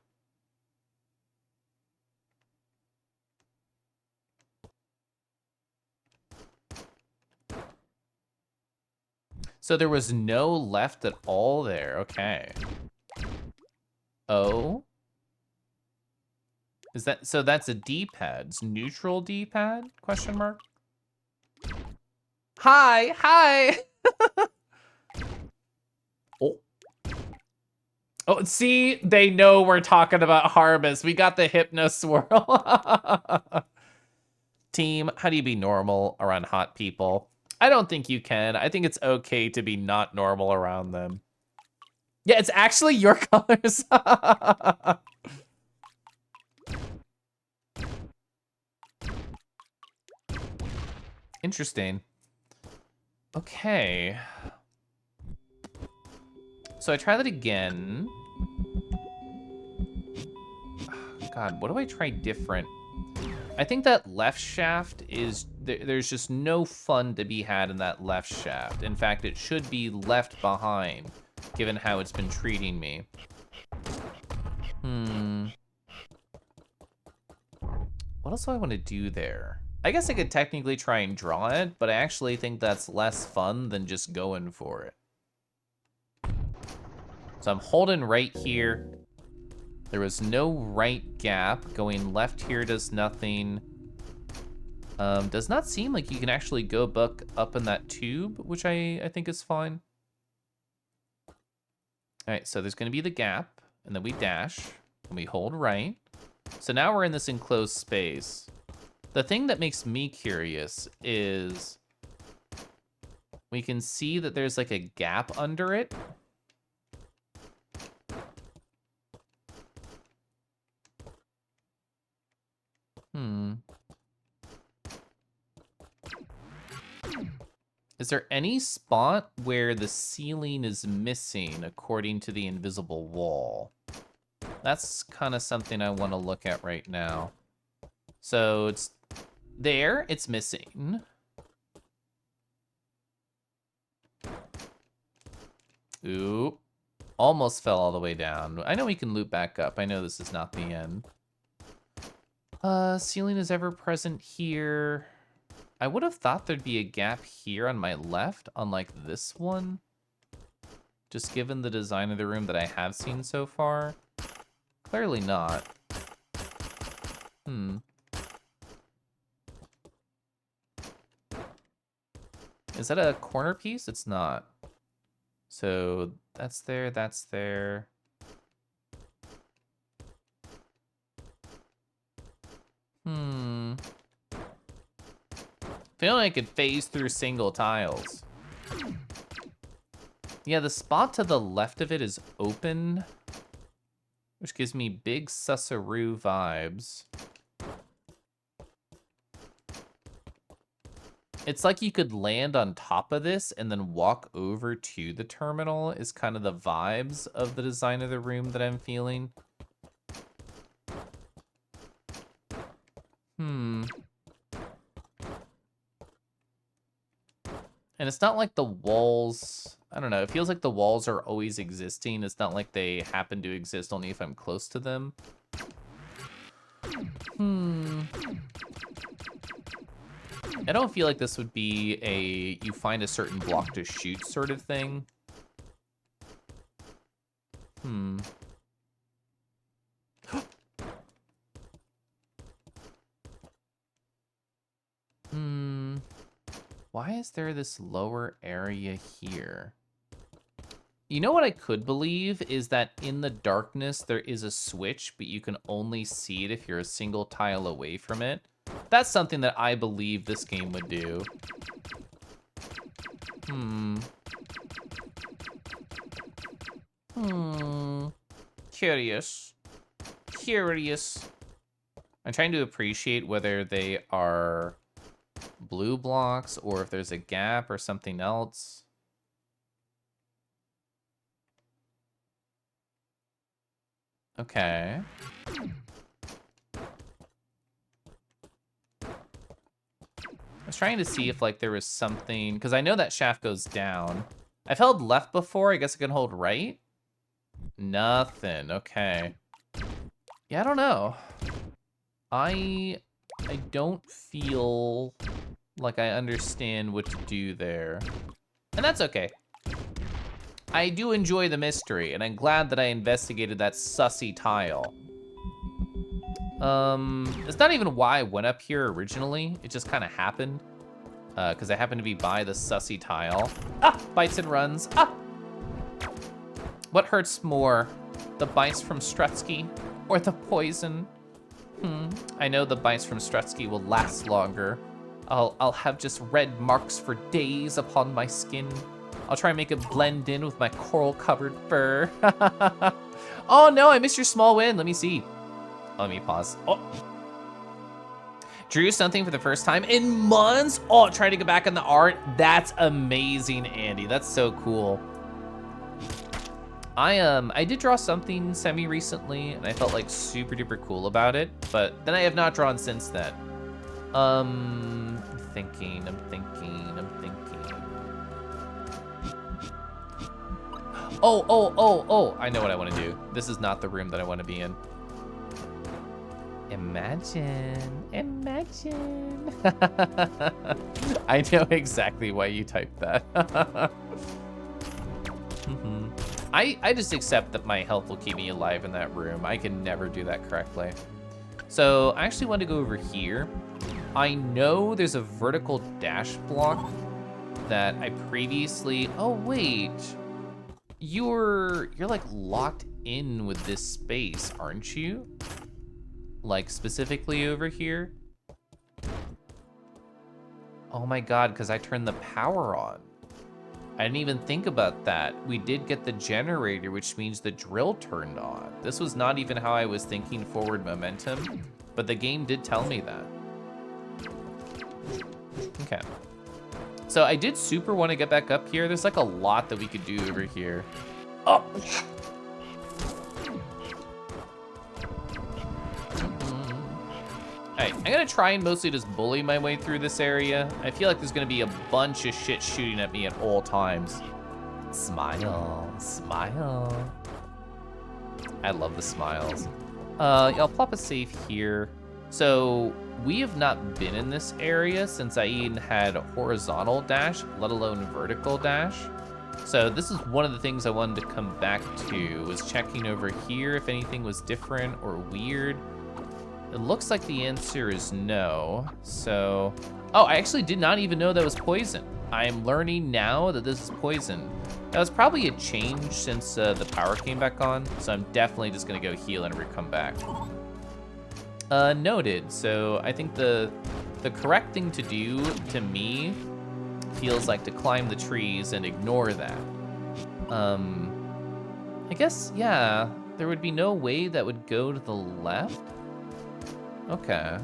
So there was no left at all there. Okay. Oh. Is that, so that's a D-pad. It's neutral D-pad? Question mark. Hi, hi. Oh. Oh, see, they know we're talking about Harvest. We got the Hypno Swirl. Team, how do you be normal around hot people? I don't think you can. I think it's okay to be not normal around them. Yeah, it's actually your colors. Interesting. Okay. So I try that again. God, what do I try different? I think that left shaft is, there's just no fun to be had in that left shaft. In fact, it should be left behind, given how it's been treating me. What else do I want to do there? I guess I could technically try and draw it, but I actually think that's less fun than just going for it. So I'm holding right here. There was no right gap. Going left here does nothing. Does not seem like you can actually go buck up in that tube, which I think is fine. All right, so there's gonna be the gap, and then we dash, and we hold right. So now we're in this enclosed space. The thing that makes me curious is we can see that there's like a gap under it. Is there any spot where the ceiling is missing according to the invisible wall? That's kind of something I want to look at right now. So it's there, it's missing. Ooh, almost fell all the way down. I know we can loop back up. I know this is not the end. Ceiling is ever present here. I would have thought there'd be a gap here on my left, unlike this one. Just given the design of the room that I have seen so far. Clearly not. Is that a corner piece? It's not. So that's there, that's there. Feeling like I could phase through single tiles. Yeah, the spot to the left of it is open, which gives me big Susaroo vibes. It's like you could land on top of this and then walk over to the terminal is kind of the vibes of the design of the room that I'm feeling. And it's not like the walls, I don't know, it feels like the walls are always existing. It's not like they happen to exist only if I'm close to them. I don't feel like this would be a you find a certain block to shoot sort of thing. Why is there this lower area here? You know what I could believe is that in the darkness there is a switch, but you can only see it if you're a single tile away from it. That's something that I believe this game would do. Curious. Curious. I'm trying to appreciate whether they are blue blocks or if there's a gap or something else. Okay. I was trying to see if like there was something, because I know that shaft goes down. I've held left before, I guess I can hold right? Nothing, okay. Yeah, I don't know. I don't feel like I understand what to do there. And that's okay. I do enjoy the mystery, and I'm glad that I investigated that sussy tile. It's not even why I went up here originally. It just kind of happened. Because I happened to be by the sussy tile. Ah, bites and runs. Ah! What hurts more, the bites from Strutsky or the poison? I know the bites from Strutsky will last longer. I'll have just red marks for days upon my skin. I'll try and make it blend in with my coral-covered fur. Oh no, I missed your small win. Let me see. Let me pause. Oh. Drew something for the first time in months. Oh, trying to get back on the art. That's amazing, Andy. That's so cool. I did draw something semi-recently, and I felt like super duper cool about it, but then I have not drawn since then. I'm thinking. Oh, I know what I want to do. This is not the room that I want to be in. Imagine. I know exactly why you typed that. I just accept that my health will keep me alive in that room. I can never do that correctly. So I actually want to go over here. I know there's a vertical dash block that I previously, oh wait. You're like locked in with this space, aren't you? Like specifically over here? Oh my God, because I turned the power on. I didn't even think about that. We did get the generator, which means the drill turned on. This was not even how I was thinking forward momentum, but the game did tell me that. Okay. So I did super want to get back up here. There's like a lot that we could do over here. Oh! Alright, I'm gonna try and mostly just bully my way through this area. I feel like there's gonna be a bunch of shit shooting at me at all times. Smile, smile. I love the smiles. I'll plop a save here. So we have not been in this area since I even had a horizontal dash, let alone vertical dash. So this is one of the things I wanted to come back to, was checking over here if anything was different or weird. It looks like the answer is no. So, oh, I actually did not even know that was poison. I'm learning now that this is poison. That was probably a change since the power came back on. So I'm definitely just gonna go heal and come back. Noted. So I think the correct thing to do to me feels like to climb the trees and ignore that. I guess, yeah, there would be no way that would go to the left. Okay.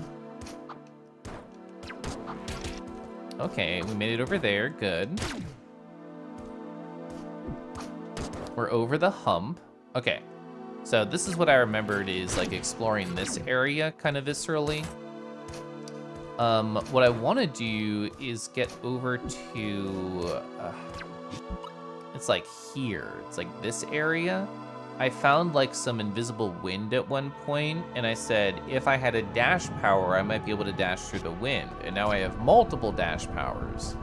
Okay, we made it over there, good. We're over the hump. Okay, so this is what I remembered is like exploring this area kind of viscerally. What I want to do is get over to, it's like here, it's like this area. I found like some invisible wind at one point, and I said, if I had a dash power, I might be able to dash through the wind. And now I have multiple dash powers.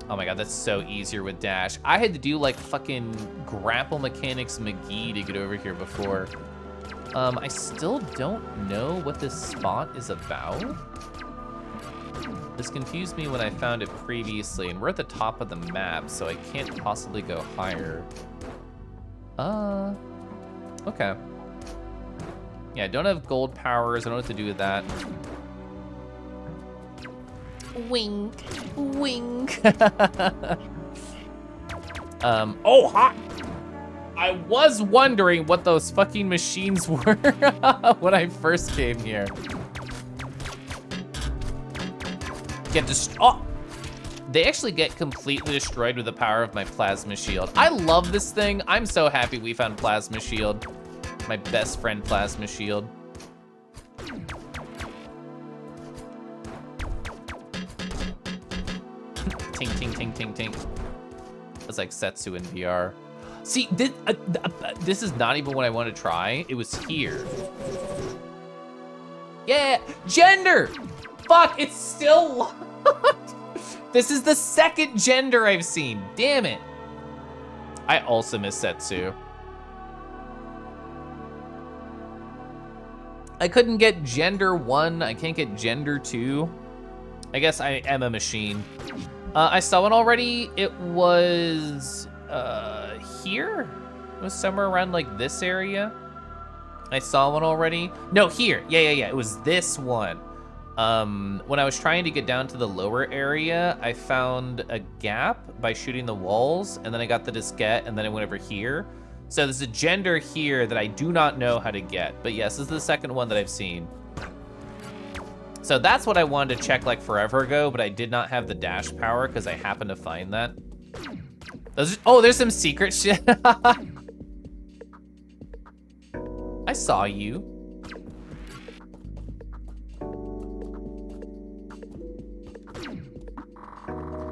Oh my God, that's so easier with dash. I had to do like fucking Grapple Mechanics McGee to get over here before. I still don't know what this spot is about. This confused me when I found it previously, and we're at the top of the map, so I can't possibly go higher. Okay. Yeah, I don't have gold powers. I don't know what to do with that. Wink, wink. Oh, hot. I was wondering what those fucking machines were when I first came here. Oh! They actually get completely destroyed with the power of my plasma shield. I love this thing. I'm so happy we found plasma shield. My best friend plasma shield. Ting, ting, ting, ting, ting. It's like Setsu in VR. See, this is not even what I want to try. It was here. Yeah, gender. Fuck, it's still locked. This is the second gender I've seen. Damn it. I also miss Setsu. I couldn't get gender 1. I can't get gender 2. I guess I am a machine. I saw one already. It was here. It was somewhere around like this area. I saw one already. No, here. Yeah. It was this one. When I was trying to get down to the lower area, I found a gap by shooting the walls, and then I got the diskette, and then I went over here. So there's a gender here that I do not know how to get. But yes, this is the second one that I've seen. So that's what I wanted to check like forever ago, but I did not have the dash power because I happened to find that. Oh, there's some secret shit. I saw you.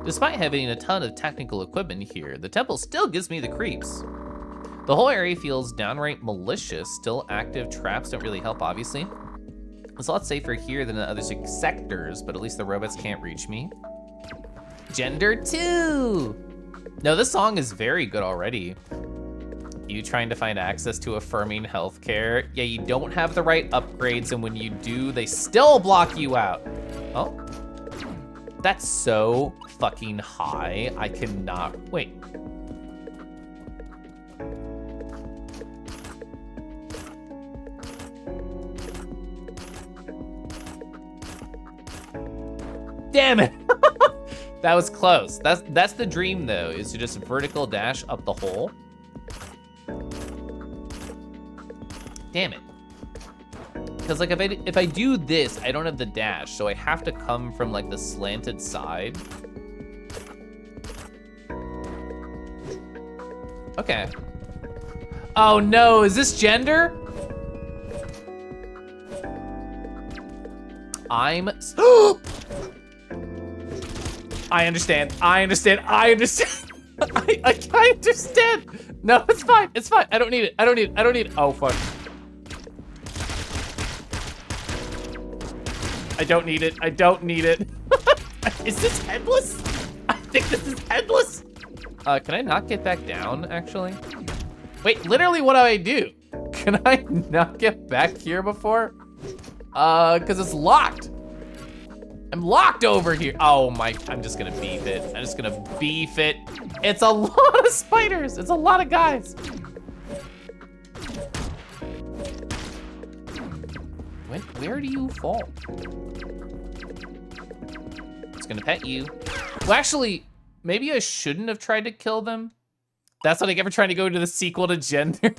Despite having a ton of technical equipment here, the temple still gives me the creeps. The whole area feels downright malicious. Still active traps don't really help, obviously. It's a lot safer here than in other sectors, but at least the robots can't reach me. Gender 2! No, this song is very good already. You trying to find access to affirming healthcare? Yeah, you don't have the right upgrades, and when you do, they still block you out. Oh. That's so fucking high. I cannot, wait. Damn it. That was close. That's the dream though, is to just vertical dash up the hole. Damn it. Because like if I do this, I don't have the dash, so I have to come from like the slanted side. Okay. Oh no, is this gender? I understand. I understand. I understand. No, it's fine. It's fine. I don't need it. I don't need it. Oh, fuck. I don't need it. Is this headless? I think this is headless. Can I not get back down, actually? Wait, literally what do I do? Can I not get back here before? Because it's locked. I'm locked over here. Oh my, I'm just gonna beef it. It's a lot of spiders. It's a lot of guys. Where do you fall? It's gonna pet you. Well, actually, maybe I shouldn't have tried to kill them. That's what I get for trying to go to the sequel to Gender.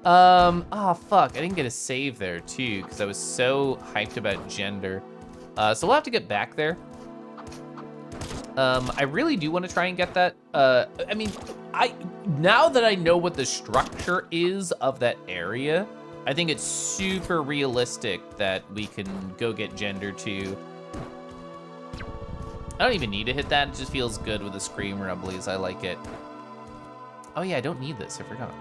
Oh fuck, I didn't get a save there too, because I was so hyped about Gender. So we'll have to get back there. I really do want to try and get that. I mean, now that I know what the structure is of that area, I think it's super realistic that we can go get Gender 2. I don't even need to hit that. It just feels good with the Scream Rumblies. I like it. Oh yeah, I don't need this. I forgot.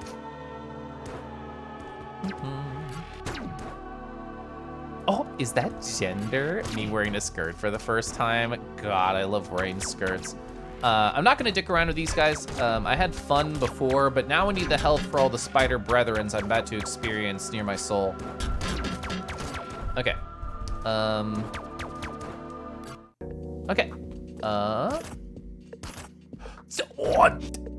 Oh, is that Gender? Me wearing a skirt for the first time? God, I love wearing skirts. I'm not gonna dick around with these guys. I had fun before, but now I need the health for all the spider brethrens I'm about to experience near my soul. Okay. Okay. So,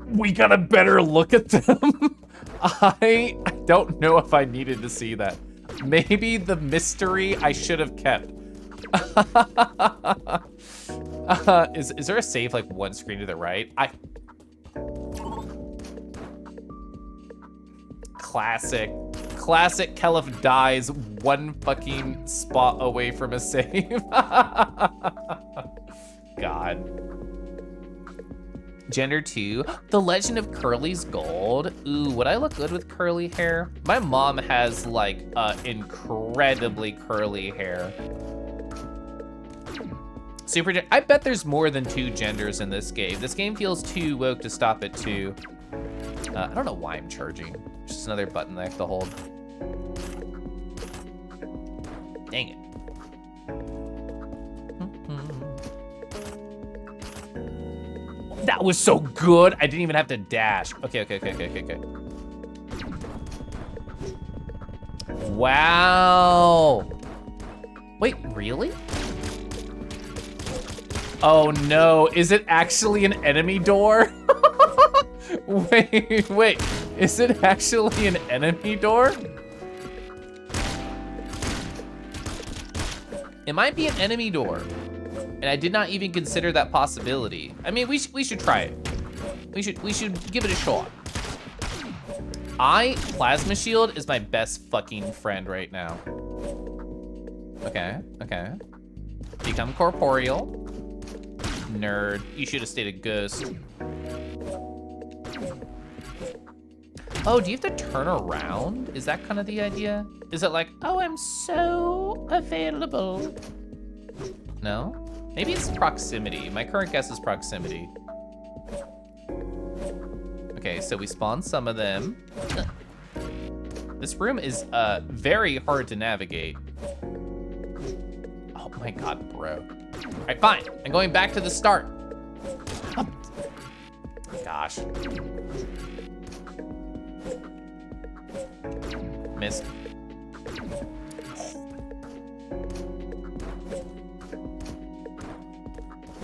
we got a better look at them. I don't know if I needed to see that. Maybe the mystery I should have kept. Is there a save like one screen to the right? Classic Kelef dies one fucking spot away from a save. God. Gender 2, The Legend of Curly's Gold. Ooh, would I look good with curly hair? My mom has like incredibly curly hair. I bet there's more than 2 genders in this game. This game feels too woke to stop at 2. I don't know why I'm charging. Just another button that I have to hold. Dang it. That was so good. I didn't even have to dash. Okay. Wow. Wait, really? Oh no, is it actually an enemy door? Wait, is it actually an enemy door? It might be an enemy door, and I did not even consider that possibility. I mean, we should try it. We should give it a shot. Plasma shield is my best fucking friend right now. Okay. Become corporeal. Nerd, you should have stayed a ghost. Oh, do you have to turn around? Is that kind of the idea? Is it like, oh, I'm so available? No? Maybe it's proximity. My current guess is proximity. Okay, so we spawn some of them. This room is very hard to navigate. Oh my god, bro. All right, fine. I'm going back to the start. Oh. Gosh. Missed.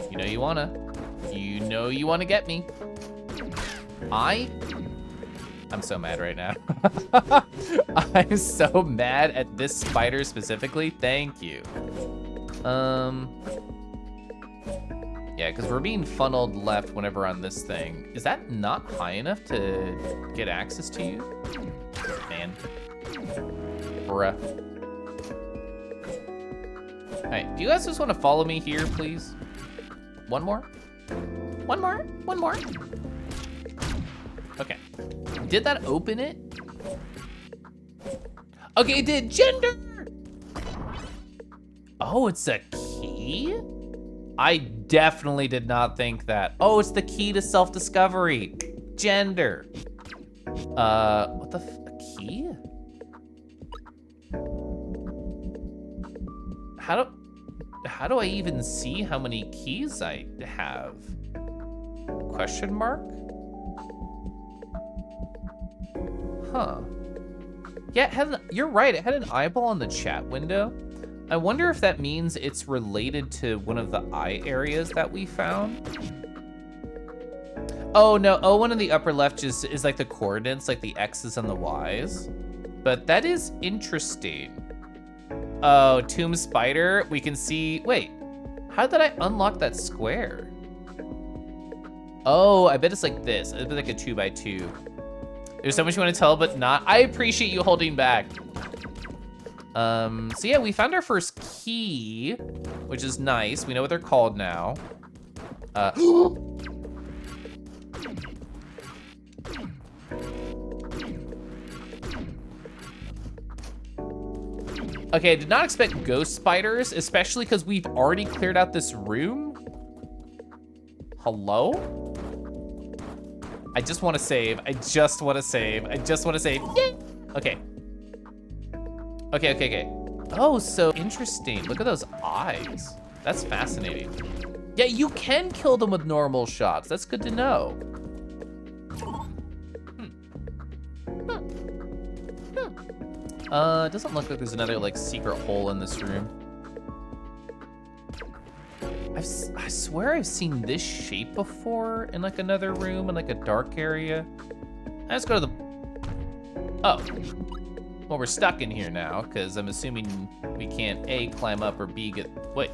You know you wanna get me. I'm so mad right now. I'm so mad at this spider specifically. Thank you. Yeah, because we're being funneled left whenever on this thing. Is that not high enough to get access to you? Man. Bruh. Alright, do you guys just want to follow me here, please? One more? One more? Okay. Did that open it? Okay, it did. Gender! Oh, it's a key? I definitely did not think that. Oh, it's the key to self-discovery. Gender. What the a key? How do I even see how many keys I have? Question mark? Huh. Yeah, you're right, it had an eyeball on the chat window. I wonder if that means it's related to one of the eye areas that we found. Oh no, one in the upper left is like the coordinates, like the X's and the Y's. But that is interesting. Oh, Tomb Spider, we can see, wait, how did I unlock that square? Oh, I bet it's like this. It's like a 2x2. There's so much you want to tell, but not. I appreciate you holding back. So yeah, we found our first key, which is nice. We know what they're called now. Okay, I did not expect ghost spiders, especially because we've already cleared out this room. Hello? I just want to save. I just want to save. Yay! Okay. Okay. Oh, so interesting. Look at those eyes. That's fascinating. Yeah, you can kill them with normal shots. That's good to know. It doesn't look like there's another like secret hole in this room. I swear I've seen this shape before in like another room in like a dark area. Let's go to the, oh. Well, we're stuck in here now because I'm assuming we can't A, climb up or B, get, wait.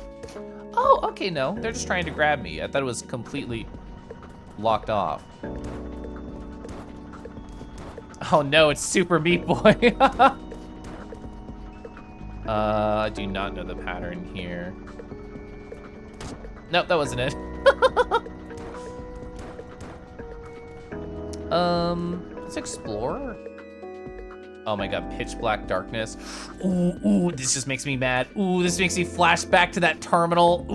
Oh, okay, no, they're just trying to grab me. I thought it was completely locked off. Oh no, it's Super Meat Boy. I do not know the pattern here. Nope, that wasn't it. Let's explore. Oh my god, pitch black darkness. Ooh, this just makes me mad. Ooh, this makes me flash back to that terminal.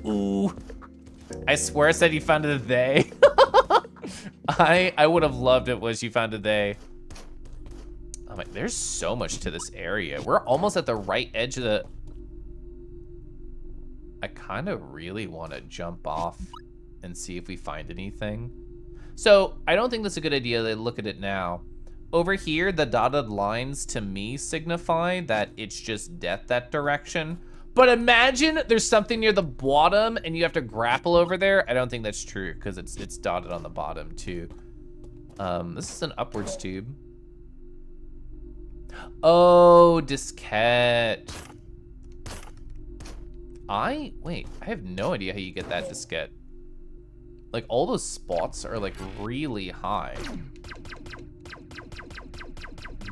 Ooh. I swear I said you found a they. I would have loved it was you found a they. Oh my, there's so much to this area. We're almost at the right edge of the... I kind of really want to jump off and see if we find anything. So I don't think that's a good idea to look at it now. Over here, the dotted lines to me signify that it's just death that direction. But imagine there's something near the bottom and you have to grapple over there. I don't think that's true because it's dotted on the bottom too. This is an upwards tube. Oh, diskette. Wait, I have no idea how you get that diskette. Like, all those spots are, like, really high.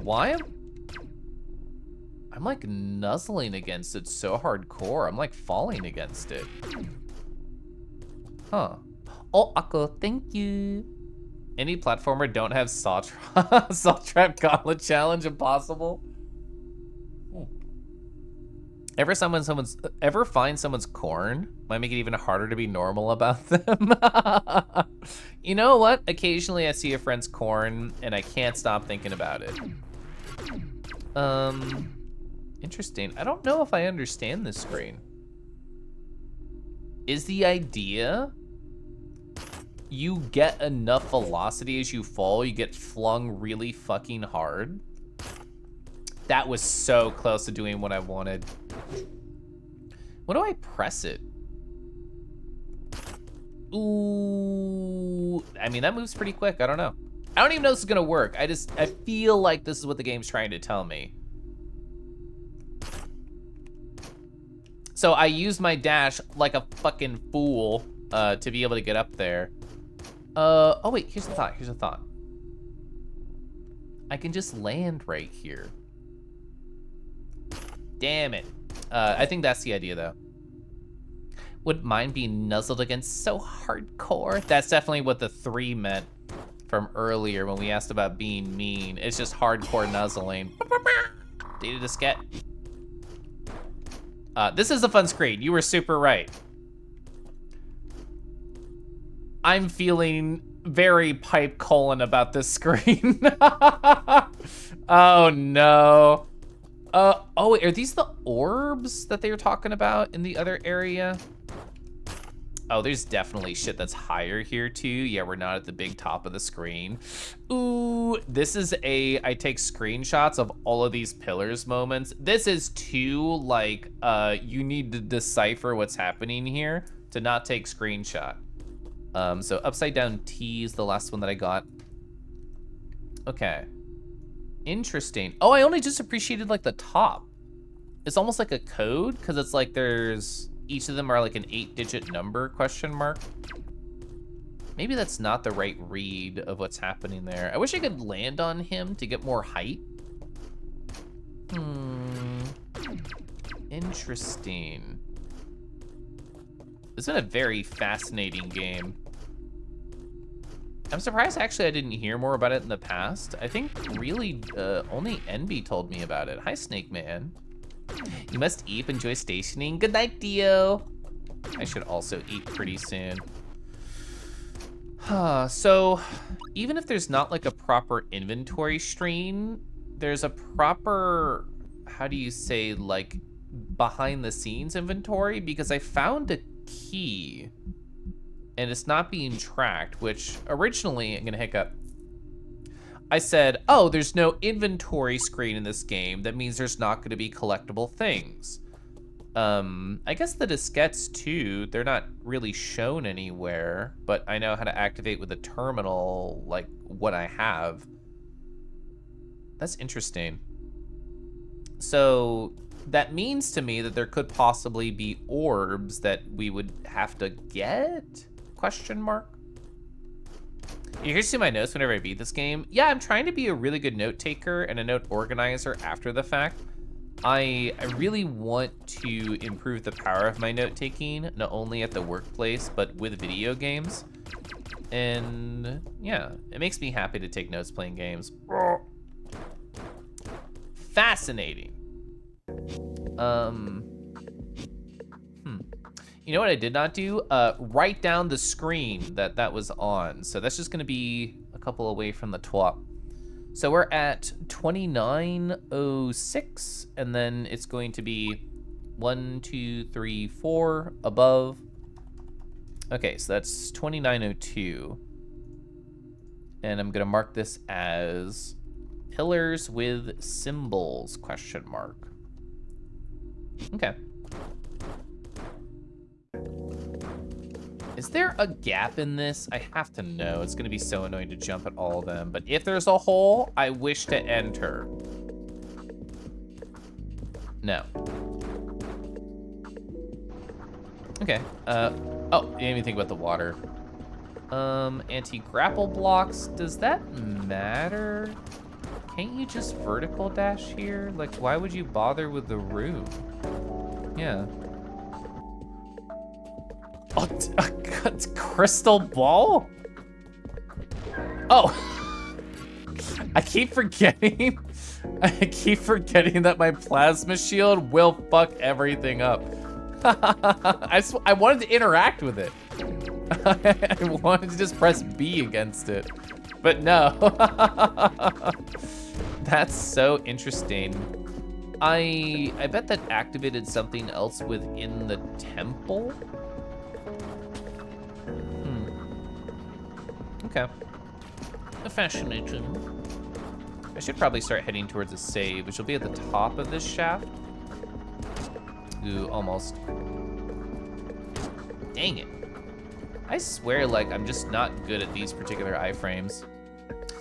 Why I'm like, nuzzling against it so hardcore. I'm, like, falling against it. Huh. Oh, Akko, thank you. Any platformer don't have Saw Trap Gauntlet Challenge impossible? Ever find someone's corn? Might make it even harder to be normal about them. You know what? Occasionally I see a friend's corn and I can't stop thinking about it. Interesting. I don't know if I understand this screen. Is the idea you get enough velocity as you fall, you get flung really fucking hard? That was so close to doing what I wanted. What do I press it? Ooh, I mean, that moves pretty quick. I don't know. I don't even know this is gonna work. I feel like this is what the game's trying to tell me. So I use my dash like a fucking fool to be able to get up there. Oh wait, here's the thought. I can just land right here. Damn it. I think that's the idea, though. Wouldn't mind being nuzzled against so hardcore. That's definitely what the 3 meant from earlier when we asked about being mean. It's just hardcore nuzzling. Data diskette. This is a fun screen. You were super right. I'm feeling very pipe colon about this screen. Oh, no. Oh wait, are these the orbs that they were talking about in the other area? Oh, there's definitely shit that's higher here too. Yeah, we're not at the big top of the screen. Ooh, this is I take screenshots of all of these pillars moments. This is too, like, you need to decipher what's happening here to not take screenshot. So upside down T is the last one that I got. Okay. Interesting. Oh, I only just appreciated like the top. It's almost like a code because it's like each of them are like an 8-digit number question mark. Maybe that's not the right read of what's happening there. I wish I could land on him to get more height. Interesting. It's been a very fascinating game. I'm surprised actually I didn't hear more about it in the past. I think really only Envy told me about it. Hi, Snake Man. You must eat, enjoy stationing. Good night, Dio. I should also eat pretty soon. So even if there's not like a proper inventory screen, there's a proper, how do you say, like behind the scenes inventory, because I found a key and it's not being tracked, which originally, I'm gonna hiccup, I said, oh, there's no inventory screen in this game. That means there's not gonna be collectible things. I guess the diskettes too, they're not really shown anywhere, but I know how to activate with a terminal, like what I have. That's interesting. So that means to me that there could possibly be orbs that we would have to get? Question mark. You can see my notes whenever I beat this game. Yeah, I'm trying to be a really good note taker and a note organizer after the fact. I really want to improve the power of my note taking, not only at the workplace, but with video games. And yeah, it makes me happy to take notes playing games. Fascinating. You know what I did not do? Write down the screen that was on. So that's just gonna be a couple away from the top. So we're at 2906, and then it's going to be 1, 2, 3, 4 above. Okay, so that's 2902. And I'm gonna mark this as pillars with symbols, question mark. Okay. Is there a gap in this? I have to know. It's gonna be so annoying to jump at all of them. But if there's a hole, I wish to enter. No. Okay. Oh, you didn't even think about the water. Anti-grapple blocks. Does that matter? Can't you just vertical dash here? Like, why would you bother with the room? Yeah. Oh, it's crystal ball? Oh. I keep forgetting. I keep forgetting that my plasma shield will fuck everything up. I wanted to interact with it. I wanted to just press B against it, but no. That's so interesting. I bet that activated something else within the temple. Okay. Fascinating. I should probably start heading towards a save, which will be at the top of this shaft. Ooh, almost. Dang it. I swear, like, I'm just not good at these particular iframes.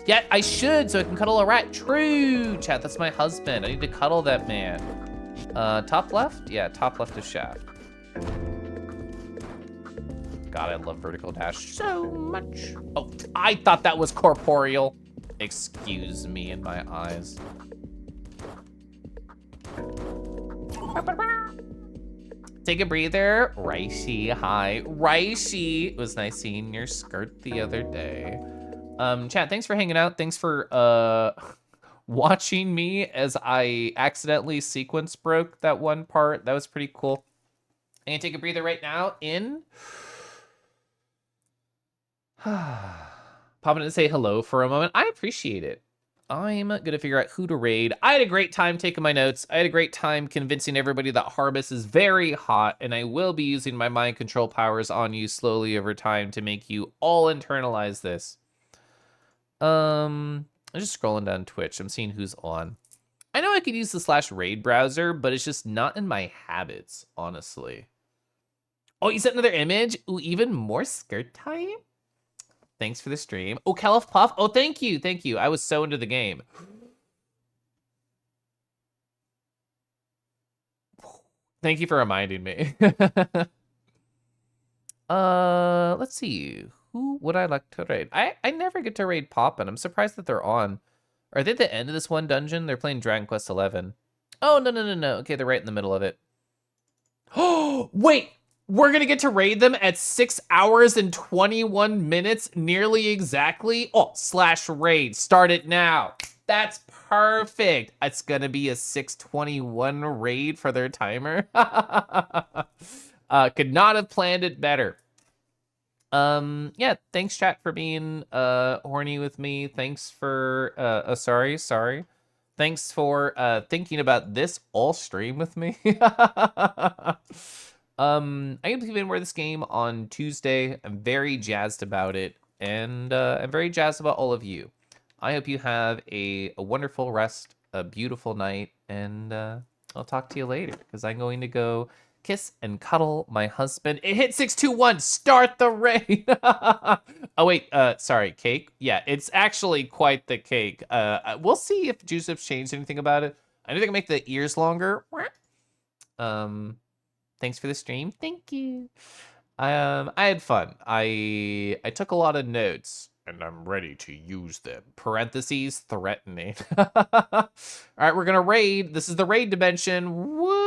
Yeah, I should, so I can cuddle a rat. True, chat, that's my husband. I need to cuddle that man. Top left? Yeah, top left of shaft. God, I love vertical dash so much. Oh, I thought that was corporeal. Excuse me in my eyes. Take a breather. Raishi, hi. Raishi, it was nice seeing your skirt the other day. Chat, thanks for hanging out. Thanks for watching me as I accidentally sequence broke that one part. That was pretty cool. I'm gonna take a breather right now in. Popping in to say hello for a moment. I appreciate it. I'm gonna figure out who to raid. I had a great time taking my notes. I had a great time convincing everybody that Harbus is very hot, and I will be using my mind control powers on you slowly over time to make you all internalize this. I'm just scrolling down Twitch. I'm seeing who's on. I know I could use the /raid browser, but it's just not in my habits, honestly. Oh, you sent another image? Ooh, even more skirt time? Thanks for the stream. Oh, Caliph Puff. Oh, thank you. Thank you. I was so into the game. Thank you for reminding me. Let's see. Who would I like to raid? I never get to raid Poppin'. I'm surprised that they're on. Are they at the end of this one dungeon? They're playing Dragon Quest XI. Oh, no. Okay, they're right in the middle of it. Oh, wait. We're gonna get to raid them at 6 hours and 21 minutes, nearly exactly. Oh, /raid, start it now. That's perfect. It's gonna be a 6:21 raid for their timer. Could not have planned it better. Yeah, thanks chat for being horny with me. Thanks for sorry. Thanks for thinking about this all stream with me. I'm gonna be giving away this game on Tuesday. I'm very jazzed about it, and I'm very jazzed about all of you. I hope you have a wonderful rest, a beautiful night, and I'll talk to you later, because I'm going to go kiss and cuddle my husband. It hit 621, start the raid! Oh wait, sorry, cake? Yeah, it's actually quite the cake. We'll see if Juicep's changed anything about it. I know they can make the ears longer. Thanks for the stream. Thank you. I had fun. I took a lot of notes, and I'm ready to use them. Parentheses, threatening. All right, we're gonna raid. This is the raid dimension. Woo!